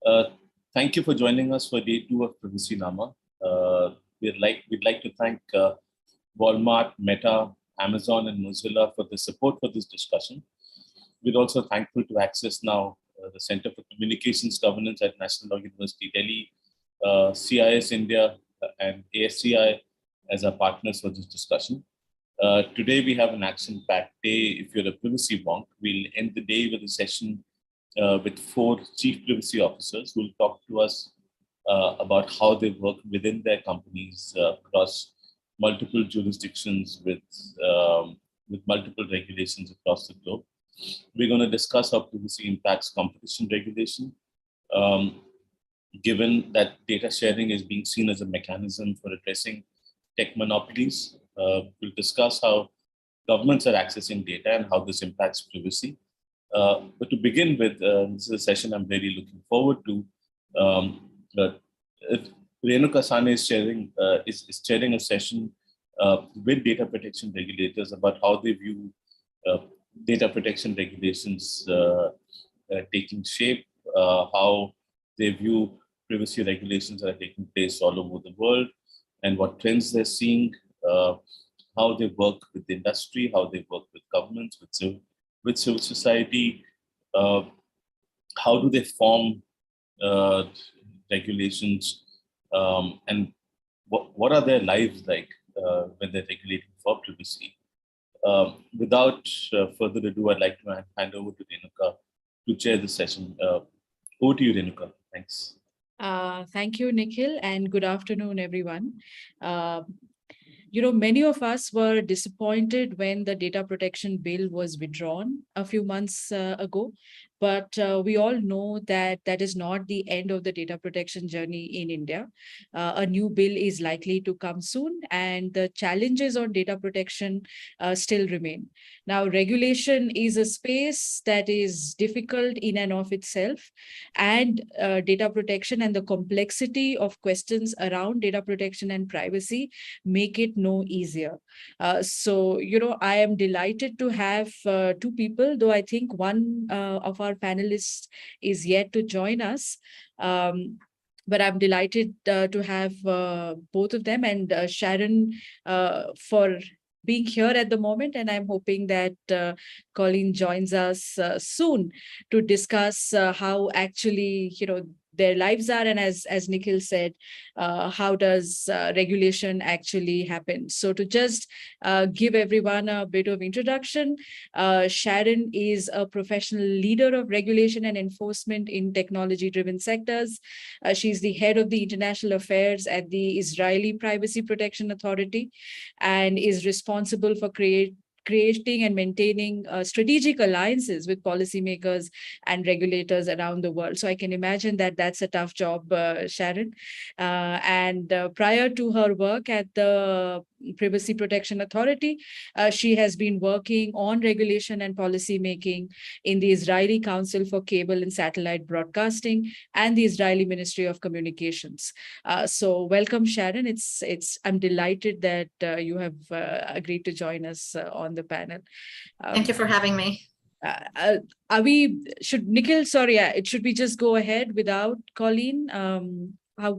Uh, Thank you for joining us for day 2 of PrivacyNama. We'd like to thank Walmart, Meta, Amazon, and Mozilla for the support for this discussion. We're also thankful to Access Now, the Center for Communications Governance at National Law University Delhi, CIS India, and ASCI as our partners for this discussion. Today we have an action-packed day. If you're a privacy wonk, we'll end the day with a session with 4 chief privacy officers who will talk to us about how they work within their companies across multiple jurisdictions with multiple regulations across the globe. We're going to discuss how privacy impacts competition regulation, given that data sharing is being seen as a mechanism for addressing tech monopolies. We'll discuss how governments are accessing data and how this impacts privacy. But to begin with, this is a session I'm very looking forward to. Renuka Sane is chairing a session with data protection regulators about how they view data protection regulations taking shape, how they view privacy regulations that are taking place all over the world, and what trends they're seeing, how they work with the industry, how they work with governments, with civil society, how do they form regulations, and what are their lives like when they're regulating for privacy. Without further ado, I'd like to hand over to Renuka to chair the session. Over to you, Renuka. Thanks. Thank you, Nikhil, and good afternoon, everyone. Many of us were disappointed when the data protection bill was withdrawn a few months ago, but we all know that that is not the end of the data protection journey in India. A new bill is likely to come soon, and the challenges on data protection still remain. Now, regulation is a space that is difficult in and of itself, and data protection and the complexity of questions around data protection and privacy make it no easier. I am delighted to have 2 people, though I think one of our panelists is yet to join us. But I'm delighted to have both of them, and Sharon for being here at the moment, and I'm hoping that Colleen joins us soon to discuss how actually, their lives are, and as Nikhil said, how does regulation actually happen. So to just give everyone a bit of introduction, Sharon is a professional leader of regulation and enforcement in technology-driven sectors. She's the head of the international affairs at the Israeli Privacy Protection Authority and is responsible for creating and maintaining strategic alliances with policymakers and regulators around the world. So I can imagine that that's a tough job, Sharon. And prior to her work at the Privacy Protection Authority, she has been working on regulation and policy making in the Israeli Council for Cable and Satellite Broadcasting and the Israeli Ministry of Communications. So welcome, Sharon. I'm delighted that you have agreed to join us on the panel. Thank you for having me. Should we just go ahead without Colleen? I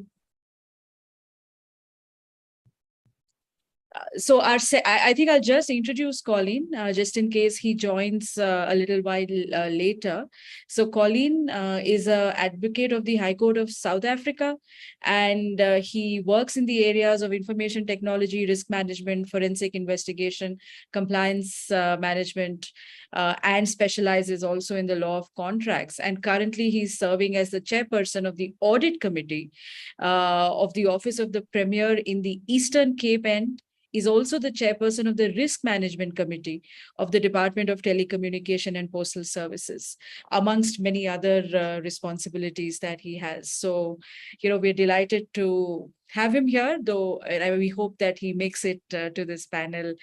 think I'll just introduce Colleen, just in case he joins a little while later. So Colleen is an advocate of the High Court of South Africa, and he works in the areas of information technology, risk management, forensic investigation, compliance management, and specializes also in the law of contracts. And currently he's serving as the chairperson of the audit committee of the Office of the Premier in the Eastern Cape, and is also the chairperson of the Risk Management Committee of the Department of Telecommunication and Postal Services, amongst many other responsibilities that he has. So, we're delighted to have him here, though we hope that he makes it to this panel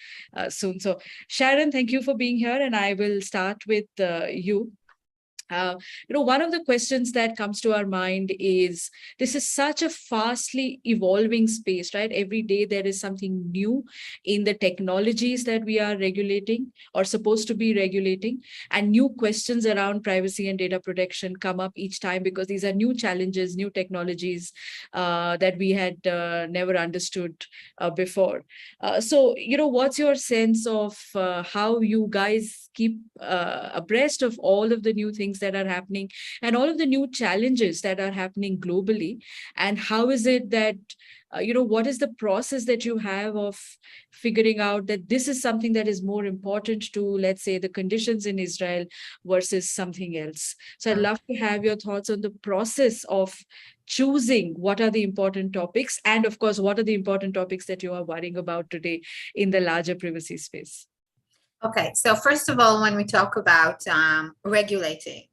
soon. So, Sharon, thank you for being here, and I will start with you. One of the questions that comes to our mind is, this is such a fastly evolving space, right? Every day there is something new in the technologies that we are regulating or supposed to be regulating, and new questions around privacy and data protection come up each time because these are new challenges, new technologies that we had never understood before. So, what's your sense of how you guys keep abreast of all of the new things that are happening and all of the new challenges that are happening globally? And how is it that, what is the process that you have of figuring out that this is something that is more important to, let's say, the conditions in Israel versus something else? So I'd love to have your thoughts on the process of choosing what are the important topics, and of course, what are the important topics that you are worrying about today in the larger privacy space? Okay, so first of all, when we talk about regulating,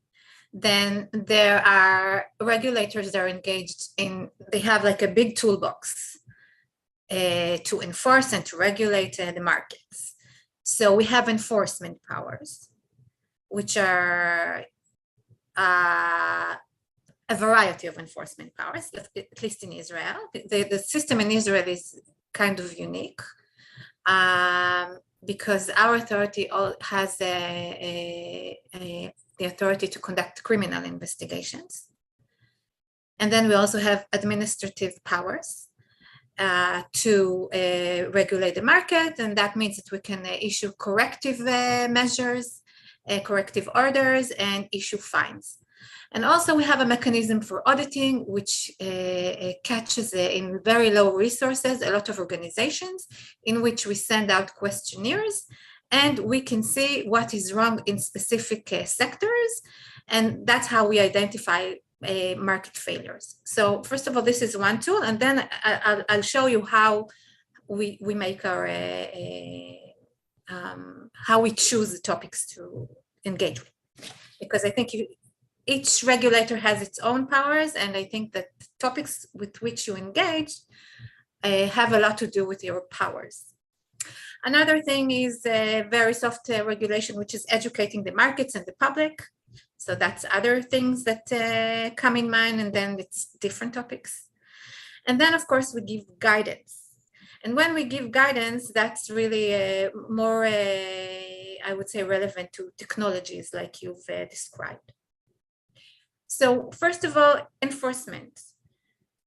then there are regulators that are engaged in, they have like a big toolbox to enforce and to regulate the markets. So we have enforcement powers, which are a variety of enforcement powers, at least in Israel. The system in Israel is kind of unique. Because our authority has the authority to conduct criminal investigations. And then we also have administrative powers to regulate the market, and that means that we can issue corrective measures, corrective orders, and issue fines. And also we have a mechanism for auditing, which catches in very low resources a lot of organizations, in which we send out questionnaires and we can see what is wrong in specific sectors. And that's how we identify market failures. So first of all, this is one tool, and then I'll show you how we make our, how we choose the topics to engage with. Because I think each regulator has its own powers, and I think that the topics with which you engage have a lot to do with your powers. Another thing is very soft regulation, which is educating the markets and the public. So that's other things that come in mind, and then it's different topics. And then, of course, we give guidance. And when we give guidance, that's really more, I would say, relevant to technologies like you've described. So first of all, enforcement.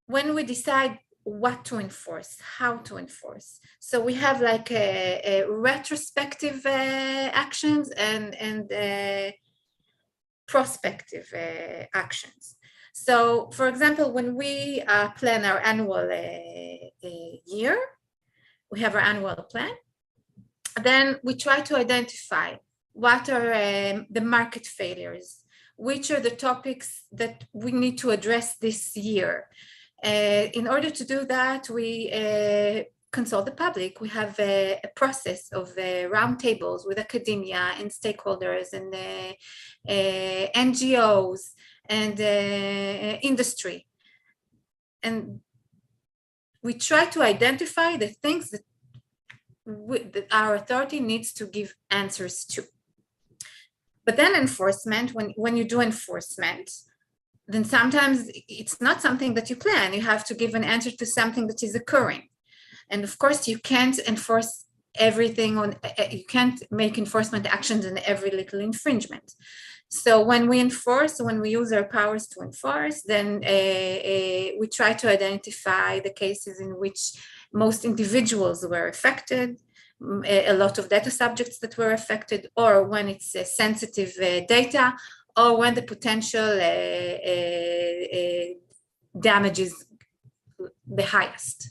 When we decide what to enforce, how to enforce. So we have like a retrospective actions and prospective actions. So for example, when we plan our annual year, we have our annual plan, then we try to identify what are the market failures, which are the topics that we need to address this year. In order to do that, we consult the public. We have a process of roundtables with academia and stakeholders and NGOs and industry. And we try to identify the things that our authority needs to give answers to. But then enforcement, when you do enforcement, then sometimes it's not something that you plan. You have to give an answer to something that is occurring. And of course, you can't enforce everything you can't make enforcement actions on every little infringement. So when we enforce, when we use our powers to enforce, then we try to identify the cases in which most individuals were affected, a lot of data subjects that were affected, or when it's sensitive data, or when the potential damage is the highest.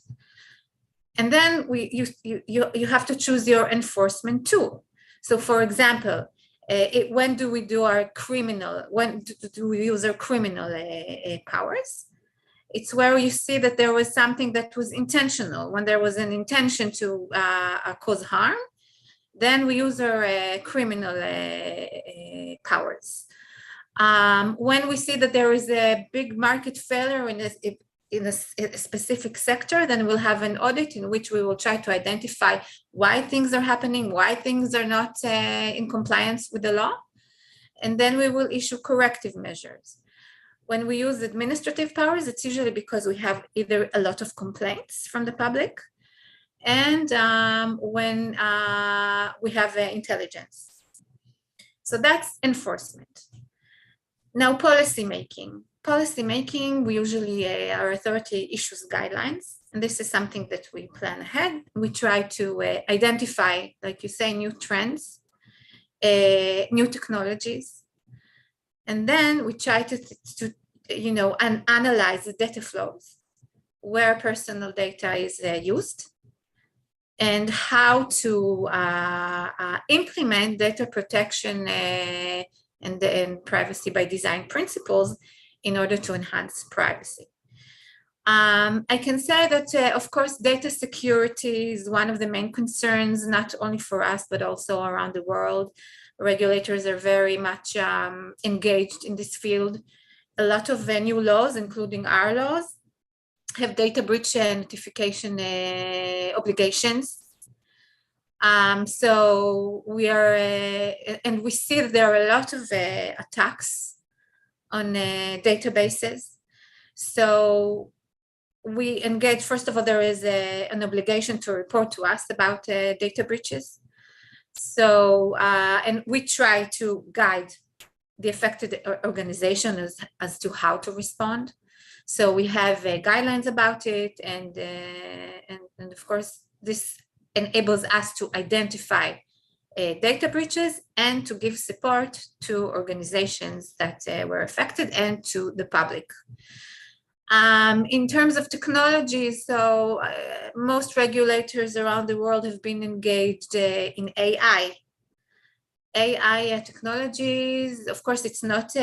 And then you have to choose your enforcement tool. So for example, when do we do our criminal, when do we use our criminal powers? It's where you see that there was something that was intentional, when there was an intention to cause harm, then we use our criminal powers. When we see that there is a big market failure in a specific sector, then we'll have an audit in which we will try to identify why things are happening, why things are not in compliance with the law. and then we will issue corrective measures. When we use administrative powers, it's usually because we have either a lot of complaints from the public, and when we have intelligence. So that's enforcement. Now, policy making. Policy making, we usually, our authority issues guidelines, and this is something that we plan ahead. We try to identify, like you say, new trends, new technologies, and then we try to analyze the data flows, where personal data is used, and how to implement data protection and privacy by design principles in order to enhance privacy. I can say that, of course, data security is one of the main concerns, not only for us, but also around the world. Regulators are very much engaged in this field. A lot of new laws, including our laws, have data breach notification obligations. So we are, and we see that there are a lot of attacks on databases. So we engage, first of all, there is an obligation to report to us about data breaches. So, and we try to guide the affected organization as to how to respond. So we have guidelines about it, and of course, this enables us to identify data breaches and to give support to organizations that were affected and to the public. In terms of technology, so most regulators around the world have been engaged in AI. AI technologies, of course, it's not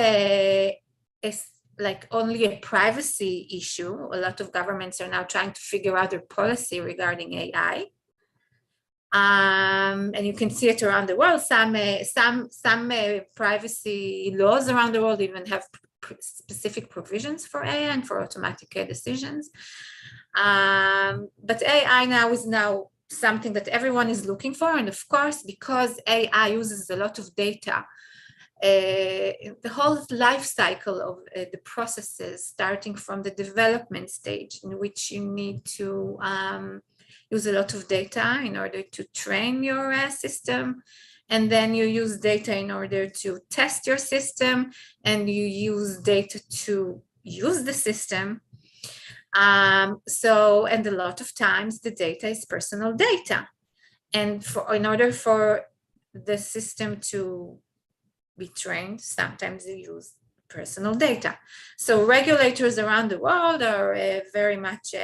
like only a privacy issue. A lot of governments are now trying to figure out their policy regarding AI. And you can see it around the world. Some privacy laws around the world even have specific provisions for AI and for automatic decisions. But AI now is something that everyone is looking for. And of course, because AI uses a lot of data, the whole life cycle of the processes, starting from the development stage in which you need to use a lot of data in order to train your system, and then you use data in order to test your system, and you use data to use the system. And a lot of times the data is personal data. And in order for the system to be trained, sometimes they use personal data. So regulators around the world are very much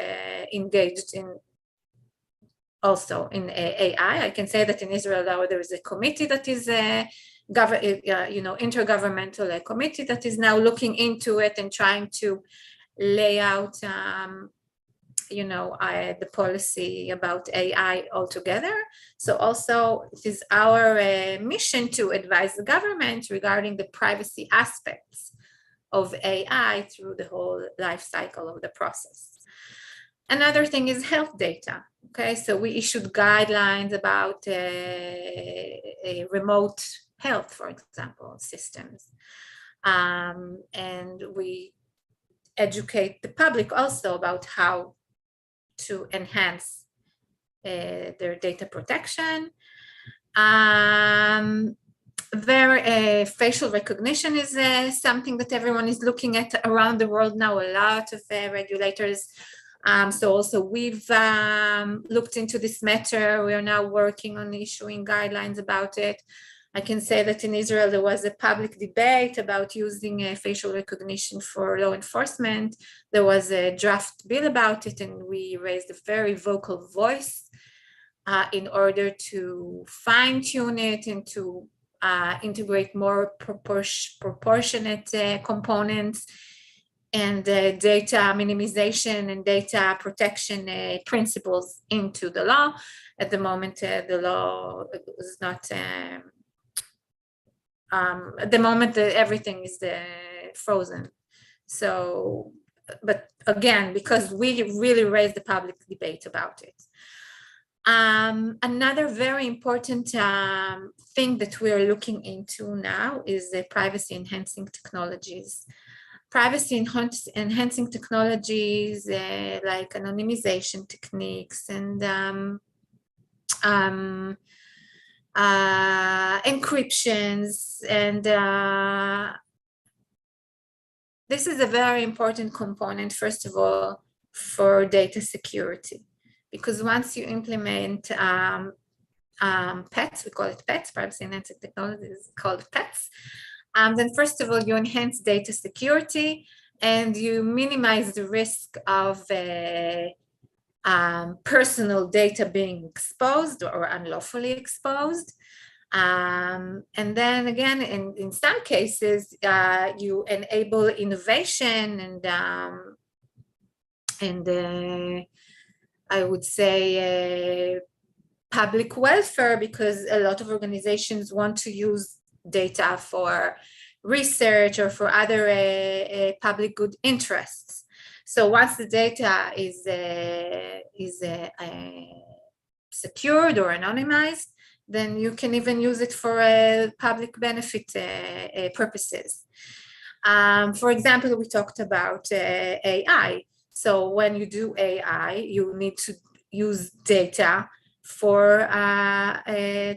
engaged in also in AI. I can say that in Israel now there is a committee that is intergovernmental committee that is now looking into it and trying to lay out the policy about AI altogether. So also it is our mission to advise the government regarding the privacy aspects of AI through the whole life cycle of the process. Another thing is health data. Okay, so we issued guidelines about remote health, for example, systems. And we educate the public also about how to enhance their data protection. Facial recognition is something that everyone is looking at around the world now, a lot of regulators. So also we've looked into this matter. We are now working on issuing guidelines about it. I can say that in Israel, there was a public debate about using facial recognition for law enforcement. There was a draft bill about it, and we raised a very vocal voice in order to fine-tune it and to integrate more proportionate components and data minimization and data protection principles into the law. At the moment, the law is not, at the moment, everything is frozen. So, but again, because we really raised the public debate about it. Another very important thing that we are looking into now is the privacy enhancing technologies. Privacy enhancing technologies like anonymization techniques and encryptions, and this is a very important component, first of all, for data security, because once you implement PETs, we call it PETs, privacy enhancing technologies called PETs, then first of all, you enhance data security and you minimize the risk of personal data being exposed or unlawfully exposed. And then again, in some cases, you enable innovation and I would say public welfare, because a lot of organizations want to use data for research or for other public good interests. So once the data is secured or anonymized, then you can even use it for public benefit purposes. For example, we talked about AI. So when you do AI, you need to use data for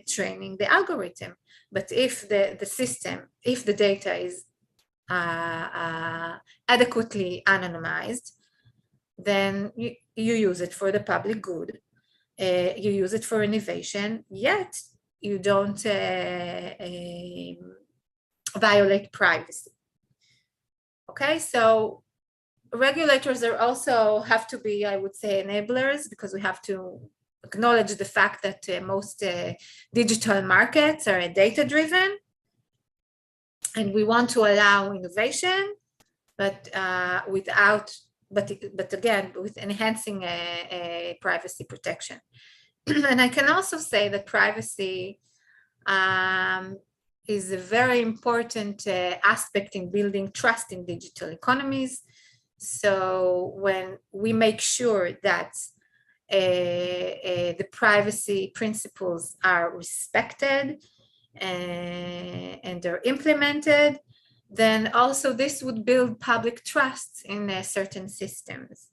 training the algorithm. But if the system, if the data is adequately anonymized, then you use it for the public good. You use it for innovation, yet you don't violate privacy. Okay, so regulators are also have to be, I would say, enablers, because we have to acknowledge the fact that most digital markets are data-driven, and we want to allow innovation, but but again, with enhancing privacy protection. And I can also say that privacy is a very important aspect in building trust in digital economies. So when we make sure that the privacy principles are respected and are implemented, then also this would build public trust in certain systems.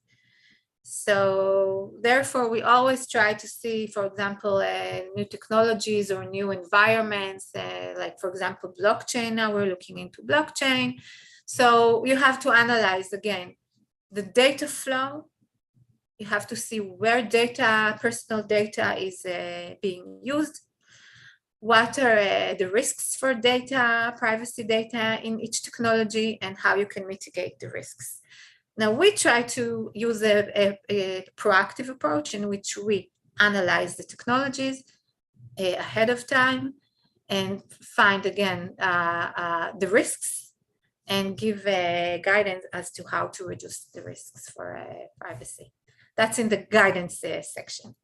So therefore, we always try to see, for example, new technologies or new environments, like, for example, blockchain. Now we're looking into blockchain. So you have to analyze, again, the data flow. You have to see where data, personal data is being used. What are the risks for data, privacy data in each technology, and how you can mitigate the risks. Now, we try to use a proactive approach in which we analyze the technologies ahead of time and find, again, the risks and give guidance as to how to reduce the risks for privacy. That's in the guidance section.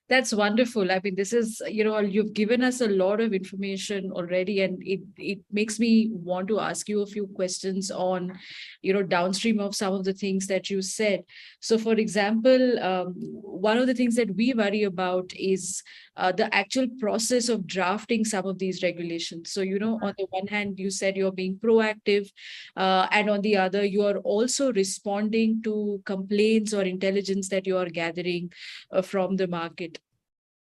That's wonderful. I mean, this is, you've given us a lot of information already, and it makes me want to ask you a few questions on, downstream of some of the things that you said. So, for example, one of the things that we worry about is the actual process of drafting some of these regulations. So, on the one hand, you said you're being proactive, and on the other, you are also responding to complaints or intelligence that you are gathering from the market.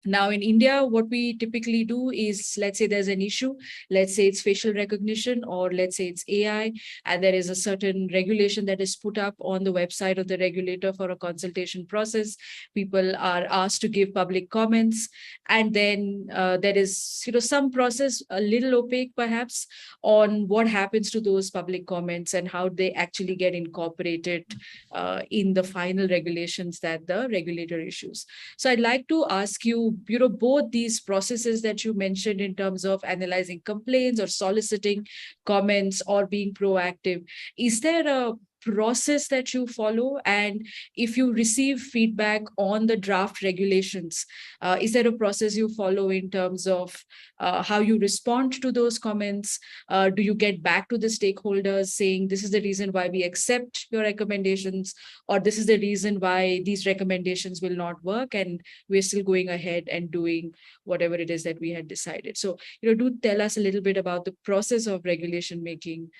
Now, in India, what we typically do is, let's say there's an issue, let's say it's facial recognition, or let's say it's AI, and there is a certain regulation that is put up on the website of the regulator for a consultation process. People are asked to give public comments, and then there is some process, a little opaque perhaps, on what happens to those public comments and how they actually get incorporated in the final regulations that the regulator issues. So I'd like to ask you, both these processes that you mentioned in terms of analyzing complaints or soliciting comments or being proactive, is there a process that you follow? And if you receive feedback on the draft regulations, is there a process you follow in terms of how you respond to those comments? Do you get back to the stakeholders saying, this is the reason why we accept your recommendations, or this is the reason why these recommendations will not work, and we're still going ahead and doing whatever it is that we had decided? So, do tell us a little bit about the process of regulation making,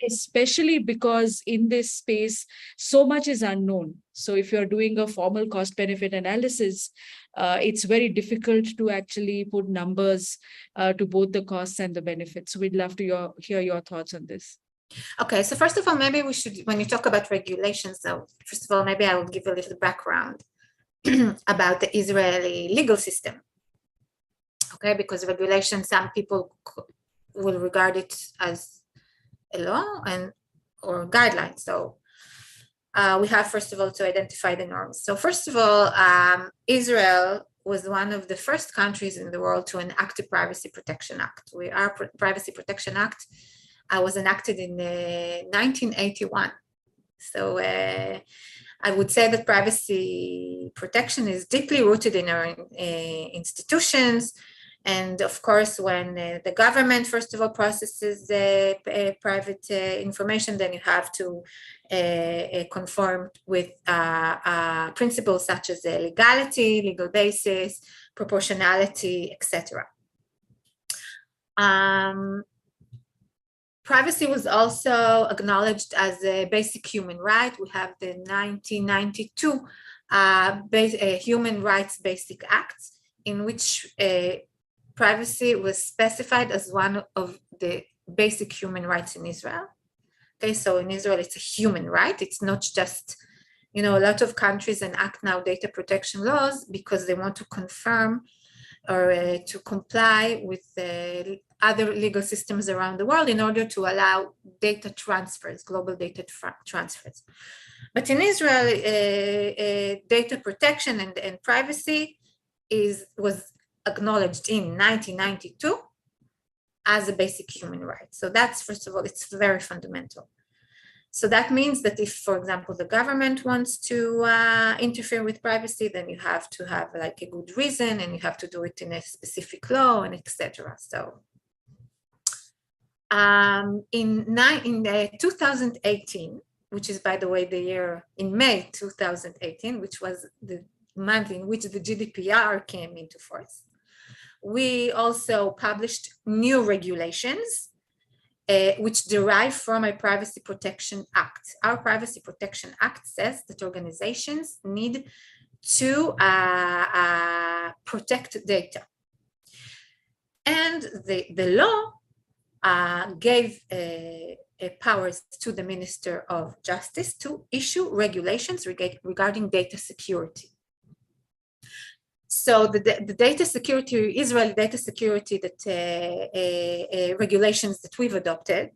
especially because in this space, so much is unknown. So if you're doing a formal cost benefit analysis, it's very difficult to actually put numbers to both the costs and the benefits. So we'd love to hear your thoughts on this. Okay, so first of all, maybe we should, when you talk about regulations, so first of all, maybe I will give a little background about the Israeli legal system. Okay, because regulation, some people will regard it as a law or guidelines. So we have, first of all, to identify the norms. So first of all, Israel was one of the first countries in the world to enact the Privacy Protection Act. Our Privacy Protection Act was enacted in 1981. So I would say that privacy protection is deeply rooted in our institutions. And of course, when the government, first of all, processes private information, then you have to conform with principles such as legality, legal basis, proportionality, etc. Privacy was also acknowledged as a basic human right. We have the 1992 Human Rights Basic Act, in which privacy was specified as one of the basic human rights in Israel. Okay, so in Israel, it's a human right. It's not just, a lot of countries enact now data protection laws because they want to confirm or to comply with other legal systems around the world in order to allow data transfers, global data transfers. But in Israel, data protection and privacy was acknowledged in 1992 as a basic human right. So that's, first of all, it's very fundamental. So that means that if, for example, the government wants to interfere with privacy, then you have to have like a good reason, and you have to do it in a specific law, and etc. So in 2018, which is, by the way, the year in May 2018, which was the month in which the GDPR came into force, we also published new regulations which derive from a Privacy Protection Act. Our Privacy Protection Act says that organizations need to protect data. And the law gave powers to the Minister of Justice to issue regulations regarding data security. So the data security, Israeli data security regulations that we've adopted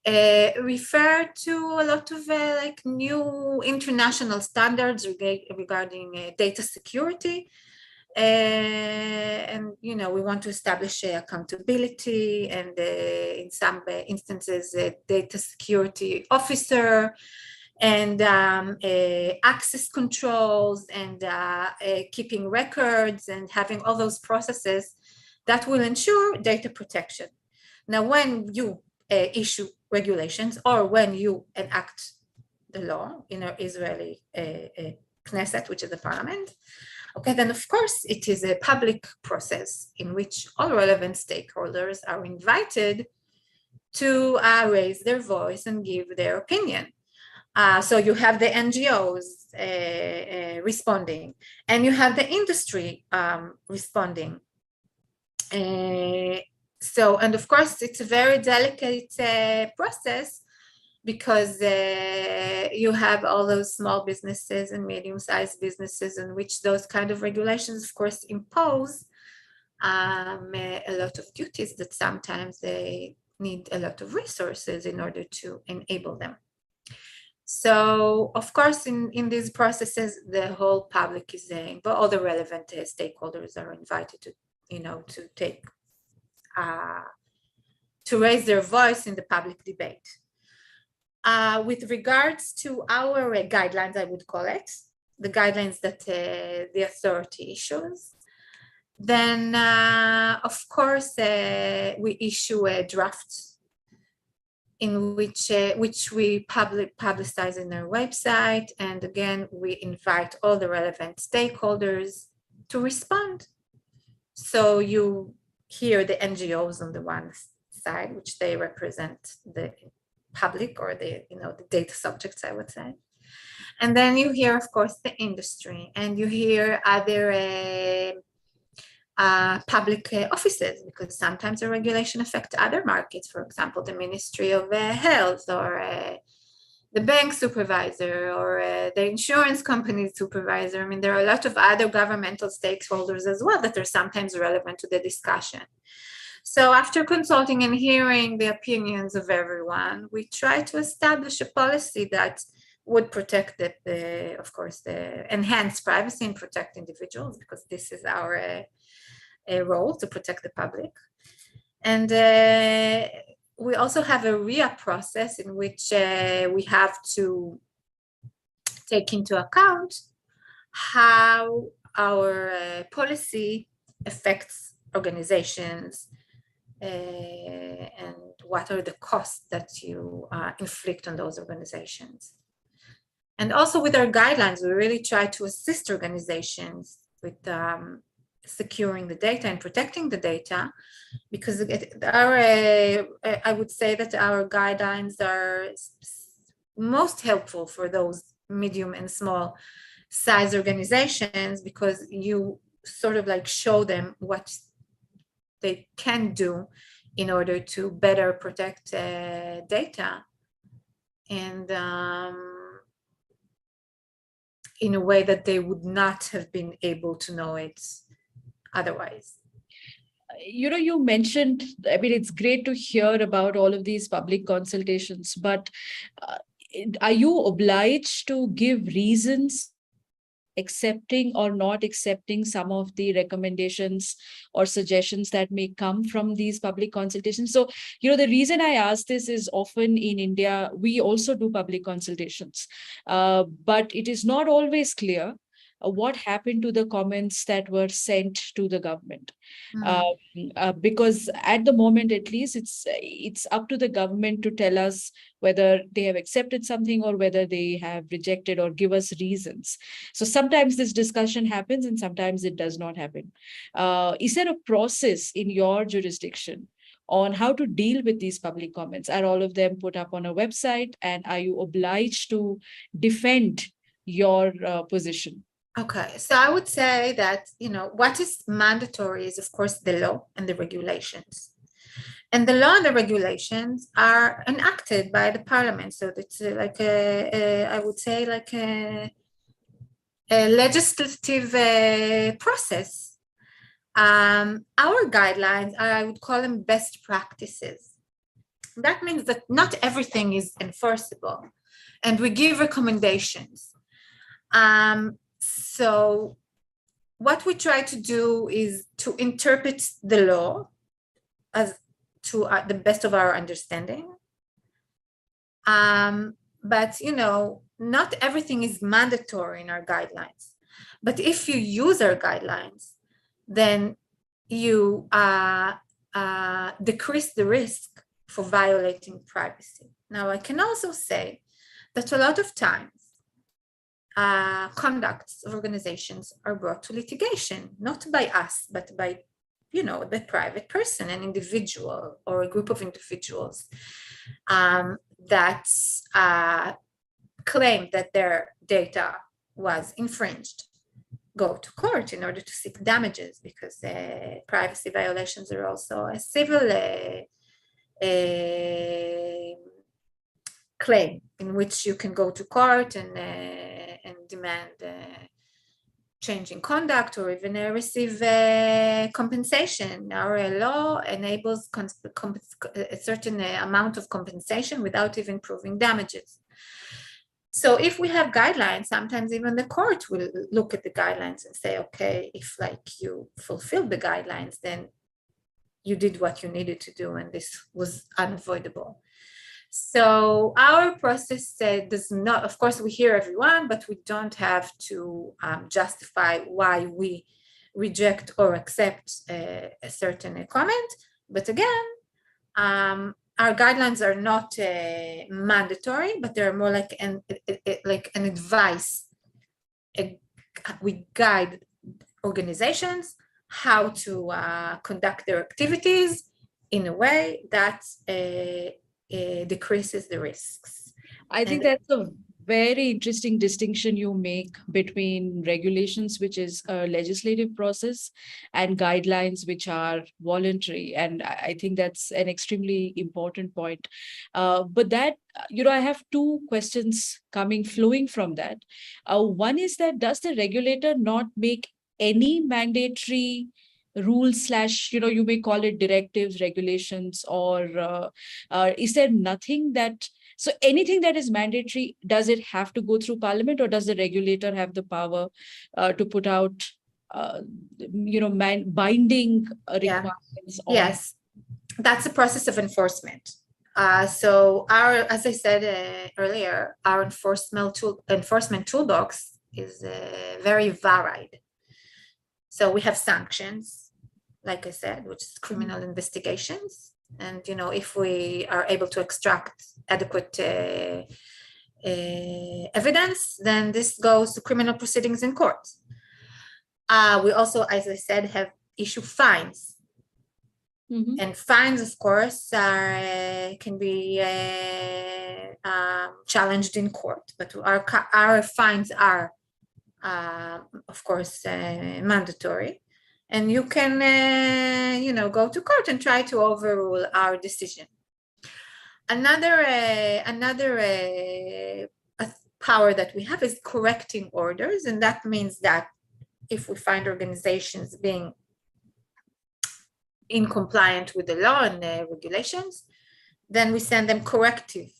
refer to a lot of like new international standards regarding data security. And, we want to establish accountability and in some instances, a data security officer, and access controls, and keeping records, and having all those processes that will ensure data protection. Now, when you issue regulations, or when you enact the law in our Israeli Knesset, which is the parliament, okay, then of course it is a public process in which all relevant stakeholders are invited to raise their voice and give their opinion. So you have the NGOs responding, and you have the industry responding. And of course, it's a very delicate process, because you have all those small businesses and medium-sized businesses in which those kind of regulations, of course, impose a lot of duties that sometimes they need a lot of resources in order to enable them. So, of course, in these processes, the whole public is but all the relevant stakeholders are invited to, to take, to raise their voice in the public debate. With regards to our guidelines, I would call it, the guidelines that the authority issues, then of course we issue a draft in which we publicize in our website, and again we invite all the relevant stakeholders to respond. So you hear the NGOs on the one side, which they represent the public or the the data subjects, I would say. And then you hear, of course, the industry, and you hear other public offices, because sometimes the regulation affects other markets, for example, the Ministry of Health, or the bank supervisor, or the insurance company supervisor. I mean, there are a lot of other governmental stakeholders as well that are sometimes relevant to the discussion. So after consulting and hearing the opinions of everyone, we try to establish a policy that would protect of course, the enhanced privacy and protect individuals, because this is our role, to protect the public. And we also have a RIA process in which we have to take into account how our policy affects organizations, and what are the costs that you inflict on those organizations. And also with our guidelines, we really try to assist organizations with securing the data and protecting the data, because I would say that our guidelines are most helpful for those medium and small size organizations, because you sort of like show them what they can do in order to better protect data, and in a way that they would not have been able to know it otherwise. You mentioned, I mean, it's great to hear about all of these public consultations, but are you obliged to give reasons accepting or not accepting some of the recommendations or suggestions that may come from these public consultations? So, the reason I ask this is often in India, we also do public consultations, but it is not always clear what happened to the comments that were sent to the government. Because at the moment, at least, it's up to the government to tell us whether they have accepted something or whether they have rejected, or give us reasons. So sometimes this discussion happens and sometimes it does not happen. Is there a process in your jurisdiction on how to deal with these public comments? Are all of them put up on a website, and are you obliged to defend your position? Okay, so I would say that, what is mandatory is, of course, the law and the regulations. And the law and the regulations are enacted by the parliament. So it's like I would say, like a legislative process. Our guidelines are, I would call them, best practices. That means that not everything is enforceable, and we give recommendations. So what we try to do is to interpret the law as to the best of our understanding. But, not everything is mandatory in our guidelines. But if you use our guidelines, then you decrease the risk for violating privacy. Now, I can also say that a lot of times, conducts of organizations are brought to litigation, not by us, but by, the private person, an individual or a group of individuals that claim that their data was infringed, go to court in order to seek damages, because privacy violations are also a civil claim in which you can go to court and demand change in conduct, or even receive compensation. Our law enables a certain amount of compensation without even proving damages. So if we have guidelines, sometimes even the court will look at the guidelines and say, okay, if you fulfilled the guidelines, then you did what you needed to do, and this was unavoidable. So our process does not, of course, we hear everyone, but we don't have to justify why we reject or accept a certain comment. But again, our guidelines are not mandatory, but they're more like an advice. We guide organizations how to conduct their activities in a way that decreases the risks. I think that's a very interesting distinction you make between regulations, which is a legislative process, and guidelines, which are voluntary. And I think that's an extremely important point. But that, I have two questions flowing from that. One is that does the regulator not make any mandatory rules / you may call it directives, regulations, or is there nothing that, so anything that is mandatory, does it have to go through parliament, or does the regulator have the power to put out binding requirements on? Yes, that's a process of enforcement. So as I said earlier, our enforcement toolbox is very varied. So we have sanctions, like I said, which is criminal investigations. And, if we are able to extract adequate evidence, then this goes to criminal proceedings in court. We also, as I said, have issue fines. And fines, of course, can be challenged in court, but our fines are, of course, mandatory. And you can, go to court and try to overrule our decision. Another power that we have is correcting orders, and that means that if we find organizations being incompliant with the law and regulations, then we send them corrective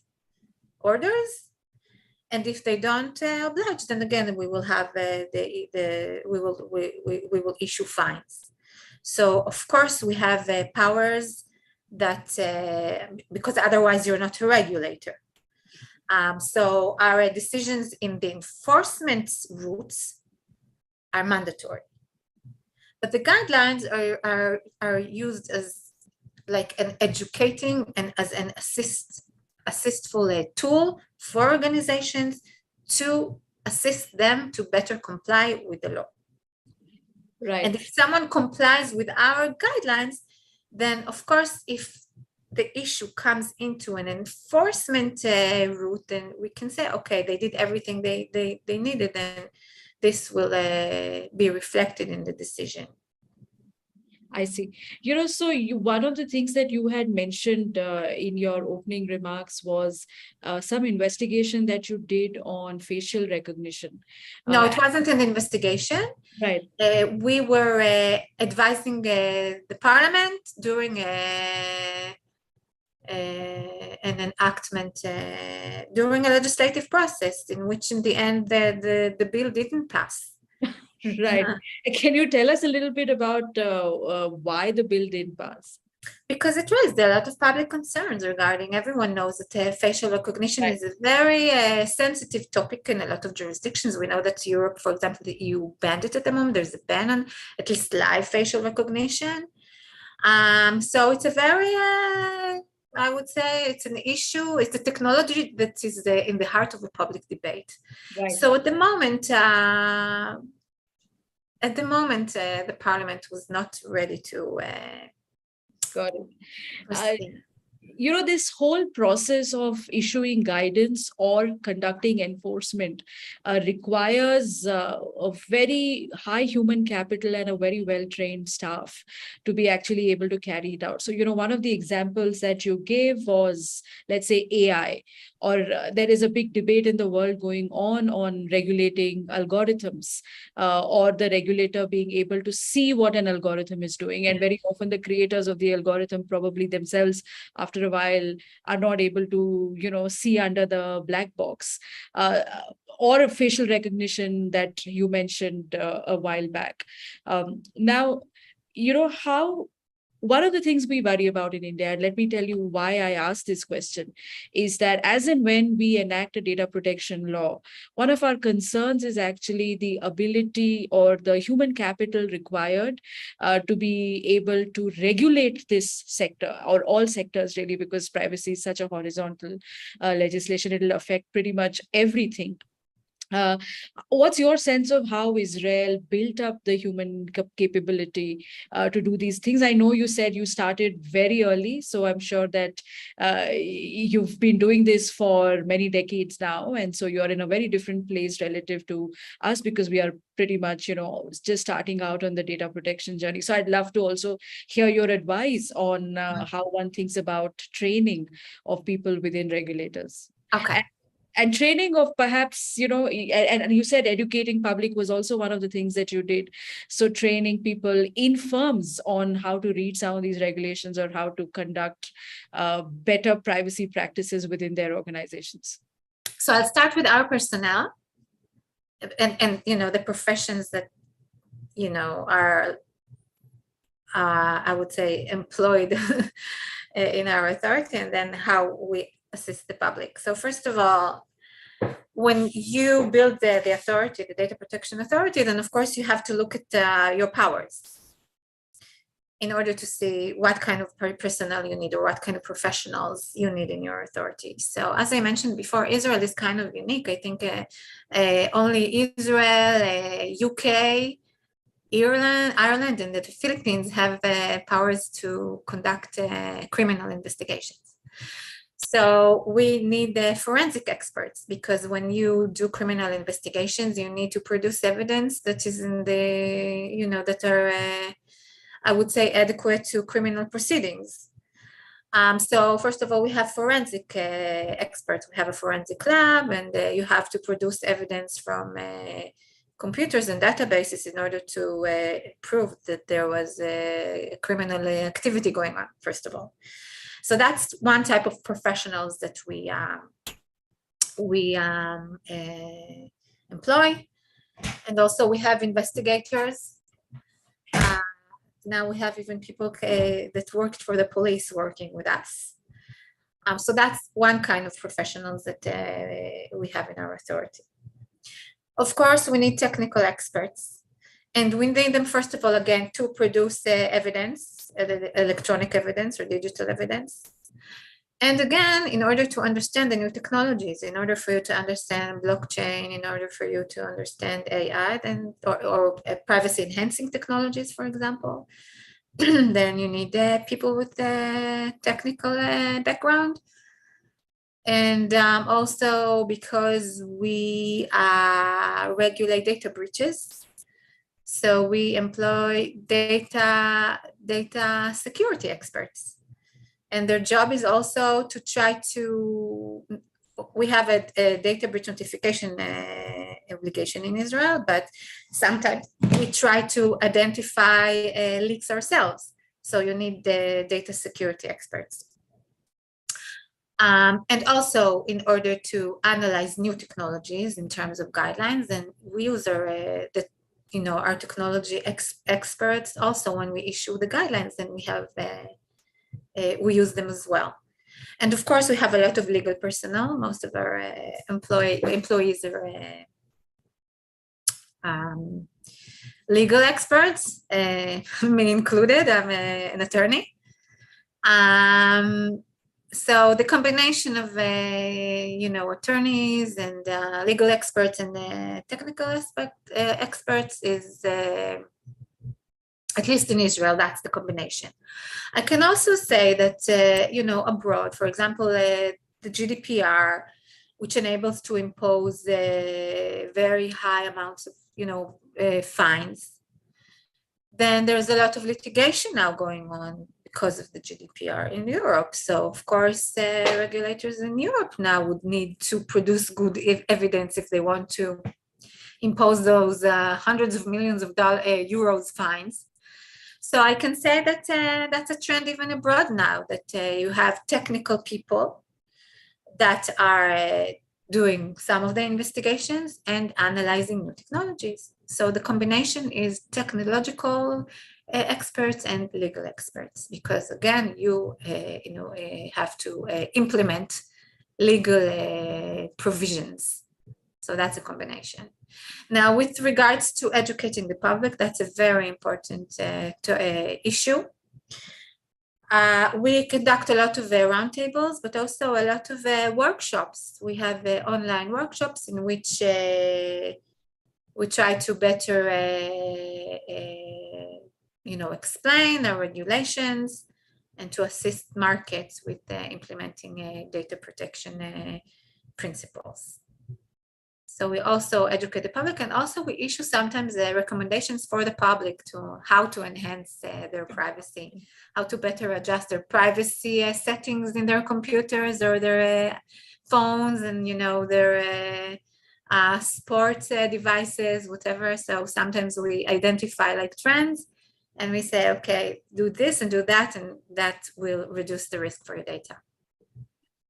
orders. And if they don't oblige, then again we will have we will issue fines. So of course we have powers that because otherwise you're not a regulator. So our decisions in the enforcement routes are mandatory, but the guidelines are used as like an educating and as an assistful tool for organizations to assist them to better comply with the law. Right. And if someone complies with our guidelines, then of course, if the issue comes into an enforcement route, then we can say, okay, they did everything they needed, and this will be reflected in the decision. I see. So one of the things that you had mentioned in your opening remarks was some investigation that you did on facial recognition. No, it wasn't an investigation. Right. We were advising the parliament during an enactment, during a legislative process in which in the end the bill didn't pass. Right. Can you tell us a little bit about why the bill didn't pass? Because it raised a lot of public concerns regarding, everyone knows that facial recognition is a very sensitive topic in a lot of jurisdictions. We know that Europe, for example, the EU banned it at the moment. There's a ban on at least live facial recognition. So it's a very, I would say it's an issue. It's a technology that is in the heart of the public debate. Right. So at the moment, the parliament was not ready to Got it. proceed. This whole process of issuing guidance or conducting enforcement requires a very high human capital and a very well-trained staff to be actually able to carry it out. So, one of the examples that you gave was, let's say, AI, or there is a big debate in the world going on regulating algorithms, or the regulator being able to see what an algorithm is doing. And very often the creators of the algorithm probably themselves, after a while, are not able to, see under the black box, or facial recognition that you mentioned a while back. Now, one of the things we worry about in India, and let me tell you why I asked this question, is that as and when we enact a data protection law, one of our concerns is actually the ability or the human capital required to be able to regulate this sector, or all sectors really, because privacy is such a horizontal legislation. It will affect pretty much everything. What's your sense of how Israel built up the human capability to do these things? I know you said you started very early, so I'm sure that you've been doing this for many decades now, and so you're in a very different place relative to us, because we are pretty much, just starting out on the data protection journey. So I'd love to also hear your advice on how one thinks about training of people within regulators. Okay. And training of perhaps, and you said educating public was also one of the things that you did. So training people in firms on how to read some of these regulations, or how to conduct better privacy practices within their organizations. So I'll start with our personnel and the professions that, are, I would say, employed in our authority, and then how we assist the public. So first of all, when you build the authority, the data protection authority, then of course you have to look at your powers in order to see what kind of personnel you need, or what kind of professionals you need in your authority. So as I mentioned before, Israel is kind of unique. I think only Israel, UK, Ireland, and the Philippines have powers to conduct criminal investigations. So we need the forensic experts, because when you do criminal investigations, you need to produce evidence that is in the, that are, I would say, adequate to criminal proceedings. So first of all, we have forensic experts. We have a forensic lab, and you have to produce evidence from computers and databases in order to prove that there was a criminal activity going on, first of all. So that's one type of professionals that we employ. And also we have investigators. Now we have even people that worked for the police working with us. So that's one kind of professionals that we have in our authority. Of course, we need technical experts. And we need them, first of all, again, to produce evidence, electronic evidence or digital evidence. And again, in order to understand the new technologies, in order for you to understand blockchain, in order for you to understand AI, then, or privacy enhancing technologies, for example, then you need people with a technical background. And also because we regulate data breaches, so we employ data security experts. And their job is also to try to, we have a data breach notification obligation in Israel, but sometimes we try to identify leaks ourselves. So you need the data security experts. And also in order to analyze new technologies in terms of guidelines, and we use our technology experts also when we issue the guidelines, and we have we use them as well. And of course, we have a lot of legal personnel. Most of our employees are legal experts, me included. I'm an attorney. So the combination of attorneys and legal experts and technical experts is, at least in Israel, that's the combination. I can also say that abroad, for example, the GDPR, which enables to impose very high amounts of fines, then there's a lot of litigation now going on because of the GDPR in Europe. So of course, regulators in Europe now would need to produce good evidence if they want to impose those hundreds of millions of euros fines. So I can say that that's a trend even abroad now, that you have technical people that are doing some of the investigations and analyzing new technologies. So the combination is technological experts and legal experts, because again, you have to implement legal provisions. So that's a combination. Now, with regards to educating the public, that's a very important issue. We conduct a lot of roundtables, but also a lot of workshops. We have online workshops in which we try to better, explain our regulations and to assist markets with implementing data protection principles. So we also educate the public, and also we issue sometimes recommendations for the public to how to enhance their privacy, how to better adjust their privacy settings in their computers or their phones, and their sports devices, whatever. So sometimes we identify like trends, and we say, okay, do this and do that, and that will reduce the risk for your data.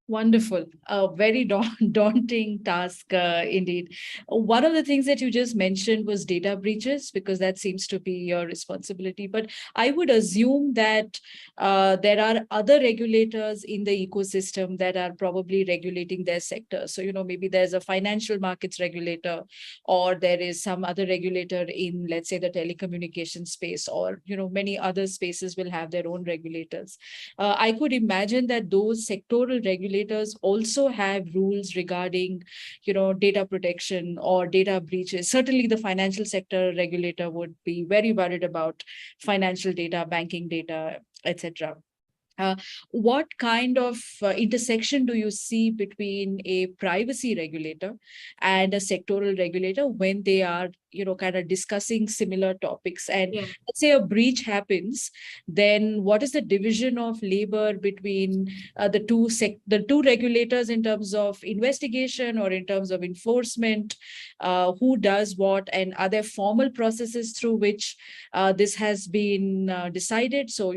Wonderful. A very daunting task indeed. One of the things that you just mentioned was data breaches, because that seems to be your responsibility. But I would assume that there are other regulators in the ecosystem that are probably regulating their sector. So, maybe there's a financial markets regulator, or there is some other regulator in, let's say, the telecommunication space, or, many other spaces will have their own regulators. I could imagine that those sectoral regulators also have rules regarding, data protection or data breaches. Certainly the financial sector regulator would be very worried about financial data, banking data, etc. What kind of intersection do you see between a privacy regulator and a sectoral regulator when they are, kind of discussing similar topics? And let's say a breach happens, then what is the division of labor between the two regulators in terms of investigation or in terms of enforcement? Who does what, and are there formal processes through which this has been decided? So,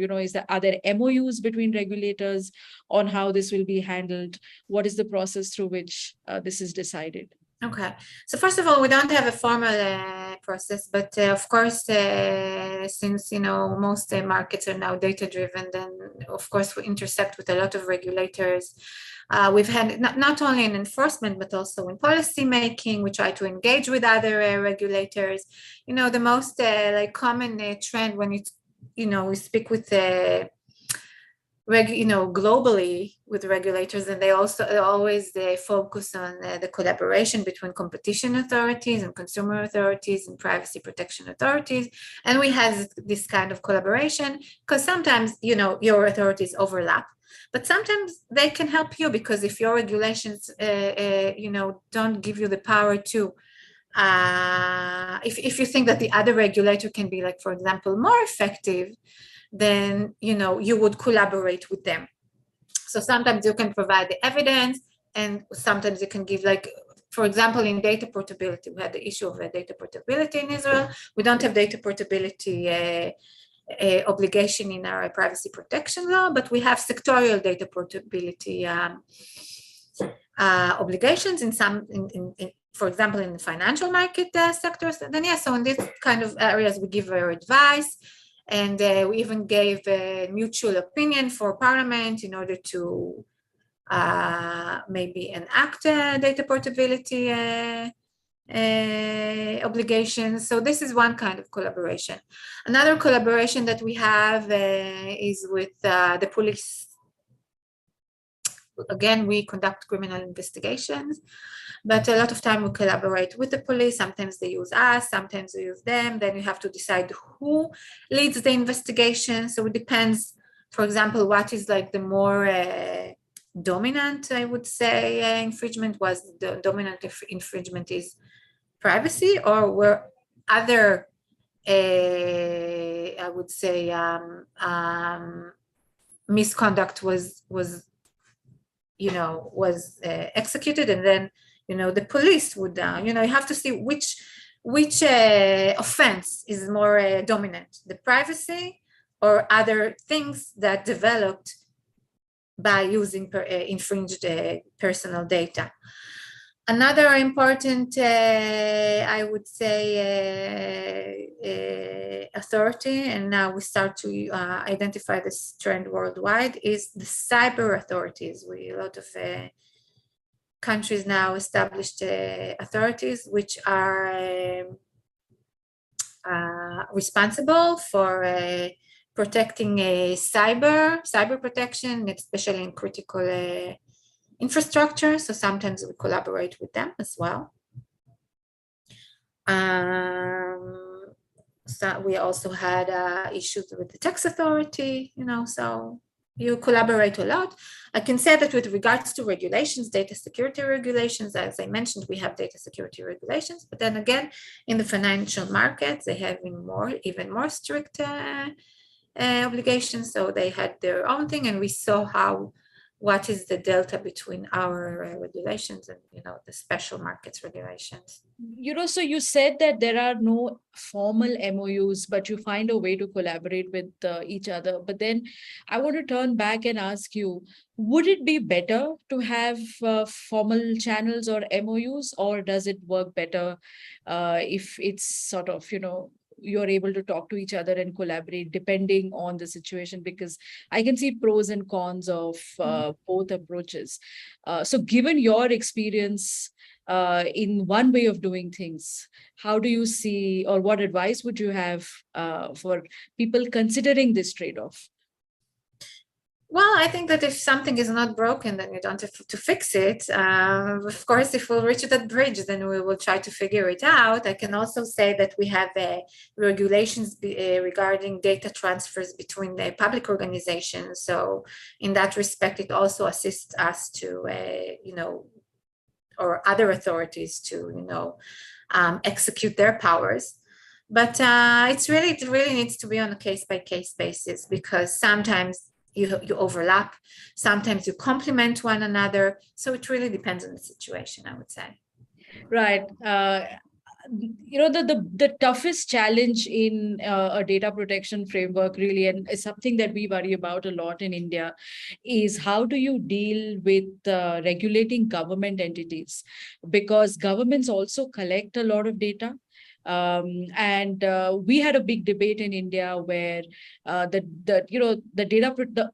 are there MOUs between regulators on how this will be handled? What is the process through which this is decided? Okay, so first of all, we don't have a formal process, but of course, since most markets are now data-driven, then of course we intersect with a lot of regulators. We've had not only in enforcement, but also in policy making. We try to engage with other regulators. The most common trend when we speak with globally with regulators, and they also always focus on the collaboration between competition authorities and consumer authorities and privacy protection authorities. And we have this kind of collaboration because sometimes, your authorities overlap, but sometimes they can help you, because if your regulations, don't give you the power to, if you think that the other regulator can be, like, for example, more effective, then you would collaborate with them. So sometimes you can provide the evidence, and sometimes you can give, like, for example, in data portability, we had the issue of data portability in Israel. We don't have data portability obligation in our privacy protection law, but we have sectorial data portability obligations in some, for example, in the financial market sectors. Then so in these kind of areas, we give our advice. And we even gave a mutual opinion for Parliament in order to maybe enact data portability obligations. So this is one kind of collaboration. Another collaboration that we have is with the police. Again, we conduct criminal investigations, but a lot of time we collaborate with the police. Sometimes they use us, sometimes we use them. Then you have to decide who leads the investigation. So it depends, for example, what is like the more dominant, I would say, infringement. Was the dominant infringement is privacy, or were other, I would say, misconduct was executed, and then the police would you have to see which offense is more dominant, the privacy or other things that developed by using infringed personal data. Another important, I would say, authority, and now we start to identify this trend worldwide, is the cyber authorities. A lot of countries now established authorities which are responsible for protecting cyber protection, especially in critical infrastructure. So sometimes we collaborate with them as well. So we also had issues with the tax authority, so you collaborate a lot. I can say that with regards to regulations, data security regulations, as I mentioned, we have data security regulations, but then again, in the financial markets, they have even more strict obligations. So they had their own thing, and we saw what is the delta between our regulations and the special markets regulations. So you said that there are no formal MOUs, but you find a way to collaborate with each other. But then I want to turn back and ask you, would it be better to have formal channels or MOUs, or does it work better if it's sort of, you're able to talk to each other and collaborate depending on the situation? Because I can see pros and cons of both approaches. So given your experience in one way of doing things, how do you see, or what advice would you have for people considering this trade-off? Well, I think that if something is not broken, then you don't have to fix it. Of course, if we'll reach that bridge, then we will try to figure it out. I can also say that we have regulations regarding data transfers between the public organizations. So in that respect, it also assists us to, or other authorities to, execute their powers. But it really needs to be on a case-by-case basis, because sometimes you overlap, sometimes you complement one another. So it really depends on the situation, I would say. Right. The toughest challenge in a data protection framework, really, and is something that we worry about a lot in India, is how do you deal with regulating government entities? Because governments also collect a lot of data. And we had a big debate in India where the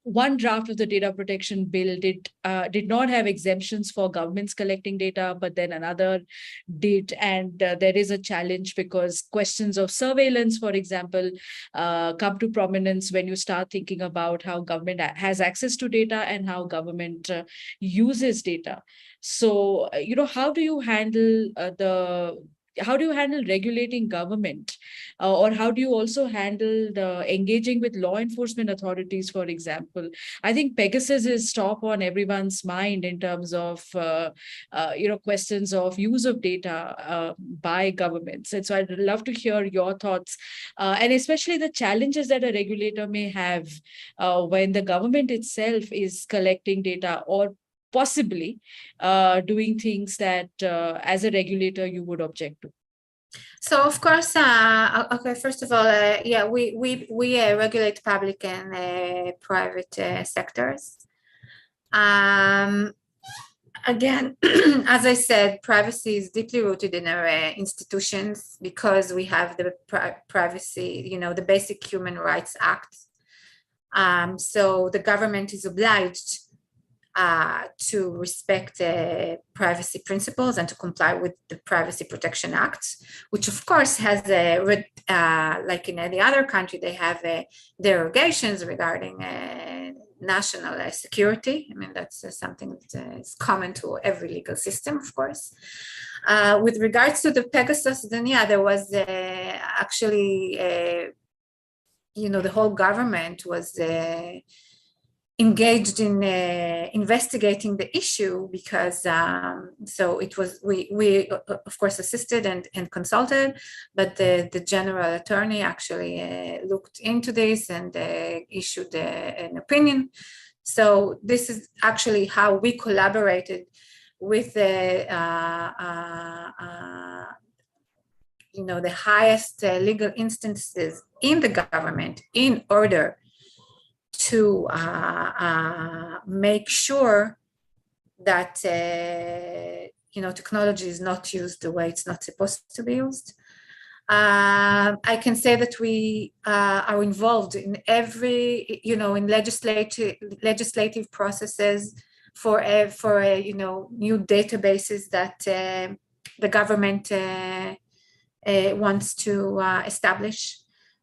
one draft of the data protection bill did not have exemptions for governments collecting data, but then another did, and there is a challenge because questions of surveillance, for example, come to prominence when you start thinking about how government has access to data and how government uses data. So how do you handle regulating government, or how do you also handle engaging with law enforcement authorities, for example? I think Pegasus is top on everyone's mind in terms of questions of use of data by governments. And so I'd love to hear your thoughts, and especially the challenges that a regulator may have when the government itself is collecting data, or possibly doing things that as a regulator you would object to. So of course, okay, first of all, we regulate public and private sectors. Again, as I said, privacy is deeply rooted in our institutions, because we have the privacy, the Basic Human Rights Act. So the government is obliged to respect privacy principles and to comply with the Privacy Protection Act, which of course has like in any other country, they have derogations regarding national security. I mean, that's something that is common to every legal system, of course. With regards to the Pegasus, then there was actually, the whole government was engaged in investigating the issue, because so it was we of course assisted and consulted, but the general attorney actually looked into this and issued an opinion. So this is actually how we collaborated with the highest legal instances in the government, in order to make sure that technology is not used the way it's not supposed to be used. I can say that we are involved in every, in legislative processes for new databases that the government wants to establish.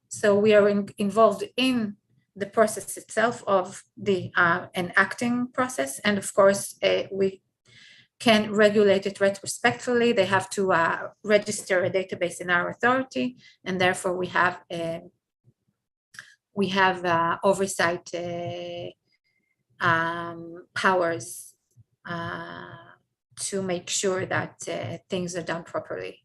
So we are involved in the process itself of the enacting process, and of course we can regulate it retrospectively. They have to register a database in our authority, and therefore we have oversight powers to make sure that things are done properly.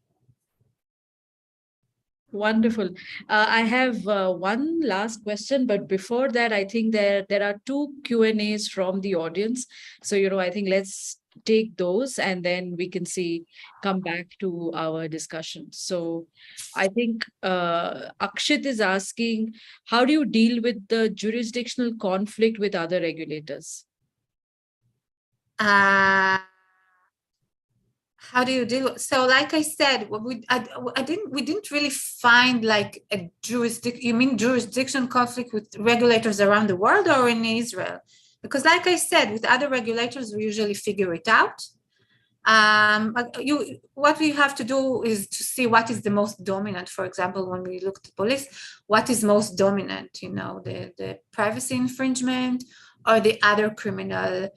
Wonderful. I have one last question, but before that, I think there are two Q&As from the audience. So, I think let's take those and then we can come back to our discussion. So I think Akshit is asking, how do you deal with the jurisdictional conflict with other regulators? How do you deal? So, like I said, we didn't really find like a jurisdiction conflict with regulators around the world or in Israel? Because, like I said, with other regulators, we usually figure it out. What we have to do is to see what is the most dominant. For example, when we look at police, what is most dominant? The privacy infringement or the other criminal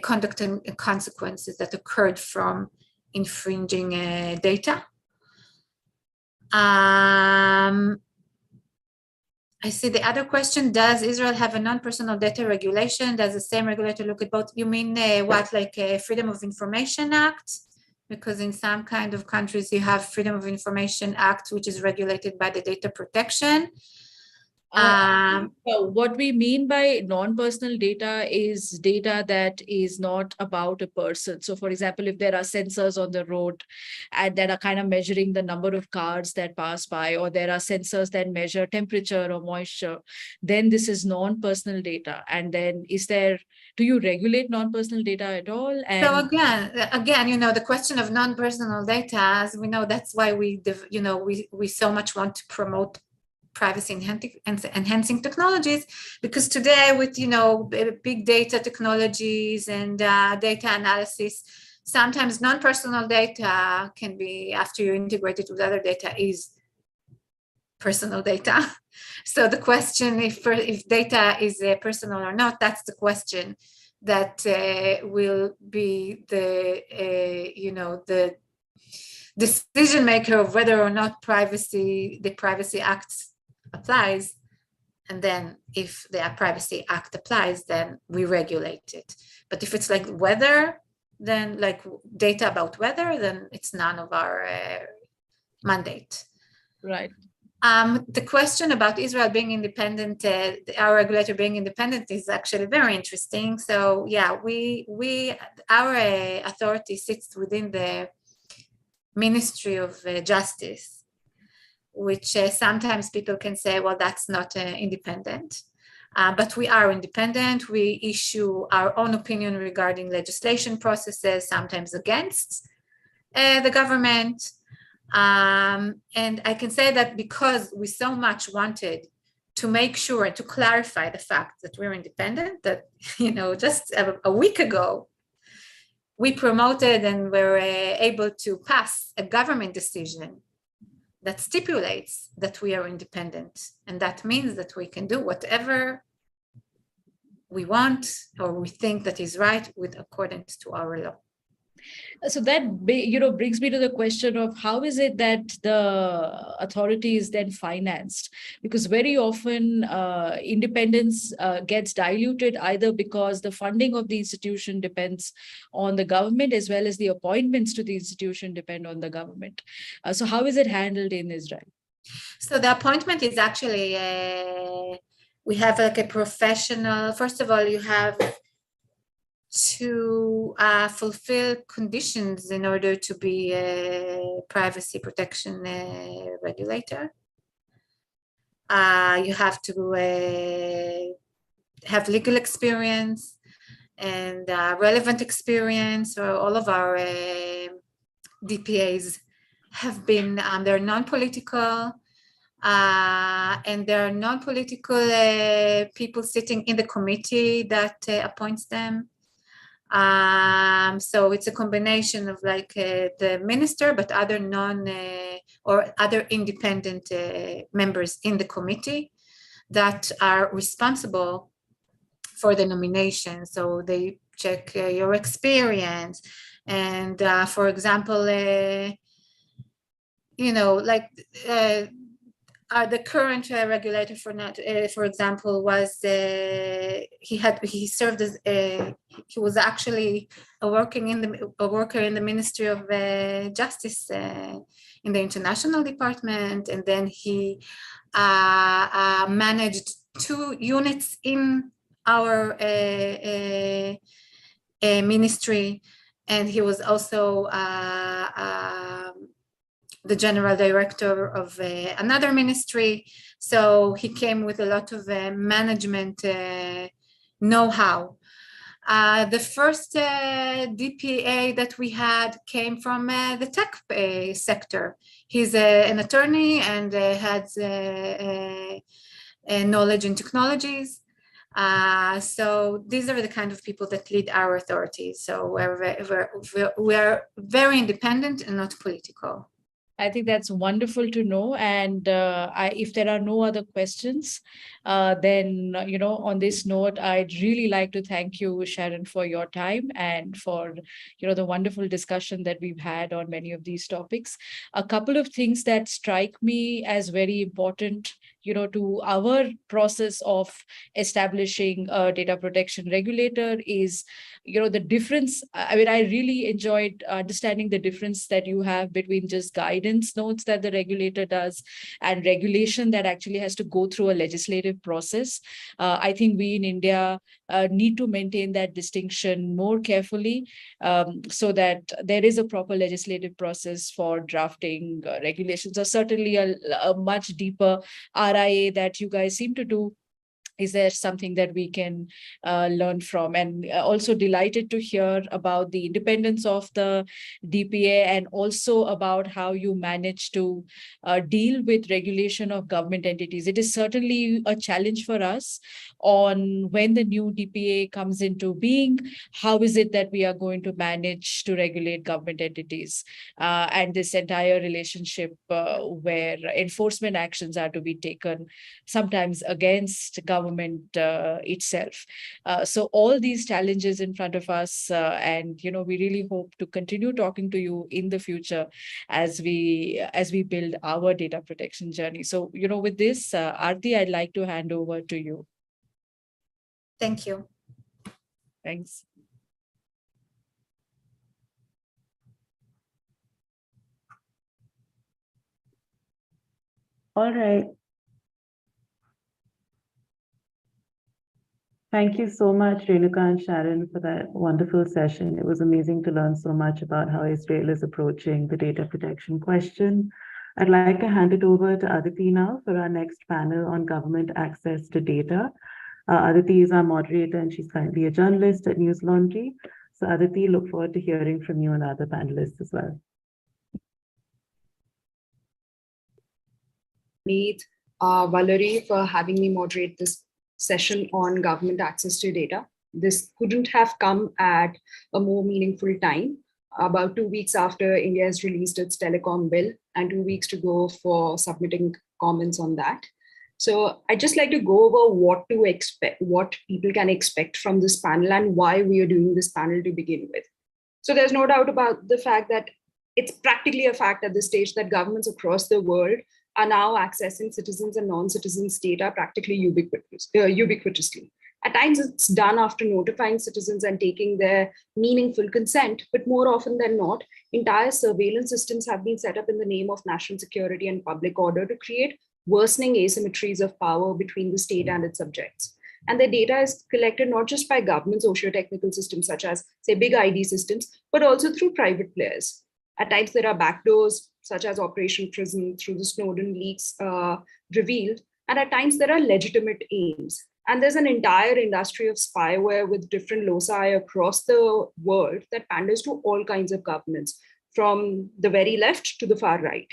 conduct and consequences that occurred from infringing data. I see the other question, does Israel have a non-personal data regulation? Does the same regulator look at both? You mean like a Freedom of Information Act? Because in some kind of countries you have Freedom of Information Act, which is regulated by the data protection. What we mean by non-personal data is data that is not about a person. So, for example, if there are sensors on the road and that are kind of measuring the number of cars that pass by, or there are sensors that measure temperature or moisture, then this is non-personal data. And then do you regulate non-personal data at all? And so again, the question of non-personal data, as we know, that's why we so much want to promote privacy enhancing technologies, because today with big data technologies and data analysis, sometimes non-personal data can be, after you integrate it with other data, is personal data. So the question if data is personal or not, that's the question that will be the the decision maker of whether or not the Privacy Act applies. And then if the Privacy Act applies, then we regulate it. But if it's like weather, then like data about weather, then it's none of our mandate. Right. The question about Israel being independent, our regulator being independent, is actually very interesting. So yeah, our authority sits within the Ministry of Justice, which sometimes people can say, well, that's not independent. But we are independent. We issue our own opinion regarding legislation processes, sometimes against the government. And I can say that because we so much wanted to make sure and to clarify the fact that we're independent, that, just a week ago, we promoted and were able to pass a government decision that stipulates that we are independent. And that means that we can do whatever we want or we think that is right with accordance to our law. So that brings me to the question of how is it that the authority is then financed? Because very often independence gets diluted either because the funding of the institution depends on the government, as well as the appointments to the institution depend on the government. So how is it handled in Israel? So the appointment is actually, we have like a professional, first of all, you have to fulfill conditions in order to be a privacy protection regulator. You have to have legal experience and relevant experience, or all of our DPAs have been, they're non-political, and there are non-political people sitting in the committee that appoints them. So it's a combination of like the minister, but other or other independent members in the committee that are responsible for the nomination. So they check your experience, and for example, you know, like the current regulator for example, was he served as he was actually a worker in the Ministry of Justice in the International Department, and then he managed 2 units in our ministry, and he was also the general director of another ministry. So he came with a lot of management know-how. The first DPA that we had came from the tech sector. He's an attorney and has knowledge in technologies. So these are the kind of people that lead our authorities. So we're very independent and not political. I think that's wonderful to know. And if there are no other questions, then, on this note, I'd really like to thank you, Sharon, for your time and for, the wonderful discussion that we've had on many of these topics. A couple of things that strike me as very important, to our process of establishing a data protection regulator is, the difference. I mean, I really enjoyed understanding the difference that you have between just guidance notes that the regulator does and regulation that actually has to go through a legislative process. I think we in India need to maintain that distinction more carefully, so that there is a proper legislative process for drafting regulations, or certainly a much deeper RIA that you guys seem to do. Is there something that we can learn from? And also delighted to hear about the independence of the DPA, and also about how you manage to deal with regulation of government entities. It is certainly a challenge for us on when the new DPA comes into being. How is it that we are going to manage to regulate government entities and this entire relationship where enforcement actions are to be taken, sometimes against government itself. So all these challenges in front of us, and we really hope to continue talking to you in the future as we build our data protection journey. So with this, Aarti, I'd like to hand over to you. Thank you. Thanks. All right. Thank you so much, Renuka and Sharon, for that wonderful session. It was amazing to learn so much about how Israel is approaching the data protection question. I'd like to hand it over to Aditi now for our next panel on government access to data. Aditi is our moderator, and she's currently a journalist at News Laundry. So Aditi, look forward to hearing from you and other panelists as well. Valerie, for having me moderate this session on government access to data. This couldn't have come at a more meaningful time, about 2 weeks after India has released its telecom bill and 2 weeks to go for submitting comments on that. So I'd just like to go over what to expect, what people can expect from this panel and why we are doing this panel to begin with. So there's no doubt about the fact that it's practically a fact at this stage that governments across the world are now accessing citizens and non-citizens' data practically ubiquitously. At times, it's done after notifying citizens and taking their meaningful consent, but more often than not, entire surveillance systems have been set up in the name of national security and public order to create worsening asymmetries of power between the state and its subjects. And the data is collected not just by government socio-technical systems, such as, say, big ID systems, but also through private players. At times, there are backdoors, such as Operation Prism through the Snowden leaks revealed. And at times, there are legitimate aims. And there's an entire industry of spyware with different loci across the world that panders to all kinds of governments, from the very left to the far right.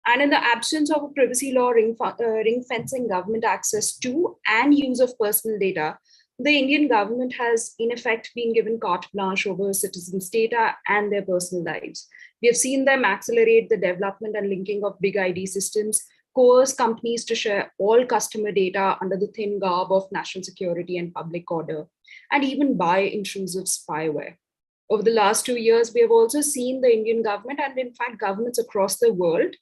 And in the absence of a privacy law ring fencing government access to and use of personal data, the Indian government has in effect been given carte blanche over citizens' data and their personal lives. We have seen them accelerate the development and linking of big ID systems, coerce companies to share all customer data under the thin garb of national security and public order, and even buy intrusive spyware. Over the last 2 years, we have also seen the Indian government and in fact governments across the world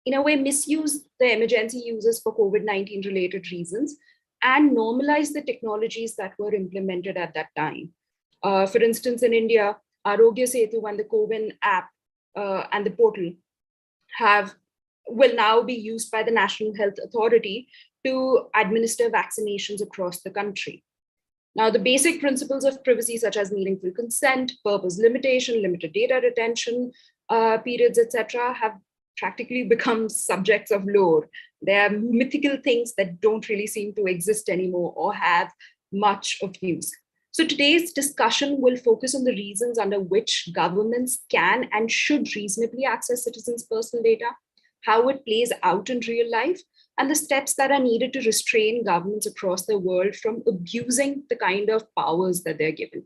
in a way misuse the emergency uses for COVID-19 related reasons and normalize the technologies that were implemented at that time. For instance, in India, Arogya Setu and the CoWIN app and the portal will now be used by the National Health Authority to administer vaccinations across the country. Now, the basic principles of privacy, such as meaningful consent, purpose limitation, limited data retention periods, etc., have practically become subjects of lore. They are mythical things that don't really seem to exist anymore or have much of use. So today's discussion will focus on the reasons under which governments can and should reasonably access citizens' personal data, how it plays out in real life, and the steps that are needed to restrain governments across the world from abusing the kind of powers that they're given.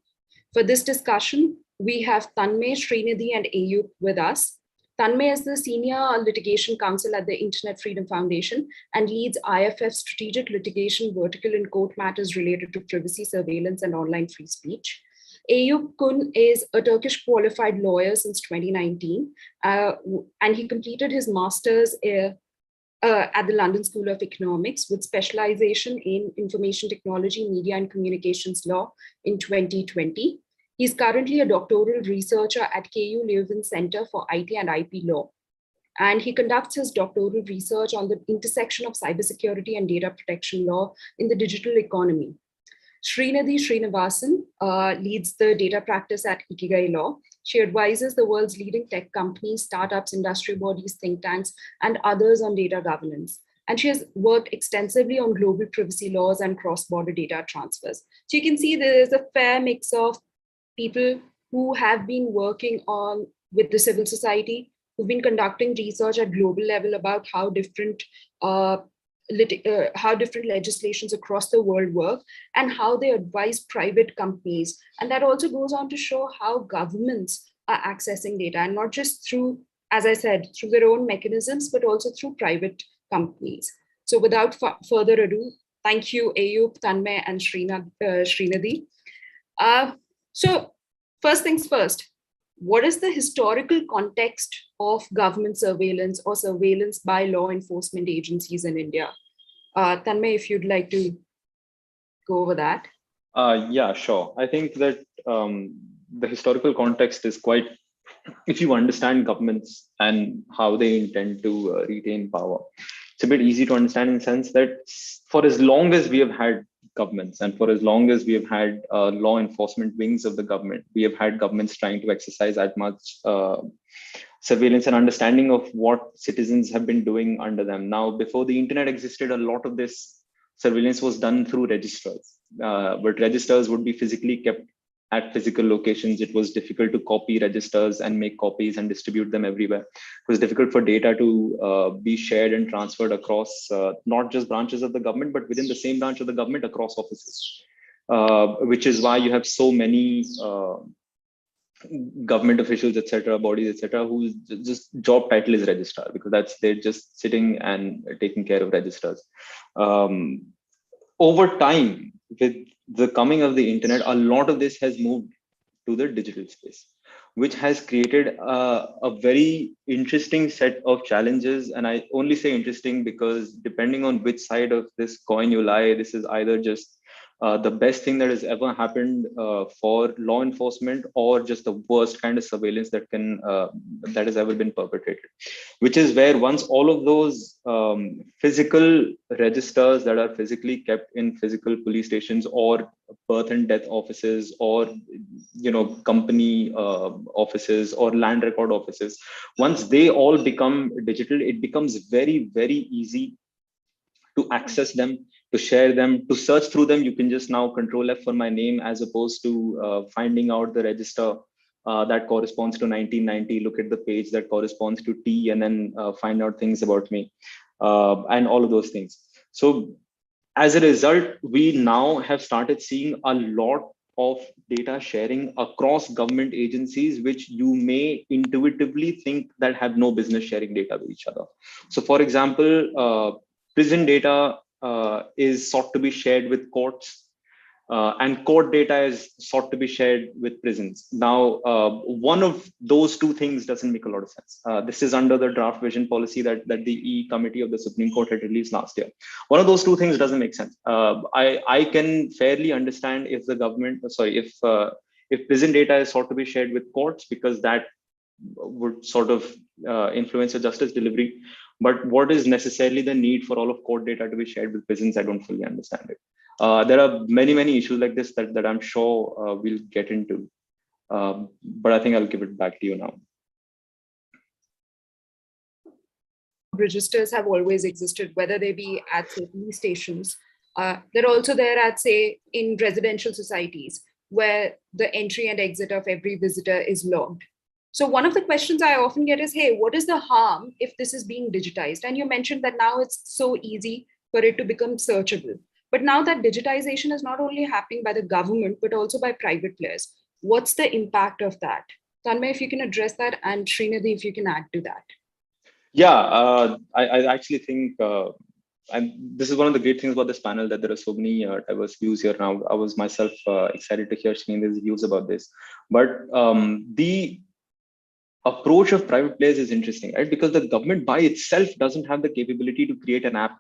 For this discussion, we have Tanmay, Srinidhi, and Ayub with us. Tanmay is the Senior Litigation Counsel at the Internet Freedom Foundation and leads IFF's strategic litigation vertical in court matters related to privacy, surveillance, and online free speech. Ayub Kun is a Turkish qualified lawyer since 2019, and he completed his master's at the London School of Economics with specialization in information technology, media, and communications law in 2020. He's currently a doctoral researcher at KU Leuven Center for IT and IP Law. And he conducts his doctoral research on the intersection of cybersecurity and data protection law in the digital economy. Srinidhi Srinivasan leads the data practice at Ikigai Law. She advises the world's leading tech companies, startups, industry bodies, think tanks, and others on data governance. And she has worked extensively on global privacy laws and cross-border data transfers. So you can see there is a fair mix of people who have been working with the civil society, who've been conducting research at global level about how different legislations across the world work and how they advise private companies. And that also goes on to show how governments are accessing data, and not just through, as I said, through their own mechanisms, but also through private companies. So without further ado, thank you, Ayub, Tanmay, and Srinidhi. So first things first, what is the historical context of government surveillance or surveillance by law enforcement agencies in India? Tanmay, if you'd like to go over that. Yeah, sure. I think that the historical context is quite, if you understand governments and how they intend to retain power, it's a bit easy to understand in the sense that for as long as we have had governments and for as long as we have had law enforcement wings of the government, we have had governments trying to exercise as much surveillance and understanding of what citizens have been doing under them. Now, before the internet existed, a lot of this surveillance was done through registers, but registers would be physically kept at physical locations. It was difficult to copy registers and make copies and distribute them everywhere. It was difficult for data to be shared and transferred across not just branches of the government, but within the same branch of the government across offices, which is why you have so many government officials, etc., bodies, etc., whose just job title is registrar, because they're just sitting and taking care of registers. Over time, with the coming of the internet, a lot of this has moved to the digital space, which has created a very interesting set of challenges. And I only say interesting because depending on which side of this coin you lie, this is either just the best thing that has ever happened for law enforcement, or just the worst kind of surveillance that has ever been perpetrated. Which is where once all of those physical registers that are physically kept in physical police stations or birth and death offices, or company offices or land record offices, once they all become digital, it becomes very, very easy to access them, to share them, to search through them. You can just now Control F for my name, as opposed to finding out the register that corresponds to 1990, look at the page that corresponds to T, and then find out things about me, and all of those things. So as a result, we now have started seeing a lot of data sharing across government agencies, which you may intuitively think that have no business sharing data with each other. So for example, prison data is sought to be shared with courts, and court data is sought to be shared with prisons. Now, one of those two things doesn't make a lot of sense. This is under the draft vision policy that the E committee of the Supreme Court had released last year. One of those two things doesn't make sense. I can fairly understand if the government, if prison data is sought to be shared with courts, because that would sort of influence the justice delivery. But what is necessarily the need for all of court data to be shared with prisons? I don't fully understand it. There are many issues like this that I'm sure we'll get into. But I think I'll give it back to you now. Registers have always existed, whether they be at, say, police stations. They're also there at, say, in residential societies, where the entry and exit of every visitor is logged. So one of the questions I often get is, hey, what is the harm if this is being digitized? And you mentioned that now it's so easy for it to become searchable. But now that digitization is not only happening by the government, but also by private players. What's the impact of that? Tanmay, if you can address that, and Srinidhi, if you can add to that. Yeah, I actually think, and this is one of the great things about this panel, that there are so many diverse views here now. I was myself excited to hear Srinidhi's views about this. But the approach of private players is interesting, right? Because the government by itself doesn't have the capability to create an app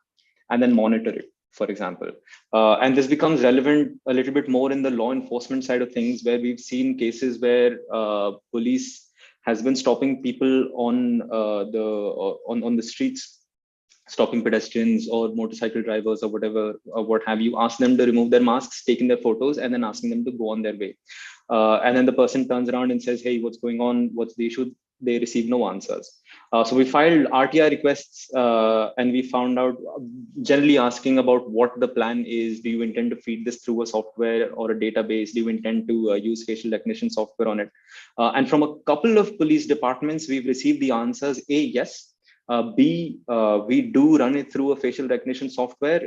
and then monitor it, for example. And this becomes relevant a little bit more in the law enforcement side of things, where we've seen cases where police has been stopping people on the streets, stopping pedestrians or motorcycle drivers or whatever, or what have you, ask them to remove their masks, taking their photos, and then asking them to go on their way. And then the person turns around and says, hey, what's going on? What's the issue? They receive no answers. So we filed RTI requests, and we found out, generally asking about what the plan is. Do you intend to feed this through a software or a database? Do you intend to use facial recognition software on it? And from a couple of police departments, we've received the answers: A, yes. B, we do run it through a facial recognition software.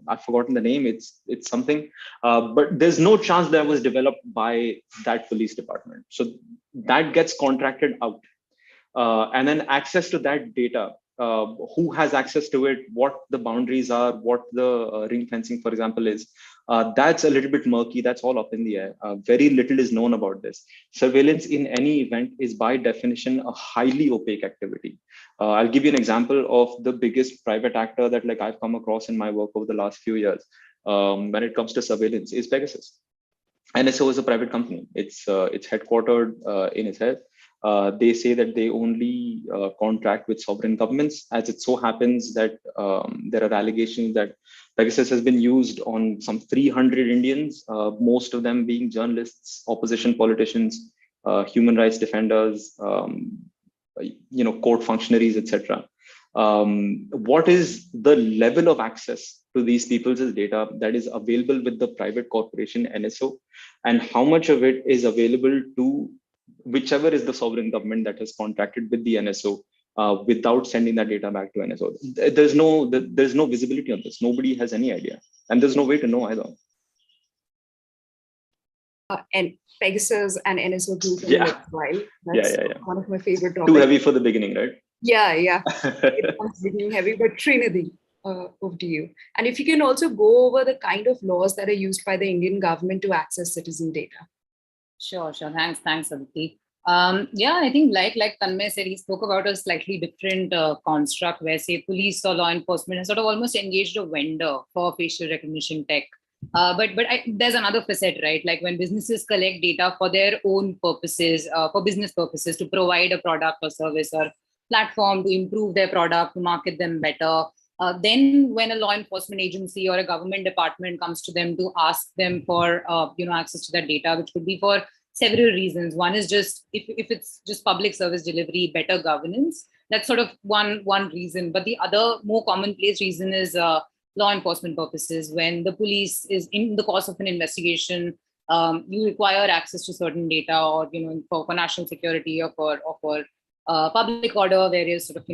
I've forgotten the name. It's something, but there's no chance that was developed by that police department. So that gets contracted out. And then access to that data, who has access to it, what the boundaries are, what the ring fencing, for example, is, that's a little bit murky. That's all up in the air. Very little is known about this. Surveillance in any event is by definition a highly opaque activity. I'll give you an example of the biggest private actor that I've come across in my work over the last few years. When it comes to surveillance, is Pegasus. NSO is a private company. It's headquartered in Israel. They say that they only contract with sovereign governments. As it so happens that there are allegations that Pegasus has been used on some 300 Indians, most of them being journalists, opposition politicians, human rights defenders, court functionaries, etc. What is the level of access to these people's data that is available with the private corporation NSO, and how much of it is available to whichever is the sovereign government that has contracted with the NSO without sending that data back to NSO? There's no visibility on this. Nobody has any idea, and there's no way to know either. And Pegasus and NSO group. Yeah. That's one of my favorite topics. Too heavy for the beginning, right? Yeah. It's beginning heavy, but Srinidhi, over to you. And if you can also go over the kind of laws that are used by the Indian government to access citizen data. Sure. Thanks, Aditi. I think like Tanmay said, he spoke about a slightly different construct where, say, police or law enforcement has sort of almost engaged a vendor for facial recognition tech. But there's another facet, right? Like when businesses collect data for their own purposes, for business purposes, to provide a product or service or platform to improve their product, to market them better. Then when a law enforcement agency or a government department comes to them to ask them for access to that data, which could be for several reasons. One is just if it's just public service delivery, better governance. That's sort of one reason. But the other more commonplace reason is law enforcement purposes. When the police is in the course of an investigation, you require access to certain data, or for national security, or for public order, various sort of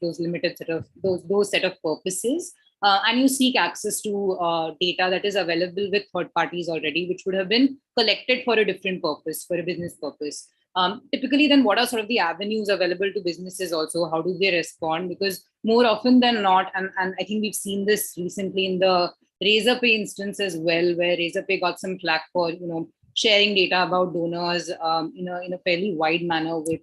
those limited set of those set of purposes, and you seek access to data that is available with third parties already, which would have been collected for a different purpose, for a business purpose. Typically, then what are sort of the avenues available to businesses also? How do they respond? Because more often than not, and I think we've seen this recently in the Razorpay instance as well, where Razorpay got some flack for sharing data about donors in a fairly wide manner with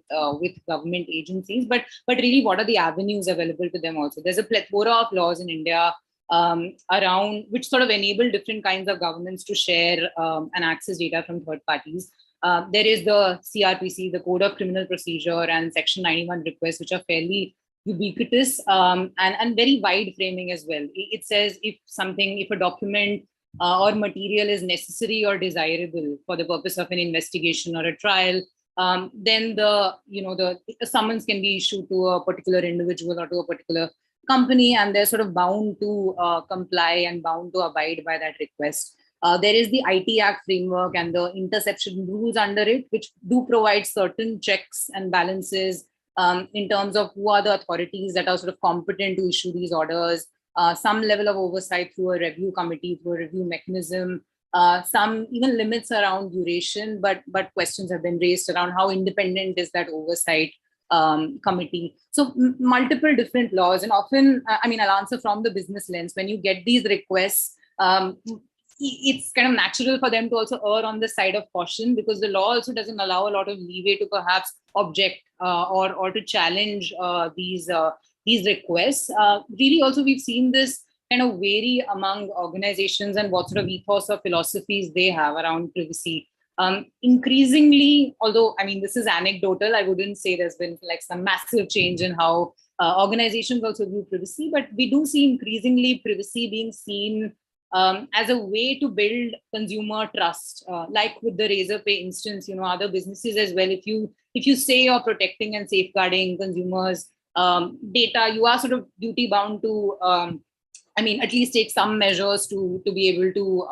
government agencies. But really, what are the avenues available to them also? There's a plethora of laws in India around which sort of enable different kinds of governments to share and access data from third parties. There is the CRPC, the Code of Criminal Procedure, and Section 91 requests, which are fairly ubiquitous and very wide framing as well. It says if a document or material is necessary or desirable for the purpose of an investigation or a trial, then the summons can be issued to a particular individual or to a particular company, and they're sort of bound to comply and bound to abide by that request. There is the IT Act framework and the interception rules under it, which do provide certain checks and balances in terms of who are the authorities that are sort of competent to issue these orders, some level of oversight through a review committee, through a review mechanism, some even limits around duration, but questions have been raised around how independent is that oversight committee. So multiple different laws, and often, I'll answer from the business lens. When you get these requests, it's kind of natural for them to also err on the side of caution, because the law also doesn't allow a lot of leeway to perhaps object or to challenge these requests. Really, also we've seen this kind of vary among organizations and what sort of ethos or philosophies they have around privacy. Increasingly, although this is anecdotal, I wouldn't say there's been like some massive change in how organizations also view privacy, but we do see increasingly privacy being seen as a way to build consumer trust, like with the Razorpay instance, other businesses as well. If you say you're protecting and safeguarding consumers' data, you are sort of duty bound to, at least take some measures to be able to,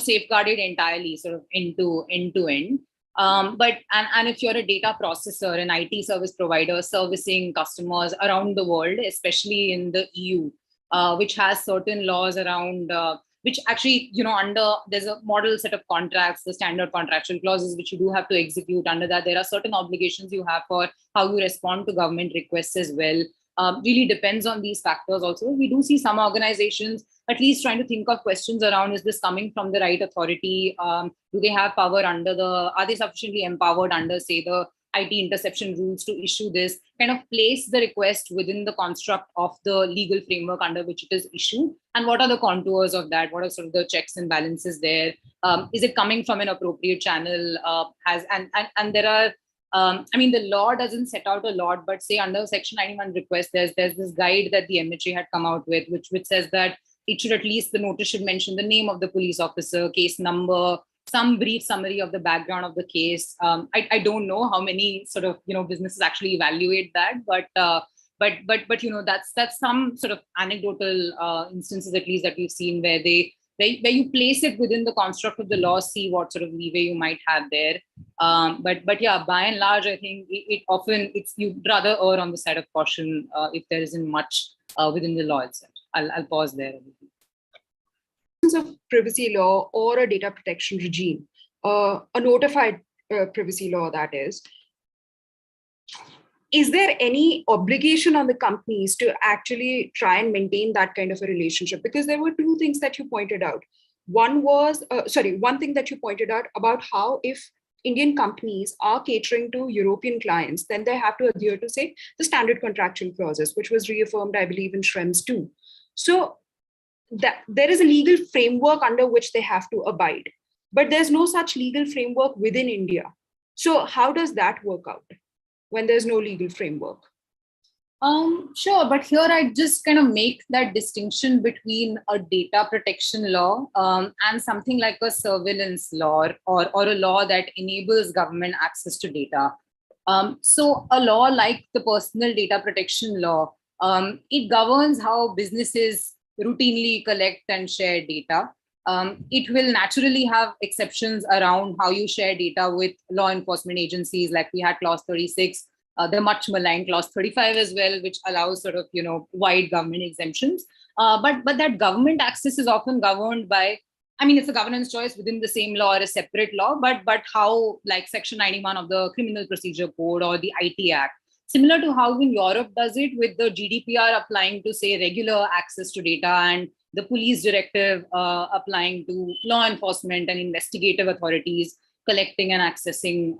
safeguard it entirely, sort of end to end. But if you're a data processor, an IT service provider servicing customers around the world, especially in the EU, which has certain laws around, which actually, there's a model set of contracts, the standard contractual clauses, which you do have to execute. Under that, there are certain obligations you have for how you respond to government requests as well. Really depends on these factors also. We do see some organizations at least trying to think of questions around, is this coming from the right authority? Do they have power are they sufficiently empowered under, say, the IT interception rules to issue this? Kind of place the request within the construct of the legal framework under which it is issued, and what are the contours of that? What are sort of the checks and balances there? Is it coming from an appropriate channel? And there are, the law doesn't set out a lot, but say under Section 91 request, there's this guide that the MHA had come out with, which says that it should, at least the notice should mention the name of the police officer, case number, some brief summary of the background of the case. I don't know how many sort of businesses actually evaluate that, but that's some sort of anecdotal instances, at least, that we've seen where you place it within the construct of the law, see what sort of leeway you might have there. But yeah, by and large, I think you'd rather err on the side of caution if there isn't much within the law itself. I'll pause there. Of privacy law or a data protection regime, a notified privacy law, that is there any obligation on the companies to actually try and maintain that kind of a relationship? Because there were two things that you pointed out. One thing that you pointed out about how if Indian companies are catering to European clients, then they have to adhere to, say, the standard contractual clauses, which was reaffirmed, I believe, in Schrems 2. So that there is a legal framework under which they have to abide, but there's no such legal framework within India. So how does that work out when there's no legal framework? Sure, but here I just kind of make that distinction between a data protection law and something like a surveillance law or a law that enables government access to data. So a law like the personal data protection law, it governs how businesses routinely collect and share data. It will naturally have exceptions around how you share data with law enforcement agencies, like we had clause 36, the much maligned clause 35 as well, which allows sort of, wide government exemptions. But that government access is often governed by, it's a governance choice within the same law or a separate law, but how, like Section 91 of the Criminal Procedure Code or the IT Act, similar to how in Europe does it, with the GDPR applying to, say, regular access to data, and the police directive applying to law enforcement and investigative authorities collecting and accessing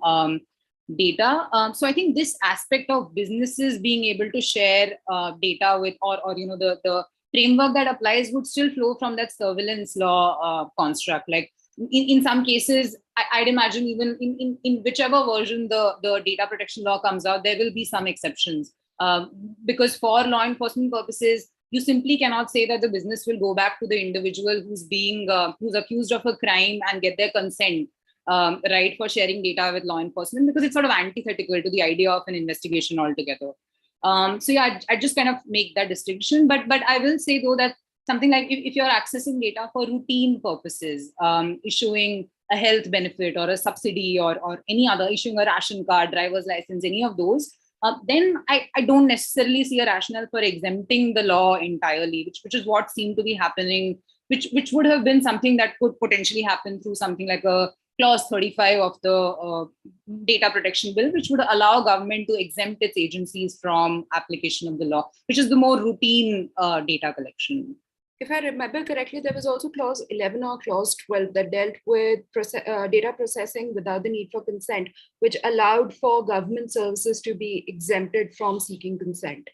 data. So I think this aspect of businesses being able to share data with, or the framework that applies would still flow from that surveillance law construct. Like in some cases, I'd imagine even in whichever version the data protection law comes out, there will be some exceptions. Because for law enforcement purposes, you simply cannot say that the business will go back to the individual who's accused of a crime and get their consent, right, for sharing data with law enforcement, because it's sort of antithetical to the idea of an investigation altogether. So yeah, I just kind of make that distinction. But I will say though that something like if you're accessing data for routine purposes, issuing a health benefit or a subsidy or any other, issuing a ration card, driver's license, any of those, then I don't necessarily see a rationale for exempting the law entirely, which is what seemed to be happening, which would have been something that could potentially happen through something like a clause 35 of the data protection bill, which would allow government to exempt its agencies from application of the law, which is the more routine data collection. If I remember correctly, there was also clause 11 or clause 12 that dealt with data processing without the need for consent, which allowed for government services to be exempted from seeking consent.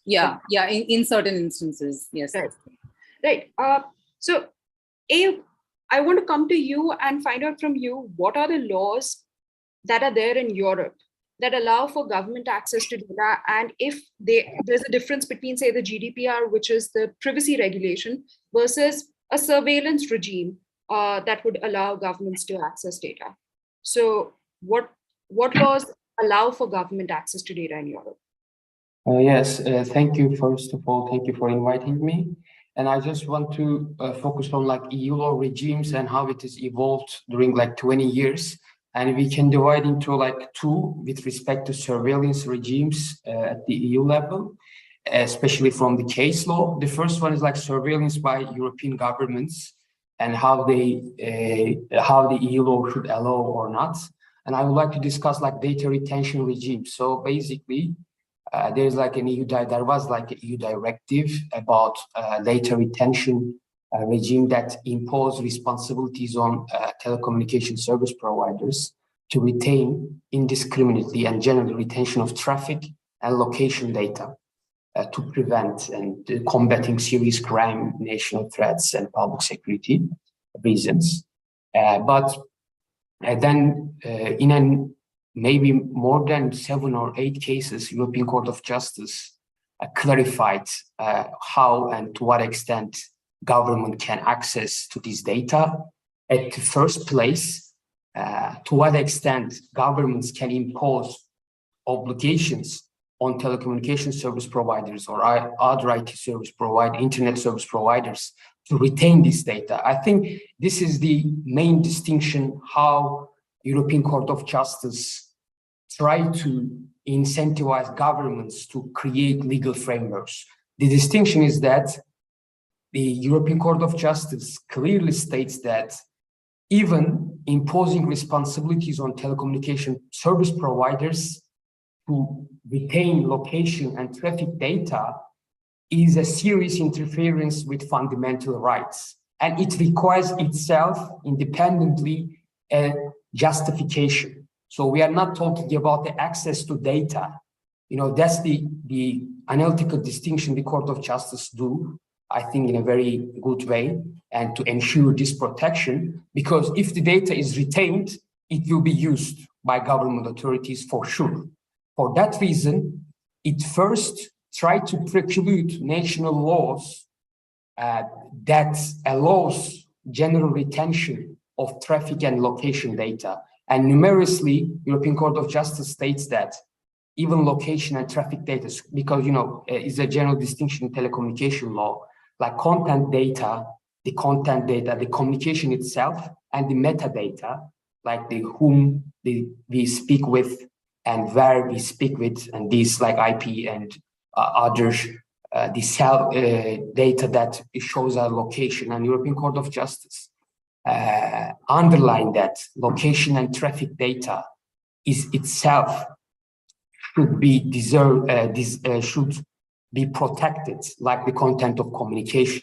Yeah, in certain instances, yes. Right. So, I want to come to you and find out from you, what are the laws that are there in Europe that allow for government access to data, and if there's a difference between, say, the GDPR, which is the privacy regulation, versus a surveillance regime that would allow governments to access data. So what laws allow for government access to data in Europe? Yes, thank you. First of all, thank you for inviting me. And I just want to focus on like EU law regimes and how it has evolved during like 20 years. And we can divide into like two with respect to surveillance regimes at the EU level, especially from the case law. The first one is like surveillance by European governments and how the EU law should allow or not. And I would like to discuss like data retention regimes. So basically, there was like an EU directive about data retention regime that imposed responsibilities on telecommunication service providers to retain indiscriminately and general retention of traffic and location data to prevent and combating serious crime, national threats, and public security reasons. But then in maybe more than 7 or 8 cases, European Court of Justice clarified how and to what extent government can access to this data. At the first place, to what extent governments can impose obligations on telecommunication service providers or other IT service providers, internet service providers to retain this data. I think this is the main distinction how European Court of Justice try to incentivize governments to create legal frameworks. The distinction is that the European Court of Justice clearly states that even imposing responsibilities on telecommunication service providers to retain location and traffic data is a serious interference with fundamental rights. And it requires itself independently a justification. So we are not talking about the access to data. That's the analytical distinction the Court of Justice do, I think, in a very good way, and to ensure this protection, because if the data is retained, it will be used by government authorities for sure. For that reason, it first tried to preclude national laws that allows general retention of traffic and location data. And numerously, European Court of Justice states that even location and traffic data, because is a general distinction in telecommunication law, like content data, the content data, the communication itself, and the metadata, like the whom we speak with and where we speak with, and these like IP and other the cell data that shows our location. And European Court of Justice underlined that location and traffic data is itself should be should be protected like the content of communication.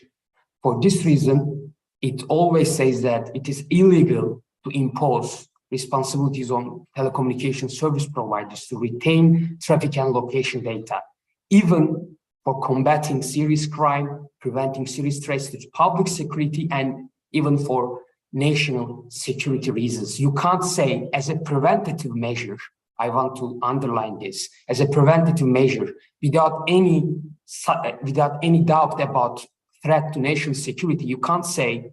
For this reason, it always says that it is illegal to impose responsibilities on telecommunication service providers to retain traffic and location data, even for combating serious crime, preventing serious threats to public security, and even for national security reasons. You can't say as a preventative measure, I want to underline this, as a preventative measure, without any doubt about threat to national security, you can't say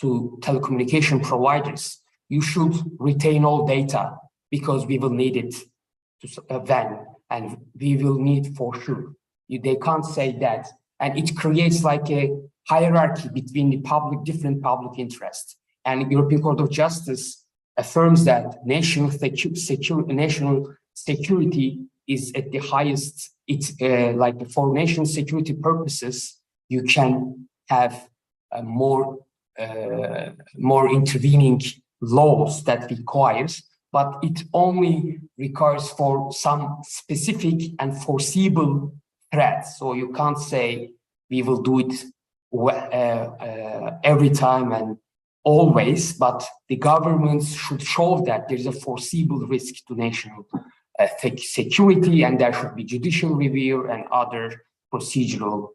to telecommunication providers, you should retain all data because we will need it then, and we will need for sure. They can't say that. And it creates like a hierarchy between the different public interests. And the European Court of Justice affirms that national security is at the highest. It's like for national security purposes, you can have more intervening laws that requires, but it only requires for some specific and foreseeable threats. So you can't say we will do it every time and always, but the governments should show that there is a foreseeable risk to national security, and there should be judicial review and other procedural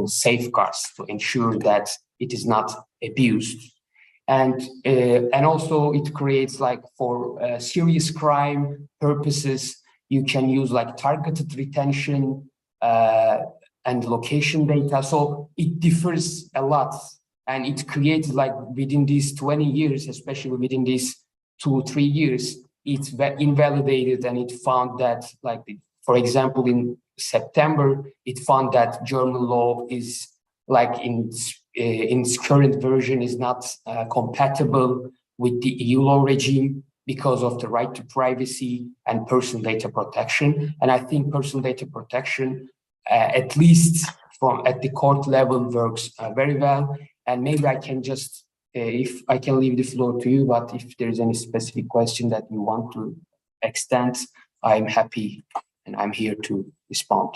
safeguards to ensure that it is not abused. And also it creates like for serious crime purposes, you can use like targeted retention and location data. So it differs a lot, and it creates like within these 20 years, especially within these 2-3 years, it's invalidated, and it found that like, for example, in September, it found that German law is like in its current version is not compatible with the EU law regime because of the right to privacy and personal data protection. And I think personal data protection, at least at the court level, works very well. And maybe I can just, if I can leave the floor to you, but if there is any specific question that you want to extend, I'm happy and I'm here to respond.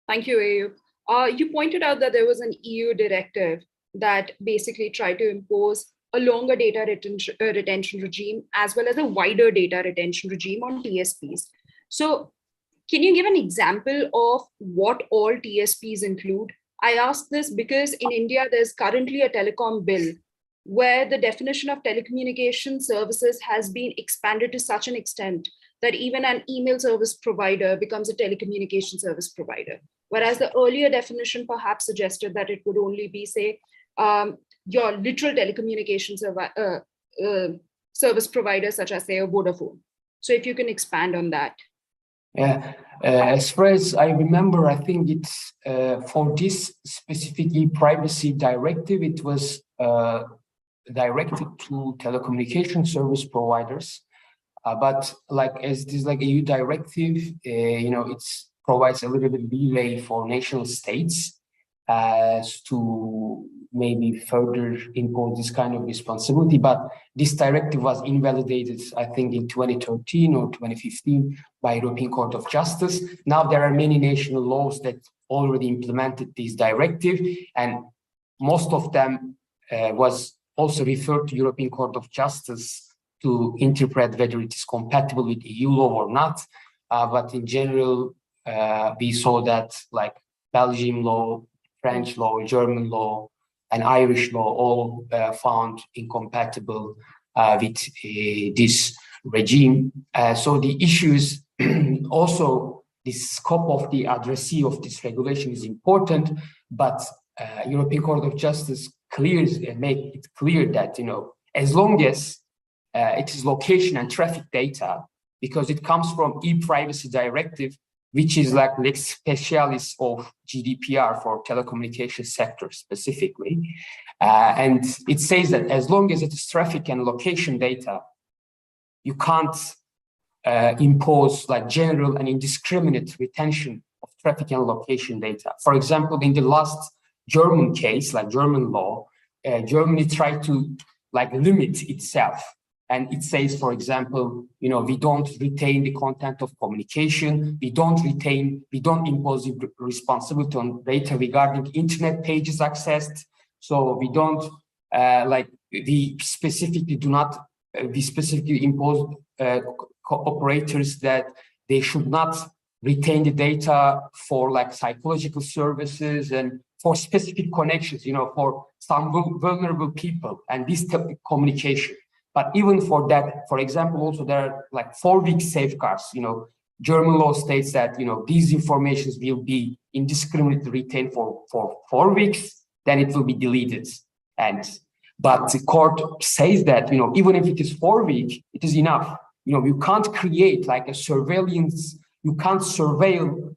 Thank you, Ayub. You pointed out that there was an EU directive that basically tried to impose a longer data retention regime as well as a wider data retention regime on TSPs. So can you give an example of what all TSPs include? I ask this because in India, there's currently a telecom bill where the definition of telecommunication services has been expanded to such an extent that even an email service provider becomes a telecommunication service provider. Whereas the earlier definition perhaps suggested that it would only be, say, your literal telecommunication service provider, such as, say, a Vodafone. So if you can expand on that. Yeah, as far as I remember, I think it's for this specific e-privacy directive, it was directed to telecommunication service providers. But like as this like EU directive, it provides a little bit leeway for national states to maybe further impose this kind of responsibility. But this directive was invalidated, I think, in 2013 or 2015 by European Court of Justice. Now there are many national laws that already implemented this directive, and most of them was also referred to European Court of Justice to interpret whether it is compatible with EU law or not. But in general, we saw that like Belgian law, French law, German law, and Irish law all found incompatible with this regime. So the issues also, the scope of the addressee of this regulation is important, but European Court of Justice make it clear that, as long as it is location and traffic data, because it comes from e-privacy directive, which is like lex specialis of GDPR for telecommunication sector specifically. And it says that as long as it is traffic and location data, you can't impose like general and indiscriminate retention of traffic and location data. For example, in the last German case, like German law, Germany tried to like limit itself. And it says, for example, we don't retain the content of communication. We don't impose the responsibility on data regarding internet pages accessed. So we don't we specifically impose operators that they should not retain the data for like psychological services and for specific connections, for some vulnerable people and this type of communication. But even for that, for example, also there are like 4-week safeguards. German law states that these informations will be indiscriminately retained for 4 weeks, then it will be deleted. But the court says that even if it is 4 weeks, it is enough. You can't create like a surveillance. You can't surveil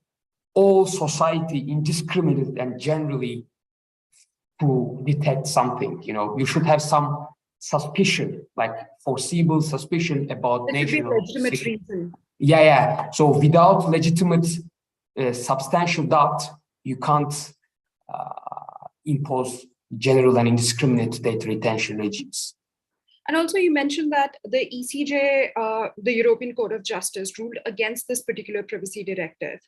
all society indiscriminately and generally to detect something. You should have some suspicion, like foreseeable suspicion about national security. Reason. Yeah. So without legitimate substantial doubt, you can't impose general and indiscriminate data retention regimes. And also you mentioned that the ECJ, the European Court of Justice, ruled against this particular privacy directive.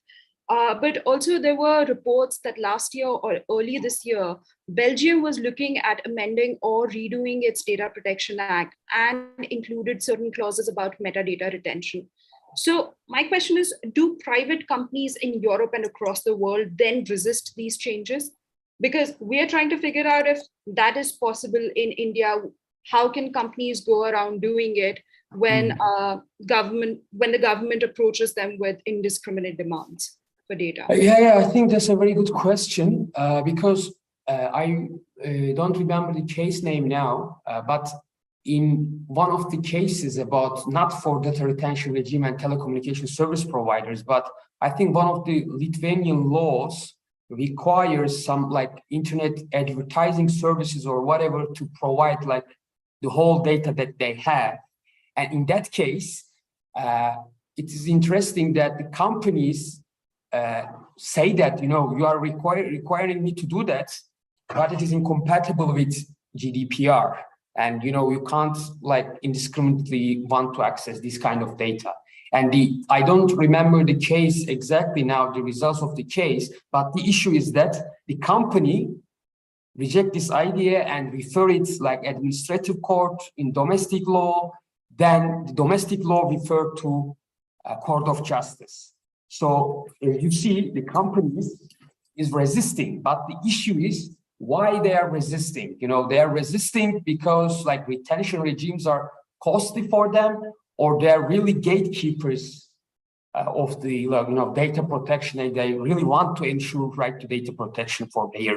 But also there were reports that last year or early this year, Belgium was looking at amending or redoing its Data Protection Act and included certain clauses about metadata retention. So my question is, do private companies in Europe and across the world then resist these changes? Because we are trying to figure out if that is possible in India. How can companies go around doing it when the government approaches them with indiscriminate demands for data? I think that's a very good question because I don't remember the case name now, but in one of the cases about not for data retention regime and telecommunication service providers, but I think one of the Lithuanian laws requires some like internet advertising services or whatever to provide like the whole data that they have. And in that case, it is interesting that the companies say that, you are requiring me to do that, but it is incompatible with GDPR. And, you can't like indiscriminately want to access this kind of data. And I don't remember the case exactly now, the results of the case, but the issue is that the company reject this idea and refer it like administrative court in domestic law, then the domestic law refer to a court of justice. So you see the companies is resisting, but the issue is why they are resisting. They are resisting because like retention regimes are costly for them, or they are really gatekeepers of the data protection, and they really want to ensure right to data protection for their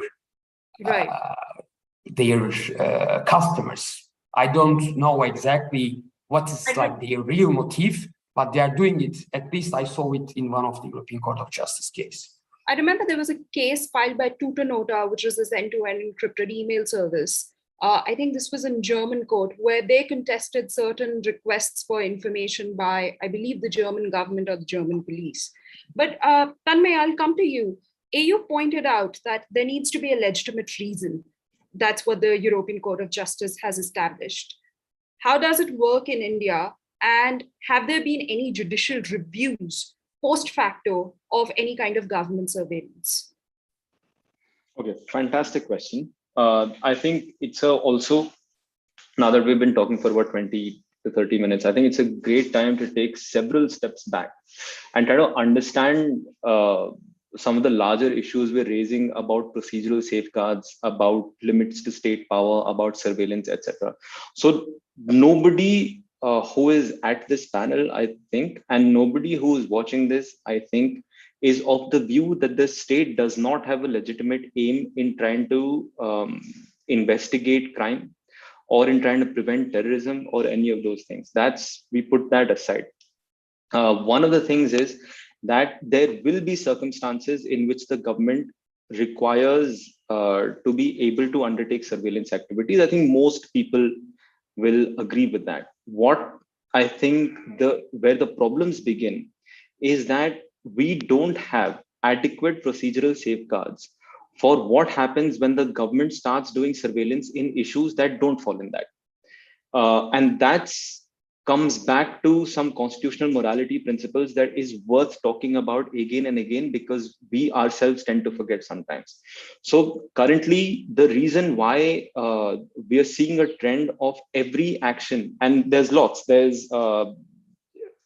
customers. I don't know exactly what is like their real motive, but they are doing it. At least I saw it in one of the European Court of Justice case. I remember there was a case filed by Tutanota, which is this end-to-end encrypted email service. I think this was in German court, where they contested certain requests for information by, I believe, the German government or the German police. But Tanmay, I'll come to you. AU pointed out that there needs to be a legitimate reason. That's what the European Court of Justice has established. How does it work in India? And have there been any judicial reviews post facto of any kind of government surveillance? Okay, fantastic question. I think it's also, now that we've been talking for about 20 to 30 minutes, I think it's a great time to take several steps back and try to understand some of the larger issues we're raising about procedural safeguards, about limits to state power, about surveillance, etc. So nobody who is at this panel, I think, and nobody who is watching this, I think, is of the view that the state does not have a legitimate aim in trying to investigate crime or in trying to prevent terrorism or any of those things. We put that aside. One of the things is that there will be circumstances in which the government requires to be able to undertake surveillance activities. I think most people will agree with that. What I think where the problems begin is that we don't have adequate procedural safeguards for what happens when the government starts doing surveillance in issues that don't fall in that. And that's comes back to some constitutional morality principles that is worth talking about again and again, because we ourselves tend to forget sometimes. So currently, the reason why we are seeing a trend of every action, and there's lots, there's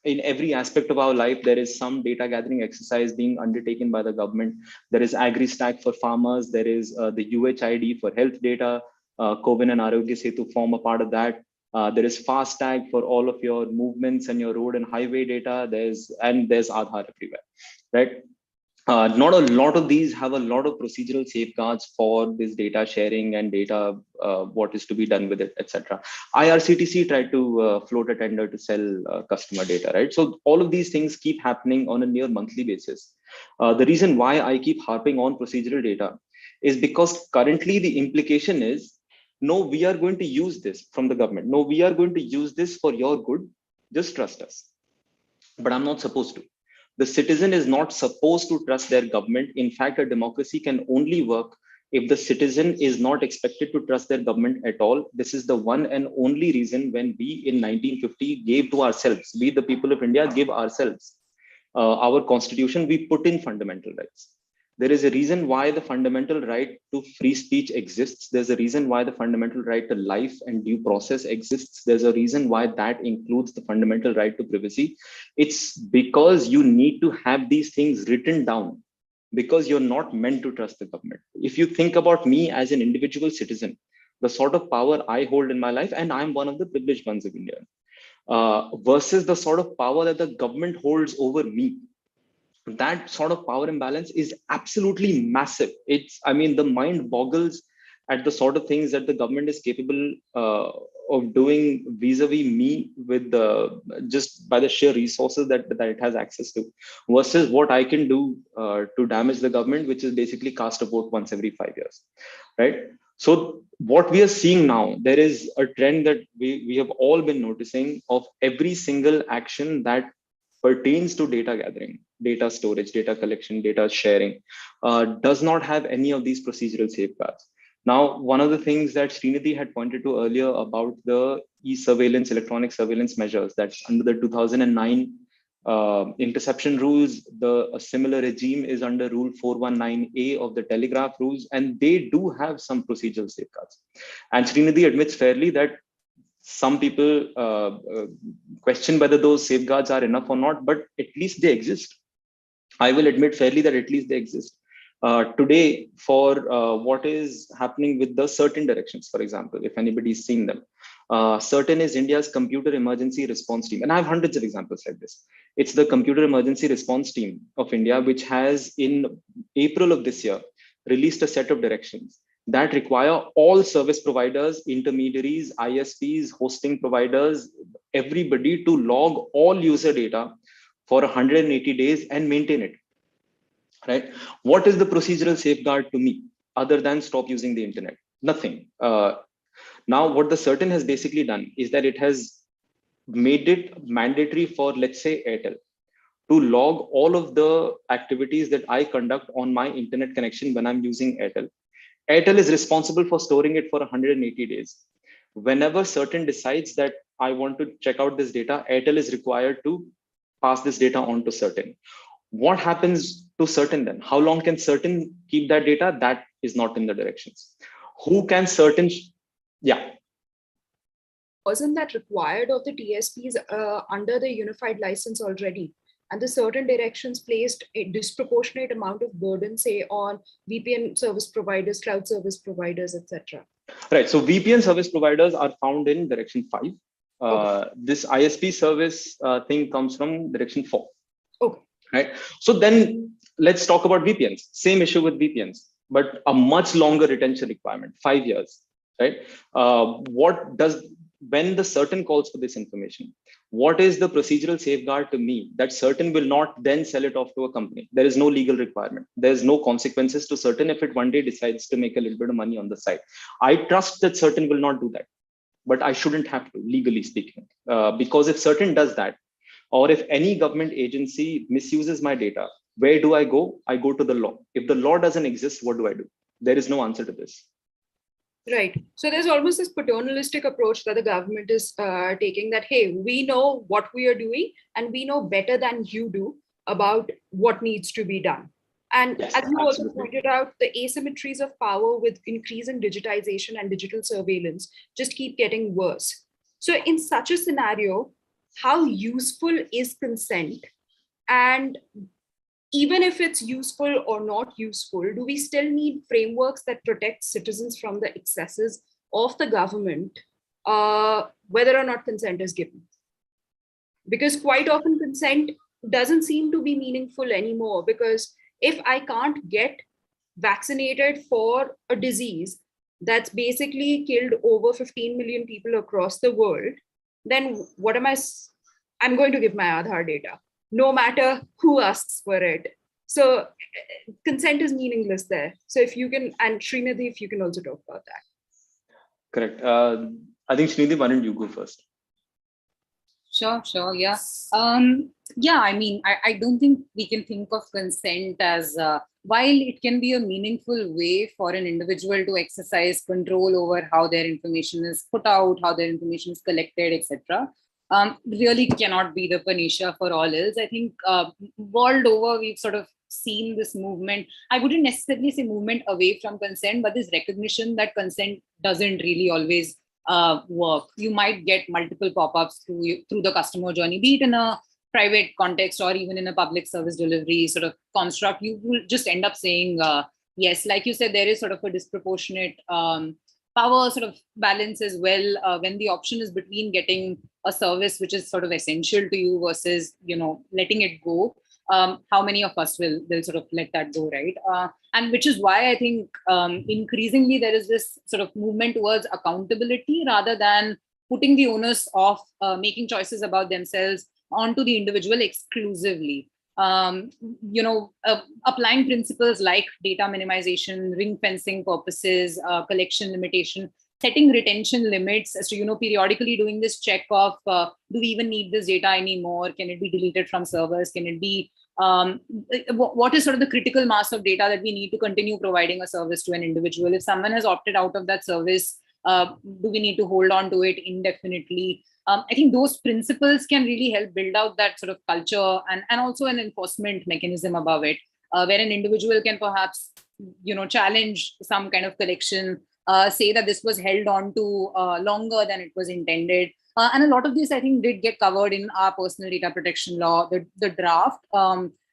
in every aspect of our life, there is some data gathering exercise being undertaken by the government. There is AgriStack for farmers. There is the UHID for health data. CoWIN and Arogya Setu form a part of that. There is FASTag for all of your movements and your road and highway data. There's Aadhaar everywhere, right? Not a lot of these have a lot of procedural safeguards for this data sharing and data, what is to be done with it, etc. IRCTC tried to float a tender to sell customer data, right? So all of these things keep happening on a near monthly basis. The reason why I keep harping on procedural data is because currently the implication is, no, we are going to use this from the government. No, we are going to use this for your good. Just trust us. But I'm not supposed to. The citizen is not supposed to trust their government. In fact, a democracy can only work if the citizen is not expected to trust their government at all. This is the one and only reason when we in 1950 gave to ourselves, we the people of India give ourselves our constitution, we put in fundamental rights. There is a reason why the fundamental right to free speech exists. There's a reason why the fundamental right to life and due process exists. There's a reason why that includes the fundamental right to privacy. It's because you need to have these things written down, because you're not meant to trust the government. If you think about me as an individual citizen, the sort of power I hold in my life, and I'm one of the privileged ones of India, versus the sort of power that the government holds over me, that sort of power imbalance is absolutely massive. I mean, the mind boggles at the sort of things that the government is capable of doing vis-a-vis me with just by the sheer resources that it has access to, versus what I can do to damage the government, which is basically cast a vote once every 5 years, right? So what we are seeing now, there is a trend that we have all been noticing of every single action that pertains to data gathering, data storage, data collection, data sharing, does not have any of these procedural safeguards. Now, one of the things that Srinidhi had pointed to earlier about the e-surveillance, electronic surveillance measures, that's under the 2009 interception rules, a similar regime is under Rule 419A of the Telegraph rules, and they do have some procedural safeguards. And Srinidhi admits fairly that some people question whether those safeguards are enough or not, but at least they exist. I will admit fairly that at least they exist. Today, for what is happening with the certain directions, for example, if anybody's seen them, certain is India's computer emergency response team. And I have hundreds of examples like this. It's the computer emergency response team of India, which has in April of this year, released a set of directions that require all service providers, intermediaries, ISPs, hosting providers, everybody to log all user data for 180 days and maintain it, right? What is the procedural safeguard to me other than stop using the internet? Nothing. Now, what the certain has basically done is that it has made it mandatory for, let's say, Airtel to log all of the activities that I conduct on my internet connection when I'm using Airtel. Airtel is responsible for storing it for 180 days. Whenever certain decides that I want to check out this data, Airtel is required to pass this data on to certain. What happens to certain then? How long can certain keep that data? That is not in the directions. Who can certain? Yeah. Wasn't that required of the TSPs under the unified license already? And the certain directions placed a disproportionate amount of burden, say, on VPN service providers, cloud service providers, etc. Right. So VPN service providers are found in direction 5. Okay. This ISP service thing comes from direction 4. Okay. Right. So then let's talk about VPNs. Same issue with VPNs, but a much longer retention requirement, 5 years. Right. What does when the certain calls for this information, what is the procedural safeguard to me that certain will not then sell it off to a company? There is no legal requirement. There's no consequences to certain if it one day decides to make a little bit of money on the side. I trust that certain will not do that, but I shouldn't have to, legally speaking, because if certain does that, or if any government agency misuses my data, where do I go? I go to the law. If the law doesn't exist, what do I do? There is no answer to this. Right. So there's almost this paternalistic approach that the government is taking, that, hey, we know what we are doing and we know better than you do about what needs to be done. And yes, as you also absolutely. pointed out, the asymmetries of power with increasing digitization and digital surveillance just keep getting worse. So in such a scenario, how useful is consent? And even if it's useful or not useful, do we still need frameworks that protect citizens from the excesses of the government, whether or not consent is given? Because quite often consent doesn't seem to be meaningful anymore, because if I can't get vaccinated for a disease that's basically killed over 15 million people across the world, then what am I'm going to give my Aadhaar data, no matter who asks for it. So consent is meaningless there. So if you can, and Srinidhi, if you can also talk about that. Correct. I think Srinidhi, why don't you go first? Sure, yeah. Yeah, I mean, I don't think we can think of consent as, while it can be a meaningful way for an individual to exercise control over how their information is put out, how their information is collected, etc. Really cannot be the panacea for all else. I think world over, we've sort of seen this movement. I wouldn't necessarily say movement away from consent, but this recognition that consent doesn't really always work. You might get multiple pop-ups through the customer journey, be it in a private context or even in a public service delivery sort of construct. You will just end up saying yes. Like you said, there is sort of a disproportionate power sort of balance as well when the option is between getting a service which is sort of essential to you versus, letting it go. How many of us will sort of let that go, right? And which is why I think increasingly there is this sort of movement towards accountability rather than putting the onus of making choices about themselves onto the individual exclusively. Applying principles like data minimization, ring fencing purposes, collection limitation, setting retention limits as to, periodically doing this check of, do we even need this data anymore? Can it be deleted from servers? Can it be, what is sort of the critical mass of data that we need to continue providing a service to an individual? If someone has opted out of that service, do we need to hold on to it indefinitely? I think those principles can really help build out that sort of culture and also an enforcement mechanism above it, where an individual can perhaps, challenge some kind of collection, say that this was held on to longer than it was intended. And a lot of this, I think, did get covered in our personal data protection law, the draft,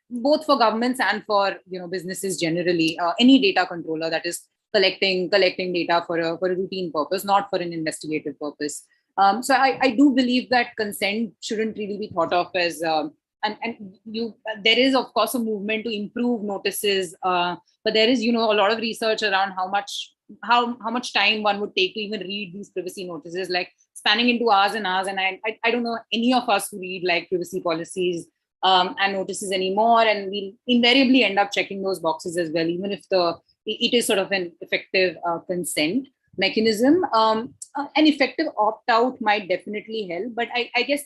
both for governments and for businesses generally. Any data controller that is collecting data for a routine purpose, not for an investigative purpose. So I do believe that consent shouldn't really be thought of as there is of course a movement to improve notices, but there is a lot of research around how much time one would take to even read these privacy notices, like spanning into hours and hours. And I don't know any of us who read like privacy policies and notices anymore, and we invariably end up checking those boxes as well, even if it is sort of an effective consent mechanism. An effective opt-out might definitely help, but I guess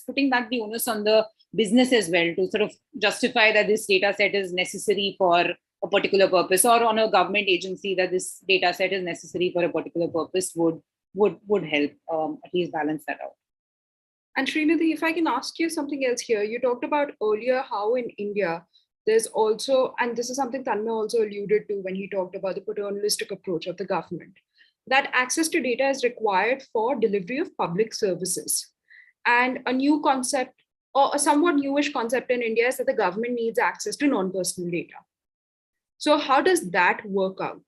putting back the onus on the business as well to sort of justify that this data set is necessary for a particular purpose, or on a government agency that this data set is necessary for a particular purpose would help at least balance that out. And Srinidhi, if I can ask you something else here, you talked about earlier how in India, there's also, and this is something Tanmay also alluded to when he talked about the paternalistic approach of the government, that access to data is required for delivery of public services. And a new concept, or a somewhat newish concept in India, is that the government needs access to non-personal data. So how does that work out?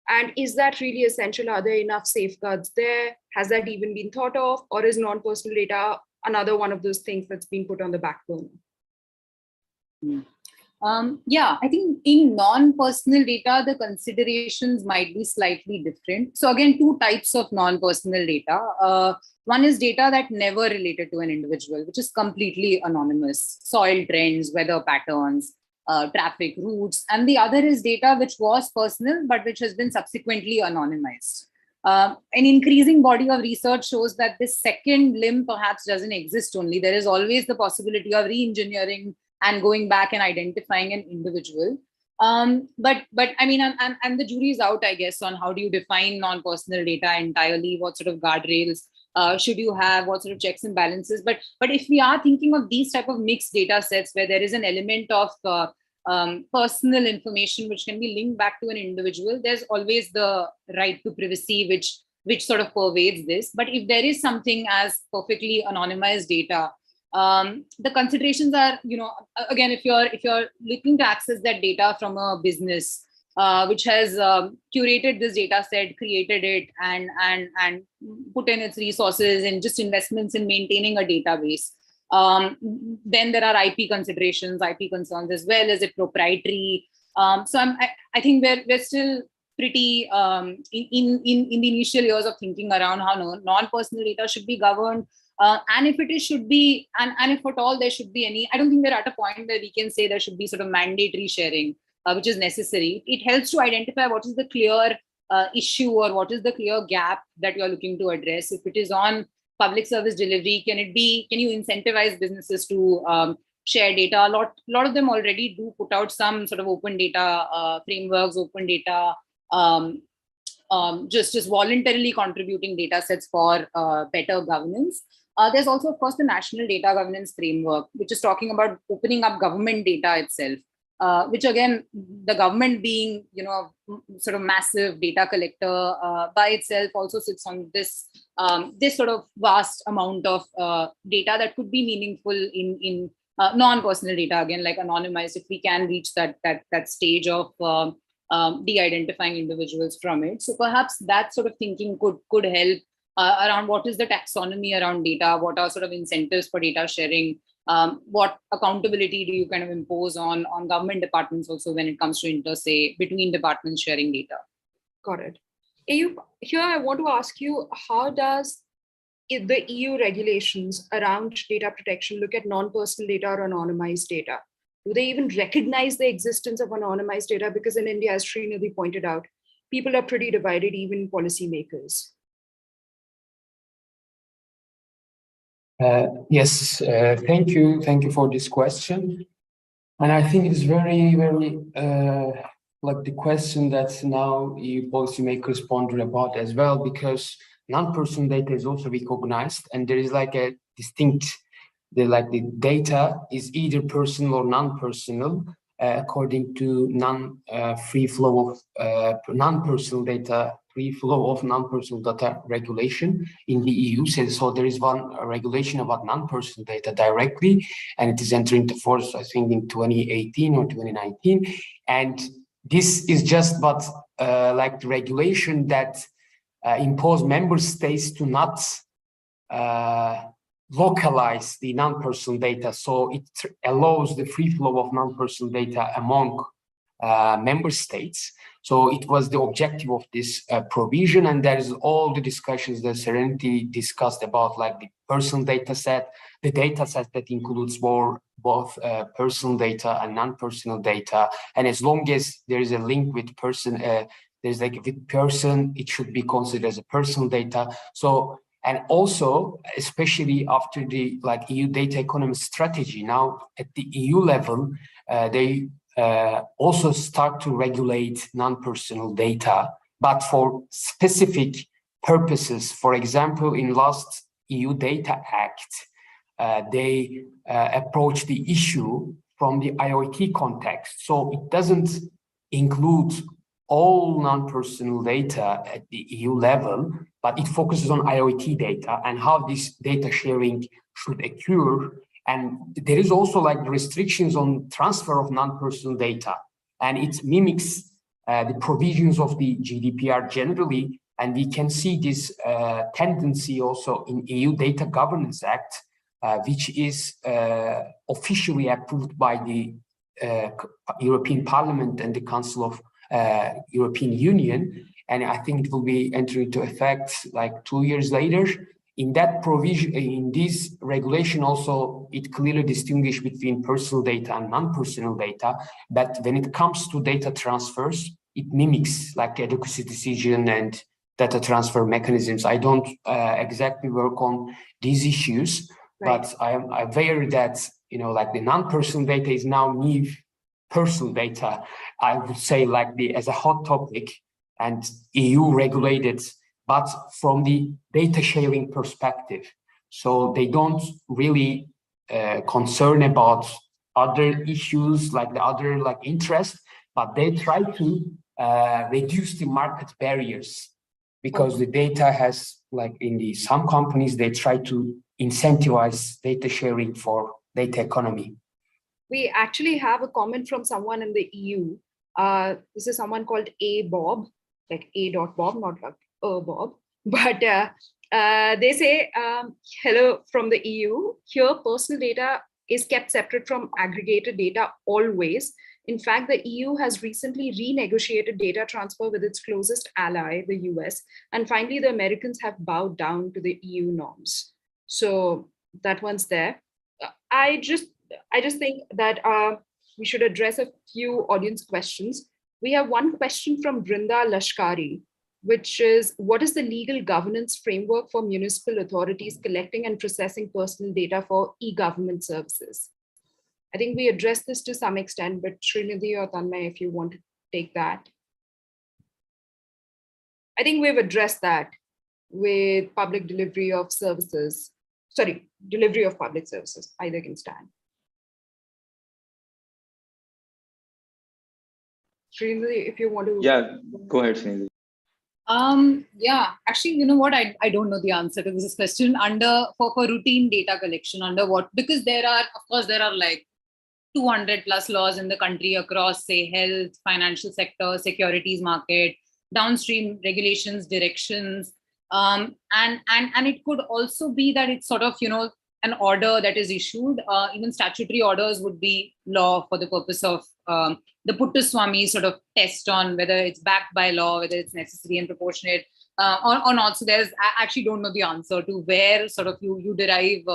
And is that really essential? Are there enough safeguards there? Has that even been thought of? Or is non-personal data another one of those things that's been put on the back burner? Yeah, I think in non-personal data, the considerations might be slightly different. So again, two types of non-personal data. One is data that never related to an individual, which is completely anonymous, soil trends, weather patterns, traffic routes. And the other is data which was personal, but which has been subsequently anonymized. An increasing body of research shows that this second limb perhaps doesn't exist only. There is always the possibility of re-engineering and going back and identifying an individual. But I mean, and the jury is out, I guess, on how do you define non-personal data entirely, what sort of guardrails should you have, what sort of checks and balances. But if we are thinking of these type of mixed data sets where there is an element of personal information which can be linked back to an individual, there's always the right to privacy which sort of pervades this. But if there is something as perfectly anonymized data, the considerations are, again, if you're looking to access that data from a business which has curated this data set, created it, and put in its resources and just investments in maintaining a database, then there are IP considerations, IP concerns as well. Is it proprietary? So I think we're still pretty in the initial years of thinking around how non-personal data should be governed. And if it is, should be, and if at all there should be any, I don't think we're at a point where we can say there should be sort of mandatory sharing, which is necessary. It helps to identify what is the clear issue or what is the clear gap that you're looking to address. If it is on public service delivery, can you incentivize businesses to share data? A lot of them already do put out some sort of open data frameworks, open data, just voluntarily contributing data sets for better governance. There's also, of course, the National Data Governance Framework, which is talking about opening up government data itself, which again, the government being, sort of massive data collector by itself also sits on this sort of vast amount of data that could be meaningful in non-personal data, again, like anonymized, if we can reach that stage of de-identifying individuals from it. So perhaps that sort of thinking could help around what is the taxonomy around data, what are sort of incentives for data sharing, what accountability do you kind of impose on government departments also when it comes to intersay between departments sharing data. Got it. Here I want to ask you, how does the EU regulations around data protection look at non-personal data or anonymized data? Do they even recognize the existence of anonymized data? Because in India, as Srinidhi pointed out, people are pretty divided, even policymakers. Yes, thank you for this question. And I think it's very, very like the question that now EU policymakers ponder about as well, because non-personal data is also recognized, and there is like a distinct, the data is either personal or non-personal according to free flow of non-personal data. Free flow of non-personal data regulation in the EU. So there is one regulation about non-personal data directly, and it is entering into force, I think, in 2018 or 2019. And this is just but like the regulation that impose member states to not localize the non-personal data. So it allows the free flow of non-personal data among member states. So it was the objective of this provision, and there is all the discussions that Serenity discussed about, like the personal data set, the data set that includes both personal data and non-personal data. And as long as there is a link with person, there's like with person, it should be considered as a personal data. So, and also, especially after the EU data economy strategy, now at the EU level, they also start to regulate non-personal data, but for specific purposes. For example, in last EU Data Act, they approach the issue from the IoT context. So it doesn't include all non-personal data at the EU level, but it focuses on IoT data and how this data sharing should occur. And there is also like restrictions on transfer of non-personal data, and it mimics the provisions of the GDPR generally. And we can see this tendency also in EU Data Governance Act, which is officially approved by the European Parliament and the Council of European Union, and I think it will be entering into effect like 2 years later. In that provision, in this regulation also, it clearly distinguishes between personal data and non-personal data. But when it comes to data transfers, it mimics like adequacy decision and data transfer mechanisms. I don't exactly work on these issues, right, but I am aware that, you know, like the non-personal data is now new personal data. I would say like as a hot topic and EU regulated, but from the data sharing perspective. So they don't really concern about other issues like the other like interest, but they try to reduce the market barriers, because the data has like in some companies, they try to incentivize data sharing for data economy. We actually have a comment from someone in the EU. This is someone called A Bob, like A.Bob, not like Bob. But they say, hello from the EU. Here, personal data is kept separate from aggregated data always. In fact, the EU has recently renegotiated data transfer with its closest ally, the US. And finally, the Americans have bowed down to the EU norms. So that one's there. I just think that we should address a few audience questions. We have one question from Brinda Lashkari, which is, what is the legal governance framework for municipal authorities collecting and processing personal data for e-government services? I think we addressed this to some extent, but Srinidhi or Tanmay, if you want to take that. I think we've addressed that with public delivery of services. Sorry, delivery of public services, either can stand. Srinidhi, if you want to. Yeah, go ahead, Srinidhi. Yeah, actually, you know what? I don't know the answer to this question. For routine data collection, under what? Because there are like 200 plus laws in the country across, say, health, financial sector, securities market, downstream regulations, directions, and it could also be that it's sort of, you know, an order that is issued. Even statutory orders would be law for the purpose of the Puttaswamy sort of test on whether it's backed by law, whether it's necessary and proportionate, or not. So I actually don't know the answer to where sort of you derive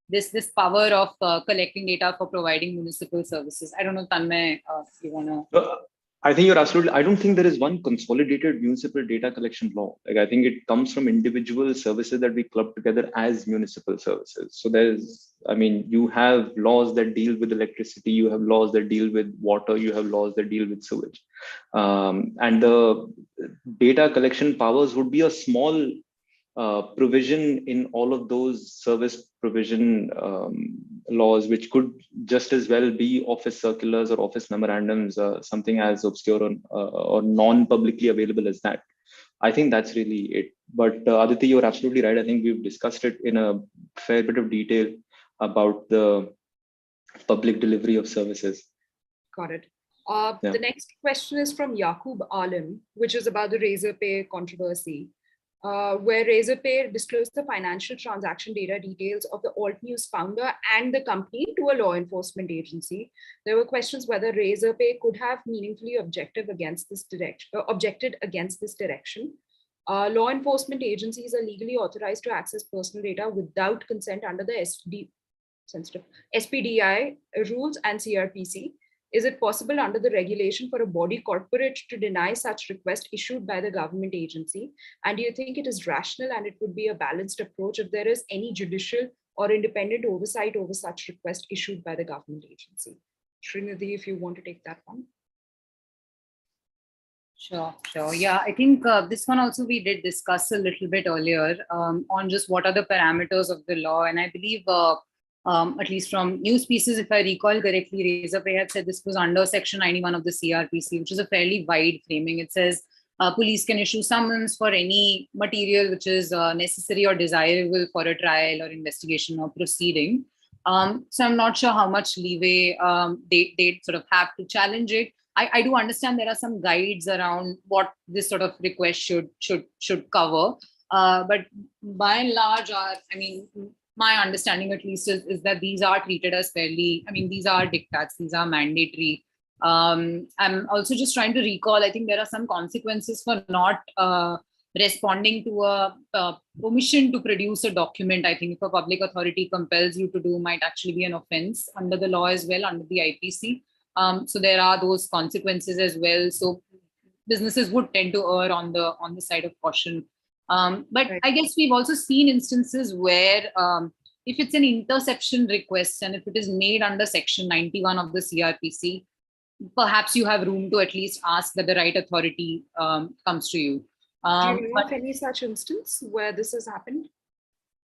this power of collecting data for providing municipal services. I don't know, Tanmay, if you want to. I think you're absolutely. I don't think there is one consolidated municipal data collection law. Like, I think it comes from individual services that we club together as municipal services. So you have laws that deal with electricity, you have laws that deal with water, you have laws that deal with sewage. And the data collection powers would be a small provision in all of those service provision laws, which could just as well be office circulars or office memorandums, something as obscure or non-publicly available as that. I think that's really it. But Aditi, you're absolutely right. I think we've discussed it in a fair bit of detail about the public delivery of services. Got it. The next question is from Yaqub Alim, which is about the Razorpay controversy, where Razorpay disclosed the financial transaction data details of the Alt News founder and the company to a law enforcement agency. There were questions whether Razorpay could have meaningfully objected against this direction. Law enforcement agencies are legally authorized to access personal data without consent under the SPDI rules and CRPC. Is it possible under the regulation for a body corporate to deny such request issued by the government agency? And do you think it is rational and it would be a balanced approach if there is any judicial or independent oversight over such request issued by the government agency? Srinidhi, if you want to take that one. Sure. Yeah, I think this one also we did discuss a little bit earlier on just what are the parameters of the law. And I believe at least from news pieces, if I recall correctly, Razorpay had said this was under Section 91 of the CRPC, which is a fairly wide framing. It says police can issue summons for any material which is necessary or desirable for a trial or investigation or proceeding. So I'm not sure how much leeway they sort of have to challenge it. I do understand there are some guides around what this sort of request should cover, but by and large, my understanding at least is that these are treated as fairly, I mean, these are diktats, these are mandatory. I'm also just trying to recall, I think there are some consequences for not responding to a omission to produce a document. I think if a public authority compels you to do, might actually be an offense under the law as well, under the IPC. So there are those consequences as well. So businesses would tend to err on the side of caution. But Right. I guess we've also seen instances where if it's an interception request and if it is made under section 91 of the CRPC, perhaps you have room to at least ask that the right authority comes to you. Do you know But of any such instance where this has happened?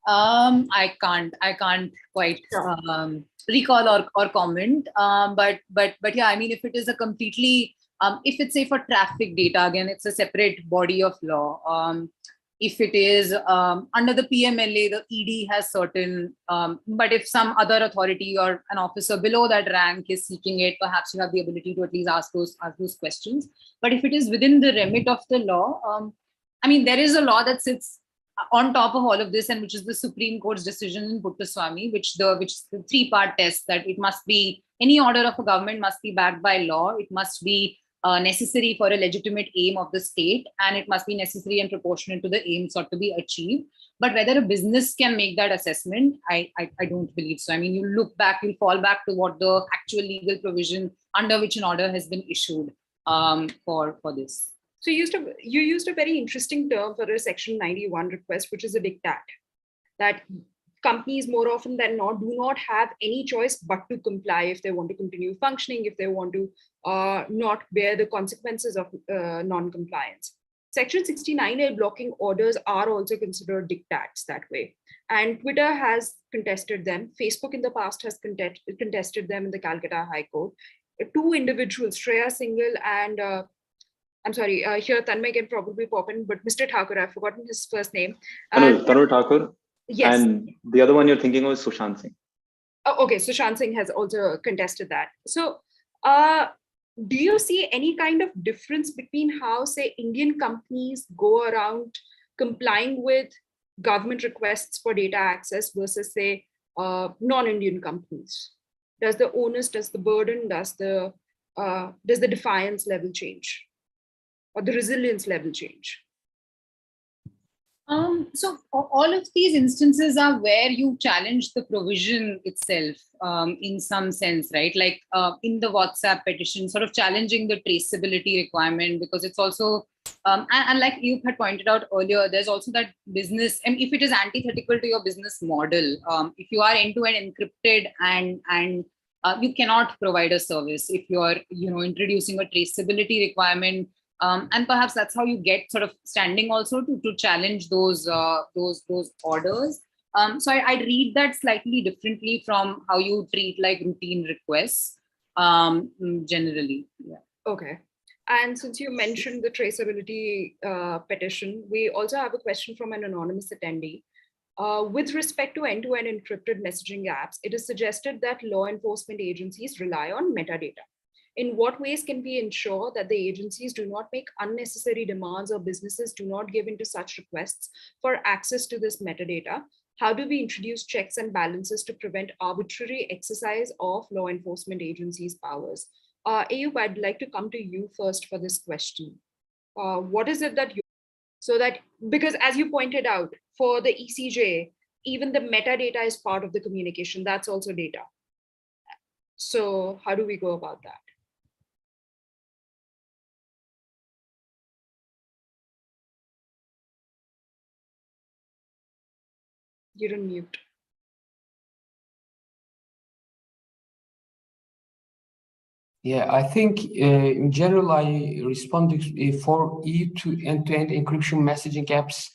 I can't quite Sure. recall or comment. But yeah, I mean, if it is a completely if it's say for traffic data, again, it's a separate body of law. If it is under the PMLA, the ED has certain, but if some other authority or an officer below that rank is seeking it, perhaps you have the ability to at least ask those questions. But if it is within the remit of the law, I mean, there is a law that sits on top of all of this, and which is the Supreme Court's decision in Puttaswamy, which the three-part test that it must be, any order of a government must be backed by law, it must be necessary for a legitimate aim of the state, and it must be necessary and proportionate to the aim sought to be achieved. But whether a business can make that assessment, I don't believe so. I mean, you fall back to what the actual legal provision under which an order has been issued for this. So you used a very interesting term for a Section 91 request, which is a diktat, that companies more often than not do not have any choice but to comply if they want to continue functioning, if they want to not bear the consequences of non-compliance. Section 69A blocking orders are also considered diktats that way. And Twitter has contested them. Facebook in the past has contested them in the Calcutta High Court. Two individuals, Shreya Singhal and I'm sorry, here Tanmay can probably pop in, but Mr. Thakur, I've forgotten his first name. Tanur Thakur. Yes. And the other one you're thinking of is Sushant Singh. Oh, okay, Sushant Singh has also contested that. So do you see any kind of difference between how, say, Indian companies go around complying with government requests for data access versus, say, non-Indian companies? Does the onus, does the burden, does the defiance level change? Or the resilience level change? So all of these instances are where you challenge the provision itself in some sense, right? Like in the WhatsApp petition, sort of challenging the traceability requirement, because it's also, and like you had pointed out earlier, there's also that business, and if it is antithetical to your business model, if you are end-to-end encrypted and you cannot provide a service, if you're introducing a traceability requirement, and perhaps that's how you get sort of standing also to challenge those orders. So I'd read that slightly differently from how you treat like routine requests generally. Yeah. Okay. And since you mentioned the traceability petition, we also have a question from an anonymous attendee. With respect to end-to-end encrypted messaging apps, it is suggested that law enforcement agencies rely on metadata. In what ways can we ensure that the agencies do not make unnecessary demands or businesses do not give into such requests for access to this metadata? How do we introduce checks and balances to prevent arbitrary exercise of law enforcement agencies' powers? Ayub, I'd like to come to you first for this question. What is it that you, so that, because as you pointed out, for the ECJ, even the metadata is part of the communication, that's also data. So how do we go about that? You're on mute. Yeah, I think in general, I responded for end-to-end encryption messaging apps.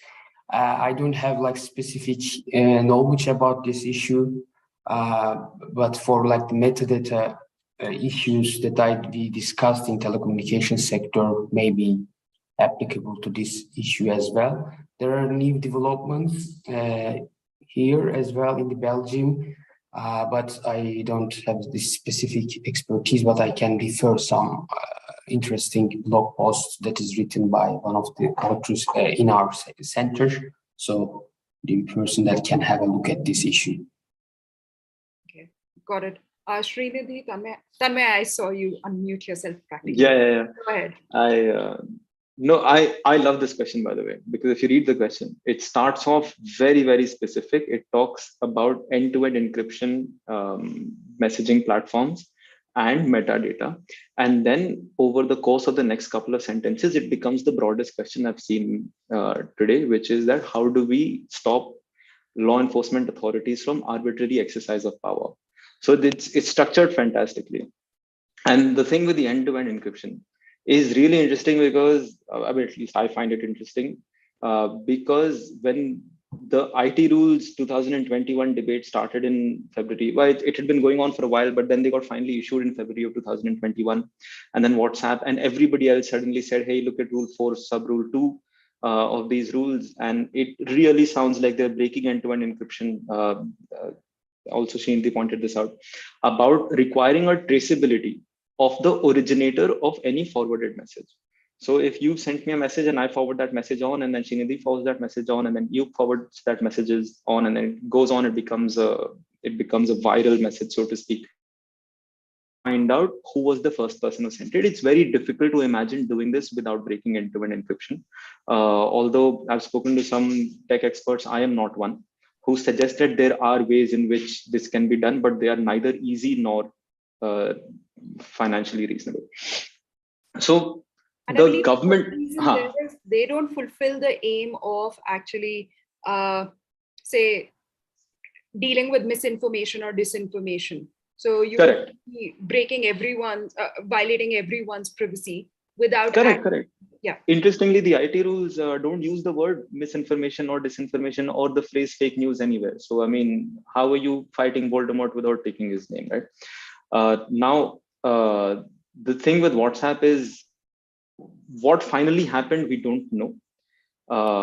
I don't have like specific knowledge about this issue, but for like the metadata issues that we discussed in telecommunications sector may be applicable to this issue as well. There are new developments here as well in the Belgium, but I don't have this specific expertise, but I can refer some interesting blog posts that is written by one of the collectors in our center. So the person that can have a look at this issue. Okay, got it. Srinidhi, Tanmay, I saw you unmute yourself practically. Yeah. Go ahead. I love this question, by the way, because if you read the question, it starts off very, very specific. It talks about end-to-end encryption messaging platforms and metadata. And then over the course of the next couple of sentences, it becomes the broadest question I've seen today, which is that how do we stop law enforcement authorities from arbitrary exercise of power? So it's structured fantastically. And the thing with the end-to-end encryption is really interesting because, at least I find it interesting, because when the IT rules 2021 debate started in February, well, it had been going on for a while, but then they got finally issued in February of 2021. And then WhatsApp and everybody else suddenly said, hey, look at rule 4, sub rule 2 of these rules. And it really sounds like they're breaking end-to-end encryption. Also, Srinidhi pointed this out, about requiring a traceability of the originator of any forwarded message. So if you sent me a message and I forward that message on, and then Srinidhi forwards that message on, and then you forward that messages on, and then it goes on, it becomes a viral message, so to speak. Find out who was the first person who sent it. It's very difficult to imagine doing this without breaking end-to-end encryption. Although I've spoken to some tech experts, I am not one, who suggested there are ways in which this can be done, but they are neither easy nor financially reasonable. So and the government, they don't fulfill the aim of actually, say, dealing with misinformation or disinformation. So you would be breaking violating everyone's privacy without. Correct. Yeah. Interestingly, the IT rules don't use the word misinformation or disinformation or the phrase fake news anywhere. So, I mean, how are you fighting Voldemort without taking his name, right? Now, the thing with WhatsApp is what finally happened, we don't know.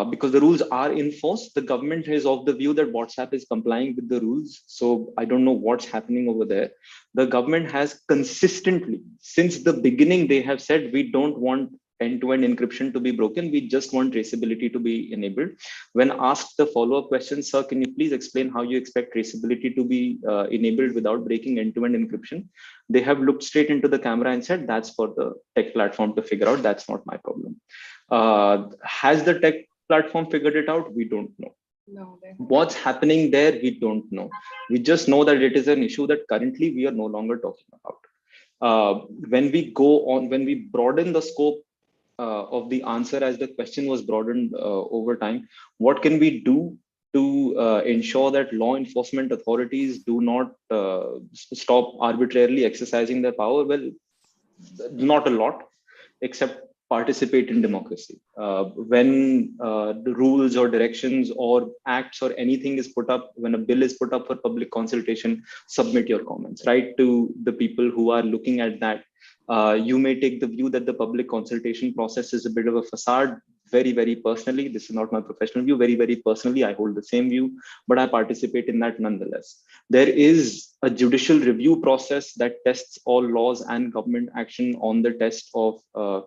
Because the rules are in force. The government is of the view that WhatsApp is complying with the rules. So I don't know what's happening over there. The government has consistently, since the beginning, they have said, we don't want end-to-end encryption to be broken. We just want traceability to be enabled. When asked the follow-up question, sir, can you please explain how you expect traceability to be enabled without breaking end-to-end encryption? They have looked straight into the camera and said, that's for the tech platform to figure out. That's not my problem. Has the tech platform figured it out? We don't know. No, what's happening there? We don't know. We just know that it is an issue that currently we are no longer talking about. When we broaden the scope of the answer, as the question was broadened over time, what can we do to ensure that law enforcement authorities do not stop arbitrarily exercising their power? Well, not a lot, except participate in democracy. When the rules or directions or acts or anything is put up, when a bill is put up for public consultation, submit your comments, right, to the people who are looking at that. You may take the view that the public consultation process is a bit of a facade. Very, very personally, this is not my professional view, very, very personally, I hold the same view, but I participate in that nonetheless. There is a judicial review process that tests all laws and government action on the test of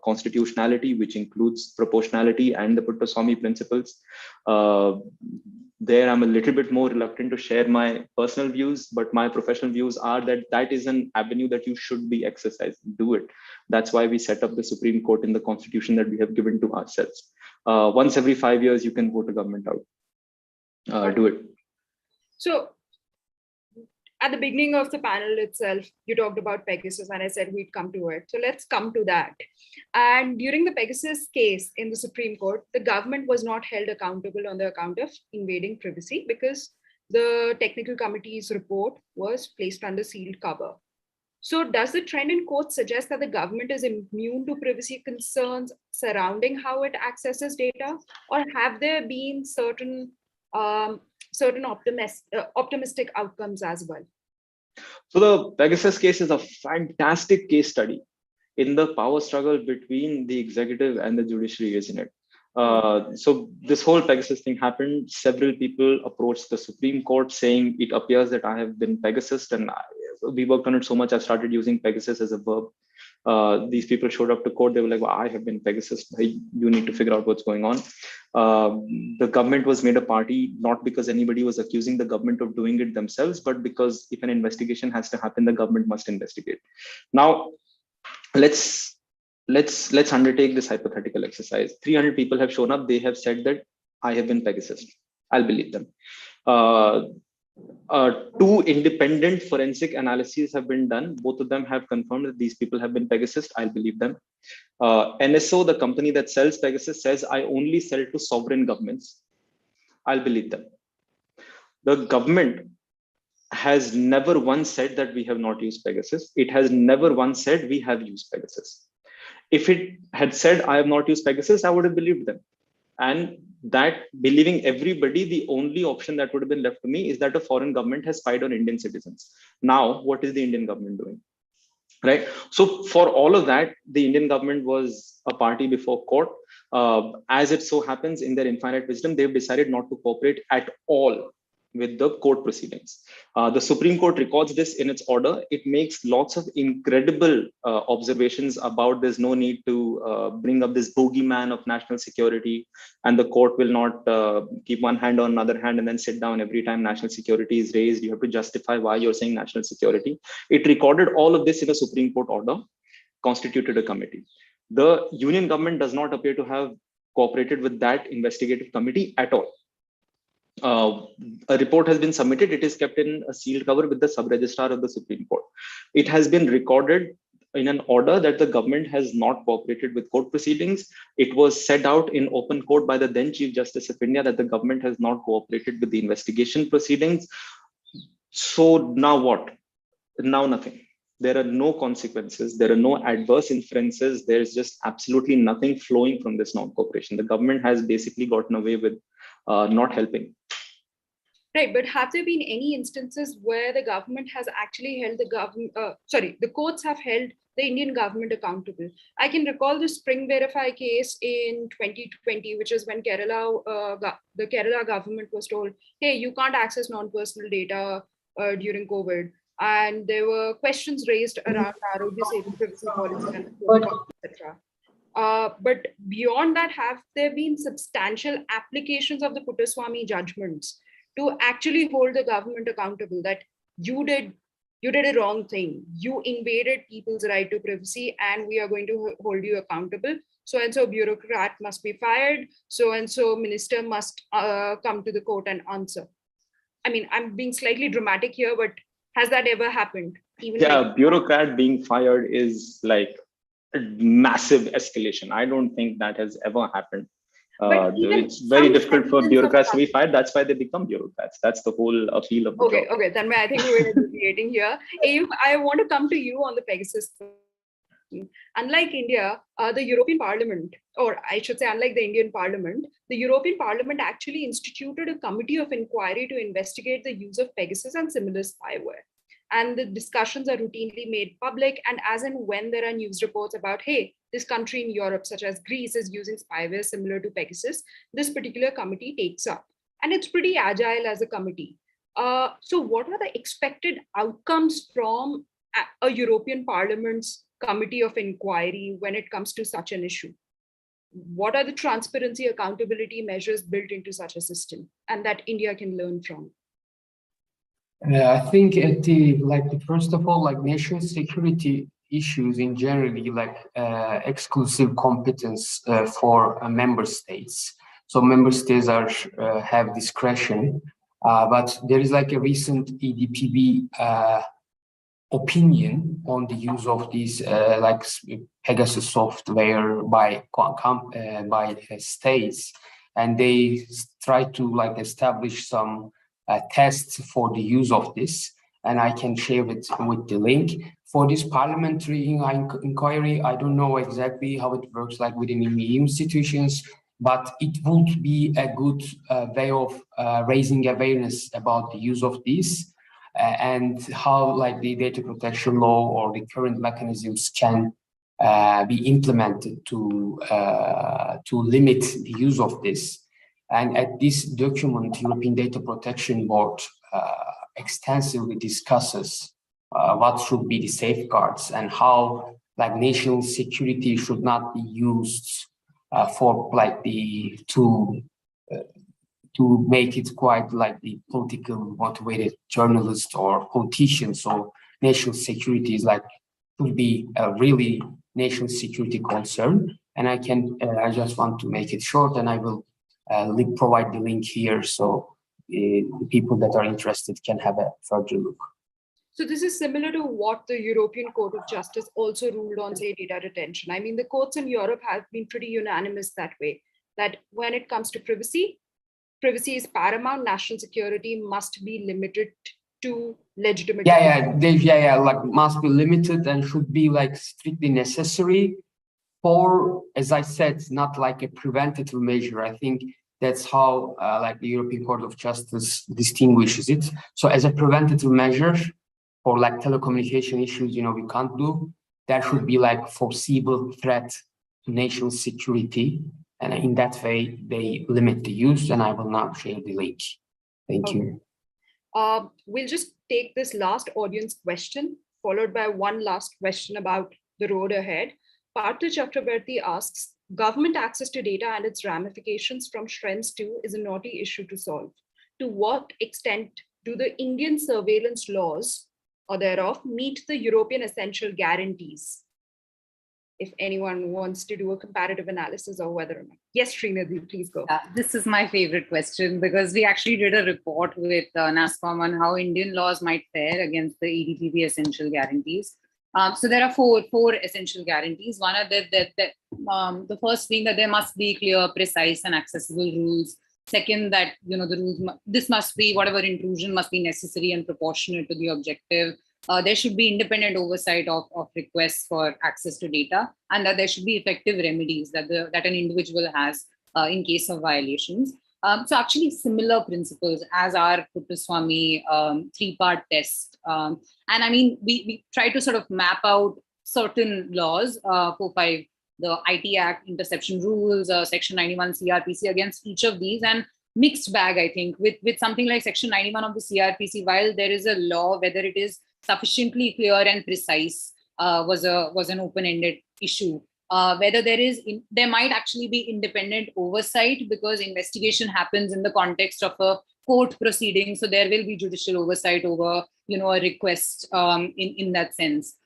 constitutionality, which includes proportionality and the Puttaswamy principles. There, I'm a little bit more reluctant to share my personal views, but my professional views are that that is an avenue that you should be exercising. Do it. That's why we set up the Supreme Court in the constitution that we have given to ourselves. Once every 5 years, you can vote a government out. Do it. So at the beginning of the panel itself, you talked about Pegasus, and I said we'd come to it. So let's come to that. And during the Pegasus case in the Supreme Court, the government was not held accountable on the account of invading privacy because the technical committee's report was placed under sealed cover. So does the trend in courts suggest that the government is immune to privacy concerns surrounding how it accesses data? Or have there been certain optimistic outcomes as well? So the Pegasus case is a fantastic case study in the power struggle between the executive and the judiciary, isn't it? So this whole Pegasus thing happened. Several people approached the Supreme Court saying, it appears that I have been Pegasused, and we worked on it so much, I started using Pegasus as a verb. These people showed up to court. They were like, well, I have been Pegasus. You need to figure out what's going on. The government was made a party, not because anybody was accusing the government of doing it themselves, but because if an investigation has to happen, the government must investigate. Now, let's undertake this hypothetical exercise. 300 people have shown up. They have said that I have been Pegasus. I'll believe them. 2 independent forensic analyses have been done. Both of them have confirmed that these people have been Pegasus. I'll believe them. NSO, the company that sells Pegasus, says I only sell to sovereign governments. I'll believe them. The government has never once said that we have not used Pegasus. It has never once said we have used Pegasus. If it had said I have not used Pegasus, I would have believed them. And that believing everybody, the only option that would have been left to me is that a foreign government has spied on Indian citizens. Now, what is the Indian government doing? Right. So for all of that, the Indian government was a party before court. As it so happens, in their infinite wisdom, they've decided not to cooperate at all with the court proceedings. The Supreme Court records this in its order. It makes lots of incredible observations about there's no need to bring up this bogeyman of national security, and the court will not keep one hand on another hand and then sit down every time national security is raised. You have to justify why you're saying national security. It recorded all of this in a Supreme Court order, constituted a committee. The union government does not appear to have cooperated with that investigative committee at all. A report has been submitted. It is kept in a sealed cover with the sub-registrar of the Supreme Court. It has been recorded in an order that the government has not cooperated with court proceedings. It was set out in open court by the then Chief Justice of India that the government has not cooperated with the investigation proceedings. So now what? Now nothing. There are no consequences. There are no adverse inferences. There's just absolutely nothing flowing from this non-cooperation. The government has basically gotten away with not helping. Right, but have there been any instances where the government has actually held the courts have held the Indian government accountable? I can recall the Spring Verify case in 2020, which is when the Kerala government was told, hey, you can't access non-personal data during COVID. And there were questions raised around Arogya Seva privacy policy and etc. But beyond that, have there been substantial applications of the Puttaswamy judgments to actually hold the government accountable that you did a wrong thing, you invaded people's right to privacy, and we are going to hold you accountable? So and so bureaucrat must be fired, so and so minister must come to the court and answer. I mean, I'm being slightly dramatic here, but has that ever happened? Bureaucrat being fired is like a massive escalation. I don't think that has ever happened. It's very difficult for bureaucrats to be fired. That's why they become bureaucrats. That's the whole appeal of the job. Okay, then I think we're deviating here. Ayub, I want to come to you on the Pegasus. Unlike India, the European Parliament, or I should say, unlike the Indian Parliament, the European Parliament actually instituted a committee of inquiry to investigate the use of Pegasus and similar spyware. And the discussions are routinely made public. And as and when there are news reports about, hey, this country in Europe, such as Greece, is using spyware similar to Pegasus, this particular committee takes up. And it's pretty agile as a committee. So what are the expected outcomes from a European Parliament's committee of inquiry when it comes to such an issue? What are the transparency accountability measures built into such a system and that India can learn from? I think first of all, national security issues in generally exclusive competence for member states. So member states have discretion, but there is a recent EDPB opinion on the use of these Pegasus software by states, and they try to establish some tests for the use of this, and I can share it with the link. For this parliamentary inquiry, I don't know exactly how it works within EU institutions, but it would be a good way of raising awareness about the use of this and how the data protection law or the current mechanisms can be implemented to limit the use of this. And at this document, European Data Protection Board extensively discusses what should be the safeguards and how like national security should not be used for like to make it quite like the political motivated journalists or politicians. So national security is like should be a really national security concern. And I just want to make it short, and I will provide the link here so the people that are interested can have a further look. So this is similar to what the European Court of Justice also ruled on, say, data retention. I mean, the courts in Europe have been pretty unanimous that way, that when it comes to privacy is paramount. National security must be limited to legitimate. Like must be limited and should be like strictly necessary for, as I said, not like a preventative measure. I think that's how like the European Court of Justice distinguishes it. So as a preventative measure for like telecommunication issues, we can't do. There should be like foreseeable threat to national security. And in that way, they limit the use, and I will now share the link. Thank you. We'll just take this last audience question, followed by one last question about the road ahead. Partha Chakrabarti asks, government access to data and its ramifications from Schrems 2 is a knotty issue to solve. To what extent do the Indian surveillance laws or thereof meet the European essential guarantees? If anyone wants to do a comparative analysis or whether or not. Yes, Srinidhi, please go. This is my favorite question because we actually did a report with NASCOM on how Indian laws might fare against the EDPB essential guarantees. So there are four essential guarantees. One are the first being that there must be clear, precise, and accessible rules. Second, that the rules this must be whatever intrusion must be necessary and proportionate to the objective. There should be independent oversight of requests for access to data, and that there should be effective remedies that an individual has in case of violations. So actually similar principles as our Puttaswamy 3-part test. And I mean, we try to sort of map out certain laws, 4-5, the IT Act, interception rules, Section 91 CRPC against each of these, and mixed bag, I think, with something like Section 91 of the CRPC, while there is a law, whether it is sufficiently clear and precise was an open-ended issue. Whether there might actually be independent oversight because investigation happens in the context of a court proceeding, so there will be judicial oversight over a request in that sense.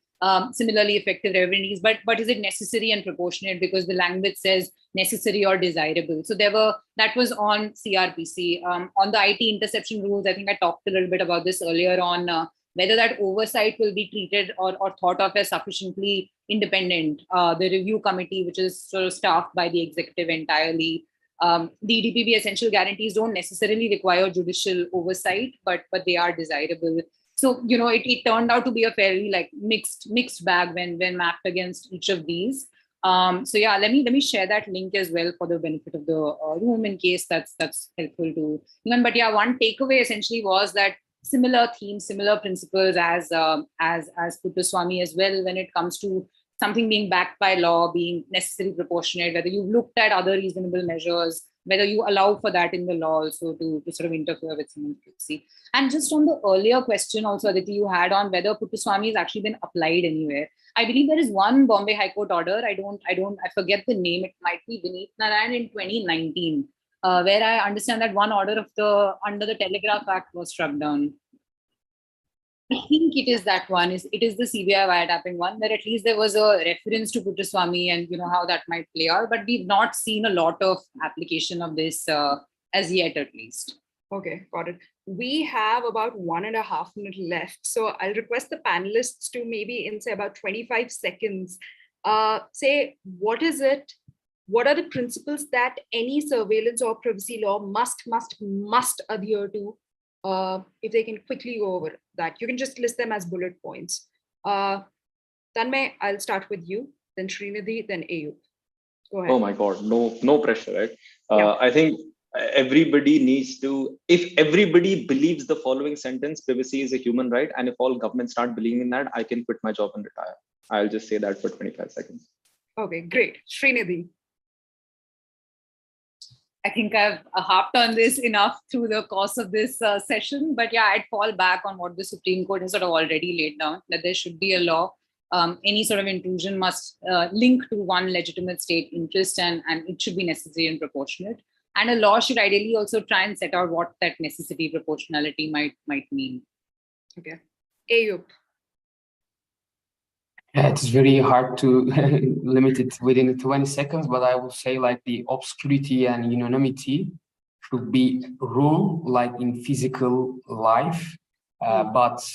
Similarly, effective remedies, but is it necessary and proportionate because the language says necessary or desirable? So that was on CRPC. On the IT interception rules, I think I talked a little bit about this earlier on. Whether that oversight will be treated or thought of as sufficiently independent. The review committee, which is sort of staffed by the executive entirely. The EDPB essential guarantees don't necessarily require judicial oversight, but they are desirable. So, it turned out to be a fairly like mixed bag when mapped against each of these. So yeah, let me share that link as well for the benefit of the room in case that's helpful to even. But yeah, one takeaway essentially was that similar themes, similar principles as Puttaswamy as well when it comes to something being backed by law, being necessarily proportionate, whether you've looked at other reasonable measures, whether you allow for that in the law also to sort of interfere with someone's privacy. And just on the earlier question also, Aditi, you had on whether Puttaswamy has actually been applied anywhere. I believe there is one Bombay High Court order. I forget the name. It might be Vineet Narayan in 2019. Where I understand that one order under the Telegraph Act was struck down. I think it is that one. It is the CBI wiretapping one, where at least there was a reference to Puttaswamy and how that might play out. But we've not seen a lot of application of this as yet, at least. Okay, got it. We have about 1.5 minutes left. So I'll request the panelists to maybe in say about 25 seconds, say what is it? What are the principles that any surveillance or privacy law must adhere to? If they can quickly go over that, you can just list them as bullet points. Tanmay, I'll start with you, then Srinidhi, then Ayub. Go ahead. Oh my God, no pressure, right? Yeah. I think everybody needs to, if everybody believes the following sentence, privacy is a human right, and if all governments start believing in that, I can quit my job and retire. I'll just say that for 25 seconds. Okay, great. Srinidhi. I think I've harped on this enough through the course of this session, but yeah, I'd fall back on what the Supreme Court has sort of already laid down, that there should be a law. Any sort of intrusion must link to one legitimate state interest, and it should be necessary and proportionate. And a law should ideally also try and set out what that necessity proportionality might mean. Okay. Ayub. Yeah, it's very hard to limit it within the 20 seconds, but I will say like the obscurity and anonymity should be rule like in physical life, but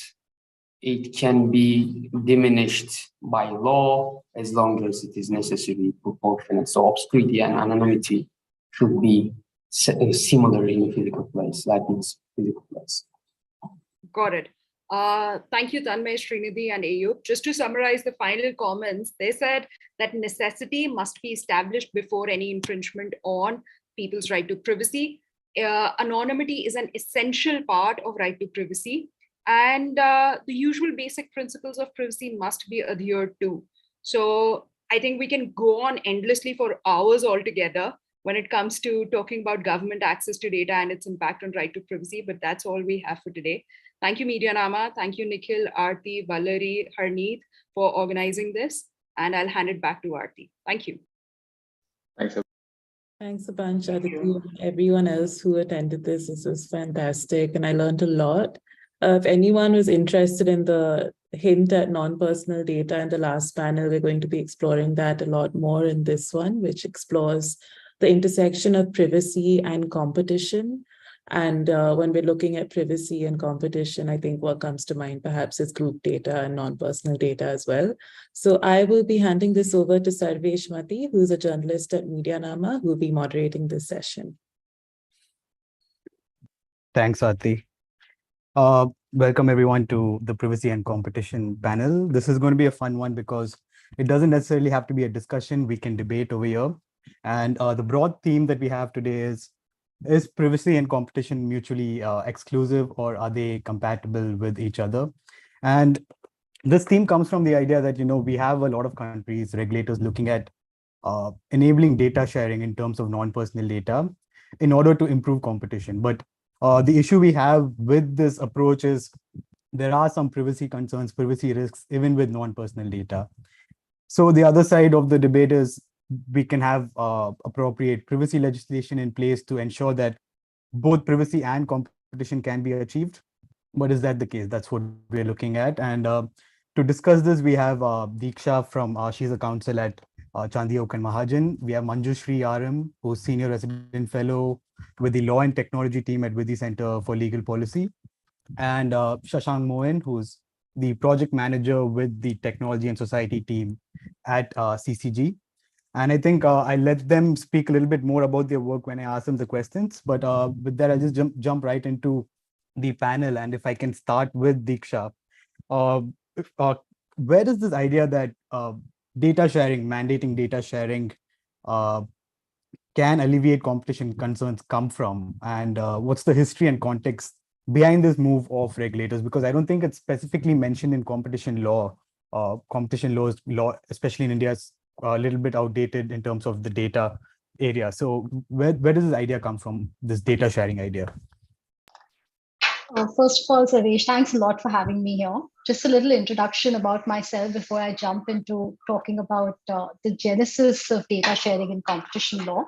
it can be diminished by law as long as it is necessary, proportionate. So obscurity and anonymity should be similar in a physical place, like in physical place. Got it. Thank you, Tanmay, Srinidhi, and Ayub. Just to summarize the final comments, they said that necessity must be established before any infringement on people's right to privacy. Anonymity is an essential part of right to privacy, and the usual basic principles of privacy must be adhered to. So I think we can go on endlessly for hours altogether when it comes to talking about government access to data and its impact on right to privacy, but that's all we have for today. Thank you, MediaNama. Thank you, Nikhil, Aarti, Valerie, Harneet for organizing this. And I'll hand it back to Aarti. Thank you. Thanks. Thanks a bunch, Aditi, and everyone else who attended this. This was fantastic, and I learned a lot. If anyone was interested in the hint at non-personal data in the last panel, we're going to be exploring that a lot more in this one, which explores the intersection of privacy and competition. And when we're looking at privacy and competition, I think what comes to mind perhaps is group data and non-personal data as well. So I will be handing this over to Sarvesh Mati, who's a journalist at MediaNama, who will be moderating this session. Thanks, Aarti. Welcome everyone to the Privacy and Competition panel. This is going to be a fun one because it doesn't necessarily have to be a discussion. We can debate over here. And the broad theme that we have today is privacy and competition mutually exclusive, or are they compatible with each other? And this theme comes from the idea that, we have a lot of countries, regulators looking at enabling data sharing in terms of non-personal data in order to improve competition. But the issue we have with this approach is there are some privacy concerns, privacy risks, even with non-personal data. So the other side of the debate is we can have appropriate privacy legislation in place to ensure that both privacy and competition can be achieved. But is that the case? That's what we're looking at. And to discuss this, we have Deeksha from, she's a counsel at Chandni Oak and Mahajan. We have Manjushri RM, who's Senior Resident Fellow with the Law and Technology team at Vidhi Center for Legal Policy. And Shashank Mohan, who's the Project Manager with the Technology and Society team at CCG. And I think I let them speak a little bit more about their work when I ask them the questions. But with that, I'll just jump right into the panel. And if I can start with Deeksha, where does this idea that data sharing, mandating data sharing can alleviate competition concerns come from? And what's the history and context behind this move of regulators? Because I don't think it's specifically mentioned in competition law. Competition law, especially in India, is a little bit outdated in terms of the data area. So where does this idea come from, this data sharing idea? First of all, Sarvesh, thanks a lot for having me here. Just a little introduction about myself before I jump into talking about the genesis of data sharing in competition law.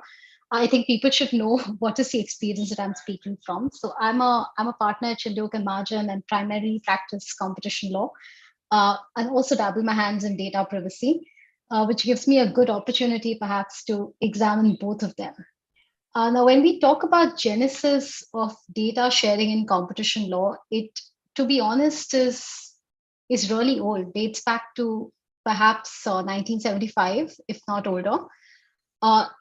I think people should know what is the experience that I'm speaking from. So I'm a partner at Chandni Oak and Mahajan and primarily practice competition law, and also dabble my hands in data privacy, which gives me a good opportunity perhaps to examine both of them. Now, when we talk about genesis of data sharing in competition law, it, to be honest, is really old, dates back to perhaps 1975, if not older.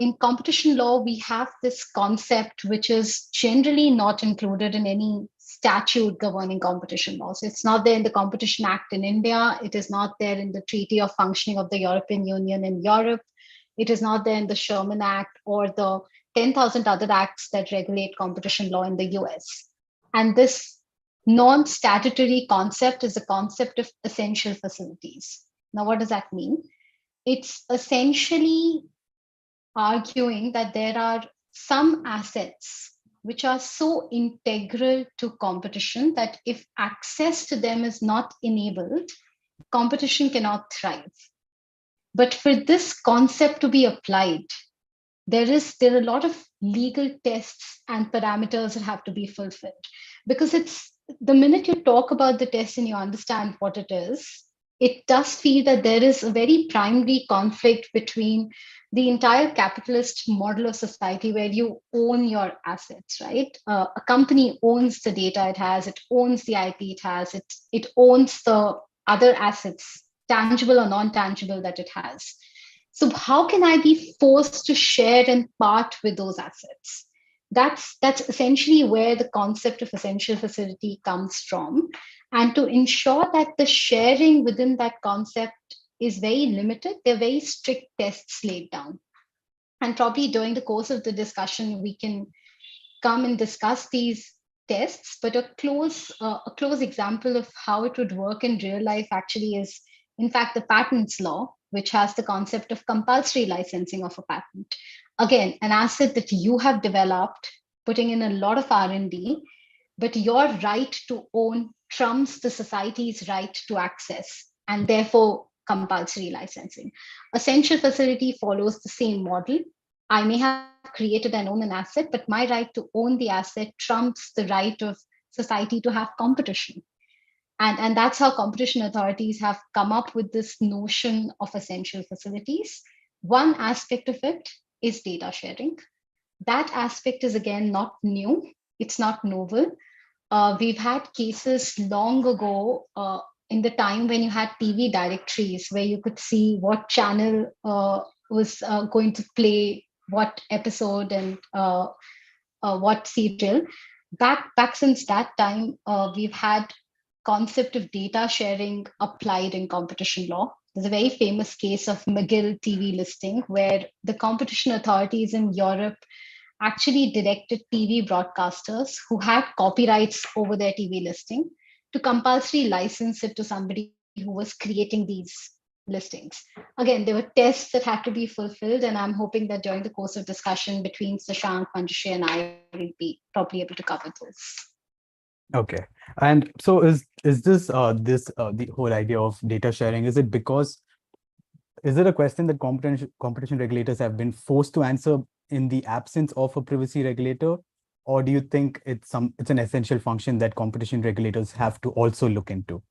In competition law, we have this concept which is generally not included in any statute governing competition law. So it's not there in the Competition Act in India. It is not there in the Treaty of Functioning of the European Union in Europe. It is not there in the Sherman Act or the 10,000 other acts that regulate competition law in the US. And this non-statutory concept is the concept of essential facilities. Now, what does that mean? It's essentially arguing that there are some assets which are so integral to competition that if access to them is not enabled, competition cannot thrive. But for this concept to be applied, there are a lot of legal tests and parameters that have to be fulfilled. Because it's the minute you talk about the test and you understand what it is, it does feel that there is a very primary conflict between the entire capitalist model of society where you own your assets, right? A company owns the data it has, it owns the IP it has, it owns the other assets, tangible or non-tangible, that it has. So how can I be forced to share and part with those assets? That's essentially where the concept of essential facility comes from. And to ensure that the sharing within that concept is very limited, there are very strict tests laid down. And probably during the course of the discussion, we can come and discuss these tests, but a close example of how it would work in real life actually is, in fact, the patents law, which has the concept of compulsory licensing of a patent. Again, an asset that you have developed, putting in a lot of R&D, but your right to own trumps the society's right to access, and therefore compulsory licensing. Essential facility follows the same model. I may have created and own an asset, but my right to own the asset trumps the right of society to have competition. And that's how competition authorities have come up with this notion of essential facilities. One aspect of it is data sharing. That aspect is, again, not new. It's not novel. We've had cases long ago in the time when you had TV directories where you could see what channel was going to play what episode and what serial. Back since that time, we've had concept of data sharing applied in competition law. There's a very famous case of McGill TV listing where the competition authorities in Europe actually directed TV broadcasters who had copyrights over their TV listing to compulsory license it to somebody who was creating these listings. Again, there were tests that had to be fulfilled, and I'm hoping that during the course of discussion between Shashank, Manjushri, and I will be probably able to cover those. Okay. And so is this the whole idea of data sharing, is it a question that competition regulators have been forced to answer in the absence of a privacy regulator, or do you think it's an essential function that competition regulators have to also look into?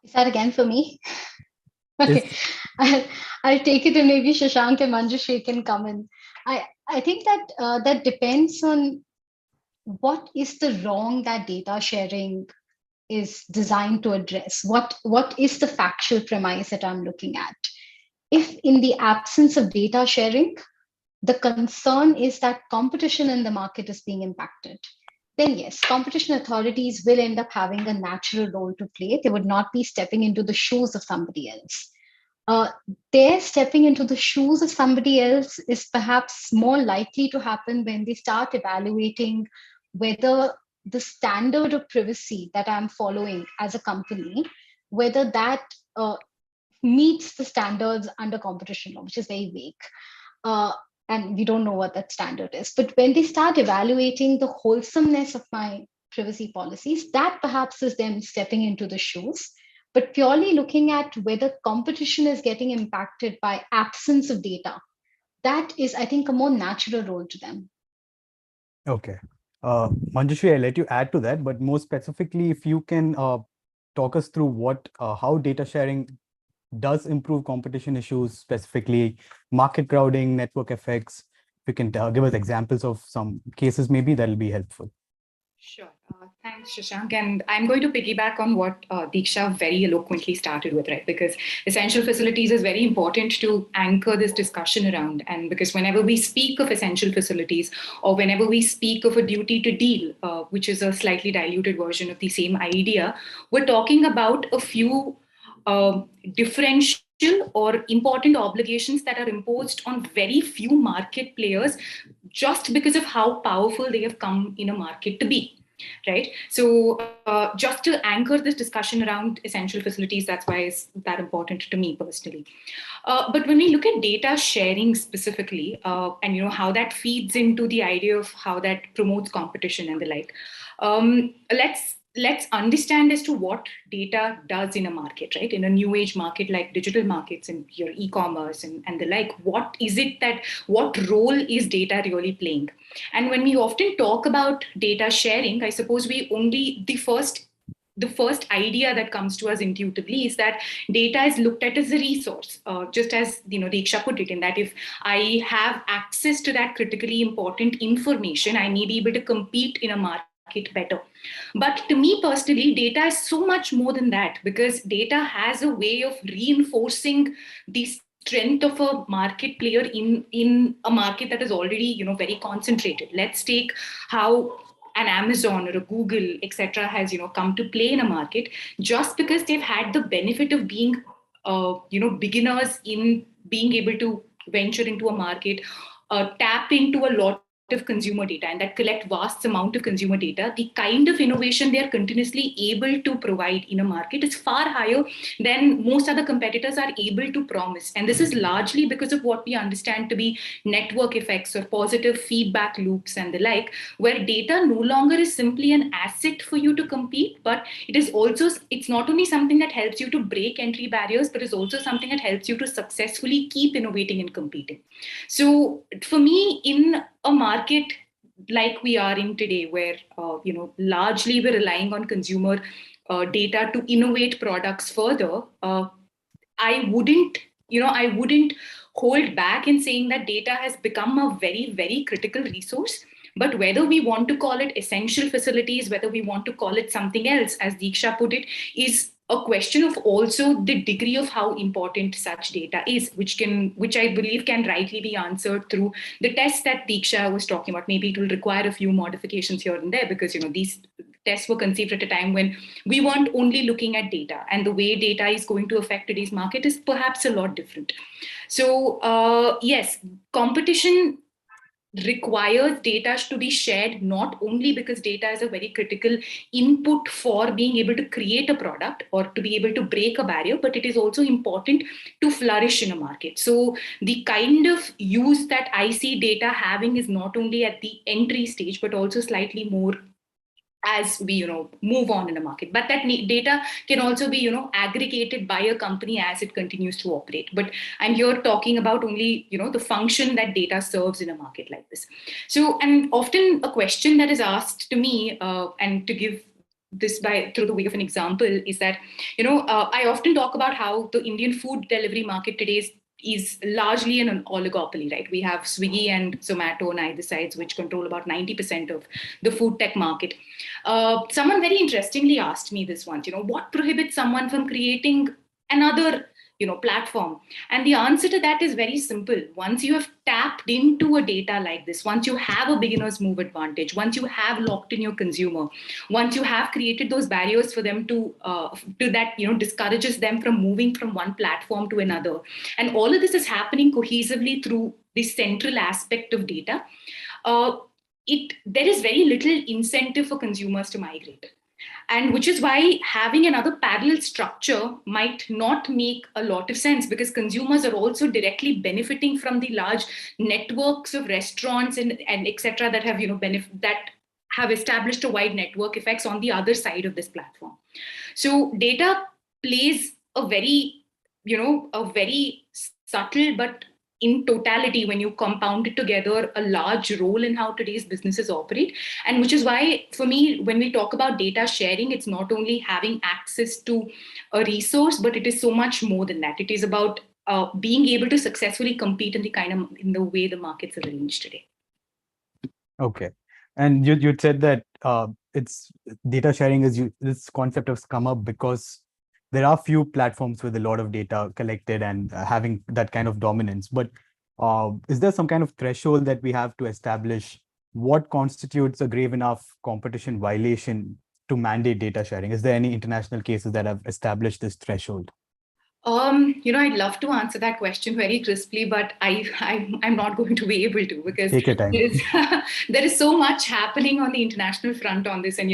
Is that again for me? Okay, I'll take it, and maybe Shashank and Manjushri can come in. I think that that depends on what is the wrong that data sharing is designed to address. What is the factual premise that I'm looking at? If in the absence of data sharing, the concern is that competition in the market is being impacted, then yes, competition authorities will end up having a natural role to play. They would not be stepping into the shoes of somebody else. Their stepping into the shoes of somebody else is perhaps more likely to happen when they start evaluating whether the standard of privacy that I'm following as a company, whether that meets the standards under competition law, which is very vague. And we don't know what that standard is. But when they start evaluating the wholesomeness of my privacy policies, that perhaps is them stepping into the shoes. But purely looking at whether competition is getting impacted by absence of data, that is, I think, a more natural role to them. Okay. Manjushri, I'll let you add to that, but more specifically, if you can talk us through how data sharing does improve competition issues, specifically market crowding, network effects. If you can give us examples of some cases, maybe that'll be helpful. Sure. Thanks, Shashank. And I'm going to piggyback on what Diksha very eloquently started with, right? Because essential facilities is very important to anchor this discussion around. And because whenever we speak of essential facilities, or whenever we speak of a duty to deal, which is a slightly diluted version of the same idea, we're talking about a few differential or important obligations that are imposed on very few market players just because of how powerful they have come in a market to be. right? So just to anchor this discussion around essential facilities, that's why it's that important to me personally. But when we look at data sharing specifically, and how that feeds into the idea of how that promotes competition and the like, let's understand as to what data does in a market, right? In a new age market like digital markets and your e-commerce and the like, what role is data really playing? And when we often talk about data sharing, I suppose the first idea that comes to us intuitively is that data is looked at as a resource, just as Diksha put it, in that if I have access to that critically important information, I may be able to compete in a market better. But to me personally, data is so much more than that, because data has a way of reinforcing the strength of a market player in a market that is already very concentrated. Let's take how an Amazon or a Google, etc., has come to play in a market, just because they've had the benefit of being beginners in being able to venture into a market, tap into a lot of consumer data, and that collect vast amount of consumer data. The kind of innovation they are continuously able to provide in a market is far higher than most other competitors are able to promise. And this is largely because of what we understand to be network effects or positive feedback loops and the like, where data no longer is simply an asset for you to compete, but it's not only something that helps you to break entry barriers, but is also something that helps you to successfully keep innovating and competing. So for me, in a market like we are in today, where largely we're relying on consumer data to innovate products further, I wouldn't hold back in saying that data has become a very, very critical resource. But whether we want to call it essential facilities, whether we want to call it something else, as Diksha put it, is a question of also the degree of how important such data is, which I believe can rightly be answered through the tests that Diksha was talking about. Maybe it will require a few modifications here and there, because these tests were conceived at a time when we weren't only looking at data, and the way data is going to affect today's market is perhaps a lot different. So yes, competition requires data to be shared, not only because data is a very critical input for being able to create a product or to be able to break a barrier, but it is also important to flourish in a market. So the kind of use that I see data having is not only at the entry stage, but also slightly more as we move on in the market. But that data can also be aggregated by a company as it continues to operate. But I'm here talking about only the function that data serves in a market like this. So, and often a question that is asked to me, and to give this through the way of an example, is that I often talk about how the Indian food delivery market today is largely an oligopoly, right? We have Swiggy and Zomato on either sides, which control about 90% of the food tech market. Someone very interestingly asked me this once, what prohibits someone from creating another platform? And the answer to that is very simple. Once you have tapped into a data like this, once you have a beginner's move advantage, once you have locked in your consumer, once you have created those barriers for them to that discourages them from moving from one platform to another, and all of this is happening cohesively through this central aspect of data, there is very little incentive for consumers to migrate. And which is why having another parallel structure might not make a lot of sense, because consumers are also directly benefiting from the large networks of restaurants and et cetera that have that have established a wide network effects on the other side of this platform. So data plays a very subtle, but in totality, when you compound it together, a large role in how today's businesses operate. And which is why, for me, when we talk about data sharing, it's not only having access to a resource, but it is so much more than that. It is about being able to successfully compete in the way the markets are arranged today. Okay. And you said that it's data sharing this concept has come up because there are few platforms with a lot of data collected and having that kind of dominance. But is there some kind of threshold that we have to establish what constitutes a grave enough competition violation to mandate data sharing? Is there any international cases that have established this threshold? I'd love to answer that question very crisply, but I'm not going to be able to, because Take your time. there is so much happening on the international front on this, and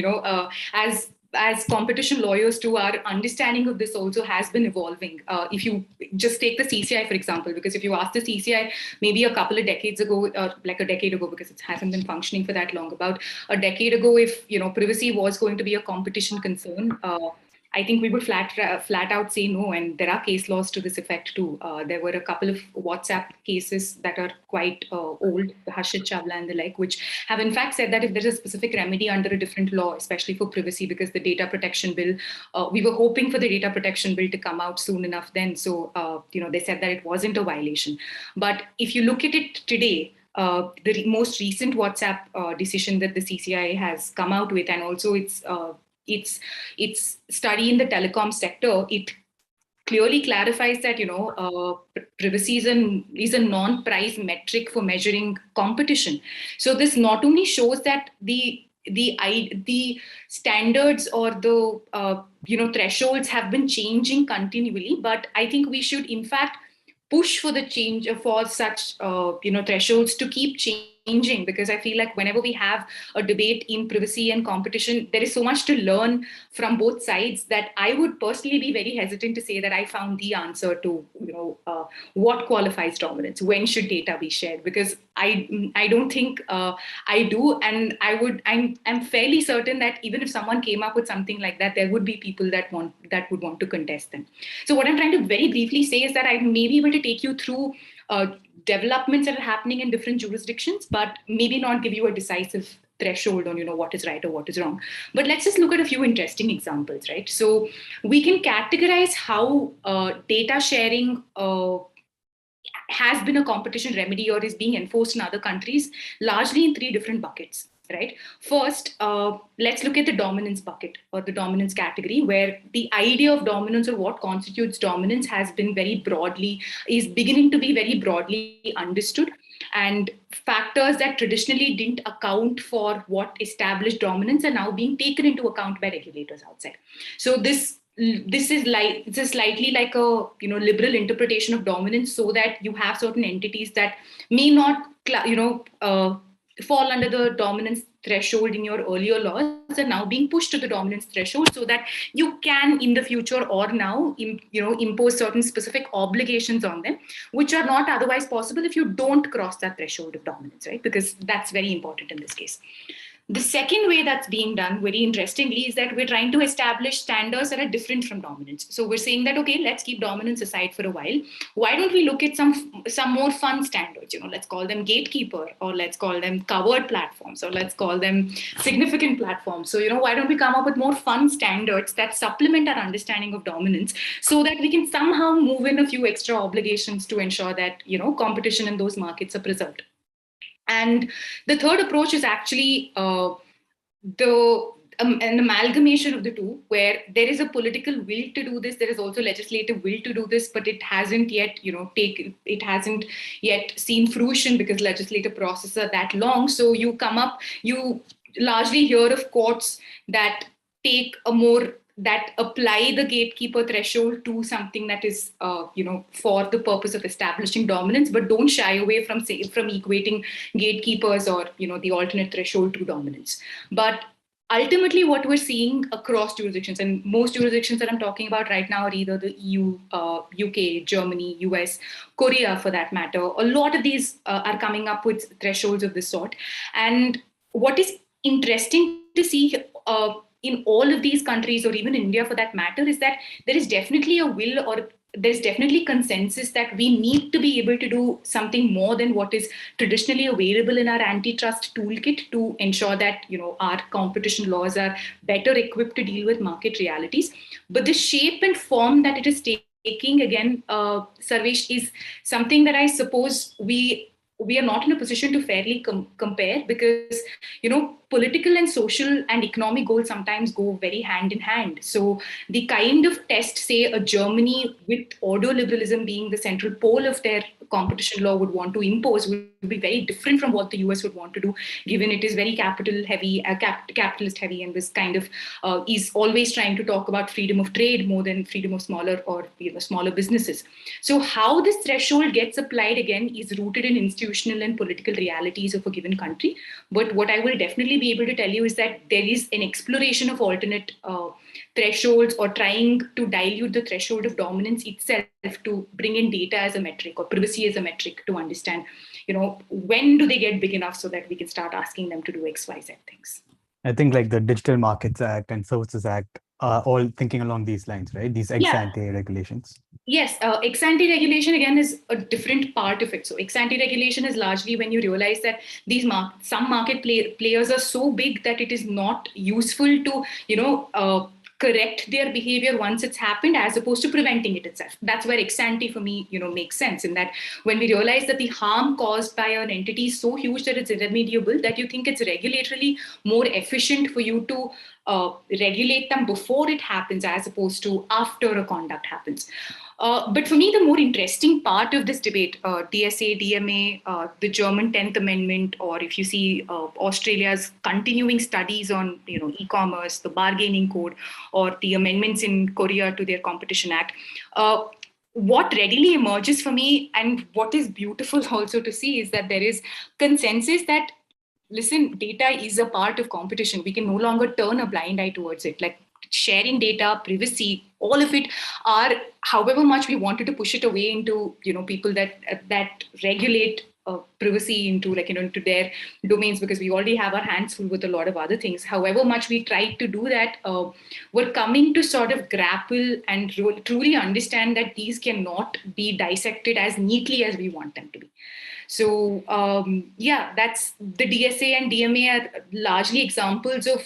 as competition lawyers too, our understanding of this also has been evolving. If you just take the CCI, for example, because if you ask the CCI maybe a couple of decades ago, like a decade ago, because it hasn't been functioning for that long, about a decade ago, if privacy was going to be a competition concern, I think we would flat out say no, and there are case laws to this effect too. There were a couple of WhatsApp cases that are quite old, the Harshit Chawla and the like, which have in fact said that if there's a specific remedy under a different law, especially for privacy, because the data protection bill, we were hoping for the data protection bill to come out soon enough then. So, they said that it wasn't a violation. But if you look at it today, the most recent WhatsApp decision that the CCI has come out with, and also its study in the telecom sector, it clearly clarifies that privacy is a non-price metric for measuring competition. So this not only shows that the standards or the thresholds have been changing continually, but I think we should in fact push for the change for such thresholds to keep changing, because I feel like whenever we have a debate in privacy and competition, there is so much to learn from both sides that I would personally be very hesitant to say that I found the answer to what qualifies dominance, when should data be shared, because I don't think I do, and I'm fairly certain that even if someone came up with something like that, there would be people that would want to contest them. So what I'm trying to very briefly say is that I may be able to take you through developments that are happening in different jurisdictions, but maybe not give you a decisive threshold on what is right or what is wrong. But let's just look at a few interesting examples, right? So we can categorize how data sharing has been a competition remedy or is being enforced in other countries, largely in 3 different buckets. Right. First, let's look at the dominance bucket or the dominance category, where the idea of dominance or what constitutes dominance is beginning to be very broadly understood. And factors that traditionally didn't account for what established dominance are now being taken into account by regulators outside. So this is slightly like a liberal interpretation of dominance, so that you have certain entities that may not fall under the dominance threshold in your earlier laws are now being pushed to the dominance threshold, so that you can in the future or now impose certain specific obligations on them, which are not otherwise possible if you don't cross that threshold of dominance, right? Because that's very important in this case. The second way that's being done, very interestingly, is that we're trying to establish standards that are different from dominance. So we're saying that, okay, let's keep dominance aside for a while. Why don't we look at some more fun standards? Let's call them gatekeeper, or let's call them covered platforms, or let's call them significant platforms. So, why don't we come up with more fun standards that supplement our understanding of dominance, so that we can somehow move in a few extra obligations to ensure that, competition in those markets are preserved. And the third approach is actually an amalgamation of the two, where there is a political will to do this. There is also legislative will to do this, but it hasn't yet, it hasn't yet seen fruition because legislative processes are that long. So you largely hear of courts that that apply the gatekeeper threshold to something that is, for the purpose of establishing dominance, but don't shy away from equating gatekeepers or, the alternate threshold to dominance. But ultimately, what we're seeing across jurisdictions, and most jurisdictions that I'm talking about right now are either the EU, UK, Germany, US, Korea, for that matter. A lot of these are coming up with thresholds of this sort. And what is interesting to see in all of these countries, or even India for that matter, is that there is definitely a will, or there's definitely consensus that we need to be able to do something more than what is traditionally available in our antitrust toolkit to ensure that, our competition laws are better equipped to deal with market realities. But the shape and form that it is taking, again, Sarvesh, is something that I suppose we are not in a position to fairly compare, because, political and social and economic goals sometimes go very hand in hand. So the kind of test, say, a Germany with ordoliberalism being the central pole of their competition law would want to impose would be very different from what the US would want to do, given it is very capitalist heavy, and this kind of is always trying to talk about freedom of trade more than freedom of smaller or smaller businesses. So how this threshold gets applied again is rooted in institutional and political realities of a given country. But what I will definitely be able to tell you is that there is an exploration of alternate thresholds, or trying to dilute the threshold of dominance itself to bring in data as a metric or privacy as a metric to understand, when do they get big enough so that we can start asking them to do X, Y, Z things. I think like the Digital Markets Act and Services Act are all thinking along these lines, right? These ex-ante regulations. Yes, ex-ante regulation again is a different part of it. So ex-ante regulation is largely when you realize that these some market players are so big that it is not useful to correct their behavior once it's happened, as opposed to preventing it itself. That's where ex-ante for me, makes sense, in that when we realize that the harm caused by an entity is so huge that it's irremediable, that you think it's regulatorily more efficient for you to regulate them before it happens, as opposed to after a conduct happens. But for me, the more interesting part of this debate, DSA, DMA, the German 10th Amendment, or if you see Australia's continuing studies on e-commerce, the bargaining code, or the amendments in Korea to their Competition Act, what readily emerges for me, and what is beautiful also to see, is that there is consensus that, listen, data is a part of competition. We can no longer turn a blind eye towards it. Like sharing data, privacy, all of it are, however much we wanted to push it away into, people that regulate privacy into into their domains, because we already have our hands full with a lot of other things. However much we tried to do that, we're coming to sort of grapple and truly understand that these cannot be dissected as neatly as we want them to be. So that's the DSA and DMA are largely examples of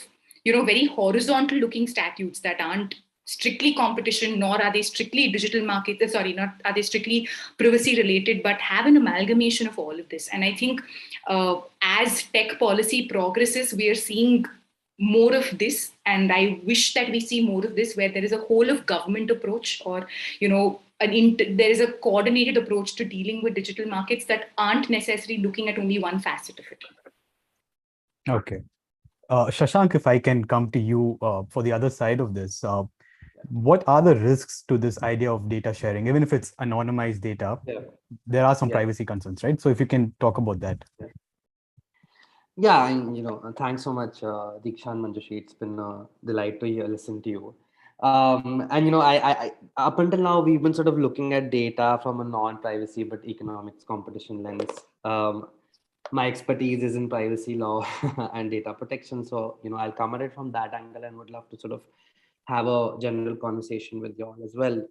very horizontal looking statutes that aren't strictly competition, nor are they strictly digital market, not are they strictly privacy related, but have an amalgamation of all of this. And I think as tech policy progresses, we are seeing more of this. And I wish that we see more of this, where there is a whole of government approach, or, there is a coordinated approach to dealing with digital markets that aren't necessarily looking at only one facet of it. Okay. Shashank, if I can come to you for the other side of this, what are the risks to this idea of data sharing? Even if it's anonymized data, there are some privacy concerns, right? So if you can talk about that. Yeah, and thanks so much, Diksha and Manjushri. It's been a delight to listen to you. I up until now, we've been sort of looking at data from a non-privacy but economics competition lens. My expertise is in privacy law and data protection. So, I'll come at it from that angle, and would love to sort of have a general conversation with you all as well.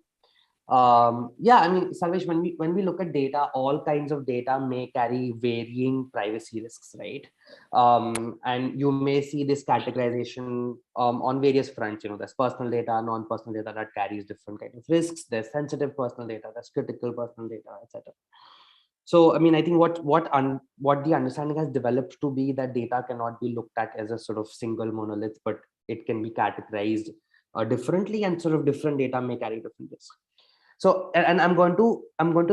Sarvesh, when we look at data, all kinds of data may carry varying privacy risks, right? And you may see this categorization on various fronts. There's personal data, non-personal data that carries different kinds of risks. There's sensitive personal data, there's critical personal data, etc. So, I think what the understanding has developed to be that data cannot be looked at as a sort of single monolith, but it can be categorized differently, and sort of different data may carry different risks. So, and I'm going to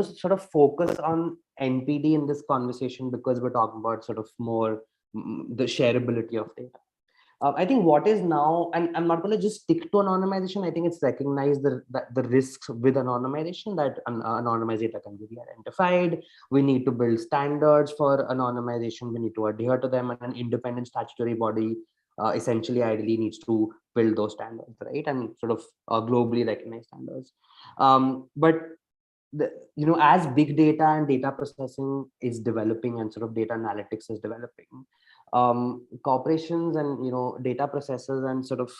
sort of focus on NPD in this conversation, because we're talking about sort of more the shareability of data. I think what is now, and I'm not going to just stick to anonymization. I think it's recognized the risks with anonymization, that anonymized data can be identified. We need to build standards for anonymization. We need to adhere to them, and an independent statutory body essentially ideally needs to build those standards, right? And sort of globally recognized standards. But as big data and data processing is developing, and sort of data analytics is developing, corporations and data processors and sort of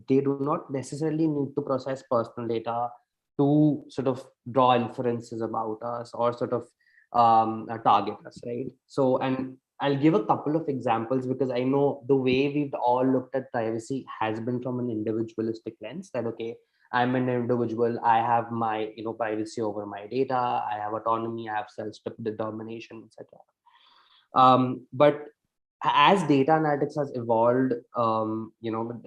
they do not necessarily need to process personal data to sort of draw inferences about us, or sort of target us, right? So, and I'll give a couple of examples, because I know the way we've all looked at privacy has been from an individualistic lens, that okay, I'm an individual, I have my privacy over my data, I have autonomy, I have self-determination, etc. But as data analytics has evolved,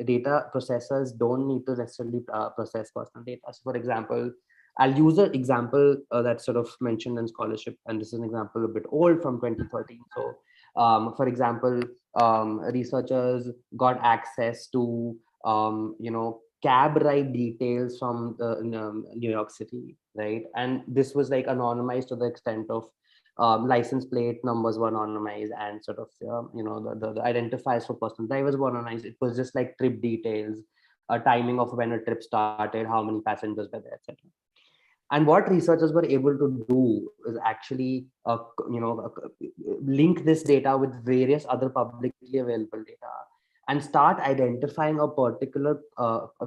data processors don't need to necessarily process personal data. So for example, I'll use an example that's sort of mentioned in scholarship, and this is an example a bit old from 2013. So for example, researchers got access to cab ride details from New York City, right? And this was like anonymized to the extent of license plate numbers were anonymized, and sort of the identifiers for personal drivers were anonymized. It was just like trip details, timing of when a trip started, how many passengers were there, etc. And what researchers were able to do is actually link this data with various other publicly available data and start identifying a particular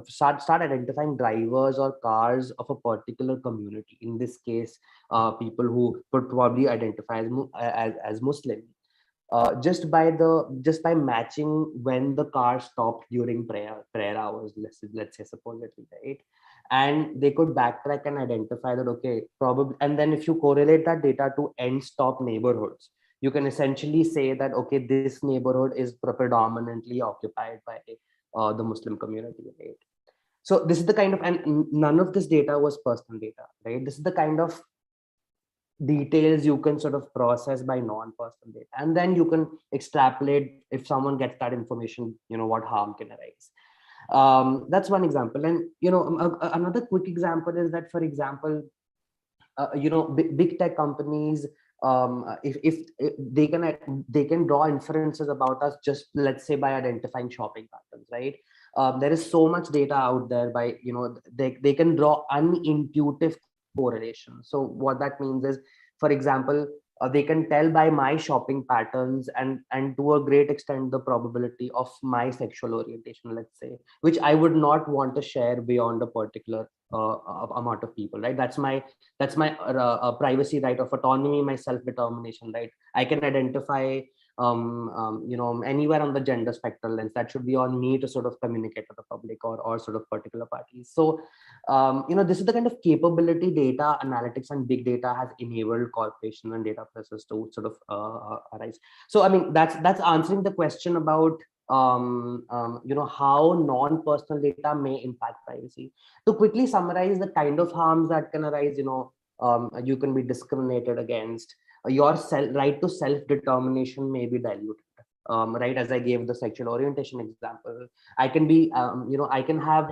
start identifying drivers or cars of a particular community, in this case people who would probably identify as Muslim, just by matching when the car stopped during prayer hours, let's say supposedly, right? And they could backtrack and identify that, okay, probably, and then if you correlate that data to end stop neighborhoods, you can essentially say that, okay, this neighborhood is predominantly occupied by the Muslim community, right? So this is the kind of, and none of this data was personal data, right? This is the kind of details you can sort of process by non-personal data, and then you can extrapolate if someone gets that information, what harm can arise. That's one example. And another quick example is that, for example, big tech companies, if they can draw inferences about us, just let's say by identifying shopping patterns, right? There is so much data out there, by they can draw unintuitive correlation. So what that means is, for example, they can tell by my shopping patterns and to a great extent the probability of my sexual orientation, let's say, which I would not want to share beyond a particular amount of people, right? That's my privacy right of autonomy, my self-determination, right? I can identify anywhere on the gender spectrum lens. That should be on me to sort of communicate to the public or sort of particular parties. So this is the kind of capability data analytics and big data has enabled corporations and data processors to sort of arise. So I mean, that's answering the question about how non-personal data may impact privacy. To quickly summarize the kind of harms that can arise, you can be discriminated against. Your right to self-determination may be diluted. Right, as I gave the sexual orientation example, I can be, I can have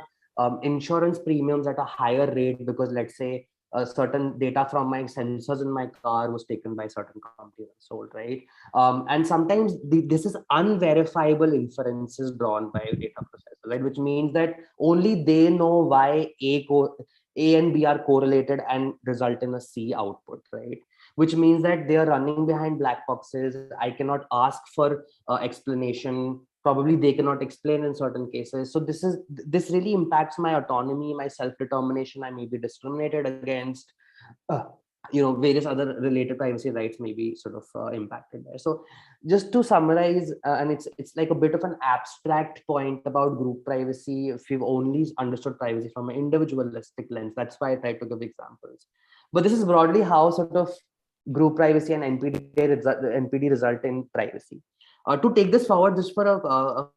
insurance premiums at a higher rate because, let's say, certain data from my sensors in my car was taken by certain companies and sold, right? And sometimes this is unverifiable inferences drawn by data processors, right? Which means that only they know why A and B are correlated and result in a C output, right? Which means that they are running behind black boxes. I cannot ask for explanation. Probably they cannot explain in certain cases. So this really impacts my autonomy, my self-determination. I may be discriminated against. Various other related privacy rights may be sort of impacted there. So just to summarize, and it's like a bit of an abstract point about group privacy if you've only understood privacy from an individualistic lens. That's why I tried to give examples. But this is broadly how sort of group privacy and NPD result in privacy. To take this forward, just for a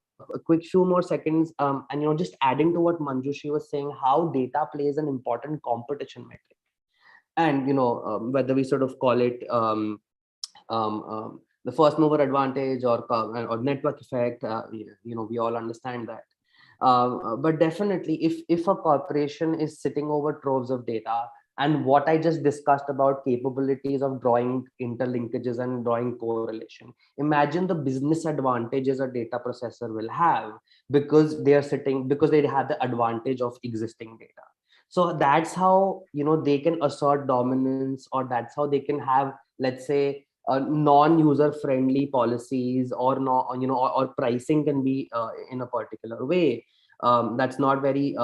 quick few more seconds, and just adding to what Manjushri was saying, how data plays an important competition metric. And whether we sort of call it the first mover advantage or network effect, we all understand that. But definitely, if a corporation is sitting over troves of data, and what I just discussed about capabilities of drawing interlinkages and drawing correlation, imagine the business advantages a data processor will have because they have the advantage of existing data. So that's how they can assert dominance, or that's how they can have, let's say, non-user friendly policies, or or pricing can be in a particular way that's not very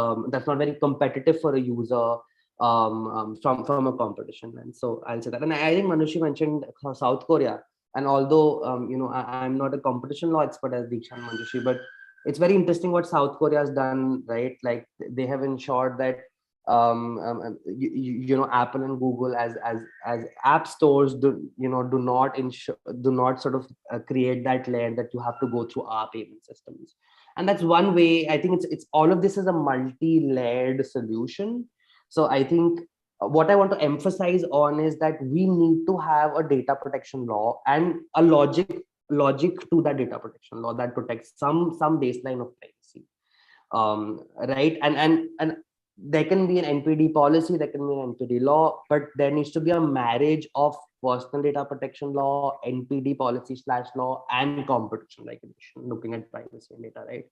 competitive for a user from a competition. And so I'll say that. And I think Manushi mentioned South Korea, and although I'm not a competition law expert as Diksha and Manjushri, but it's very interesting what South Korea has done, right? Like they have ensured that Apple and Google as app stores do not sort of create that layer that you have to go through our payment systems. And that's one way. I think it's all of this is a multi-layered solution. So I think what I want to emphasize on is that we need to have a data protection law and a logic to that data protection law that protects some baseline of privacy, right? And there can be an NPD policy, there can be an NPD law, but there needs to be a marriage of personal data protection law, NPD policy/law, and competition regulation, looking at privacy and data, right?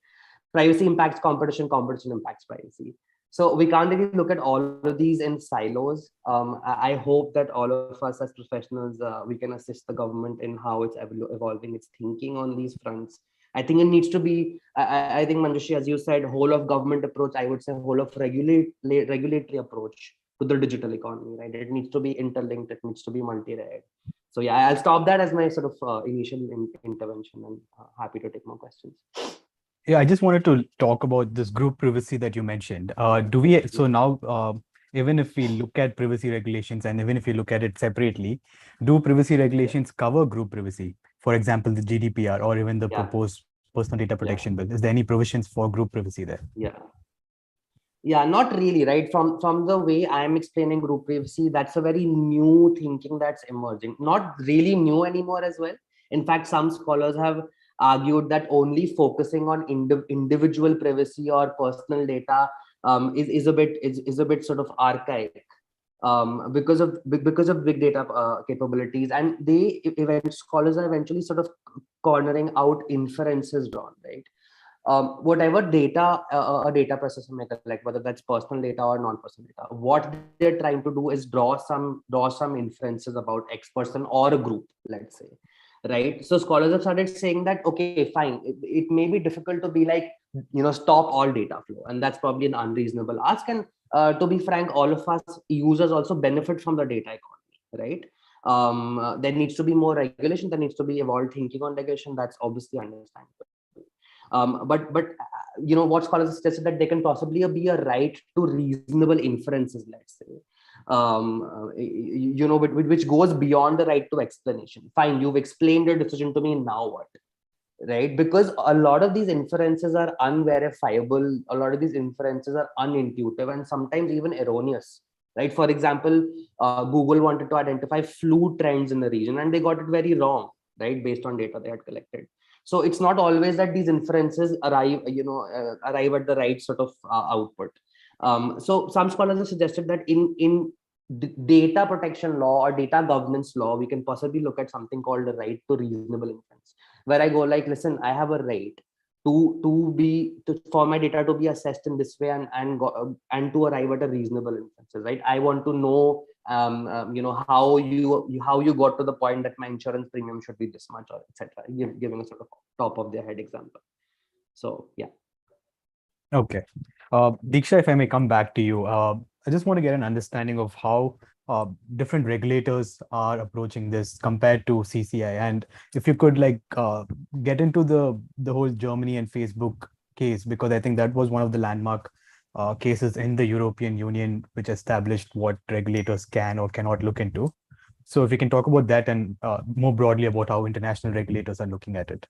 Privacy impacts competition, competition impacts privacy. So we can't really look at all of these in silos. I hope that all of us as professionals, we can assist the government in how it's evolving its thinking on these fronts. I think it needs to be, I think Manjushri, as you said, whole of government approach, I would say whole of regulatory approach to the digital economy, right? It needs to be interlinked, it needs to be multi-layered. So yeah, I'll stop that as my sort of initial intervention, and happy to take more questions. Yeah, I just wanted to talk about this group privacy that you mentioned. So now, even if we look at privacy regulations and even if we look at it separately, do privacy regulations cover group privacy? For example, the GDPR or even the proposed personal data protection bill. Is there any provisions for group privacy there? Yeah, not really, right? From the way I am explaining group privacy, that's a very new thinking that's emerging. Not really new anymore as well. In fact, some scholars have argued that only focusing on individual privacy or personal data is a bit sort of archaic because of big data capabilities, and scholars are eventually sort of cornering out inferences drawn, right? Whatever data a data processor may collect, whether that's personal data or non-personal data, what they're trying to do is draw some inferences about X person or a group, let's say. Right. So scholars have started saying that, okay, fine, it may be difficult to be like, stop all data flow. And that's probably an unreasonable ask. And to be frank, all of us users also benefit from the data economy, right? There needs to be more regulation. There needs to be evolved thinking on regulation. That's obviously understandable. But what scholars have suggested that there can possibly be a right to reasonable inferences, let's say. Which goes beyond the right to explanation. Fine, you've explained your decision to me, now what? Right? Because a lot of these inferences are unverifiable, a lot of these inferences are unintuitive and sometimes even erroneous. Right? For example, Google wanted to identify flu trends in the region and they got it very wrong, right? Based on data they had collected. So it's not always that these inferences arrive at the right sort of output. So some scholars have suggested that in data protection law or data governance law, we can possibly look at something called the right to reasonable inference, where I go like, listen, I have a right for my data to be assessed in this way and to arrive at a reasonable inferences, right? I want to know how you got to the point that my insurance premium should be this much, or etc. Giving a sort of top of their head example. So yeah. Okay. Diksha, if I may come back to you, I just want to get an understanding of how different regulators are approaching this compared to CCI. And if you could get into the whole Germany and Facebook case, because I think that was one of the landmark cases in the European Union, which established what regulators can or cannot look into. So if we can talk about that and more broadly about how international regulators are looking at it.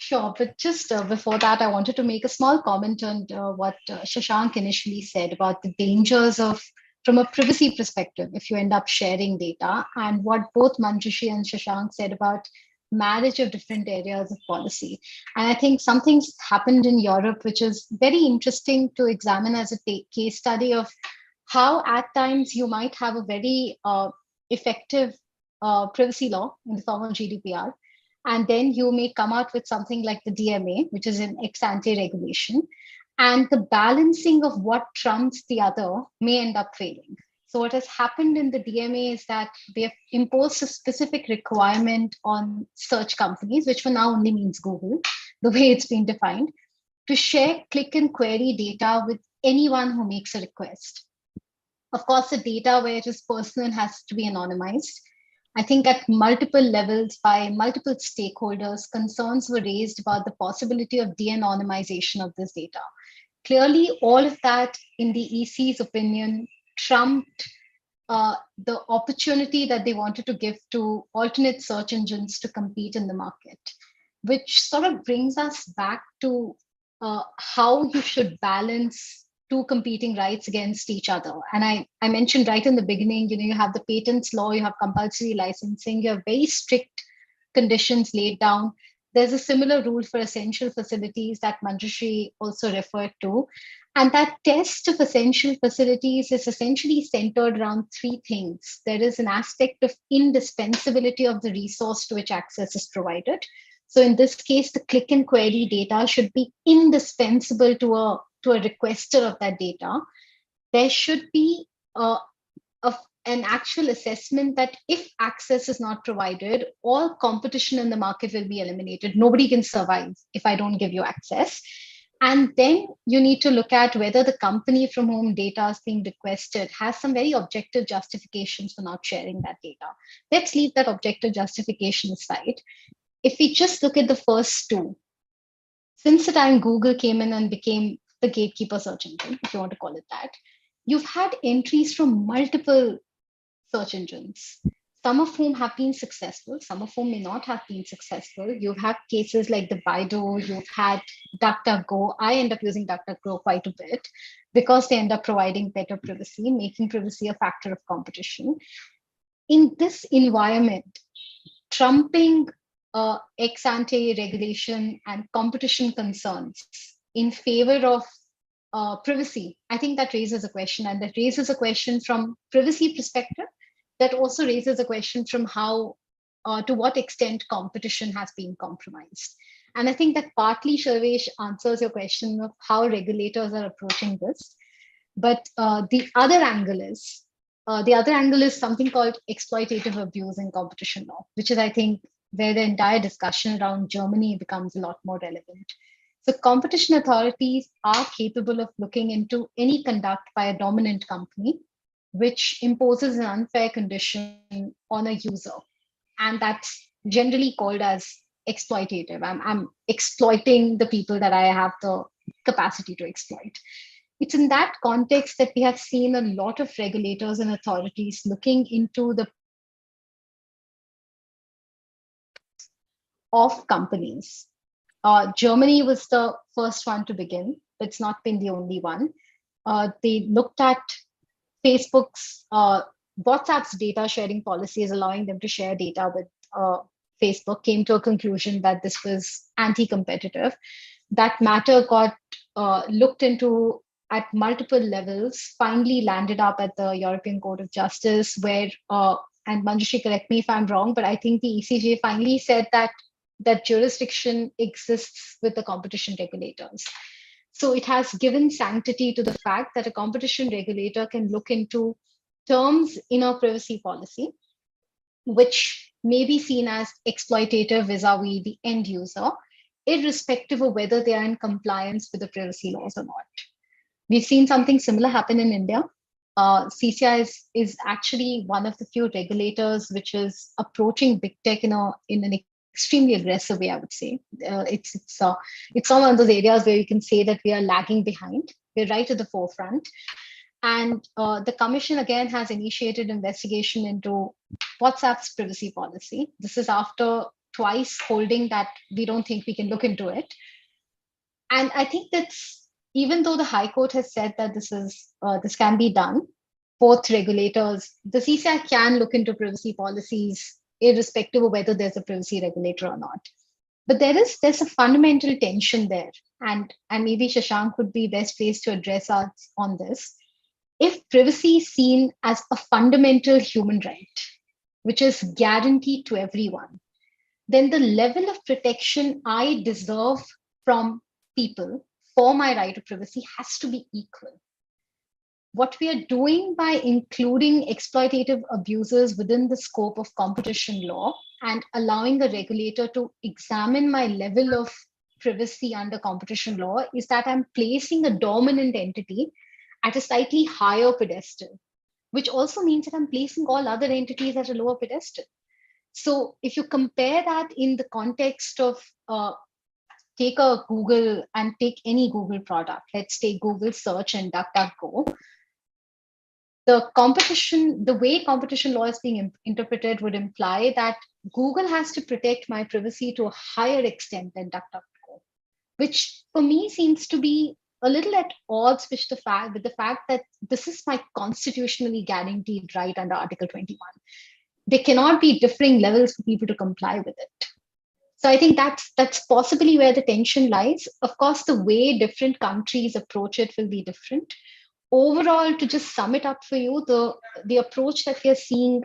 Sure, but just before that, I wanted to make a small comment on what Shashank initially said about the dangers of, from a privacy perspective, if you end up sharing data, and what both Manjushri and Shashank said about marriage of different areas of policy. And I think something's happened in Europe, which is very interesting to examine as a case study of how at times you might have a very effective privacy law in the form of GDPR. And then you may come out with something like the DMA, which is an ex-ante regulation. And the balancing of what trumps the other may end up failing. So what has happened in the DMA is that they've imposed a specific requirement on search companies, which for now only means Google, the way it's been defined, to share click and query data with anyone who makes a request. Of course, the data where it is personal has to be anonymized. I think at multiple levels by multiple stakeholders, concerns were raised about the possibility of de-anonymization of this data. clearly, all of that, in the EC's opinion, trumped the opportunity that they wanted to give to alternate search engines to compete in the market, which sort of brings us back to how you should balance two competing rights against each other. And I mentioned right in the beginning, you have the patents law, you have compulsory licensing, you have very strict conditions laid down. There's a similar rule for essential facilities that Manjushri also referred to. And that test of essential facilities is essentially centered around three things. There is an aspect of indispensability of the resource to which access is provided. So in this case, the click and query data should be indispensable to a requester of that data. There should be an actual assessment that if access is not provided, all competition in the market will be eliminated. Nobody can survive if I don't give you access. And then you need to look at whether the company from whom data is being requested has some very objective justifications for not sharing that data. Let's leave that objective justification aside. If we just look at the first two, since the time Google came in and became the gatekeeper search engine, if you want to call it that, you've had entries from multiple search engines, some of whom have been successful, some of whom may not have been successful. You've had cases like the Baidu, you've had DuckDuckGo. I end up using DuckDuckGo quite a bit because they end up providing better privacy, making privacy a factor of competition. In this environment, trumping ex-ante regulation and competition concerns in favor of privacy, I think that raises a question, and that raises a question from privacy perspective. That also raises a question from how, to what extent competition has been compromised. And I think that partly, Sharvesh, answers your question of how regulators are approaching this. But the other angle is something called exploitative abuse in competition law, which is, I think, where the entire discussion around Germany becomes a lot more relevant. So competition authorities are capable of looking into any conduct by a dominant company which imposes an unfair condition on a user. And that's generally called as exploitative. I'm exploiting the people that I have the capacity to exploit. It's in that context that we have seen a lot of regulators and authorities looking into the of companies. Germany was the first one to begin, but it's not been the only one. They looked at Facebook's, WhatsApp's data sharing policies, allowing them to share data with Facebook, came to a conclusion that this was anti-competitive. That matter got looked into at multiple levels, finally landed up at the European Court of Justice, where, and Manjushri, correct me if I'm wrong, but I think the ECJ finally said that jurisdiction exists with the competition regulators. So it has given sanctity to the fact that a competition regulator can look into terms in a privacy policy, which may be seen as exploitative vis-a-vis the end user, irrespective of whether they are in compliance with the privacy laws or not. We've seen something similar happen in India. CCI is actually one of the few regulators which is approaching big tech in an extremely aggressive way, I would say. It's one of those areas where you can say that we are lagging behind. We're right at the forefront. And the commission, again, has initiated investigation into WhatsApp's privacy policy. This is after twice holding that we don't think we can look into it. And I think that's, even though the High Court has said that this can be done, both regulators, the CCI can look into privacy policies irrespective of whether there's a privacy regulator or not. But there's a fundamental tension there, and maybe Shashank would be best placed to address us on this. If privacy is seen as a fundamental human right, which is guaranteed to everyone, then the level of protection I deserve from people for my right to privacy has to be equal. What we are doing by including exploitative abuses within the scope of competition law and allowing the regulator to examine my level of privacy under competition law is that I'm placing a dominant entity at a slightly higher pedestal, which also means that I'm placing all other entities at a lower pedestal. So if you compare that in the context of take a Google and take any Google product. Let's take Google search and DuckDuckGo. The way competition law is being interpreted would imply that Google has to protect my privacy to a higher extent than DuckDuckGo, which for me seems to be a little at odds with the fact that this is my constitutionally guaranteed right under Article 21. There cannot be differing levels for people to comply with it. So I think that's possibly where the tension lies. Of course, the way different countries approach it will be different. Overall, to just sum it up for you, the approach that we are seeing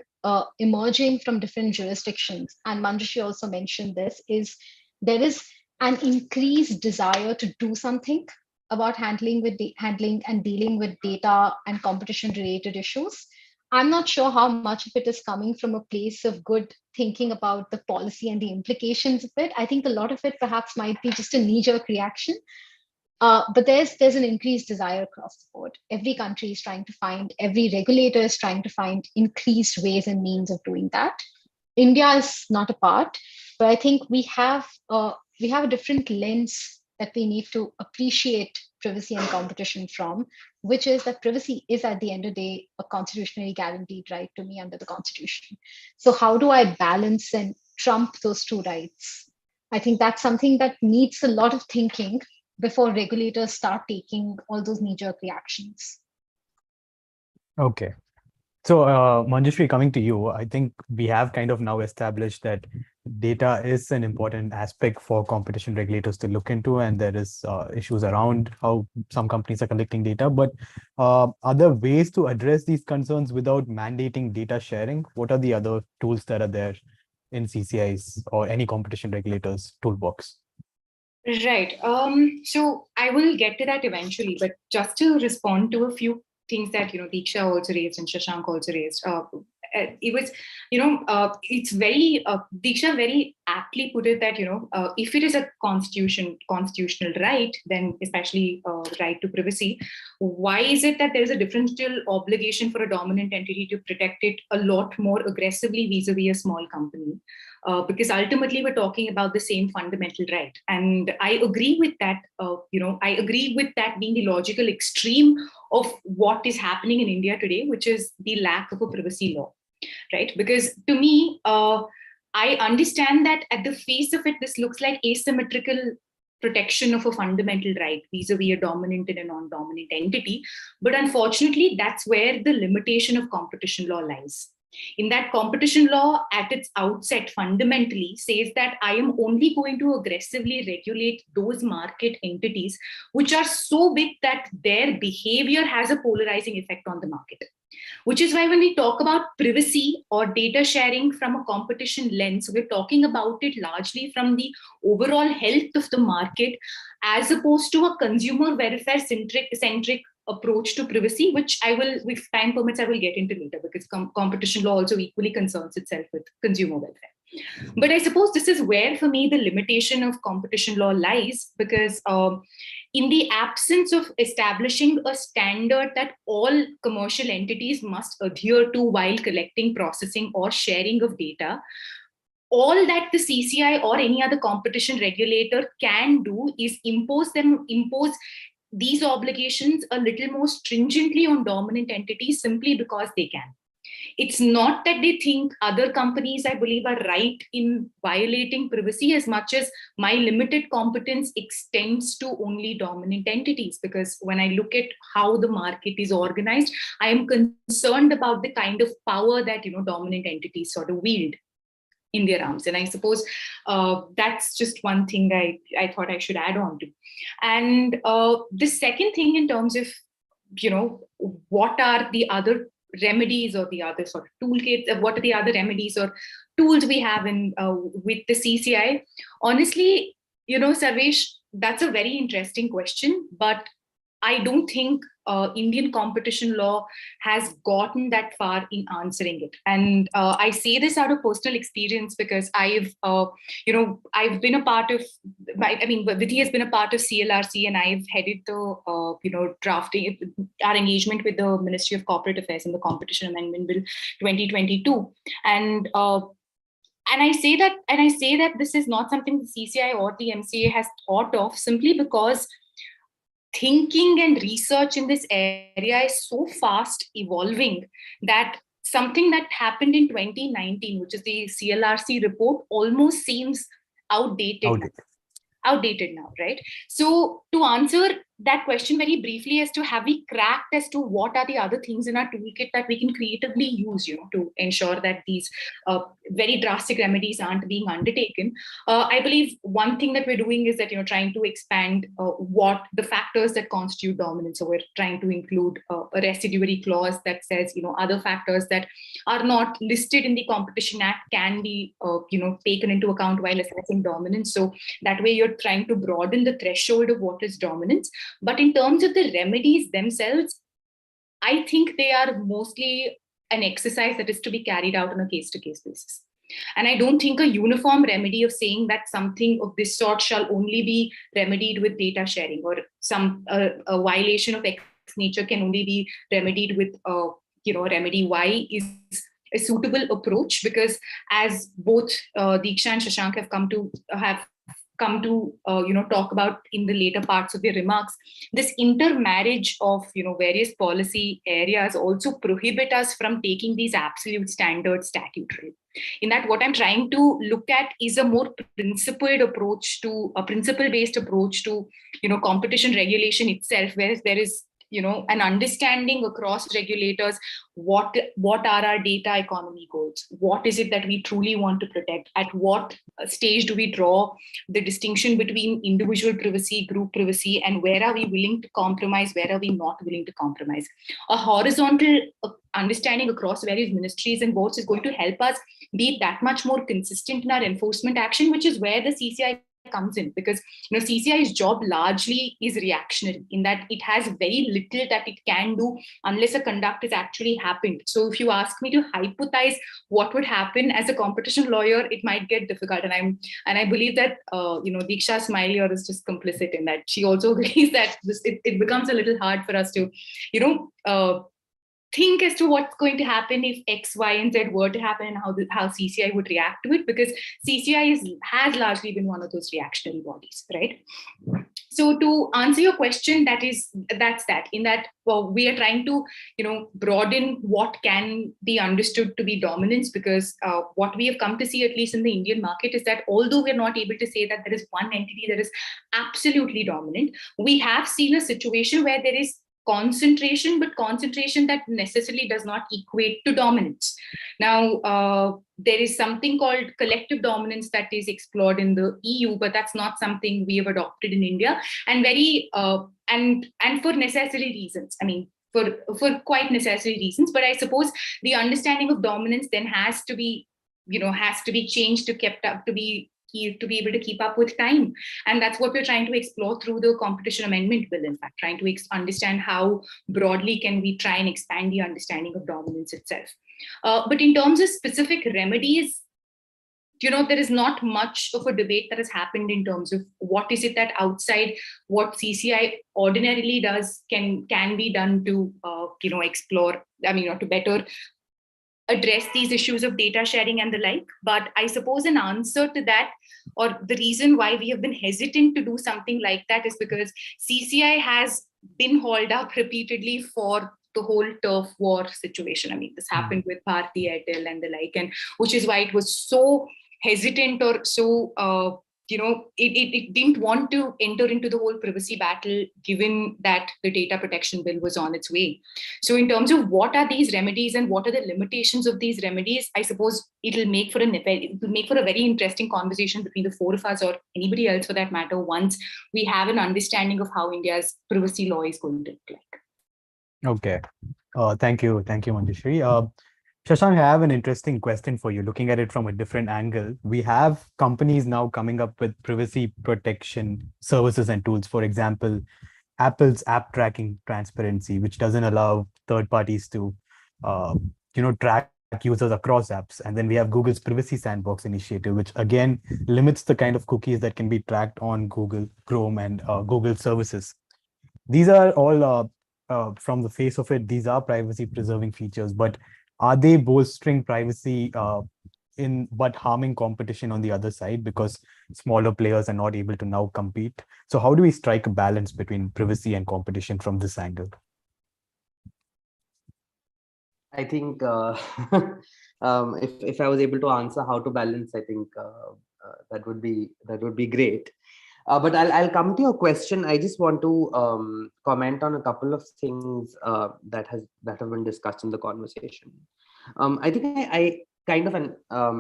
emerging from different jurisdictions, and Manjushri also mentioned this, is there is an increased desire to do something about handling and dealing with data and competition related issues. I'm not sure how much of it is coming from a place of good thinking about the policy and the implications of it. I think a lot of it perhaps might be just a knee-jerk reaction. But there's an increased desire across the board. Every country is trying to find, every regulator is trying to find increased ways and means of doing that. India is not a part, but I think we have a different lens that we need to appreciate privacy and competition from, which is that privacy is at the end of the day a constitutionally guaranteed right to me under the Constitution. So how do I balance and trump those two rights? I think that's something that needs a lot of thinking before regulators start taking all those knee-jerk reactions. Okay. So Manjushri, coming to you, I think we have kind of now established that data is an important aspect for competition regulators to look into, and there is issues around how some companies are collecting data, but are there ways to address these concerns without mandating data sharing? What are the other tools that are there in CCI's or any competition regulators toolbox? Right. So I will get to that eventually, but just to respond to a few things that Diksha also raised and Shashank also raised. It was, it's very Diksha very aptly put it that if it is a constitutional right, then especially right to privacy, why is it that there is a differential obligation for a dominant entity to protect it a lot more aggressively vis-a-vis a small company? Because ultimately we're talking about the same fundamental right. And I agree with that, I agree with that being the logical extreme of what is happening in India today, which is the lack of a privacy law, right? Because to me, I understand that at the face of it, this looks like asymmetrical protection of a fundamental right vis-a-vis a dominant and a non-dominant entity. But unfortunately, that's where the limitation of competition law lies. In that competition law at its outset fundamentally says that I am only going to aggressively regulate those market entities which are so big that their behavior has a polarizing effect on the market. Which is why when we talk about privacy or data sharing from a competition lens, we're talking about it largely from the overall health of the market as opposed to a consumer welfare centric approach to privacy, which I will, if time permits, I will get into later, because competition law also equally concerns itself with consumer welfare. But I suppose this is where, for me, the limitation of competition law lies, because in the absence of establishing a standard that all commercial entities must adhere to while collecting, processing, or sharing of data, all that the CCI or any other competition regulator can do is impose these obligations a little more stringently on dominant entities simply because they can. It's not that they think other companies, I believe, are right in violating privacy as much as my limited competence extends to only dominant entities. Because when I look at how the market is organized, I am concerned about the kind of power that dominant entities sort of wield in their arms. And I suppose that's just one thing I thought I should add on to. And the second thing in terms of, what are the other remedies or the other sort of toolkits, what are the other remedies or tools we have in with the CCI? Honestly, Sarvesh, that's a very interesting question, but I don't think Indian competition law has gotten that far in answering it. And I say this out of personal experience because I've been a part of, Vidhi has been a part of CLRC, and I've headed the, drafting, our engagement with the Ministry of Corporate Affairs in the Competition Amendment Bill 2022. And And I say that this is not something the CCI or the MCA has thought of, simply because thinking and research in this area is so fast evolving that something that happened in 2019, which is the CLRC report, almost seems outdated now, right? So to answer that question very briefly, as to have we cracked as to what are the other things in our toolkit that we can creatively use, to ensure that these very drastic remedies aren't being undertaken. I believe one thing that we're doing is that, trying to expand what the factors that constitute dominance. So we're trying to include a residuary clause that says, other factors that are not listed in the Competition Act can be, taken into account while assessing dominance. So that way you're trying to broaden the threshold of what is dominance. But in terms of the remedies themselves, I think they are mostly an exercise that is to be carried out on a case-to-case basis. And I don't think a uniform remedy of saying that something of this sort shall only be remedied with data sharing, or some a violation of X nature can only be remedied with remedy Y, is a suitable approach, because as both Diksha and Shashank have come to talk about in the later parts of their remarks, this intermarriage of various policy areas also prohibit us from taking these absolute standards statutory. In that, what I'm trying to look at is a more principle-based approach to competition regulation itself, where there is an understanding across regulators what are our data economy goals, what is it that we truly want to protect, at what stage do we draw the distinction between individual privacy, group privacy, and where are we willing to compromise, where are we not willing to compromise. A horizontal understanding across various ministries and boards is going to help us be that much more consistent in our enforcement action, which is where the CCI comes in, because CCI's job largely is reactionary, in that it has very little that it can do unless a conduct is actually happened. So if you ask me to hypothesize what would happen as a competition lawyer, it might get difficult. And I believe that Diksha Smiley here is just complicit in that. She also agrees that it becomes a little hard for us to think as to what's going to happen if X, Y, and Z were to happen, and how CCI would react to it, because CCI has largely been one of those reactionary bodies, right? So to answer your question, that's that. In that, we are trying to broaden what can be understood to be dominance, because what we have come to see, at least in the Indian market, is that although we're not able to say that there is one entity that is absolutely dominant, we have seen a situation where there is concentration, but concentration that necessarily does not equate to dominance. Now, there is something called collective dominance that is explored in the EU, but that's not something we have adopted in India, and and for necessary reasons. I mean, for quite necessary reasons. But I suppose the understanding of dominance then has to be changed to be able to keep up with time. And that's what we're trying to explore through the competition amendment bill, in fact, trying to understand how broadly can we try and expand the understanding of dominance itself. But in terms of specific remedies, there is not much of a debate that has happened in terms of what is it that outside what CCI ordinarily does can be done to, explore, to better address these issues of data sharing and the like. But I suppose an answer to that, or the reason why we have been hesitant to do something like that, is because CCI has been hauled up repeatedly for the whole turf war situation. I mean, this happened with Bharti Airtel and the like, and which is why it was so hesitant, or so it didn't want to enter into the whole privacy battle, given that the data protection bill was on its way. So in terms of what are these remedies and what are the limitations of these remedies, I suppose it'll make for a very interesting conversation between the four of us, or anybody else for that matter, once we have an understanding of how India's privacy law is going to look like. Okay. Thank you, Manjushri. Shashank, I have an interesting question for you, looking at it from a different angle. We have companies now coming up with privacy protection services and tools. For example, Apple's app tracking transparency, which doesn't allow third parties to, track users across apps. And then we have Google's Privacy Sandbox initiative, which again limits the kind of cookies that can be tracked on Google Chrome and Google services. These are all, from the face of it, these are privacy preserving features, but are they bolstering privacy but harming competition on the other side because smaller players are not able to now compete. So how do we strike a balance between privacy and competition from this angle? I think if I was able to answer how to balance, I think that would be great. But I'll come to your question. I just want to comment on a couple of things that have been discussed in the conversation. I think I kind of I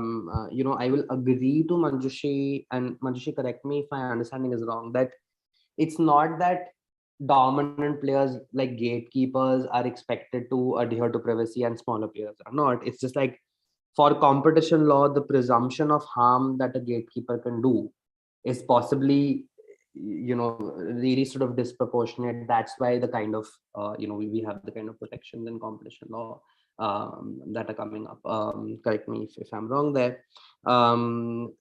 will agree to Manjushri, and Manjushri, correct me if my understanding is wrong, that it's not that dominant players like gatekeepers are expected to adhere to privacy and smaller players are not. It's just like for competition law, the presumption of harm that a gatekeeper can do is possibly really sort of disproportionate. That's why the kind of we have the kind of protections in competition law that are coming up. Correct me if I'm wrong there. And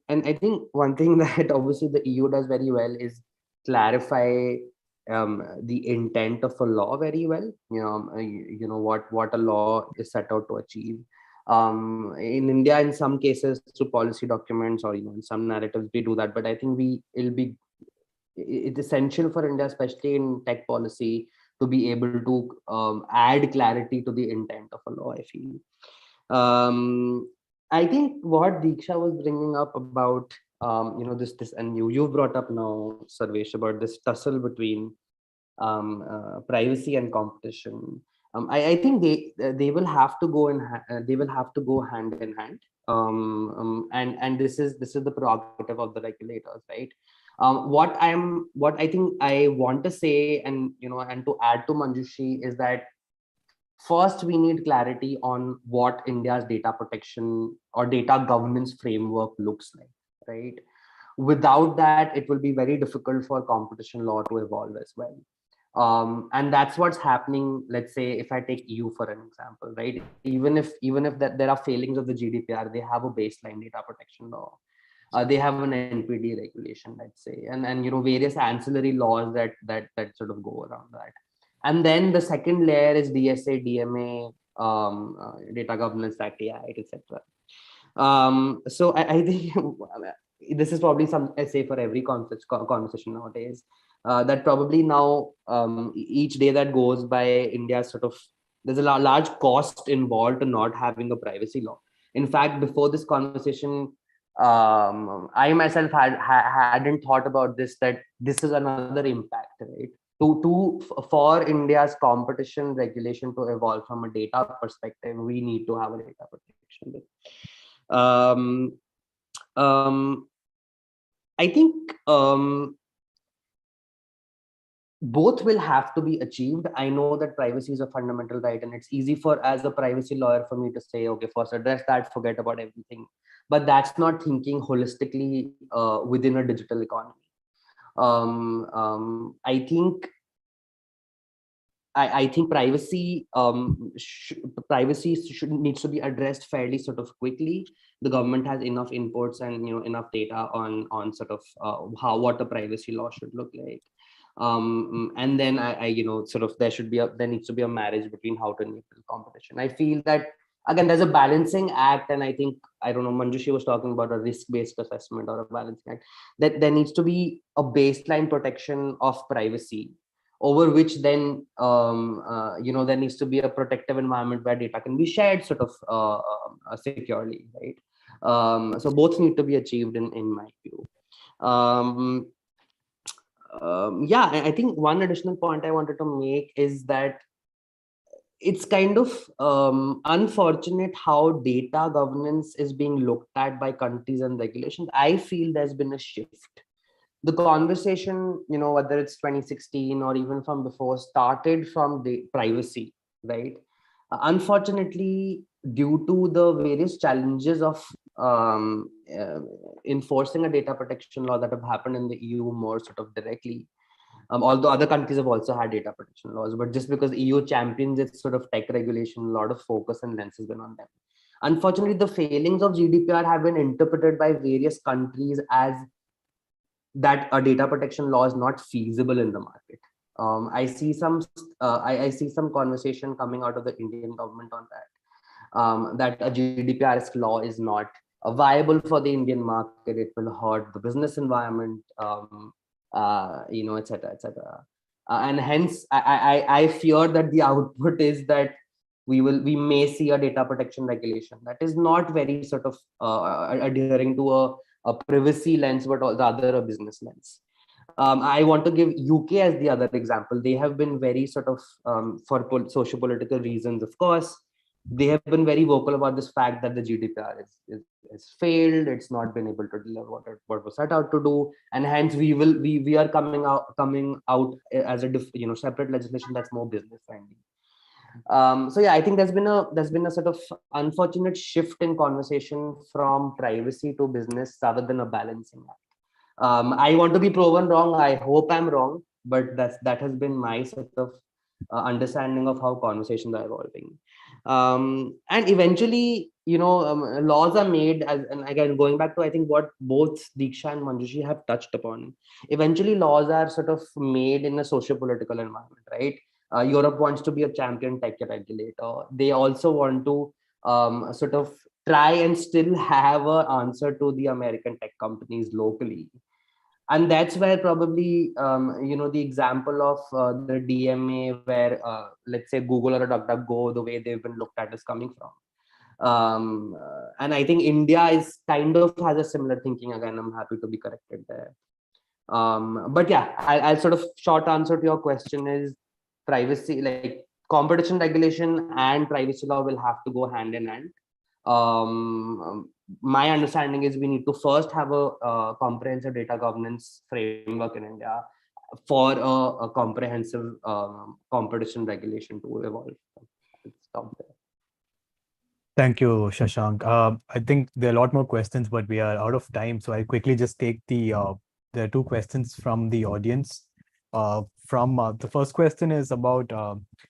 I think one thing that obviously the EU does very well is clarify the intent of a law very well. What a law is set out to achieve. In India, in some cases through policy documents or in some narratives we do that, but I think it's essential for India, especially in tech policy, to be able to add clarity to the intent of a law, I feel. I think what Diksha was bringing up about this and you brought up now, Sarvesh, about this tussle between privacy and competition. I think they will have to go hand in hand. And this is the prerogative of the regulators, right? What I think I want to say, and to add to Manjushri, is that first we need clarity on what India's data protection or data governance framework looks like, right? Without that, it will be very difficult for competition law to evolve as well. And that's what's happening. Let's say if I take EU for an example, right? Even if that there are failings of the GDPR, they have a baseline data protection law. They have an NPD regulation, let's say, and various ancillary laws that sort of go around that. And then the second layer is DSA, DMA, Data Governance Act, AI, etc. So I think this is probably some essay for every conversation nowadays. That probably now each day that goes by, India there's a large cost involved to not having a privacy law. In fact, before this conversation, I myself hadn't thought about this, that this is another impact, right? For India's competition regulation to evolve from a data perspective, we need to have a data protection. I think both will have to be achieved. I know that privacy is a fundamental right, and it's easy as a privacy lawyer for me to say, okay, first address that, forget about everything. But that's not thinking holistically within a digital economy. I think privacy needs to be addressed fairly sort of quickly. The government has enough inputs and enough data on sort of what a privacy law should look like. And then there needs to be a marriage between how to enable competition. I feel that again there's a balancing act, and I think, I don't know, Manjushri was talking about a risk-based assessment or a balancing act, that there needs to be a baseline protection of privacy, over which then there needs to be a protective environment where data can be shared sort of securely, right? So both need to be achieved in my view. Yeah, I think one additional point I wanted to make is that it's kind of unfortunate how data governance is being looked at by countries and regulations. I feel there's been a shift. The conversation, whether it's 2016 or even from before, started from the privacy, right? Unfortunately, due to the various challenges of enforcing a data protection law that have happened in the EU more sort of directly, although other countries have also had data protection laws, but just because EU champions its sort of tech regulation, a lot of focus and lens has been on them. Unfortunately, the failings of GDPR have been interpreted by various countries as that a data protection law is not feasible in the market. I see some conversation coming out of the Indian government on that. that a GDPR law is not viable for the Indian market. It will hurt the business environment, et cetera, et cetera. And hence, I fear that the output is that we may see a data protection regulation that is not very sort of adhering to a privacy lens, but rather a business lens. I want to give UK as the other example. They have been very sort of, for socio-political reasons, of course, they have been very vocal about this fact that the GDPR has failed. It's not been able to deliver what was set out to do, and hence we are coming out as a separate legislation that's more business friendly. So yeah, I think there's been a sort of unfortunate shift in conversation from privacy to business rather than a balancing act. I want to be proven wrong. I hope I'm wrong, but that has been my sort of understanding of how conversations are evolving. And eventually, laws are made and again, going back to, I think, what both Diksha and Manjushri have touched upon, eventually laws are sort of made in a socio-political environment, right? Europe wants to be a champion tech regulator. They also want to sort of try and still have an answer to the American tech companies locally. And that's where probably, the example of the DMA, where let's say Google or DuckDuckGo, the way they've been looked at is coming from. And I think India is kind of has a similar thinking. Again, I'm happy to be corrected there. But yeah, I'll sort of short answer to your question is privacy, like competition regulation and privacy law will have to go hand in hand. My understanding is we need to first have a comprehensive data governance framework in India for a comprehensive competition regulation to evolve. Stop there. Thank you, Shashank. I think there are a lot more questions, but we are out of time. So I'll quickly just take the two questions from the audience. The first question is about,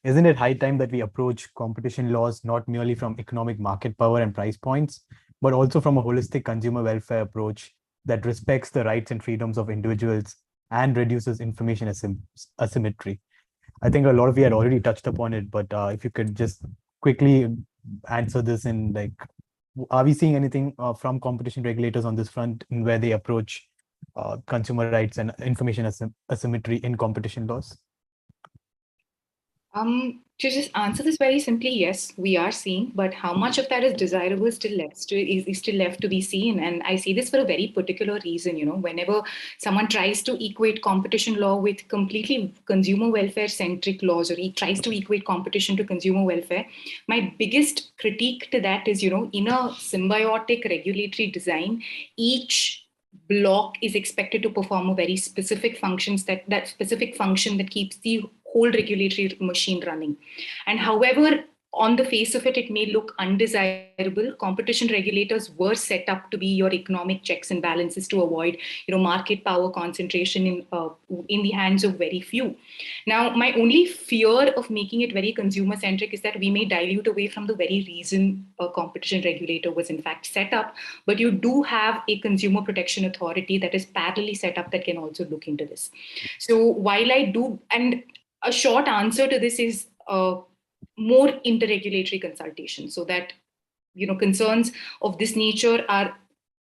isn't it high time that we approach competition laws not merely from economic market power and price points, but also from a holistic consumer welfare approach that respects the rights and freedoms of individuals and reduces information asymmetry? I think a lot of you had already touched upon it, but if you could just quickly answer this in, like, are we seeing anything from competition regulators on this front in where they approach consumer rights and information asymmetry in competition laws? To just answer this very simply, yes, we are seeing, but how much of that is desirable is still left to be seen. And I say this for a very particular reason. Whenever someone tries to equate competition law with completely consumer welfare centric laws, or he tries to equate competition to consumer welfare, my biggest critique to that is, in a symbiotic regulatory design, each block is expected to perform a very specific functions that specific function that keeps the whole regulatory machine running. And however, on the face of it, it may look undesirable. Competition regulators were set up to be your economic checks and balances to avoid, market power concentration in the hands of very few. Now, my only fear of making it very consumer centric is that we may dilute away from the very reason a competition regulator was in fact set up. But you do have a consumer protection authority that is parallelly set up that can also look into this. So while I do, and a short answer to this is more interregulatory consultation, so that concerns of this nature are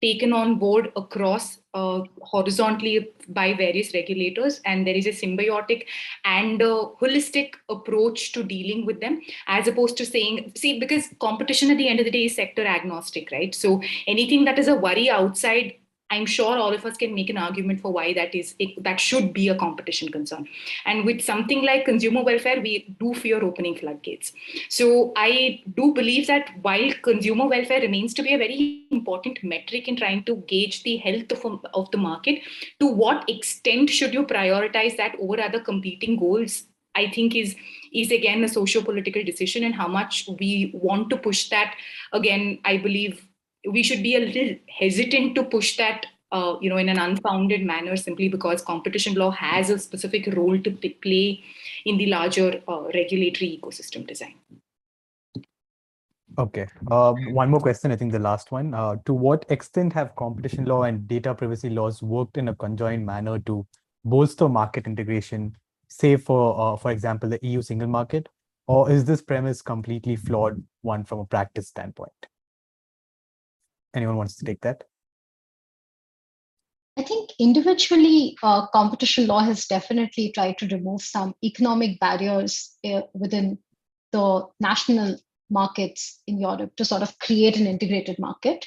taken on board across horizontally by various regulators, and there is a symbiotic and holistic approach to dealing with them, as opposed to saying, because competition at the end of the day is sector agnostic, right? So anything that is a worry outside, I'm sure all of us can make an argument for why that should be a competition concern. And with something like consumer welfare, we do fear opening floodgates. So I do believe that while consumer welfare remains to be a very important metric in trying to gauge the health of the market, to what extent should you prioritize that over other competing goals, I think is again a socio-political decision, and how much we want to push that. Again, I believe we should be a little hesitant to push that, in an unfounded manner, simply because competition law has a specific role to play in the larger regulatory ecosystem design. Okay. One more question, I think the last one. To what extent have competition law and data privacy laws worked in a conjoined manner to bolster market integration, say for example, the EU single market, Or is this premise completely flawed one from a practice standpoint? Anyone wants to take that? I think individually, competition law has definitely tried to remove some economic barriers within the national markets in Europe to sort of create an integrated market.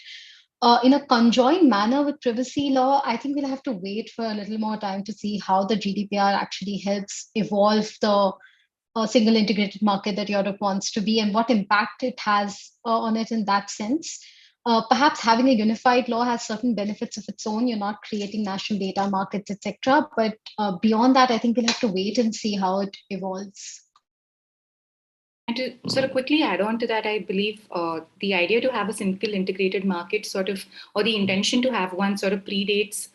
In a conjoined manner with privacy law, I think we'll have to wait for a little more time to see how the GDPR actually helps evolve the single integrated market that Europe wants to be and what impact it has on it in that sense. Perhaps having a unified law has certain benefits of its own. You're not creating national data markets, etc. But beyond that, I think we'll have to wait and see how it evolves. And to sort of quickly add on to that, I believe the idea to have a single integrated market sort of, or the intention to have one sort of predates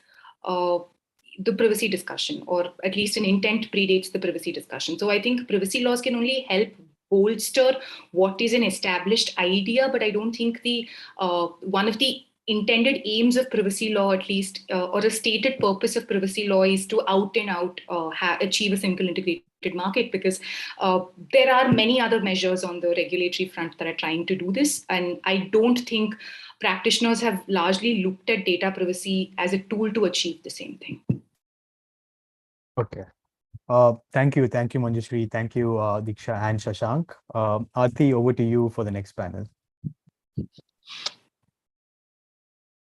the privacy discussion, or at least an intent predates the privacy discussion. So I think privacy laws can only help bolster what is an established idea, but I don't think the one of the intended aims of privacy law, at least, or a stated purpose of privacy law is to out and out achieve a single integrated market, because there are many other measures on the regulatory front that are trying to do this. And I don't think practitioners have largely looked at data privacy as a tool to achieve the same thing. Okay. Thank you, Manjushri. Thank you, Diksha and Shashank. Aarti, over to you for the next panel.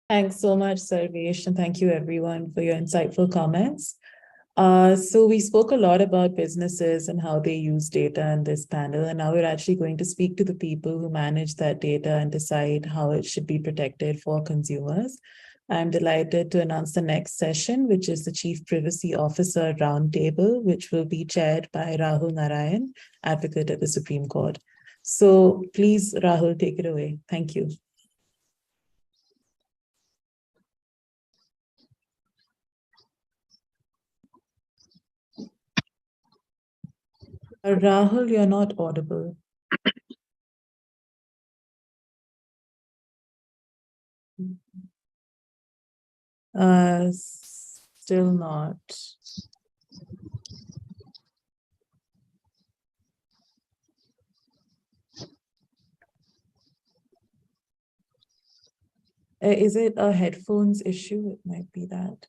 Thanks so much, Sarvesh, and thank you everyone for your insightful comments. So we spoke a lot about businesses and how they use data in this panel, and now we're actually going to speak to the people who manage that data and decide how it should be protected for consumers. I'm delighted to announce the next session, which is the Chief Privacy Officer Roundtable, which will be chaired by Rahul Narayan, advocate at the Supreme Court. So please, Rahul, take it away. Thank you. Rahul, you're not audible. Still not. Is it a headphones issue? It might be that.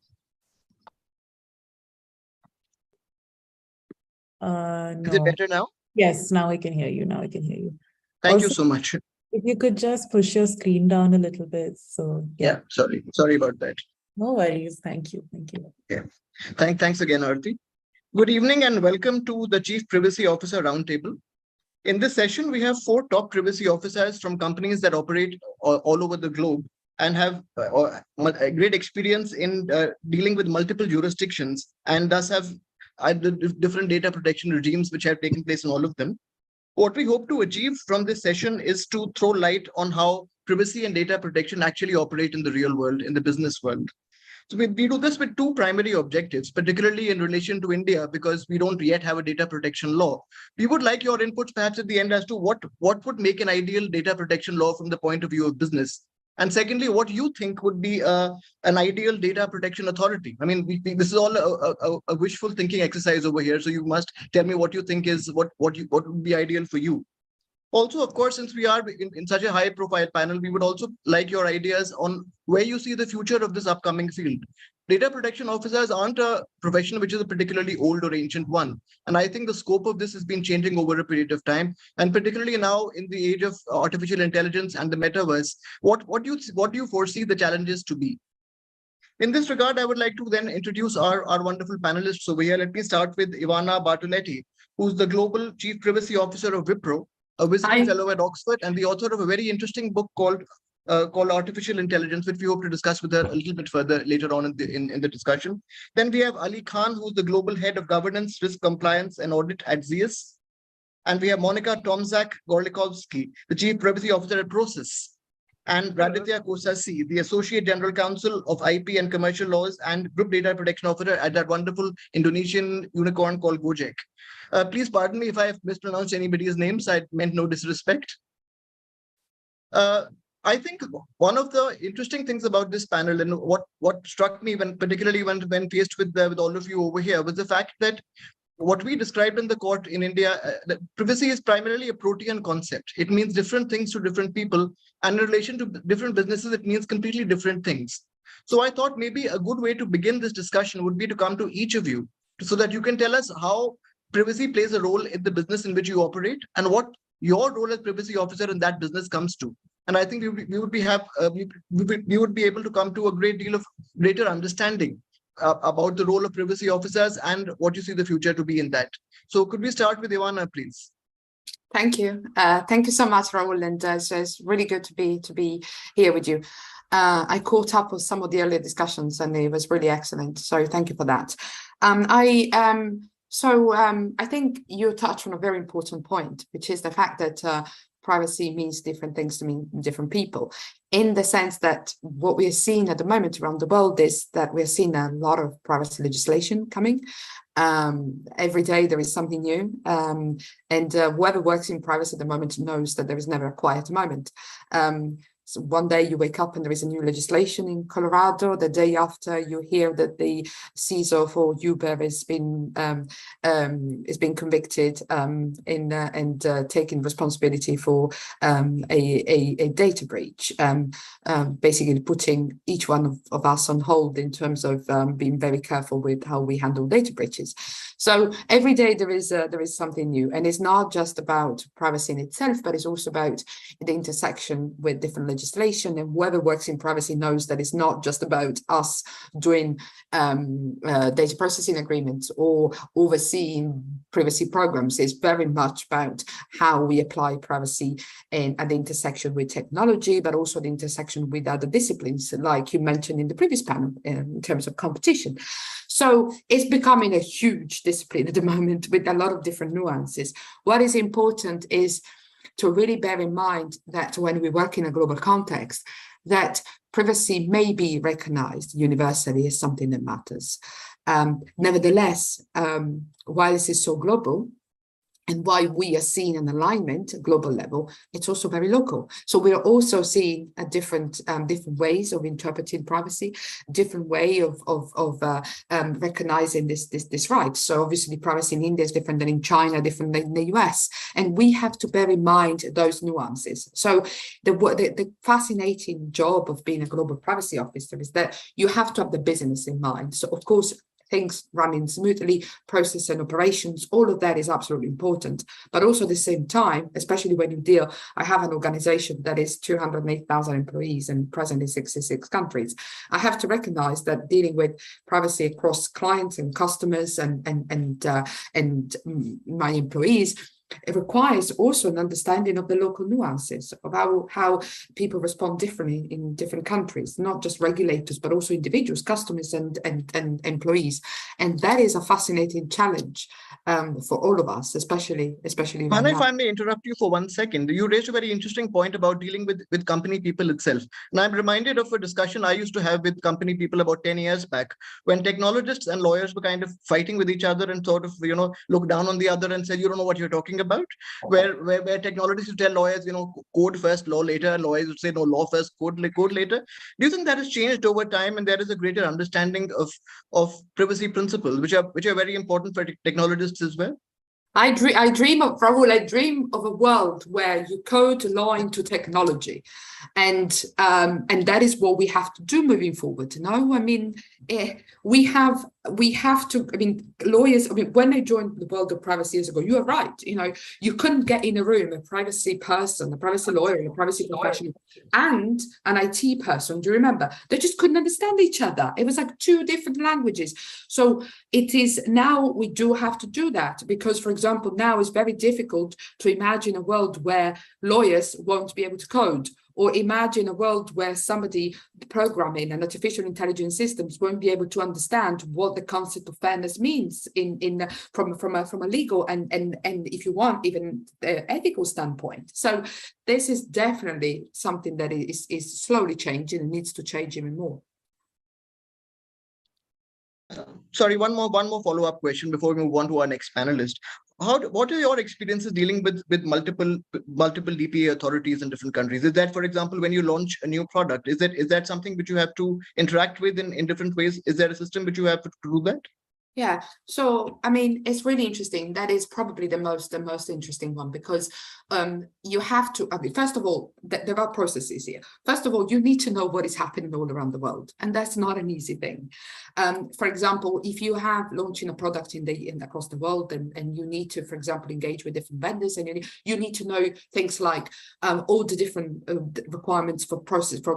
No. Is it better now? Yes, now I can hear you. Now I can hear you. Thank you so much. If you could just push your screen down a little bit. So yeah, sorry about that. No worries. Thank you. Thank you. Yeah. Thanks again, Aarti. Good evening and welcome to the Chief Privacy Officer Roundtable. In this session, we have 4 top privacy officers from companies that operate all over the globe and have a great experience in dealing with multiple jurisdictions, and thus have different data protection regimes which have taken place in all of them. What we hope to achieve from this session is to throw light on how privacy and data protection actually operate in the real world, in the business world. So we do this with 2 primary objectives, particularly in relation to India, because we don't yet have a data protection law. We would like your inputs perhaps at the end as to what would make an ideal data protection law from the point of view of business. And secondly, what you think would be an ideal data protection authority. I mean, this is all a wishful thinking exercise over here. So you must tell me what you think is what would be ideal for you. Also, of course, since we are in such a high-profile panel, we would also like your ideas on where you see the future of this upcoming field. Data protection officers aren't a profession which is a particularly old or ancient one. And I think the scope of this has been changing over a period of time. And particularly now in the age of artificial intelligence and the metaverse, what do you foresee the challenges to be? In this regard, I would like to then introduce our wonderful panelists over here. Let me start with Ivana Bartoletti, who's the Global Chief Privacy Officer of Wipro, a visiting fellow at Oxford, and the author of a very interesting book called Artificial Intelligence, which we hope to discuss with her a little bit further later on in the discussion. Then we have Ali Khan, who's the Global Head of Governance, Risk Compliance and Audit at ZS. And we have Monica Tomczak-Gorlikowski, the Chief Privacy Officer at Process. And Raditya Kosasi, the Associate General Counsel of IP and Commercial Laws and Group Data Protection Officer at that wonderful Indonesian unicorn called Gojek. Please pardon me if I have mispronounced anybody's names. I meant no disrespect. I think one of the interesting things about this panel, and what struck me particularly when faced with all of you over here, was the fact that what we described in the court in India, privacy is primarily a protean concept. It means different things to different people, and in relation to different businesses, it means completely different things. So I thought maybe a good way to begin this discussion would be to come to each of you so that you can tell us how privacy plays a role in the business in which you operate and what your role as privacy officer in that business comes to. And I think we would be able to come to a great deal of greater understanding about the role of privacy officers and what you see the future to be in that. So could we start with Ivana, please? Thank you. Thank you so much, Rahul. And it's really good to be here with you. I caught up with some of the earlier discussions and it was really excellent. So thank you for that. I think you touched on a very important point, which is the fact that privacy means different things to different people, in the sense that what we are seeing at the moment around the world is that we're seeing a lot of privacy legislation coming. Every day there is something new, and whoever works in privacy at the moment knows that there is never a quiet moment. So one day you wake up and there is a new legislation in Colorado. The day after, you hear that the CISO for Uber has been convicted and taking responsibility for a data breach, basically putting each one of us on hold in terms of being very careful with how we handle data breaches. So every day there is something new, and it's not just about privacy in itself, but it's also about the intersection with different legislation. And whoever works in privacy knows that it's not just about us doing data processing agreements or overseeing privacy programs. It's very much about how we apply privacy at the intersection with technology, but also the intersection with other disciplines, like you mentioned in the previous panel, in terms of competition. So it's becoming a huge discipline at the moment with a lot of different nuances. What is important is to really bear in mind that when we work in a global context, that privacy may be recognized universally as something that matters. Nevertheless, while this is so global, and why we are seeing an alignment at global level, it's also very local. So we're also seeing a different ways of interpreting privacy, different way of recognizing this right. So obviously privacy in India is different than in China, different than in the US. And we have to bear in mind those nuances. So the fascinating job of being a global privacy officer is that you have to have the business in mind. So of course, things running smoothly, process and operations, all of that is absolutely important. But also at the same time, especially when you I have an organization that is 208,000 employees and present in 66 countries. I have to recognize that dealing with privacy across clients and customers and my employees, it requires also an understanding of the local nuances of how people respond differently in different countries, not just regulators, but also individuals, customers and employees. And that is a fascinating challenge for all of us, especially And if I may interrupt you for 1 second, you raised a very interesting point about dealing with company people itself. And I'm reminded of a discussion I used to have with company people about 10 years back, when technologists and lawyers were kind of fighting with each other and sort of, look down on the other and say, you don't know what you're talking about, where technologists would tell lawyers, code first, law later, and lawyers would say, no, law first, code later. Do you think that has changed over time and there is a greater understanding of privacy principles, which are very important for technologists as well? I dream of, Rahul, I dream of a world where you code law into technology. And that is what we have to do moving forward. I mean, we have to, lawyers, when I joined the world of privacy years ago, you are right. You couldn't get in a room, a privacy person, a privacy lawyer, a privacy professional, and an IT person. Do you remember? They just couldn't understand each other. It was like two different languages. So it is now we do have to do that because, for example, now it's very difficult to imagine a world where lawyers won't be able to code, or imagine a world where somebody programming and artificial intelligence systems won't be able to understand what the concept of fairness means from a legal and if you want even ethical standpoint. So this is definitely something that is slowly changing and needs to change even more. Sorry, one more follow-up question before we move on to our next panelist. What are your experiences dealing with multiple DPA authorities in different countries? Is that, for example, when you launch a new product, is that something which you have to interact with in different ways? Is there a system which you have to do that? Yeah, so I mean, it's really interesting. That is probably the most interesting one, because you have to, I mean, first of all, there are processes here. First of all, you need to know what is happening all around the world, and that's not an easy thing. For example, if you have launching a product across the world, and you need to, for example, engage with different vendors, and you need to know things like all the different requirements for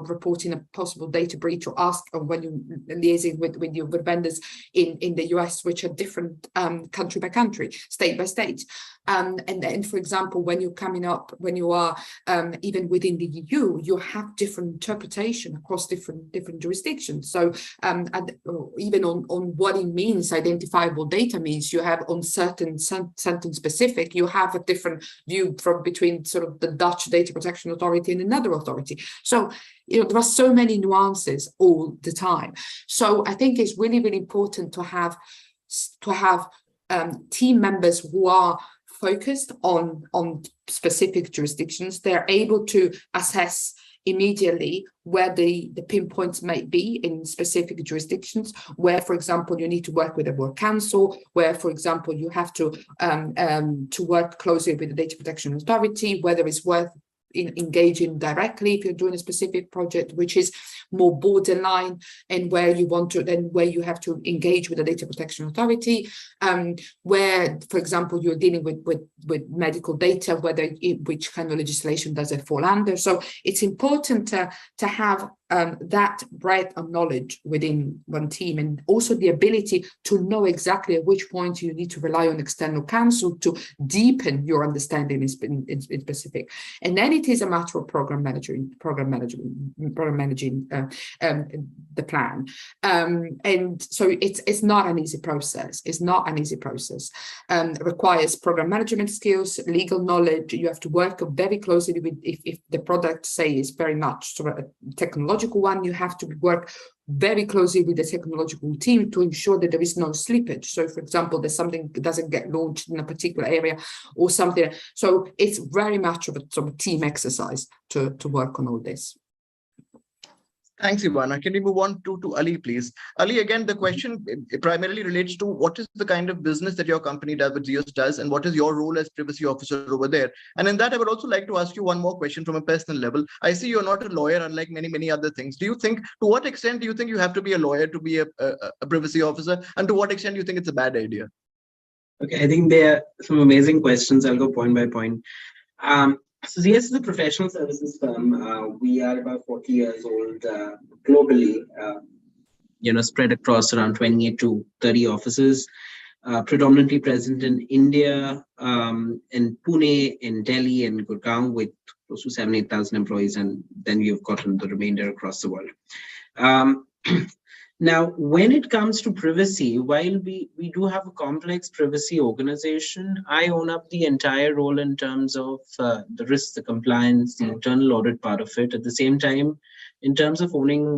reporting a possible data breach, or when you're liaising with vendors in the US, which are different country by country, state by state. And then, for example, when you're coming up, when you are even within the EU, you have different interpretation across different jurisdictions. So even on what it means, identifiable data means, you have on certain sentence specific, you have a different view between sort of the Dutch Data Protection Authority and another authority. So there are so many nuances all the time. So I think it's really, really important to have team members who are focused on specific jurisdictions. They're able to assess immediately where the pinpoints might be in specific jurisdictions, where, for example, you need to work with a work council, where, for example, you have to work closely with the Data Protection Authority, whether it's worth engaging directly if you're doing a specific project which is more borderline, and where you have to engage with the Data Protection Authority, where, for example, you're dealing with medical data, which kind of legislation does it fall under. So it's important to have that breadth of knowledge within one team, and also the ability to know exactly at which point you need to rely on external counsel to deepen your understanding in specific. And then it is a matter of program managing the plan. And so it's not an easy process. It's not an easy process. It requires program management skills, legal knowledge. You have to work very closely with, if the product, say, is very much sort of a technological one, you have to work very closely with the technological team to ensure that there is no slippage. So, for example, there's something that doesn't get launched in a particular area or something. So it's very much of a sort of team exercise to work on all this. Thanks, Ivana. Can we move on to Ali, please? Ali, again, the question primarily relates to what is the kind of business that your company does, what Zeus does, and what is your role as privacy officer over there? And in that, I would also like to ask you one more question from a personal level. I see you're not a lawyer, unlike many other things. To what extent do you think you have to be a lawyer to be a privacy officer? And to what extent do you think it's a bad idea? Okay, I think there are some amazing questions. I'll go point by point. So ZS is a professional services firm. We are about 40 years old globally, spread across around 28 to 30 offices, predominantly present in India, in Pune, in Delhi, and Gurgaon, with close to 8,000 employees, and then we've gotten the remainder across the world. Now, when it comes to privacy, while we do have a complex privacy organization, I own up the entire role in terms of the risks, the compliance, the internal audit part of it. At the same time, in terms of owning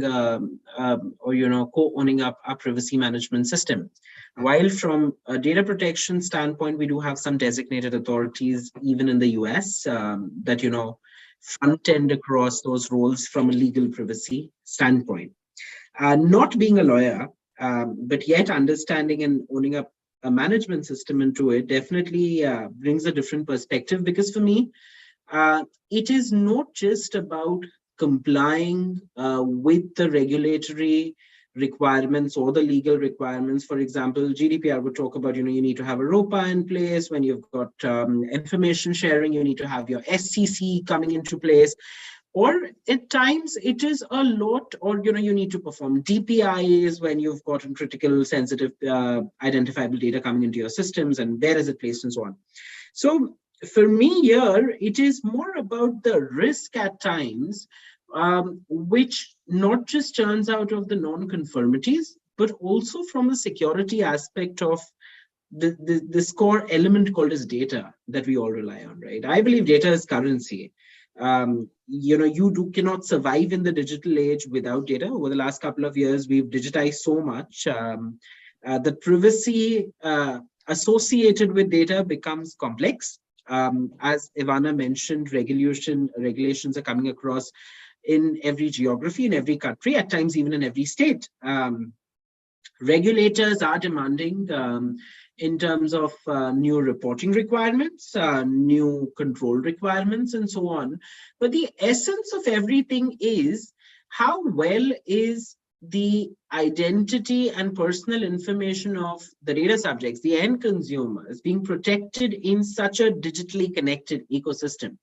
co-owning up our privacy management system. While from a data protection standpoint, we do have some designated authorities, even in the US, that, front end across those roles from a legal privacy standpoint. Not being a lawyer, but yet understanding and owning up a management system into it definitely brings a different perspective, because for me, it is not just about complying with the regulatory requirements or the legal requirements. For example, GDPR would talk about, you need to have a ROPA in place. When you've got information sharing, you need to have your SCC coming into place. Or at times it is a lot, or you need to perform DPIAs when you've gotten critical, sensitive, identifiable data coming into your systems, and where is it placed and so on. So for me here, it is more about the risk at times, which not just turns out of the non-conformities, but also from the security aspect of this core element called as data that we all rely on, right? I believe data is currency. You cannot survive in the digital age without data. Over the last couple of years, we've digitized so much. The privacy associated with data becomes complex. As Ivana mentioned, regulations are coming across in every geography, in every country, at times even in every state. Regulators are demanding in terms of new reporting requirements, new control requirements, and so on. But the essence of everything is how well is the identity and personal information of the data subjects, the end consumers, being protected in such a digitally connected ecosystem.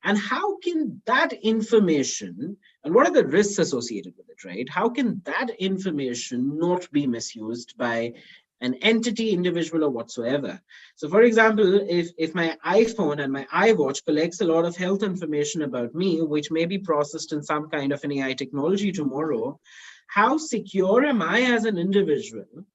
And how can that information, and what are the risks associated with it, right? How can that information not be misused by an entity, individual, or whatsoever? So for example, if my iPhone and my iWatch collects a lot of health information about me, which may be processed in some kind of an AI technology tomorrow, how secure am I as an individual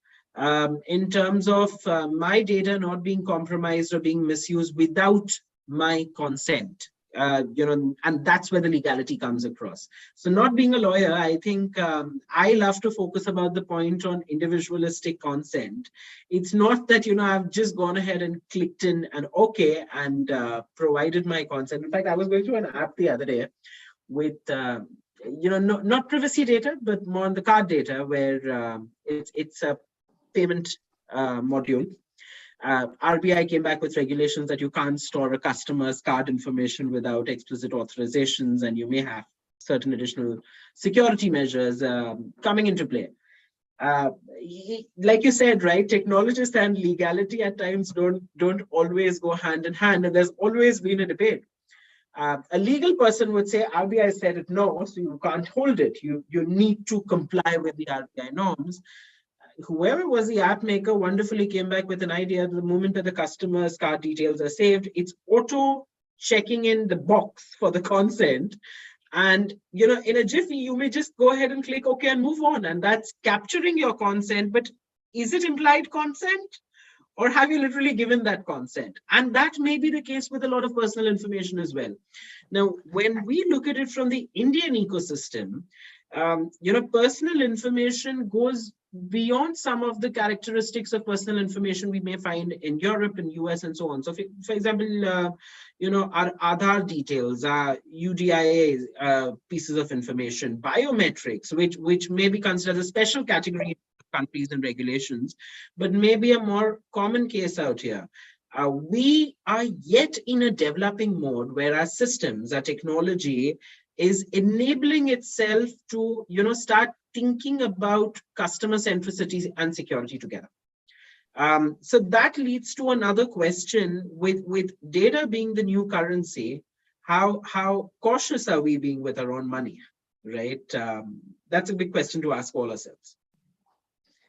in terms of my data not being compromised or being misused without my consent? And that's where the legality comes across. So not being a lawyer, I think I love to focus about the point on individualistic consent. It's not that, I've just gone ahead and clicked in and okay, and provided my consent. In fact, I was going through an app the other day with, not privacy data, but more on the card data, where it's a payment module. RBI came back with regulations that you can't store a customer's card information without explicit authorizations, and you may have certain additional security measures coming into play. Like you said, right, technologists and legality at times don't always go hand in hand, and there's always been a debate. A legal person would say RBI said it no, so you can't hold it. You need to comply with the RBI norms. Whoever was the app maker wonderfully came back with an idea. The moment that the customer's card details are saved, it's auto checking in the box for the consent. And, in a jiffy, you may just go ahead and click OK and move on. And that's capturing your consent. But is it implied consent? Or have you literally given that consent? And that may be the case with a lot of personal information as well. Now, when we look at it from the Indian ecosystem, personal information goes beyond some of the characteristics of personal information we may find in Europe and US and so on. So for example, our Aadhaar details, UDIA pieces of information, biometrics, which may be considered a special category in countries and regulations, but maybe a more common case out here. We are yet in a developing mode where our systems, our technology is enabling itself to, start thinking about customer centricity and security together. So that leads to another question with data being the new currency. How cautious are we being with our own money, right? That's a big question to ask all ourselves.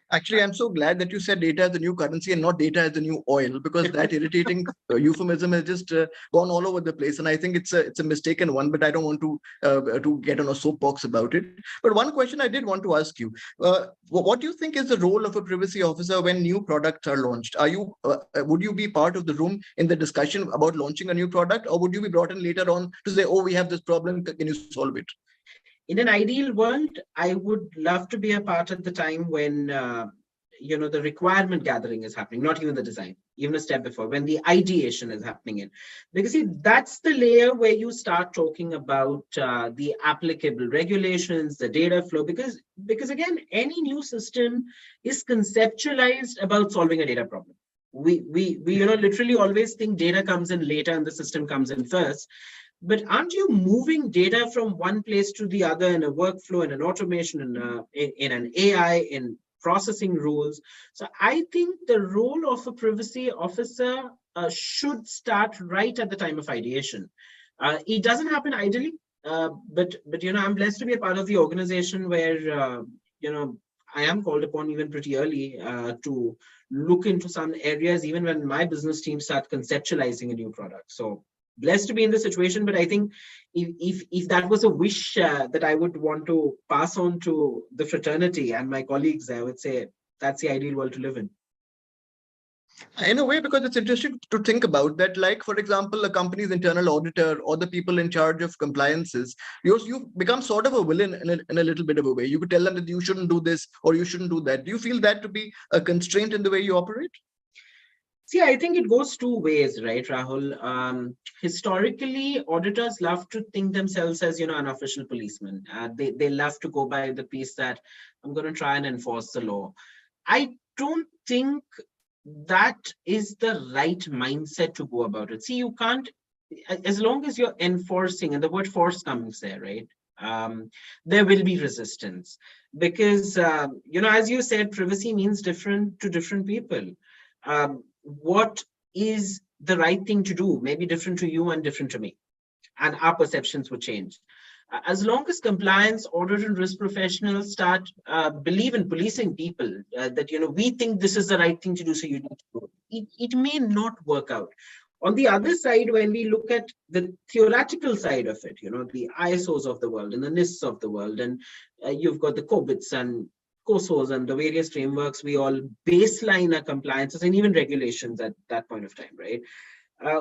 Actually, I'm so glad that you said data as the new currency and not data as the new oil, because that irritating euphemism has just gone all over the place. And I think it's a mistaken one, but I don't want to get on a soapbox about it. But one question I did want to ask you, what do you think is the role of a privacy officer when new products are launched? Would you be part of the room in the discussion about launching a new product, or would you be brought in later on to say, oh, we have this problem, can you solve it? In an ideal world, I would love to be a part at the time when, the requirement gathering is happening, not even the design, even a step before, when the ideation is happening in. Because see, that's the layer where you start talking about the applicable regulations, the data flow, because again, any new system is conceptualized about solving a data problem. We literally always think data comes in later and the system comes in first. But aren't you moving data from one place to the other in a workflow, in an automation, in an AI, in processing rules? So I think the role of a privacy officer should start right at the time of ideation. It doesn't happen ideally, but I'm blessed to be a part of the organization where I am called upon even pretty early to look into some areas, even when my business team start conceptualizing a new product. So blessed to be in this situation, but I think if that was a wish that I would want to pass on to the fraternity and my colleagues, I would say that's the ideal world to live in. In a way, because it's interesting to think about that, like, for example, a company's internal auditor or the people in charge of compliances, you become sort of a villain in a little bit of a way. You could tell them that you shouldn't do this or you shouldn't do that. Do you feel that to be a constraint in the way you operate? See, I think it goes two ways, right, Rahul? Historically, auditors love to think themselves as, unofficial policemen. They love to go by the piece that I'm going to try and enforce the law. I don't think that is the right mindset to go about it. See, you can't, as long as you're enforcing, and the word force comes there, right? There will be resistance because, as you said, privacy means different to different people. What is the right thing to do may be different to you and different to me, and our perceptions would change. As long as compliance, audit, and risk professionals start believe in policing people, that we think this is the right thing to do, so you need to do it. It may not work out. On the other side, when we look at the theoretical side of it, the ISOs of the world and the NISTs of the world, and you've got the COBITs and COSOs and the various frameworks, we all baseline our compliances and even regulations at that point of time, right?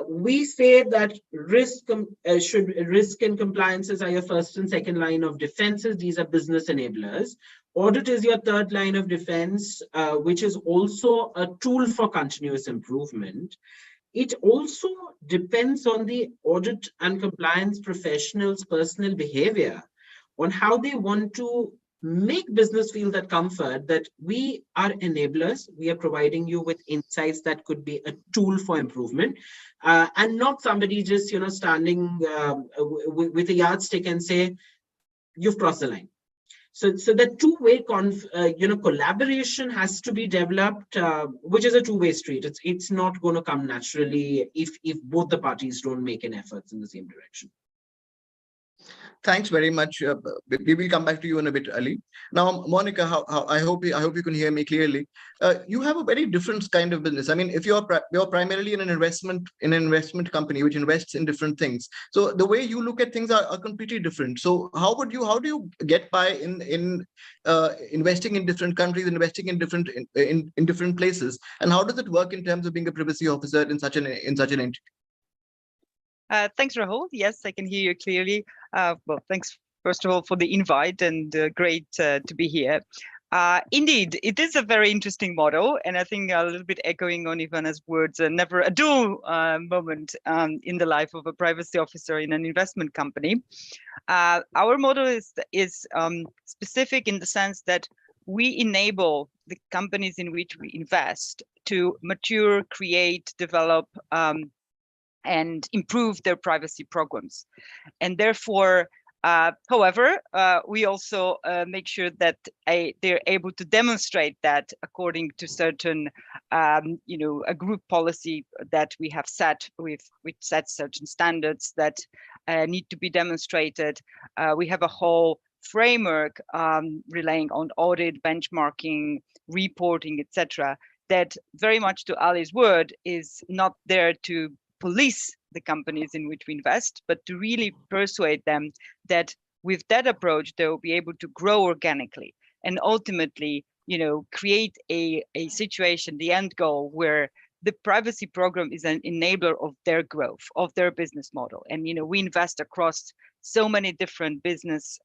We say that risk and compliances are your first and second line of defenses. These are business enablers. Audit is your third line of defense, which is also a tool for continuous improvement. It also depends on the audit and compliance professionals' personal behavior, on how they want to make business feel that comfort that we are enablers. We are providing you with insights that could be a tool for improvement, and not somebody just standing with a yardstick and say you've crossed the line. So the two-way collaboration has to be developed, which is a two-way street. It's not going to come naturally if both the parties don't make an effort in the same direction. Thanks very much. We will come back to you in a bit, Ali. Now, Monica, I hope you can hear me clearly. You have a very different kind of business. I mean, if you're primarily in an investment company which invests in different things, so the way you look at things are completely different. So how do you get by in investing in different countries, investing in different places, and how does it work in terms of being a privacy officer in such an entity? Thanks, Rahul. Yes, I can hear you clearly. Well, thanks, first of all, for the invite, and great to be here. Indeed, it is a very interesting model, and I think a little bit echoing on Ivana's words, never a dull moment in the life of a privacy officer in an investment company. Our model is specific in the sense that we enable the companies in which we invest to mature, create, develop, and improve their privacy programs. And therefore, however, we also make sure that they're able to demonstrate that according to certain, a group policy that we have set, which sets certain standards that need to be demonstrated. We have a whole framework relying on audit, benchmarking, reporting, etc., that very much, to Ali's word, is not there to police the companies in which we invest, but to really persuade them that with that approach, they will be able to grow organically and ultimately, create a situation, the end goal, where the privacy program is an enabler of their growth, of their business model. And, we invest across so many different business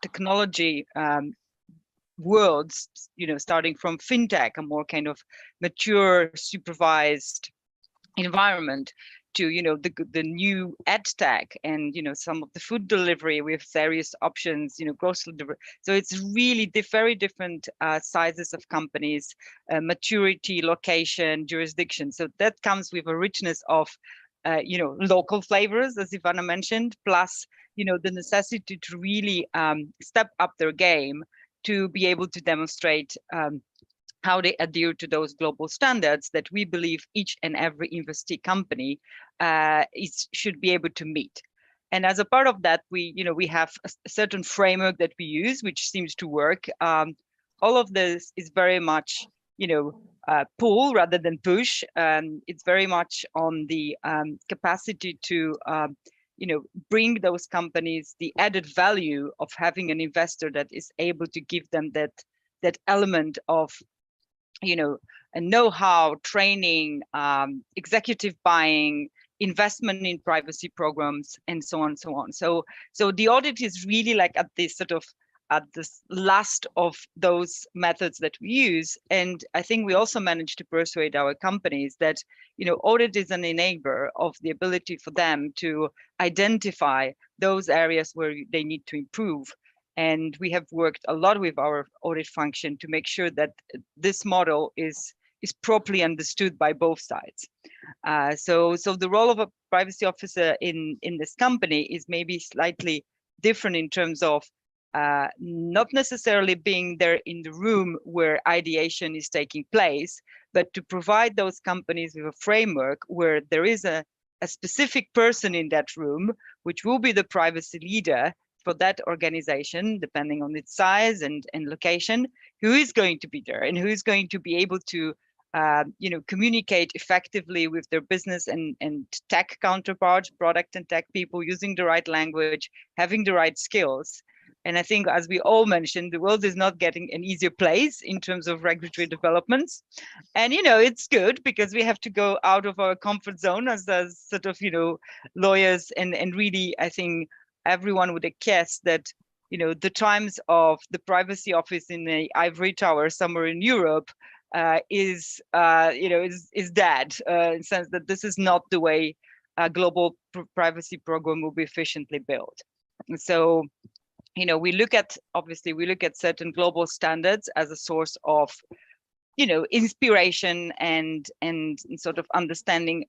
technology worlds, starting from fintech, a more kind of mature, supervised environment, to the new ad tech, and some of the food delivery with various options, grocery delivery. So it's really very different sizes of companies, maturity, location, jurisdiction. So that comes with a richness of local flavors, as Ivana mentioned, plus the necessity to really step up their game to be able to demonstrate how they adhere to those global standards that we believe each and every investee company should be able to meet. And as a part of that, we have a certain framework that we use, which seems to work. All of this is very much, pull rather than push. It's very much on the capacity to, bring those companies the added value of having an investor that is able to give them that element of a know-how, training, executive buying, investment in privacy programs, and so on and so on. So the audit is really like at this last of those methods that we use. And I think we also managed to persuade our companies that audit is an enabler of the ability for them to identify those areas where they need to improve. And we have worked a lot with our audit function to make sure that this model is properly understood by both sides. So the role of a privacy officer in this company is maybe slightly different in terms of not necessarily being there in the room where ideation is taking place, but to provide those companies with a framework where there is a specific person in that room, which will be the privacy leader for that organization, depending on its size and location, who is going to be there and who is going to be able to communicate effectively with their business and tech counterparts, product and tech people, using the right language, having the right skills. And I think, as we all mentioned, the world is not getting an easier place in terms of regulatory developments. And, it's good because we have to go out of our comfort zone as sort of, lawyers. And really, I think everyone would guess that, the times of the privacy office in the ivory tower somewhere in Europe is dead, in the sense that this is not the way a global privacy program will be efficiently built. And so, we look at certain global standards as a source of, inspiration and sort of understanding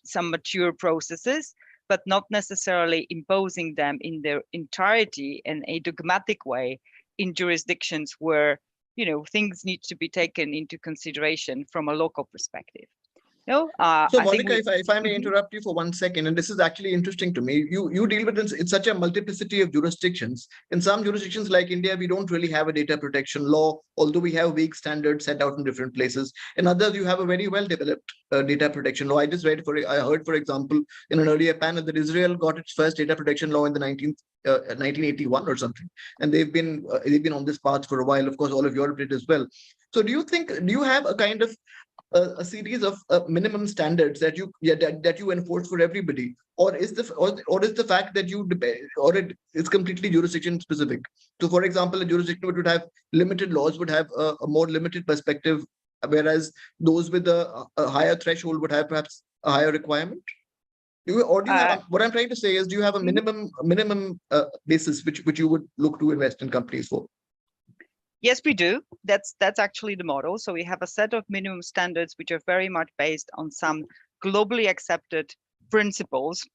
some mature processes, but not necessarily imposing them in their entirety in a dogmatic way in jurisdictions where, things need to be taken into consideration from a local perspective. So Monica, if I may interrupt you for 1 second, and this is actually interesting to me. You deal with it's such a multiplicity of jurisdictions. In some jurisdictions like India, we don't really have a data protection law, although we have vague standards set out in different places. In others, you have a very well developed data protection law. I heard, for example, in an earlier panel that Israel got its first data protection law in the 1981 or something, and they've been on this path for a while. Of course, all of Europe did as well. So do you have a kind of a series of minimum standards that you enforce for everybody, or is the fact that it's completely jurisdiction specific? So, for example, a jurisdiction which would have limited laws would have a more limited perspective, whereas those with a higher threshold would have perhaps a higher requirement. What I'm trying to say is, do you have a minimum basis which you would look to invest in companies for? Yes, we do. That's actually the model. So we have a set of minimum standards which are very much based on some globally accepted principles,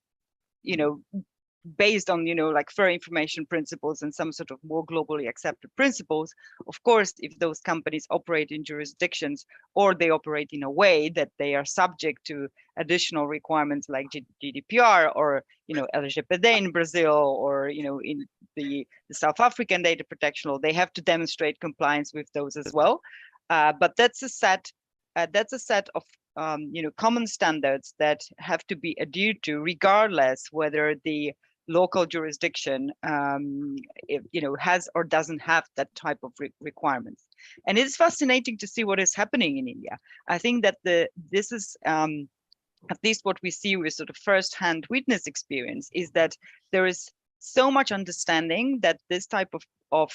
based on, like fair information principles and some sort of more globally accepted principles. Of course, if those companies operate in jurisdictions or they operate in a way that they are subject to additional requirements like GDPR or, LGPD in Brazil or, in the South African data protection law, they have to demonstrate compliance with those as well. But that's a set of common standards that have to be adhered to, regardless whether the local jurisdiction has or doesn't have that type of requirements. And it's fascinating to see what is happening in India. I think that this is at least what we see with sort of first-hand witness experience, is that there is so much understanding that this type of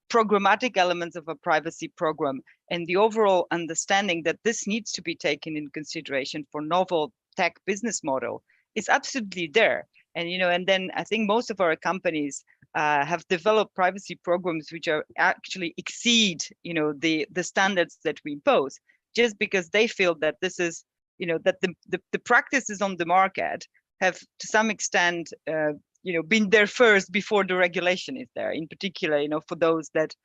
programmatic elements of a privacy program and the overall understanding that this needs to be taken in consideration for novel tech business model is absolutely there. And and then I think most of our companies have developed privacy programs which are actually exceed the standards that we impose, just because they feel that this is that the practices on the market have to some extent been there first before the regulation is there, in particular for those that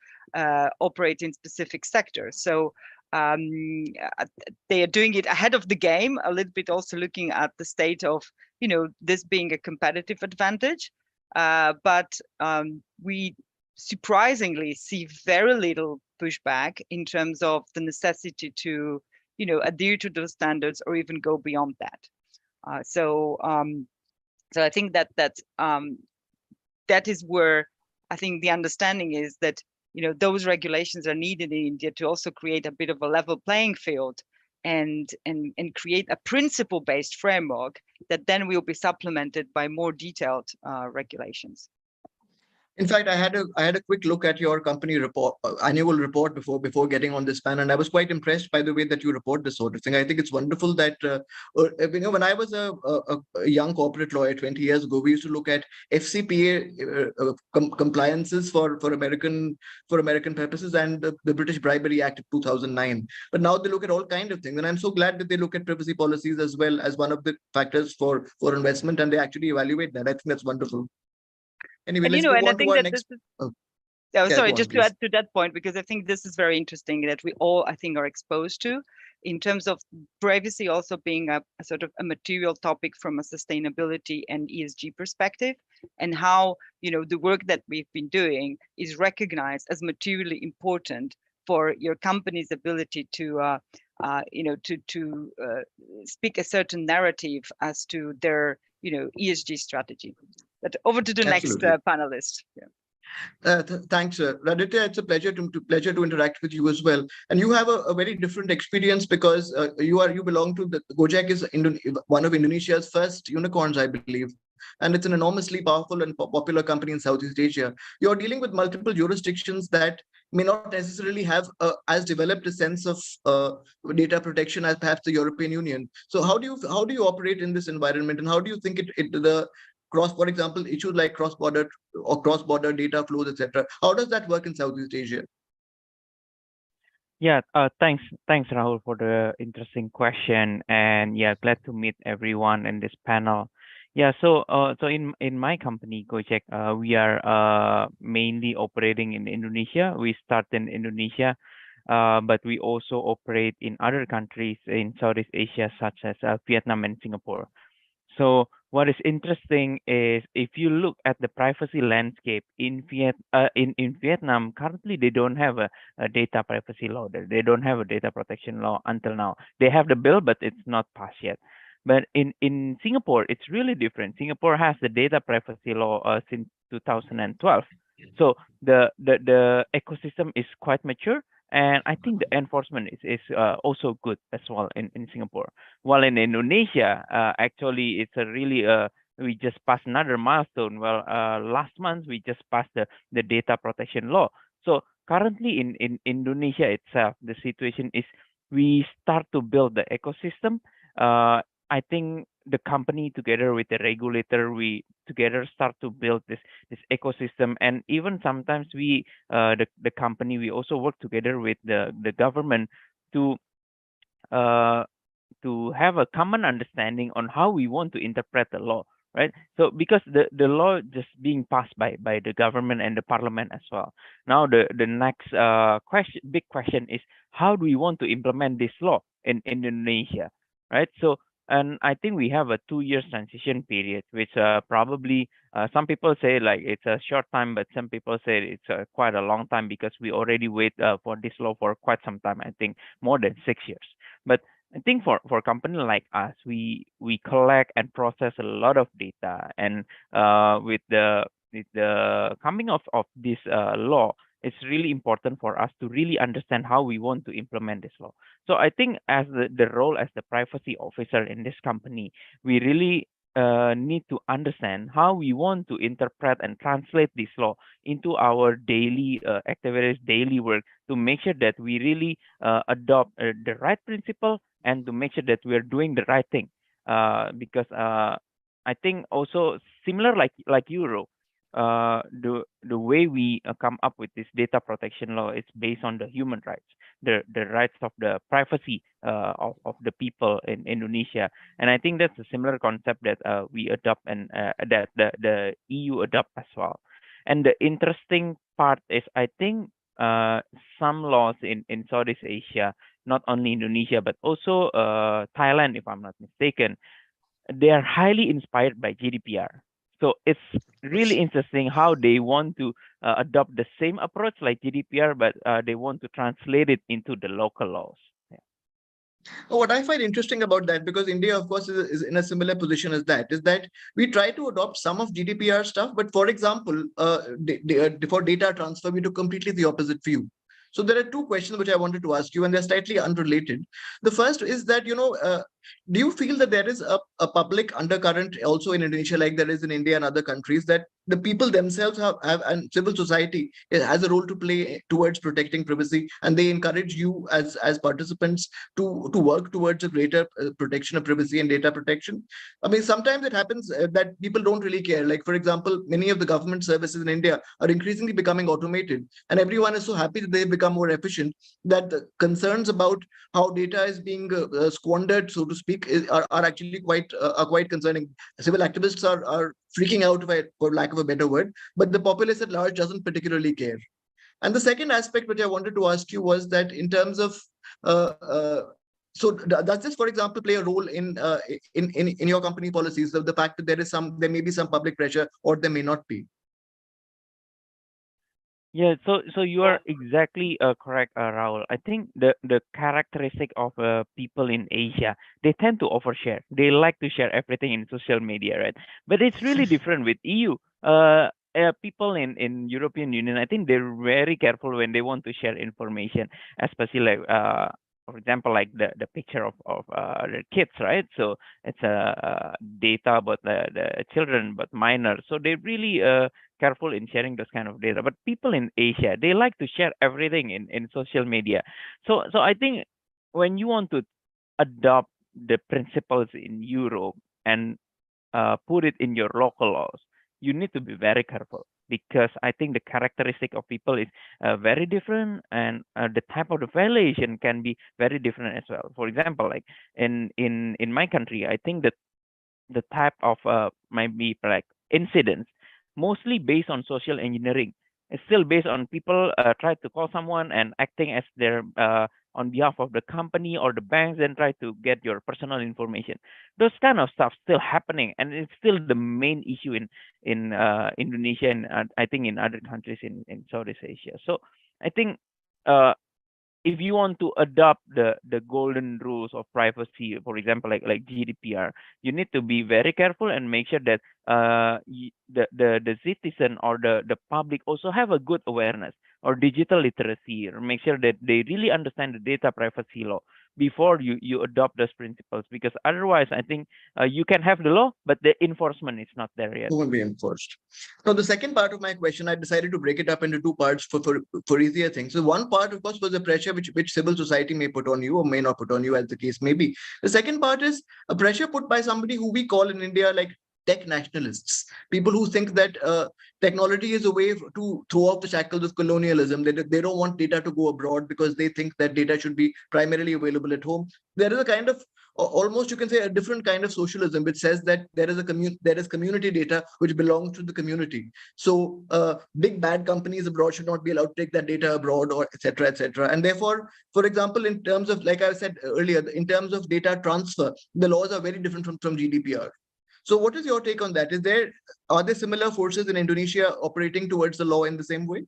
operate in specific sectors. So they are doing it ahead of the game, a little bit also looking at the state of this being a competitive advantage, but we surprisingly see very little pushback in terms of the necessity to adhere to those standards or even go beyond that. So I think that is where I think the understanding is that those regulations are needed in India to also create a bit of a level playing field and create a principle-based framework that then will be supplemented by more detailed regulations. In fact, I had a quick look at your company report, annual report before getting on this panel, and I was quite impressed by the way that you report this sort of thing. I think it's wonderful that when I was a young corporate lawyer 20 years ago, we used to look at FCPA compliances for American purposes and the British Bribery Act of 2009. But now they look at all kinds of things, and I'm so glad that they look at privacy policies as well as one of the factors for investment, and they actually evaluate that. I think that's wonderful. Anyway, let's move on to our next. Sorry, just to add to that point, because I think this is very interesting that we all, I think, are exposed to in terms of privacy also being a sort of a material topic from a sustainability and ESG perspective, and how, you know, the work that we've been doing is recognized as materially important for your company's ability to, you know, to speak a certain narrative as to their, you know, ESG strategy. But over to the next panelist. Yeah. Thanks, Raditya. It's a pleasure to interact with you as well. And you have a very different experience because you belong to Gojek is one of Indonesia's first unicorns, I believe. And it's an enormously powerful and popular company in Southeast Asia. You're dealing with multiple jurisdictions that may not necessarily have as developed a sense of data protection as perhaps the European Union. So how do you operate in this environment, and how do you think for example, issues like cross-border data flows, etc. How does that work in Southeast Asia? Yeah, thanks, Rahul, for the interesting question, and yeah, glad to meet everyone in this panel. Yeah, so in my company, Gojek, we are mainly operating in Indonesia. We start in Indonesia, but we also operate in other countries in Southeast Asia, such as Vietnam and Singapore. So what is interesting is if you look at the privacy landscape in Vietnam, currently they don't have a data privacy law. They don't have a data protection law until now. They have the bill, but it's not passed yet. But in Singapore, it's really different. Singapore has the data privacy law since 2012. So the ecosystem is quite mature. And I think the enforcement is also good as well in Singapore. While in Indonesia, actually, it's a really, we just passed another milestone. Well, last month, we just passed the data protection law. So currently in Indonesia itself, the situation is we start to build the ecosystem. I think the company together with the regulator, we together start to build this ecosystem, and even sometimes we the company, we also work together with the government to have a common understanding on how we want to interpret the law, right? So because the law just being passed by the government and the parliament as well. Now the next big question is, how do we want to implement this law in Indonesia, right? So, and I think we have a 2-year transition period, which probably some people say like it's a short time, but some people say it's quite a long time because we already wait for this law for quite some time. I think more than 6 years. But I think for a company like us, we collect and process a lot of data, and with the coming of this law, it's really important for us to really understand how we want to implement this law. So I think as the role as the privacy officer in this company, we really need to understand how we want to interpret and translate this law into our daily activities, daily work, to make sure that we really adopt the right principle and to make sure that we're doing the right thing. Because I think also similar like Euro, the way we come up with this data protection law is based on the human rights, the rights of the privacy of the people in Indonesia, and I think that's a similar concept that we adopt and that the EU adopt as well. And the interesting part is, I think some laws in Southeast Asia, not only Indonesia but also Thailand, if I'm not mistaken, they are highly inspired by GDPR. So it's really interesting how they want to adopt the same approach like GDPR, but they want to translate it into the local laws. Yeah. What I find interesting about that, because India, of course, is in a similar position as that, is that we try to adopt some of GDPR stuff, but for example, for data transfer, we took completely the opposite view. So there are two questions which I wanted to ask you, and they're slightly unrelated. The first is that, do you feel that there is a public undercurrent also in Indonesia, like there is in India and other countries, that the people themselves have and civil society has a role to play towards protecting privacy, and they encourage you as participants to work towards a greater protection of privacy and data protection. I mean, sometimes it happens that people don't really care. Like, for example, many of the government services in India are increasingly becoming automated, and everyone is so happy that they've become more efficient that the concerns about how data is being squandered, so to speak, are actually quite concerning. Civil activists are freaking out, for lack of a better word, but the populace at large doesn't particularly care. And the second aspect which I wanted to ask you was that in terms of does this, for example, play a role in your company policies, the fact that there may be some public pressure or there may not be? Yeah, so you are exactly correct, Rahul. I think the characteristic of people in Asia, they tend to overshare. They like to share everything in social media, right? But it's really different with EU. People in European Union, I think they're very careful when they want to share information, especially like for example, like the picture of their kids, right? So it's data about the children, but minors. So they really careful in sharing this kind of data. But people in Asia, they like to share everything in social media. So I think when you want to adopt the principles in Europe and put it in your local laws, you need to be very careful, because I think the characteristic of people is very different, and the type of the violation can be very different as well. For example, like in my country, I think that the type of might be like incidents mostly based on social engineering. It's still based on people try to call someone and acting as their on behalf of the company or the banks, and try to get your personal information. Those kind of stuff still happening, and it's still the main issue in Indonesia, and I think in other countries in Southeast Asia. So I think if you want to adopt the golden rules of privacy, for example, like GDPR, you need to be very careful and make sure that the citizen or the public also have a good awareness or digital literacy, or make sure that they really understand the data privacy law before you adopt those principles. Because otherwise, I think you can have the law, but the enforcement is not there yet. It won't be enforced. So the second part of my question, I decided to break it up into two parts for easier things. So one part, of course, was the pressure which civil society may put on you or may not put on you, as the case may be. The second part is a pressure put by somebody who we call in India like tech nationalists, people who think that technology is a way to throw off the shackles of colonialism. They don't want data to go abroad because they think that data should be primarily available at home. There is a kind of almost, you can say, a different kind of socialism which says that there is community data which belongs to the community. So big bad companies abroad should not be allowed to take that data abroad, or etc., etc. And therefore, for example, in terms of, like I said earlier, in terms of data transfer, the laws are very different from GDPR. So what is your take on that? Are there similar forces in Indonesia operating towards the law in the same way?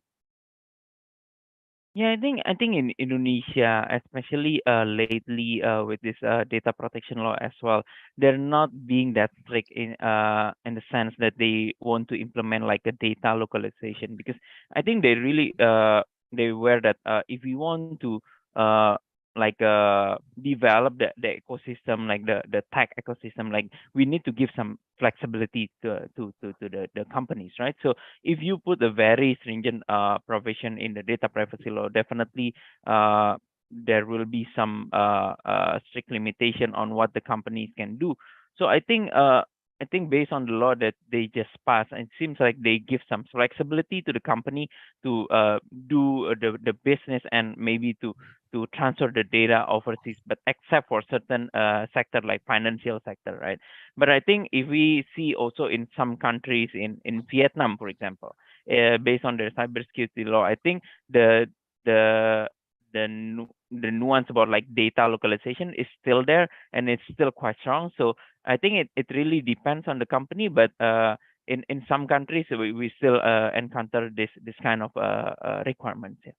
Yeah, I think in Indonesia, especially lately with this data protection law as well, they're not being that strict in the sense that they want to implement like a data localization, because I think they really they aware that if we want to like develop the ecosystem, like the tech ecosystem, like we need to give some flexibility to the companies, right? So if you put a very stringent provision in the data privacy law, definitely there will be some strict limitation on what the companies can do. So I think based on the law that they just passed, it seems like they give some flexibility to the company to do the business and maybe to transfer the data overseas, but except for certain sector like financial sector, right? But I think if we see also in some countries in Vietnam, for example, based on their cybersecurity law, I think the nuance about like data localization is still there, and it's still quite strong. So I think it really depends on the company, but in some countries we still encounter this kind of requirements. Yeah.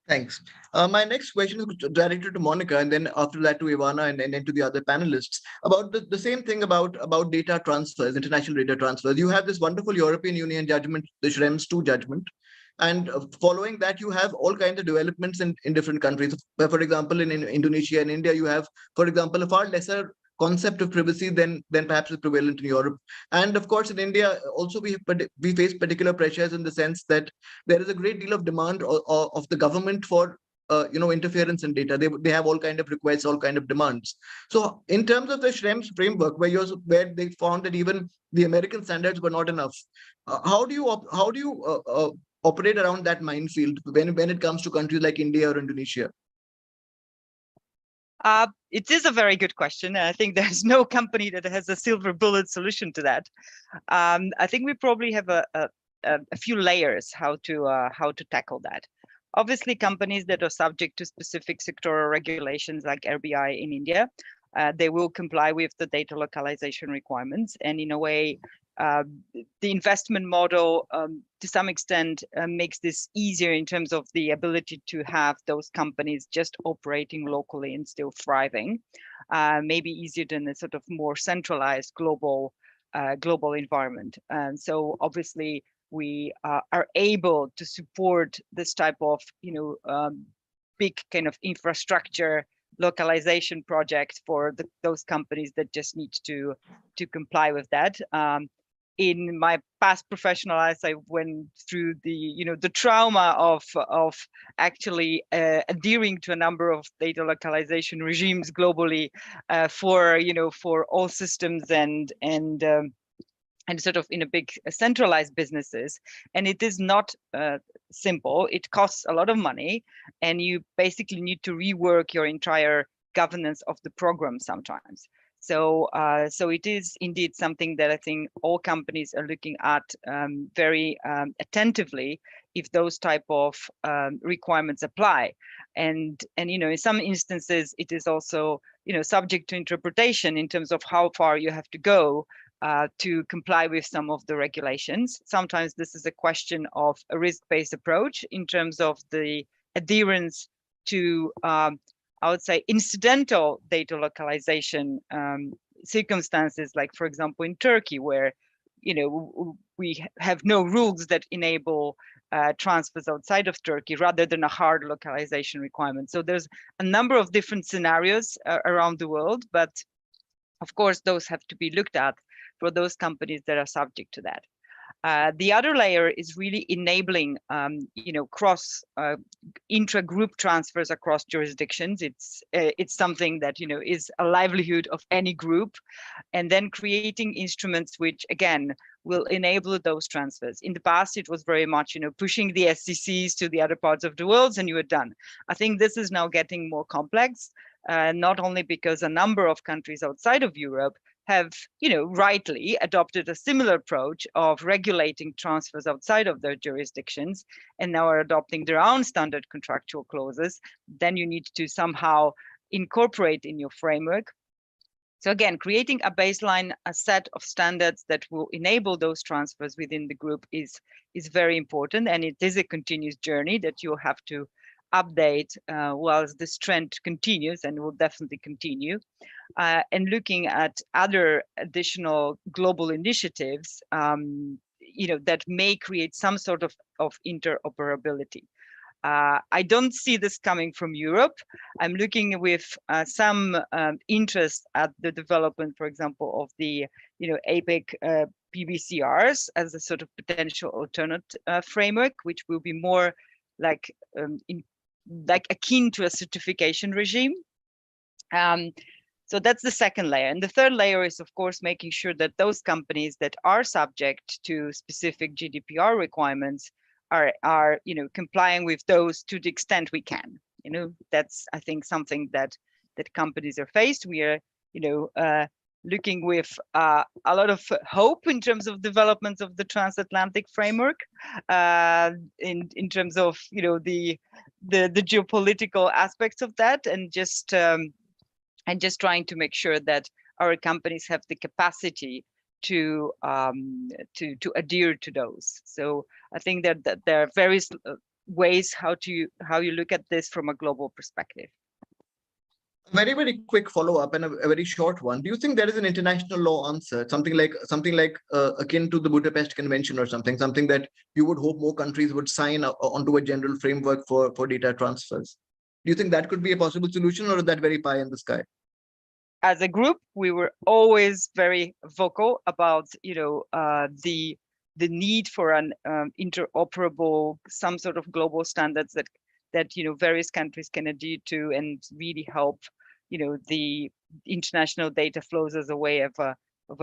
Thanks. My next question is directed to Monica, and then after that to Ivana, and then to the other panelists, about the same thing about data transfers, international data transfers. You have this wonderful European Union judgment, the Schrems II judgment. And following that, you have all kinds of developments in different countries. For example, in Indonesia and India, you have, for example, a far lesser concept of privacy than perhaps is prevalent in Europe. And of course, in India, also we face particular pressures in the sense that there is a great deal of demand of the government for interference in data. They have all kind of requests, all kind of demands. So in terms of the Schrems framework, where they found that even the American standards were not enough, how do you operate around that minefield when it comes to countries like India or Indonesia? It is a very good question. And I think there's no company that has a silver bullet solution to that. I think we probably have a few layers how to tackle that. Obviously, companies that are subject to specific sectoral regulations like RBI in India, they will comply with the data localization requirements. And in a way, the investment model, to some extent, makes this easier in terms of the ability to have those companies just operating locally and still thriving, maybe easier than a sort of more centralized global environment. And so obviously, we are able to support this type of big kind of infrastructure localization project for those companies that just need to comply with that. In my past professional life, I went through the trauma of actually adhering to a number of data localization regimes globally for all systems and sort of in a big centralized businesses. And it is not simple. It costs a lot of money, and you basically need to rework your entire governance of the program sometimes. So it is indeed something that I think all companies are looking at very attentively if those type of requirements apply. And in some instances, it is also subject to interpretation in terms of how far you have to go to comply with some of the regulations. Sometimes this is a question of a risk-based approach in terms of the adherence to I would say incidental data localization circumstances, like for example in Turkey, where we have no rules that enable transfers outside of Turkey rather than a hard localization requirement. So there's a number of different scenarios around the world, but of course those have to be looked at for those companies that are subject to that. The other layer is really enabling, cross intra-group transfers across jurisdictions. It's something that is a livelihood of any group, and then creating instruments which again will enable those transfers. In the past, it was very much pushing the SCCs to the other parts of the world, and you were done. I think this is now getting more complex, not only because a number of countries outside of Europe have, rightly adopted a similar approach of regulating transfers outside of their jurisdictions and now are adopting their own standard contractual clauses, then you need to somehow incorporate in your framework. So again, creating a baseline, a set of standards that will enable those transfers within the group is very important. And it is a continuous journey that you'll have to update whilst this trend continues, and will definitely continue. And looking at other additional global initiatives, that may create some sort of interoperability. I don't see this coming from Europe. I'm looking with some interest at the development, for example, of the APEC PBCRs as a sort of potential alternate framework, which will be more like akin to a certification regime. So that's the second layer. And the third layer is, of course, making sure that those companies that are subject to specific GDPR requirements are complying with those to the extent we can. That's, I think, something that companies are faced. We are, looking with a lot of hope in terms of developments of the transatlantic framework, in terms of the geopolitical aspects of that, and just trying to make sure that our companies have the capacity to adhere to those. So I think that there are various ways how you look at this from a global perspective. Very, very quick follow-up and a very short one. Do you think there is an international law answer, something like akin to the Budapest Convention or something that you would hope more countries would sign onto a general framework for data transfers? Do you think that could be a possible solution, or is that very pie in the sky? as a group, we were always very vocal about, the need for an interoperable, some sort of global standards that various countries can adhere to and really help, the international data flows as a way of a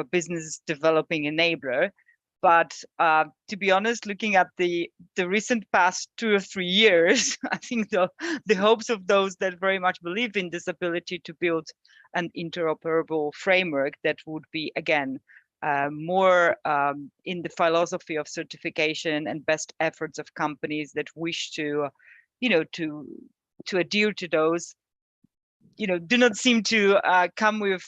business developing enabler. But to be honest, looking at the recent past 2 or 3 years, I think the hopes of those that very much believed in this ability to build an interoperable framework that would be, again, more in the philosophy of certification and best efforts of companies that wish to, to adhere to those, do not seem to come with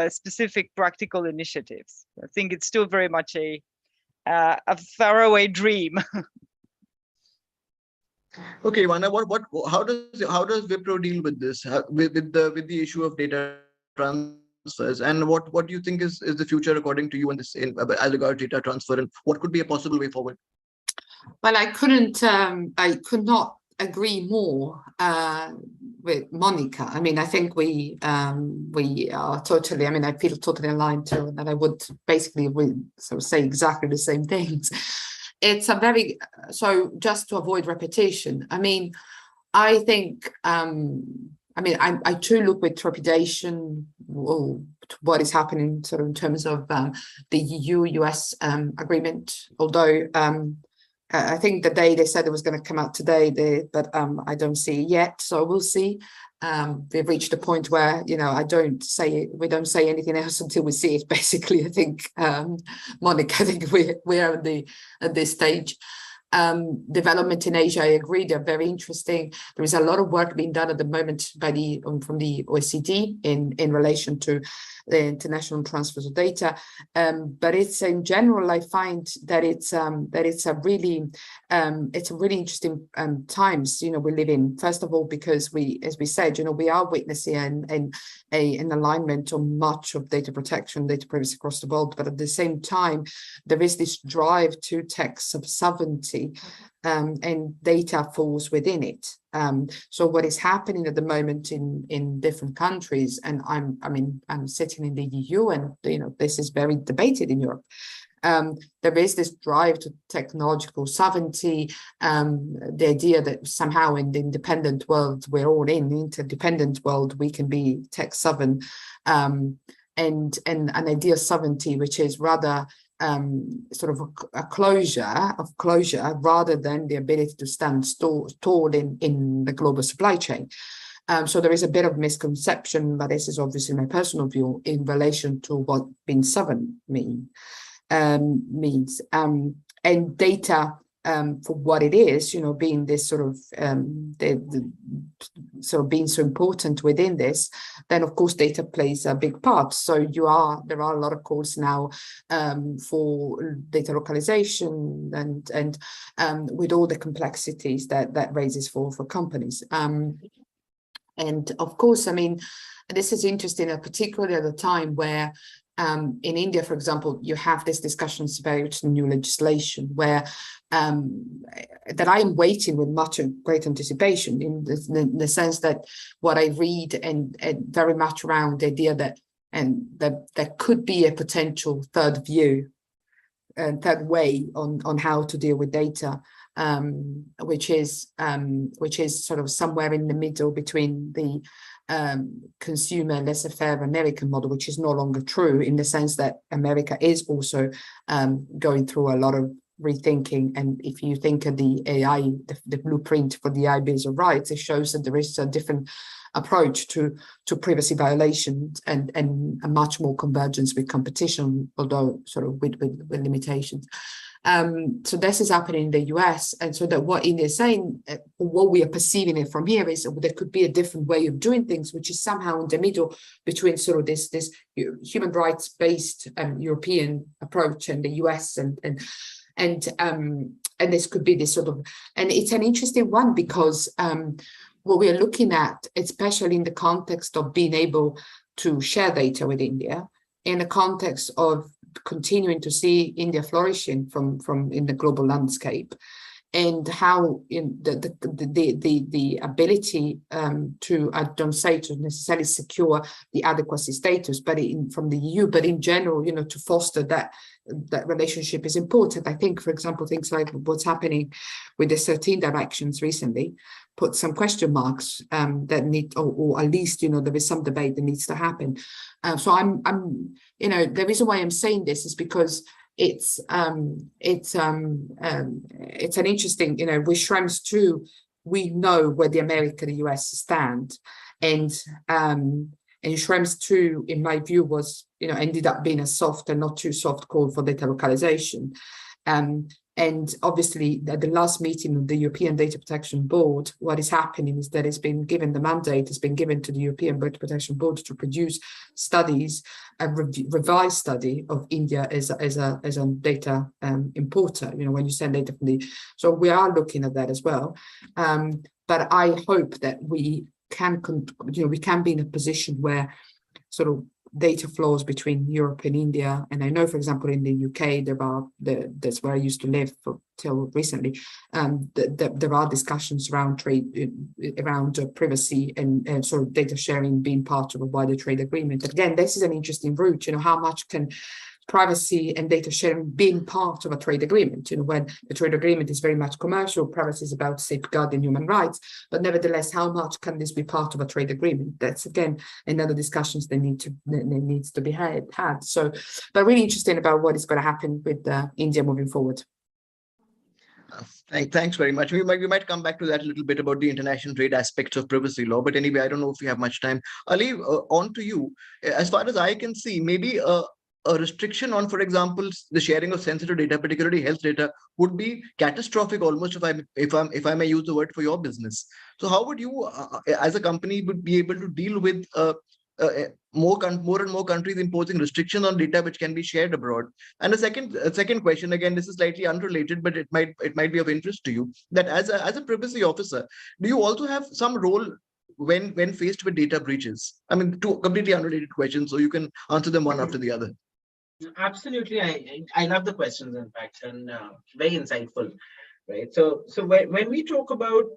specific practical initiatives. I think it's still very much a faraway dream. Okay, Ivana, how does Wipro deal with this, with the issue of data transfers, and what do you think is the future according to you in this as regards data transfer, and what could be a possible way forward? Well, I could not agree more with Monica. I mean, I think we are totally, I feel totally aligned to that. I would basically sort of say exactly the same things. It's a very, so just to avoid repetition, I think, I too look with trepidation to what is happening sort of in terms of the EU-US agreement, although I think the day they said it was going to come out today, but I don't see it yet, so we'll see. We've reached a point where, we don't say anything else until we see it, basically. I think, Monica, I think we are at this stage. Development in Asia, I agree, they're very interesting. There is a lot of work being done at the moment by from the OECD in relation to the international transfers of data, but it's in general, I find that it's a really interesting times we live in. First of all, because as we said, we are witnessing an alignment on much of data protection, data privacy across the world, but at the same time, there is this drive to tech sovereignty, and data falls within it. So what is happening at the moment in different countries, and I'm sitting in the EU, and this is very debated in Europe. There is this drive to technological sovereignty, the idea that somehow in the independent world, we're all in the interdependent world, we can be tech sovereign, and an idea of sovereignty, which is rather sort of a closure rather than the ability to stand stored in the global supply chain. So there is a bit of misconception, but this is obviously my personal view in relation to what being sovereign means. And data, for what it is, being this sort of sort of being so important within this, then of course data plays a big part. So there are a lot of calls now for data localization and with all the complexities that raises for companies. And of course, this is interesting, particularly at a time where in India, for example, you have these discussions about new legislation where that I am waiting with much great anticipation in the sense that what I read and very much around the idea that there could be a potential third view and third way on how to deal with data, which is sort of somewhere in the middle between the consumer laissez-faire American model, which is no longer true in the sense that America is also going through a lot of rethinking. And if you think of the AI, the blueprint for the AI Bills of Rights, it shows that there is a different approach to privacy violations and a much more convergence with competition, although sort of with limitations. So this is happening in the US, and so that what India is saying, what we are perceiving it from here is there could be a different way of doing things, which is somehow in the middle between sort of this human rights based European approach and the US and this could be this sort of, and it's an interesting one because what we are looking at, especially in the context of being able to share data with India, in the context of continuing to see India flourishing from in the global landscape, and how in the ability to, I don't say to necessarily secure the adequacy status, but from the EU, but in general, to foster that relationship is important. I think, for example, things like what's happening with the 13 directions recently put some question marks that need, or at least, there is some debate that needs to happen. So I'm the reason why I'm saying this is because it's an interesting, with Schrems 2, we know where the America, the US stand, and Schrems 2, in my view, was, ended up being a soft and not too soft call for data localization. And obviously, at the last meeting of the European Data Protection Board, what is happening is that it's been given, the mandate has been given to the European Data Protection Board to produce studies, a revised study of India as a data importer. When you send data from the, so we are looking at that as well. But I hope that we can, we can be in a position where sort of data flows between Europe and India. And I know, for example, in the UK, that's where I used to live till recently. There are discussions around trade, around privacy and sort of data sharing being part of a wider trade agreement. Again, this is an interesting route. How much can privacy and data sharing being part of a trade agreement? When the trade agreement is very much commercial, privacy is about safeguarding human rights, but nevertheless, how much can this be part of a trade agreement? That's again another discussions that needs to be had. So, but really interesting about what is going to happen with India moving forward. Thanks very much. We might come back to that a little bit about the international trade aspects of privacy law. But anyway, I don't know if we have much time. Ali, on to you. As far as I can see, maybe a restriction on, for example, the sharing of sensitive data, particularly health data, would be catastrophic almost, if I may use the word, for your business. So how would you, as a company, would be able to deal with more and more countries imposing restrictions on data which can be shared abroad? And a second question, again, this is slightly unrelated, but it might be of interest to you, that as a privacy officer, do you also have some role when faced with data breaches? I mean, two completely unrelated questions, so you can answer them one after the other. Absolutely, I love the questions, in fact, and very insightful, right? So when we talk about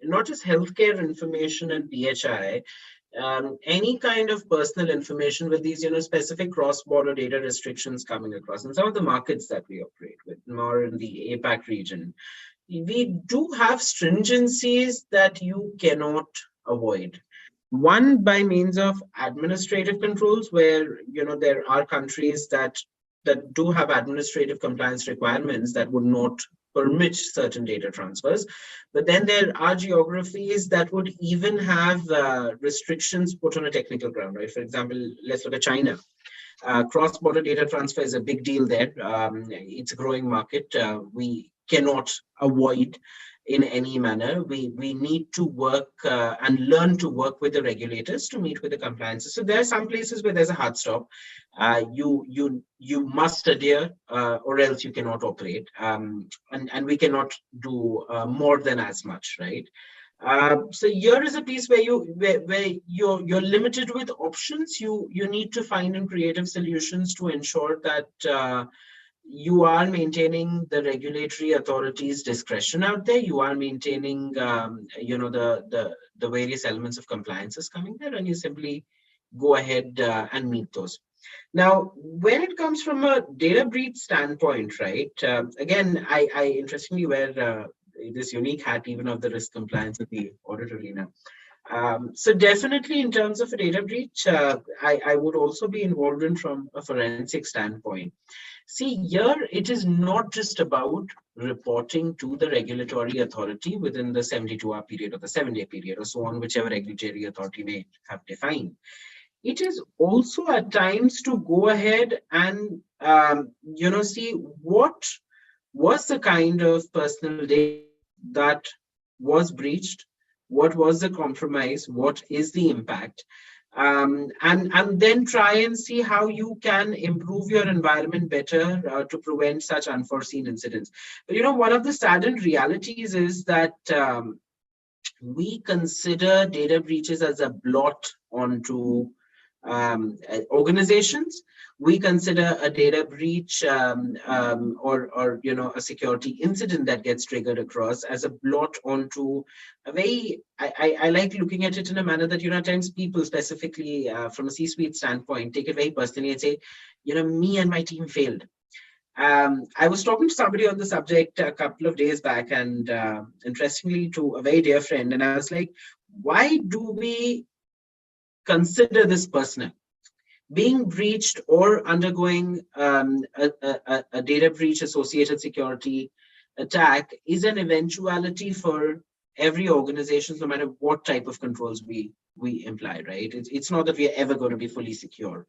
not just healthcare information and PHI, any kind of personal information with these, specific cross-border data restrictions coming across, and some of the markets that we operate with, more in the APAC region, we do have stringencies that you cannot avoid. One, by means of administrative controls, where there are countries that do have administrative compliance requirements that would not permit certain data transfers. But then there are geographies that would even have restrictions put on a technical ground, right? For example, let's look at China. Cross-border data transfer is a big deal there. It's a growing market. We cannot avoid in any manner. We need to work and learn to work with the regulators to meet with the compliances. So there are some places where there's a hard stop. You must adhere or else you cannot operate. And we cannot do more than as much, right? So here is a piece where you're limited with options. You need to find creative solutions to ensure that you are maintaining the regulatory authorities' discretion out there. You are maintaining, the various elements of compliances coming there, and you simply go ahead and meet those. Now, when it comes from a data breach standpoint, right? Again, I interestingly wear this unique hat even of the risk compliance of the audit arena. So definitely in terms of a data breach, I would also be involved in from a forensic standpoint. See, here it is not just about reporting to the regulatory authority within the 72-hour period or the 7-day period or so on, whichever regulatory authority may have defined. It is also at times to go ahead and, see what was the kind of personal data that was breached, what was the compromise, what is the impact, and then try and see how you can improve your environment better to prevent such unforeseen incidents. But one of the saddened realities is that we consider data breaches as a blot onto organizations, we consider a data breach or a security incident that gets triggered across as a blot onto a very, I like looking at it in a manner that, at times people specifically from a C-suite standpoint take it very personally and say, me and my team failed. I was talking to somebody on the subject a couple of days back, and interestingly, to a very dear friend, and I was like, why do we consider this personal? Being breached or undergoing a data breach associated security attack is an eventuality for every organization, no matter what type of controls we imply, right? It's not that we are ever going to be fully secure.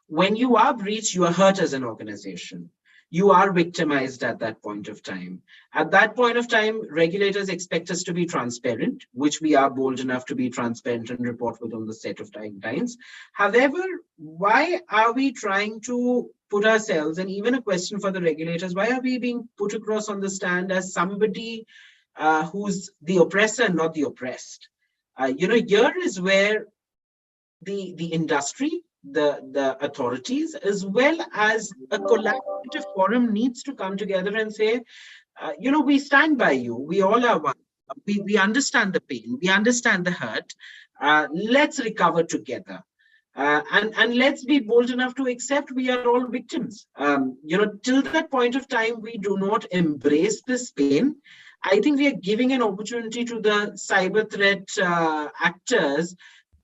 When you are breached, you are hurt as an organization. You are victimized at that point of time. At that point of time, regulators expect us to be transparent, which we are bold enough to be transparent and report within the set of timelines. However, why are we trying to put ourselves, and even a question for the regulators, why are we being put across on the stand as somebody who's the oppressor, not the oppressed? Here is where the industry, the authorities, as well as a collaborative forum, needs to come together and say, we stand by you. We all are one. We understand the pain. We understand the hurt. Let's recover together. And let's be bold enough to accept we are all victims. Till that point of time, we do not embrace this pain. I think we are giving an opportunity to the cyber threat actors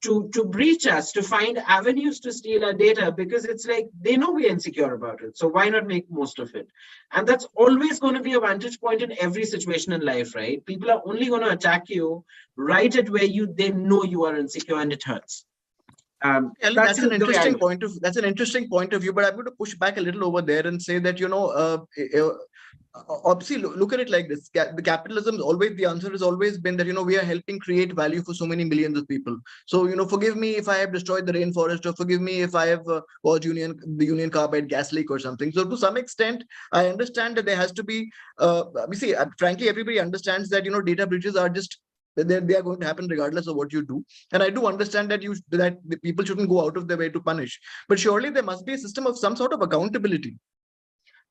to breach us, to find avenues to steal our data, because it's like they know we're insecure about it. So why not make most of it? And that's always going to be a vantage point in every situation in life, right? People are only going to attack you right at where they know you are insecure and it hurts. That's an interesting point of view, but I'm going to push back a little over there and say that obviously look at it like this. The capitalism always, the answer has always been that we are helping create value for so many millions of people. So forgive me if I have destroyed the rainforest, or forgive me if I have caused the Union Carbide gas leak or something. So to some extent, I understand that there has to be. Frankly, everybody understands that data breaches are just. They are going to happen regardless of what you do, and I do understand that that people shouldn't go out of their way to punish. But surely there must be a system of some sort of accountability.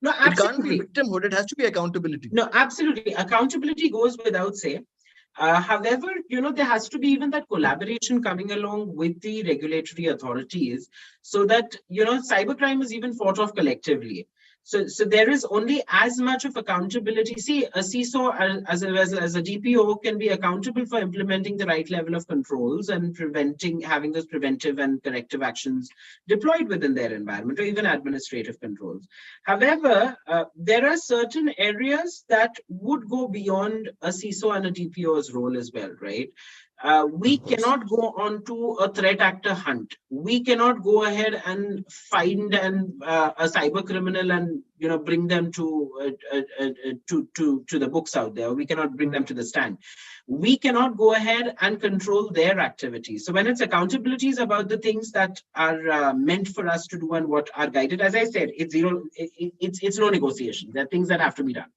No, absolutely. It can't be victimhood. It has to be accountability. No, absolutely. Accountability goes without say. However, there has to be even that collaboration coming along with the regulatory authorities, so that cybercrime is even fought off collectively. So there is only as much of accountability. See, a CISO as a DPO can be accountable for implementing the right level of controls and having those preventive and corrective actions deployed within their environment, or even administrative controls. However, there are certain areas that would go beyond a CISO and a DPO's role as well, right? We cannot go on to a threat actor hunt. We cannot go ahead and find a cyber criminal and bring them to the books out there. We cannot bring them to the stand. We cannot go ahead and control their activities. So when it's accountability is about the things that are meant for us to do and what are guided, as I said, it's no negotiation. There are things that have to be done.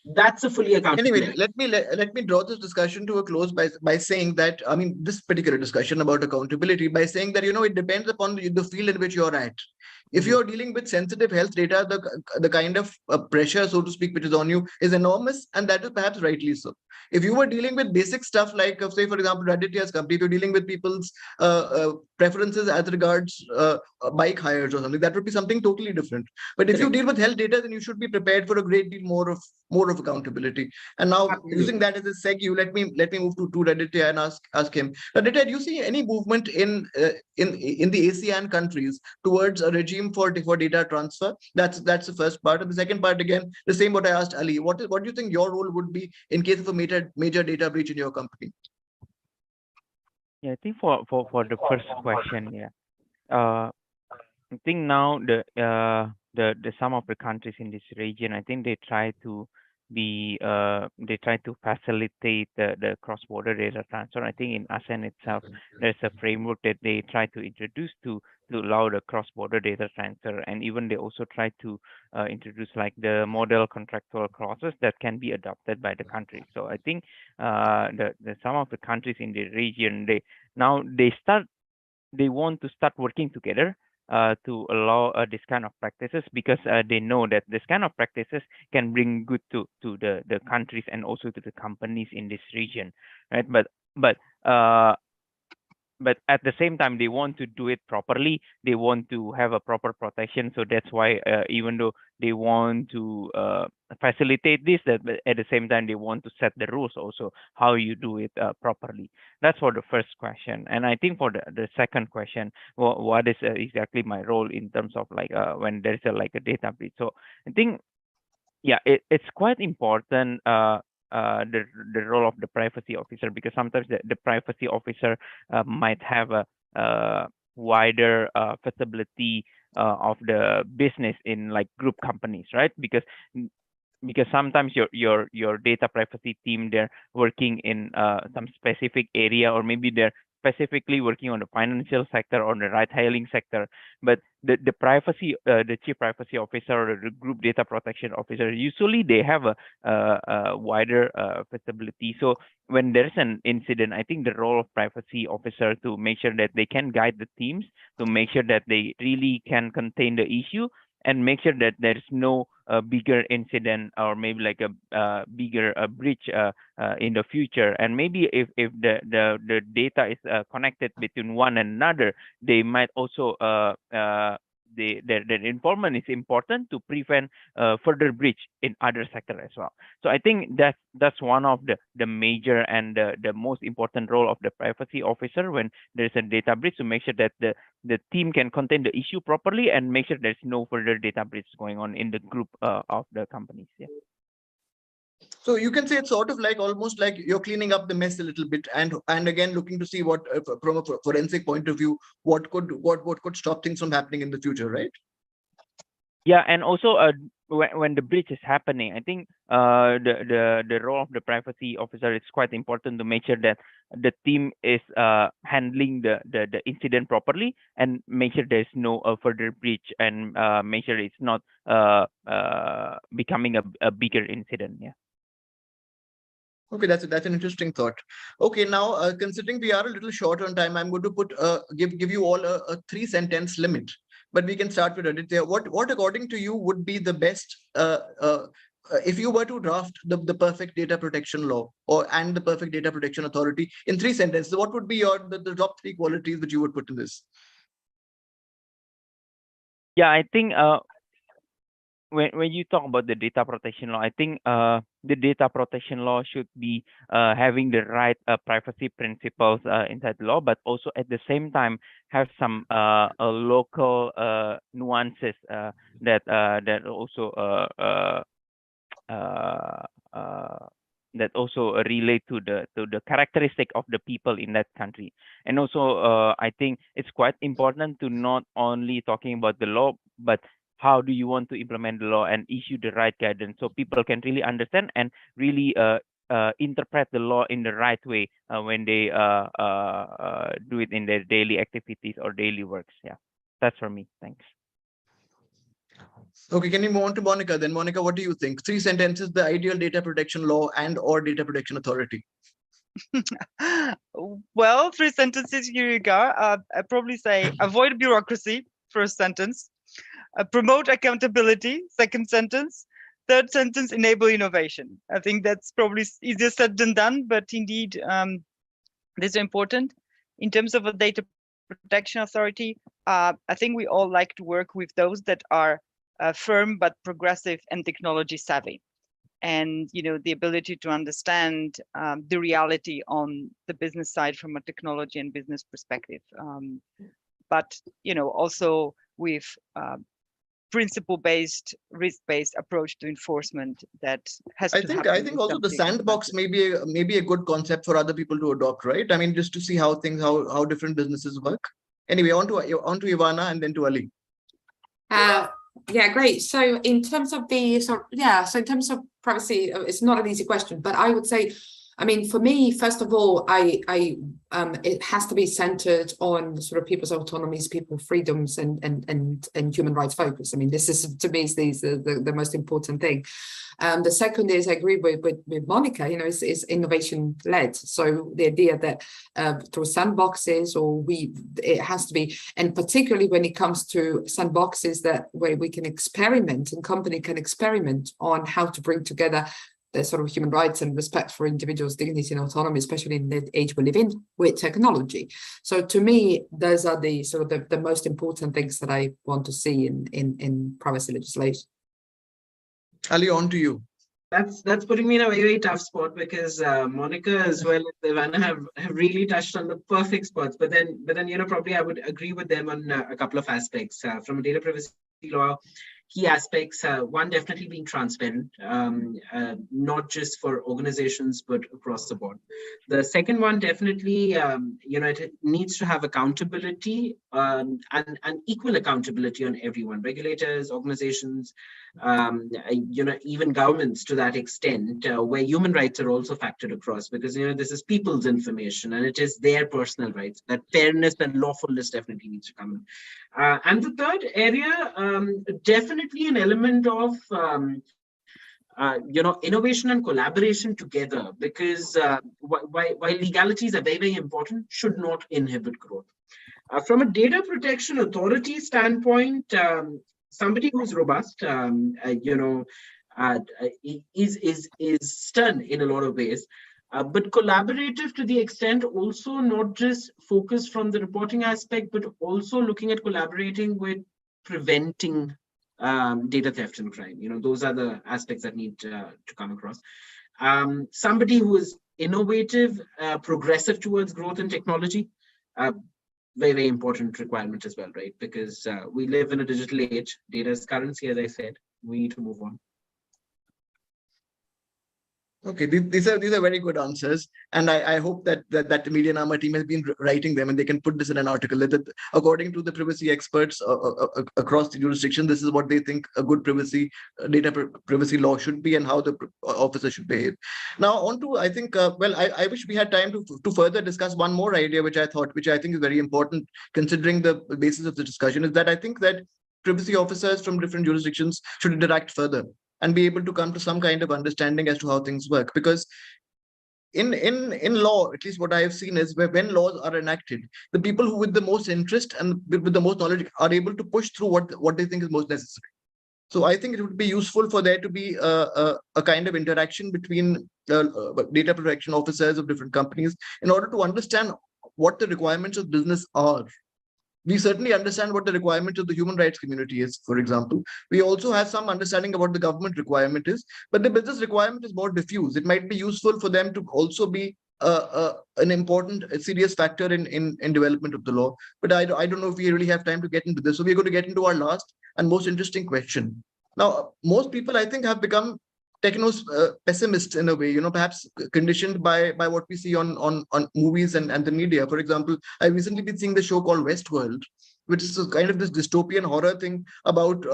That's a fully accountable. Anyway, let me draw this discussion to a close by saying that, this particular discussion about accountability, by saying that it depends upon the field in which you're at. If you're dealing with sensitive health data, the kind of pressure, so to speak, which is on you is enormous, and that is perhaps rightly so. If you were dealing with basic stuff like, say, for example, Raditya's company, if you're dealing with people's preferences as regards bike hires or something, that would be something totally different. But if you deal with health data, then you should be prepared for a great deal more of accountability. And now, using that as a segue, let me move to Raditya and ask him. Raditya, do you see any movement in the ASEAN countries towards a regime for data transfer? That's the first part. And the second part, again, the same what I asked Ali. What do you think your role would be in case of a major data breach in your company? Yeah, I think for the first question, yeah, I think now the some of the countries in this region, I think they try to facilitate the cross-border data transfer. I think in ASEAN itself, there's a framework that they try to introduce to allow the cross-border data transfer, and even they also try to introduce like the model contractual clauses that can be adopted by the country. So I think the some of the countries in the region, they start they want to start working together to allow this kind of practices, because they know that this kind of practices can bring good to the countries and also to the companies in this region, right? But at the same time, they want to do it properly. They want to have a proper protection. So that's why, even though they want to facilitate this, that at the same time they want to set the rules also how you do it properly. That's for the first question. And I think for the second question, what is exactly my role in terms of like when there's a data breach? So I think, yeah, it's quite important. The role of the privacy officer, because sometimes the privacy officer might have a wider visibility of the business in like group companies, right? Because sometimes your data privacy team, they're working in some specific area, or maybe they're specifically working on the financial sector or the ride-hailing sector, but the chief privacy officer or the group data protection officer, usually they have a wider visibility. So when there's an incident, I think the role of privacy officer to make sure that they can guide the teams, to make sure that they really can contain the issue and make sure that there's no bigger incident, or maybe like a bigger breach in the future. And maybe if the data is connected between one another, they might also the informant is important to prevent further breach in other sector as well. So I think that's one of the major and the most important role of the privacy officer when there's a data breach, to make sure that the team can contain the issue properly and make sure there's no further data breach going on in the group of the companies. Yeah. So you can say it's sort of like almost like you're cleaning up the mess a little bit, and again looking to see what, from a forensic point of view, what could stop things from happening in the future, right? Yeah, and also when the breach is happening, I think the role of the privacy officer is quite important, to make sure that the team is handling the incident properly and make sure there's no further breach, and make sure it's not becoming a bigger incident. Yeah. Okay, that's an interesting thought. Okay, now considering we are a little short on time, I'm going to put give you all a 3-sentence limit. But we can start with Aditya. What according to you would be the best if you were to draft the perfect data protection law and the perfect data protection authority in 3 sentences? What would be the top 3 qualities that you would put in this? Yeah, I think when you talk about the data protection law, I think the data protection law should be having the right privacy principles inside the law, but also at the same time have some local nuances that also relate to the characteristic of the people in that country. And also I think it's quite important to not only talking about the law, but how do you want to implement the law and issue the right guidance, so people can really understand and really interpret the law in the right way when they do it in their daily activities or daily works. Yeah, that's for me. Thanks. Okay, can you move on to Monica then? Monica, what do you think? 3 sentences, the ideal data protection law and or data protection authority. Well, 3 sentences, here you go. I'd probably say avoid bureaucracy, first sentence. Promote accountability, second sentence. Third sentence, enable innovation. I think that's probably easier said than done, but indeed, this is important. In terms of a data protection authority, I think we all like to work with those that are firm but progressive and technology savvy, and the ability to understand the reality on the business side from a technology and business perspective, but also with principle-based, risk-based approach to enforcement that has I think also the sandbox may be a good concept for other people to adopt, right? I mean, just to see how different businesses work. Anyway, on to Ivana and then to Ali. Yeah, great. So in terms of in terms of privacy, it's not an easy question, but I would say I mean, for me, first of all, it has to be centered on sort of people's autonomies, people's freedoms, and human rights focus. I mean, this is, to me, is the most important thing. The second is, I agree with Monica, you know, is innovation led. So the idea that through sandboxes, it has to be, and particularly when it comes to sandboxes where we can experiment and company can experiment on how to bring together the sort of human rights and respect for individuals' dignity and autonomy, especially in the age we live in with technology. So to me, those are the sort of the most important things that I want to see in privacy legislation. Ali, on to you. That's putting me in a very, very tough spot, because Monica as well as Ivana have really touched on the perfect spots. But then you know, probably I would agree with them on a couple of aspects from a data privacy law. Key aspects, one, definitely being transparent, not just for organizations, but across the board. The second one, definitely, you know, it needs to have accountability and equal accountability on everyone, regulators, organizations, you know, even governments to that extent, where human rights are also factored across, because, you know, this is people's information and it is their personal rights. That fairness and lawfulness definitely needs to come in. And the third area, definitely an element of, you know, innovation and collaboration together, because while legalities are very, very important, should not inhibit growth. From a data protection authority standpoint, somebody who's robust, you know, is stern in a lot of ways. But collaborative to the extent also not just focused from the reporting aspect, but also looking at collaborating with preventing data theft and crime. You know, those are the aspects that need to come across. Somebody who is innovative, progressive towards growth and technology, very, very important requirement as well, right? Because we live in a digital age. Data is currency, as I said. We need to move on. Okay, these are very good answers, and I hope that the MediaNama team has been writing them, and they can put this in an article. That according to the privacy experts across the jurisdiction, this is what they think a good data privacy law should be, and how the officer should behave. Now, on to, I think, well, I wish we had time to further discuss one more idea, which I think is very important, considering the basis of the discussion, is that I think that privacy officers from different jurisdictions should interact further and be able to come to some kind of understanding as to how things work. Because in law, at least what I have seen is when laws are enacted, the people who with the most interest and with the most knowledge are able to push through what they think is most necessary. So I think it would be useful for there to be a kind of interaction between data protection officers of different companies in order to understand what the requirements of business are. We certainly understand what the requirement of the human rights community is, for example. We also have some understanding of what the government requirement is, but the business requirement is more diffuse. It might be useful for them to also be an important, serious factor in development of the law. But I don't know if we really have time to get into this. So we're going to get into our last and most interesting question. Now, most people, I think, have become pessimists in a way, you know, perhaps conditioned by what we see on movies and the media. For example, I've recently been seeing the show called Westworld, which is kind of this dystopian horror thing about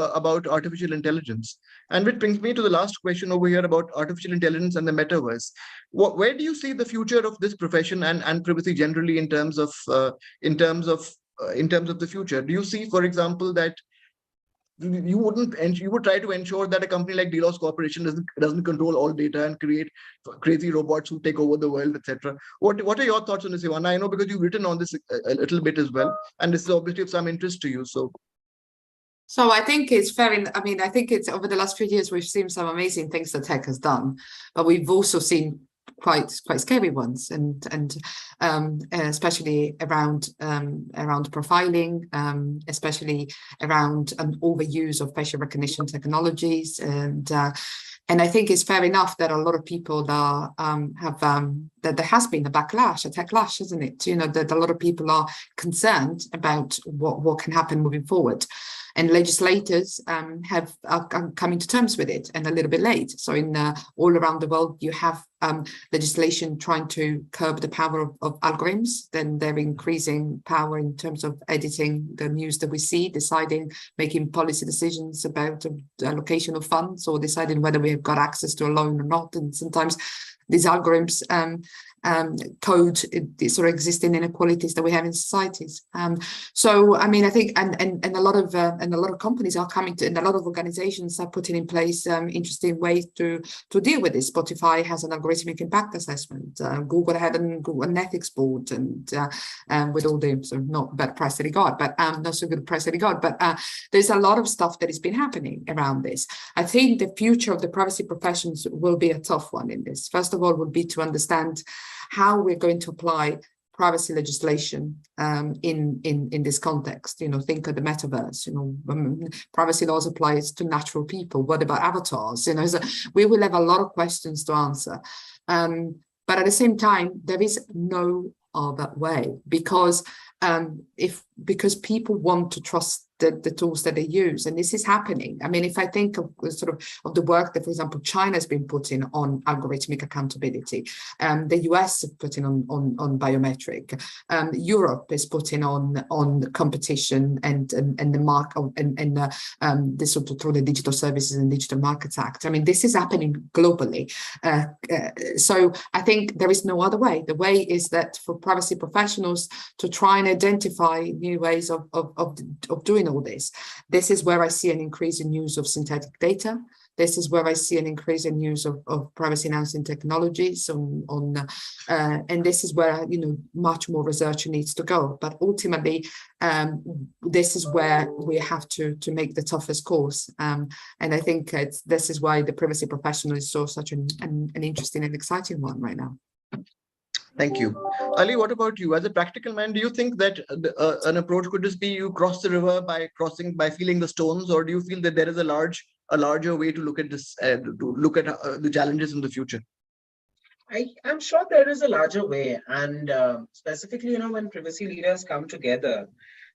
artificial intelligence. And which brings me to the last question over here about artificial intelligence and the metaverse. Where do you see the future of this profession and privacy generally in terms of the future? Do you see, for example, that you would try to ensure that a company like Delos Corporation doesn't control all data and create crazy robots who take over the world, etc. What are your thoughts on this, Ivana? I know because you've written on this a little bit as well, and this is obviously of some interest to you. So I think it's fair. I mean, I think it's over the last few years we've seen some amazing things that tech has done, but we've also seen quite scary ones, and especially around profiling, especially around overuse of facial recognition technologies, and I think it's fair enough that a lot of people are that there has been a backlash, a techlash, isn't it? You know, that a lot of people are concerned about what can happen moving forward. And legislators are coming to terms with it, and a little bit late. So in all around the world, you have legislation trying to curb the power of algorithms. Then they're increasing power in terms of editing the news that we see, making policy decisions about the allocation of funds, or deciding whether we have got access to a loan or not. And sometimes these algorithms code sort of existing inequalities that we have in societies. So I mean, I think and a lot of companies are coming to, and a lot of organizations are putting in place interesting ways to deal with this. Spotify has an algorithmic impact assessment. Google had an ethics board, and with all the sort of not bad press that it got, but not so good press that it got. But there's a lot of stuff that has been happening around this. I think the future of the privacy professions will be a tough one in this. First of all, would be to understand how we're going to apply privacy legislation in this context. You know, think of the metaverse. You know, privacy laws applies to natural people. What about avatars? You know, so we will have a lot of questions to answer. But at the same time, there is no other way, because people want to trust the tools that they use, and this is happening. I mean, if I think of sort of the work that, for example, China has been putting on algorithmic accountability, the US is putting on biometric, Europe is putting on competition and the mark and this sort of through the Digital Services and Digital Markets Act. I mean, this is happening globally. So I think there is no other way. The way is that for privacy professionals to try and identify new ways of doing all this. This is where I see an increase in use of synthetic data. This is where I see an increase in use of privacy enhancing technologies and this is where, you know, much more research needs to go. But ultimately, this is where we have to make the toughest calls. And I think this is why the privacy professional is such an interesting and exciting one right now. Thank you. Ali, what about you? As a practical man, do you think that an approach could just be you cross the river by feeling the stones, or do you feel that there is a larger way to look at this, to look at the challenges in the future? I'm sure there is a larger way, and specifically, you know, when privacy leaders come together,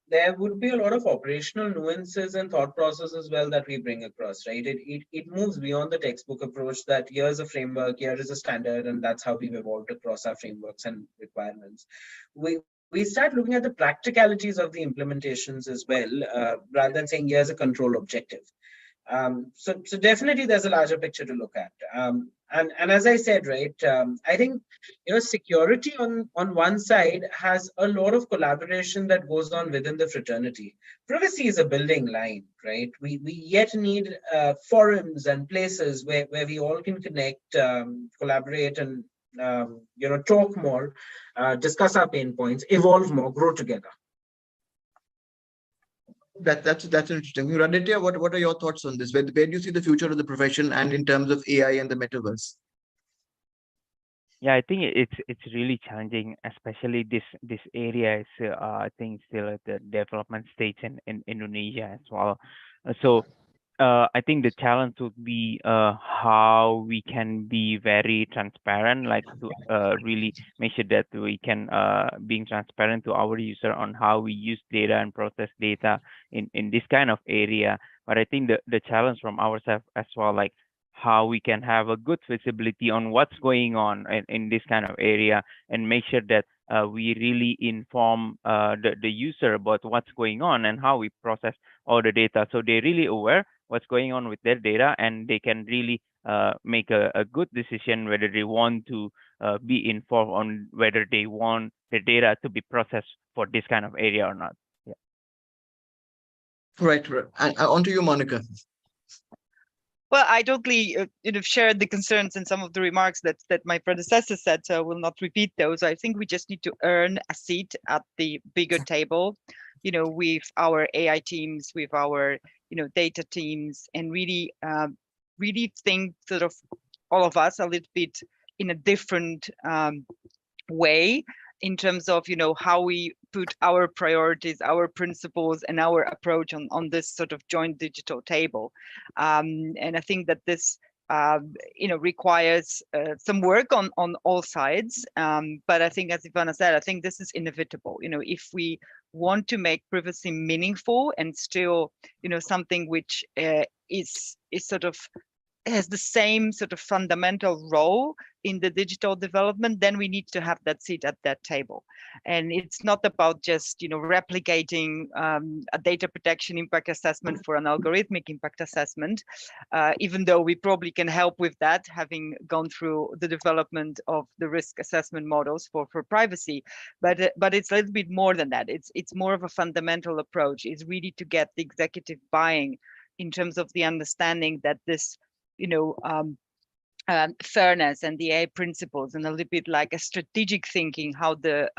there would be a lot of operational nuances and thought process as well that we bring across, right? It moves beyond the textbook approach that here's a framework, here is a standard, and that's how we've evolved across our frameworks and requirements. We start looking at the practicalities of the implementations as well, rather than saying here's a control objective. So definitely there's a larger picture to look at. And as I said, right, I think, you know, security on one side has a lot of collaboration that goes on within the fraternity. Privacy is a building line, right? We yet need forums and places where we all can connect, collaborate, and you know, talk more, discuss our pain points, evolve more, grow together. That's interesting. Raditya, what are your thoughts on this? Where do you see the future of the profession, and in terms of AI and the metaverse? Yeah, I think it's really challenging, especially this area is I think still at the development stage in Indonesia as well. So I think the challenge would be how we can be very transparent, like to really make sure that we can being transparent to our user on how we use data and process data in this kind of area. But I think the challenge from ourselves as well, like how we can have a good visibility on what's going on in this kind of area, and make sure that we really inform the user about what's going on and how we process all the data, so they're really aware what's going on with their data, and they can really make a good decision whether they want to be informed on whether they want the data to be processed for this kind of area or not. Yeah. Right. And on to you, Monica. Well, I totally shared the concerns and some of the remarks that my predecessor said, so I will not repeat those. I think we just need to earn a seat at the bigger table, you know, with our AI teams, with our, you know, data teams, and really think sort of all of us a little bit in a different way, in terms of, you know, how we put our priorities, our principles, and our approach on this sort of joint digital table. And I think that this, you know, requires some work on all sides. But I think, as Ivana said, I think this is inevitable. You know, if we want to make privacy meaningful and still, you know, something which is sort of has the same sort of fundamental role in the digital development, then we need to have that seat at that table. And it's not about just, you know, replicating a data protection impact assessment for an algorithmic impact assessment, even though we probably can help with that, having gone through the development of the risk assessment models for privacy. But it's a little bit more than that. It's more of a fundamental approach. It's really to get the executive buying in terms of the understanding that this, you know, fairness and the AI principles, and a little bit like a strategic thinking, how the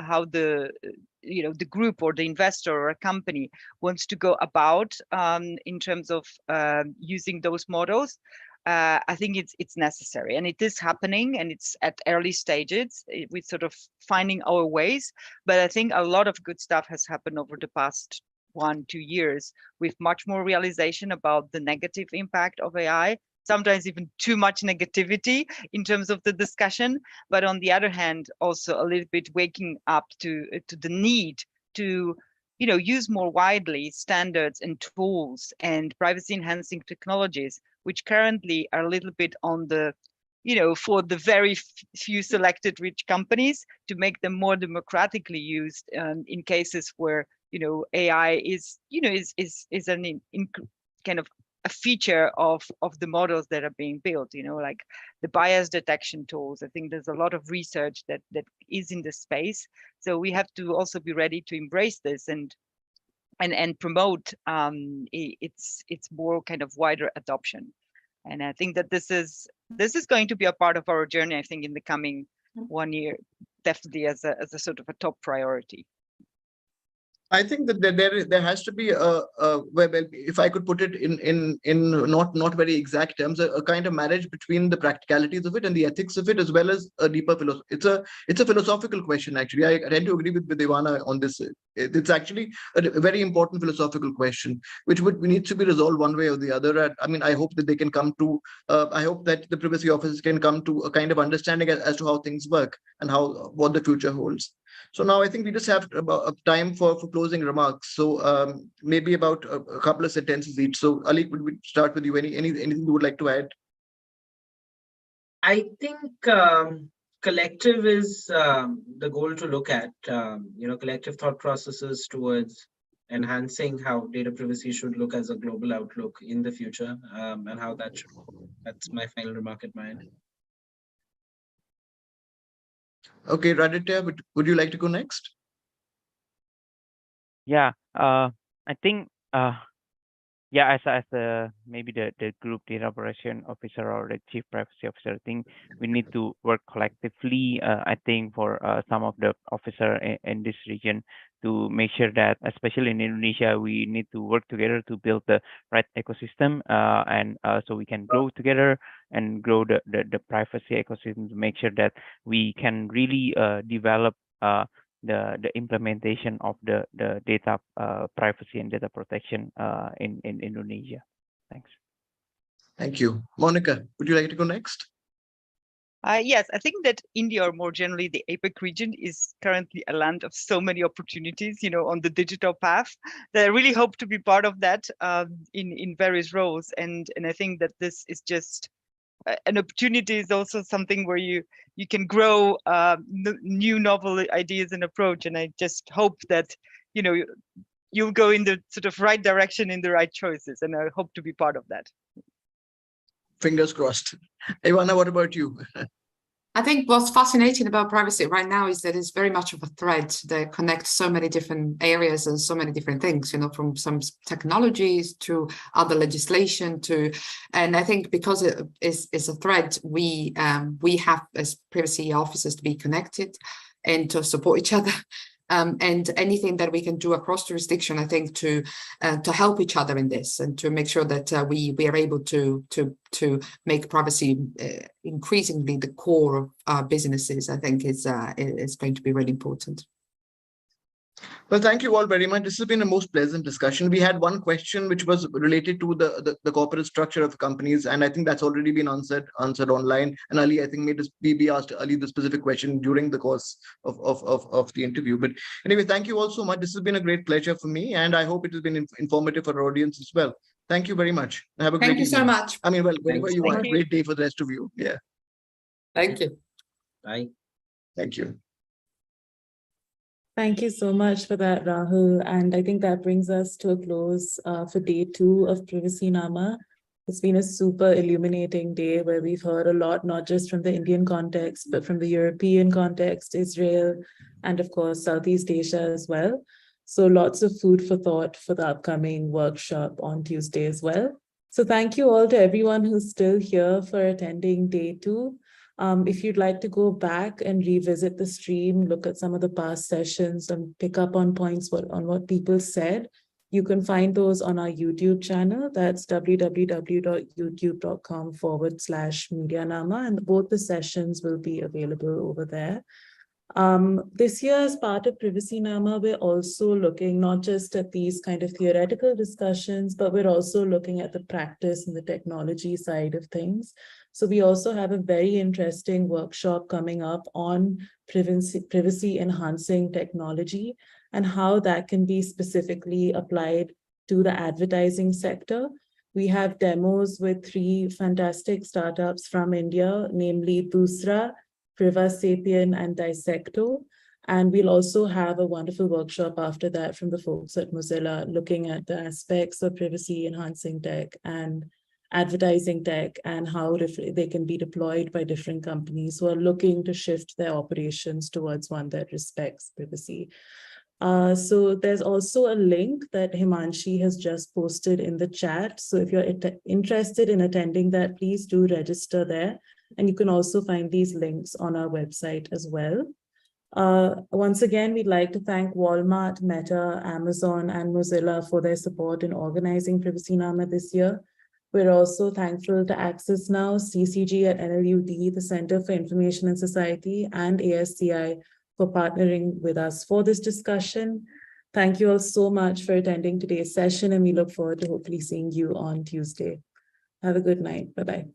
you know, the group or the investor or a company wants to go about in terms of using those models. I think it's necessary, and it is happening, and it's at early stages. We're sort of finding our ways, but I think a lot of good stuff has happened over the past 1-2 years, with much more realization about the negative impact of AI, sometimes even too much negativity in terms of the discussion. But on the other hand, also a little bit waking up to the need to, you know, use more widely standards and tools and privacy enhancing technologies, which currently are a little bit on the, you know, for the very few selected rich companies, to make them more democratically used in cases where, you know, AI is, you know, is an kind of a feature of the models that are being built, you know, like the bias detection tools. I think there's a lot of research that is in the space. So we have to also be ready to embrace this and promote its more kind of wider adoption. And I think that this is going to be a part of our journey, I think, in the coming 1 year, definitely as a sort of a top priority. I think that there has to be well, if I could put it in not very exact terms, a kind of marriage between the practicalities of it and the ethics of it, as well as a deeper philosophy. It's a philosophical question, actually. I tend to agree with Ivana on this. It's actually a very important philosophical question, which needs to be resolved one way or the other. I mean, I hope that they can come to. I hope that the privacy officers can come to a kind of understanding as to how things work and what the future holds. So now I think we just have about time for closing remarks. So maybe about a couple of sentences each. So Ali, would we start with you? Anything you would like to add? I think collective is the goal to look at. You know, collective thought processes towards enhancing how data privacy should look as a global outlook in the future, and how that should work. That's my final remark at my end. Okay, Raditya, would you like to go next? Yeah, I think yeah, as maybe the group data operation officer or the chief privacy officer, I think we need to work collectively. I think for some of the officer in this region, to make sure that, especially in Indonesia, we need to work together to build the right ecosystem, and so we can grow together and grow the privacy ecosystem, to make sure that we can really develop the implementation of the data privacy and data protection in Indonesia. Thanks. Thank you. Monica, would you like to go next? Yes, I think that India, or more generally the APEC region, is currently a land of so many opportunities, you know, on the digital path, that I really hope to be part of that in various roles. And I think that this is just an opportunity, is also something where you can grow new novel ideas and approach. And I just hope that, you know, you'll go in the sort of right direction, in the right choices. And I hope to be part of that. Fingers crossed. Ivana, what about you? I think what's fascinating about privacy right now is that it's very much of a thread that connects so many different areas and so many different things, you know, from some technologies to other legislation and I think because it is a thread, we have as privacy officers to be connected and to support each other. And anything that we can do across jurisdiction, I think, to help each other in this, and to make sure that we are able to make privacy increasingly the core of our businesses, I think is going to be really important. Well, thank you all very much. This has been a most pleasant discussion. We had one question which was related to the corporate structure of companies, and I think that's already been answered online. And Ali, I think we asked Ali the specific question during the course of the interview. But anyway, thank you all so much. This has been a great pleasure for me, and I hope it has been informative for our audience as well. Thank you very much. Have a great Thank you so evening. much. I mean, well, wherever you are, Thank you. great day for the rest of you. Yeah. Thank you. Bye. Thank you. Thank you so much for that, Rahul. And I think that brings us to a close for day 2 of PrivacyNama. It's been a super illuminating day where we've heard a lot, not just from the Indian context, but from the European context, Israel, and of course, Southeast Asia as well. So lots of food for thought for the upcoming workshop on Tuesday as well. So thank you all to everyone who's still here for attending day 2. If you'd like to go back and revisit the stream, look at some of the past sessions and pick up on points on what people said, you can find those on our YouTube channel. That's www.youtube.com/MediaNama, and both the sessions will be available over there. This year, as part of PrivacyNama, we're also looking not just at these kind of theoretical discussions, but we're also looking at the practice and the technology side of things. So we also have a very interesting workshop coming up on privacy enhancing technology and how that can be specifically applied to the advertising sector. We have demos with 3 fantastic startups from India, namely Dusra, PrivaSapien, and Dissecto. And we'll also have a wonderful workshop after that from the folks at Mozilla looking at the aspects of privacy enhancing tech and advertising tech and how they can be deployed by different companies who are looking to shift their operations towards one that respects privacy. So there's also a link that Himanshi has just posted in the chat. So if you're interested in attending that, please do register there. And you can also find these links on our website as well. Once again, we'd like to thank Walmart, Meta, Amazon, and Mozilla for their support in organizing PrivacyNama this year. We're also thankful to Access Now, CCG at NLUD, the Center for Information and Society, and ASCI for partnering with us for this discussion. Thank you all so much for attending today's session, and we look forward to hopefully seeing you on Tuesday. Have a good night. Bye-bye.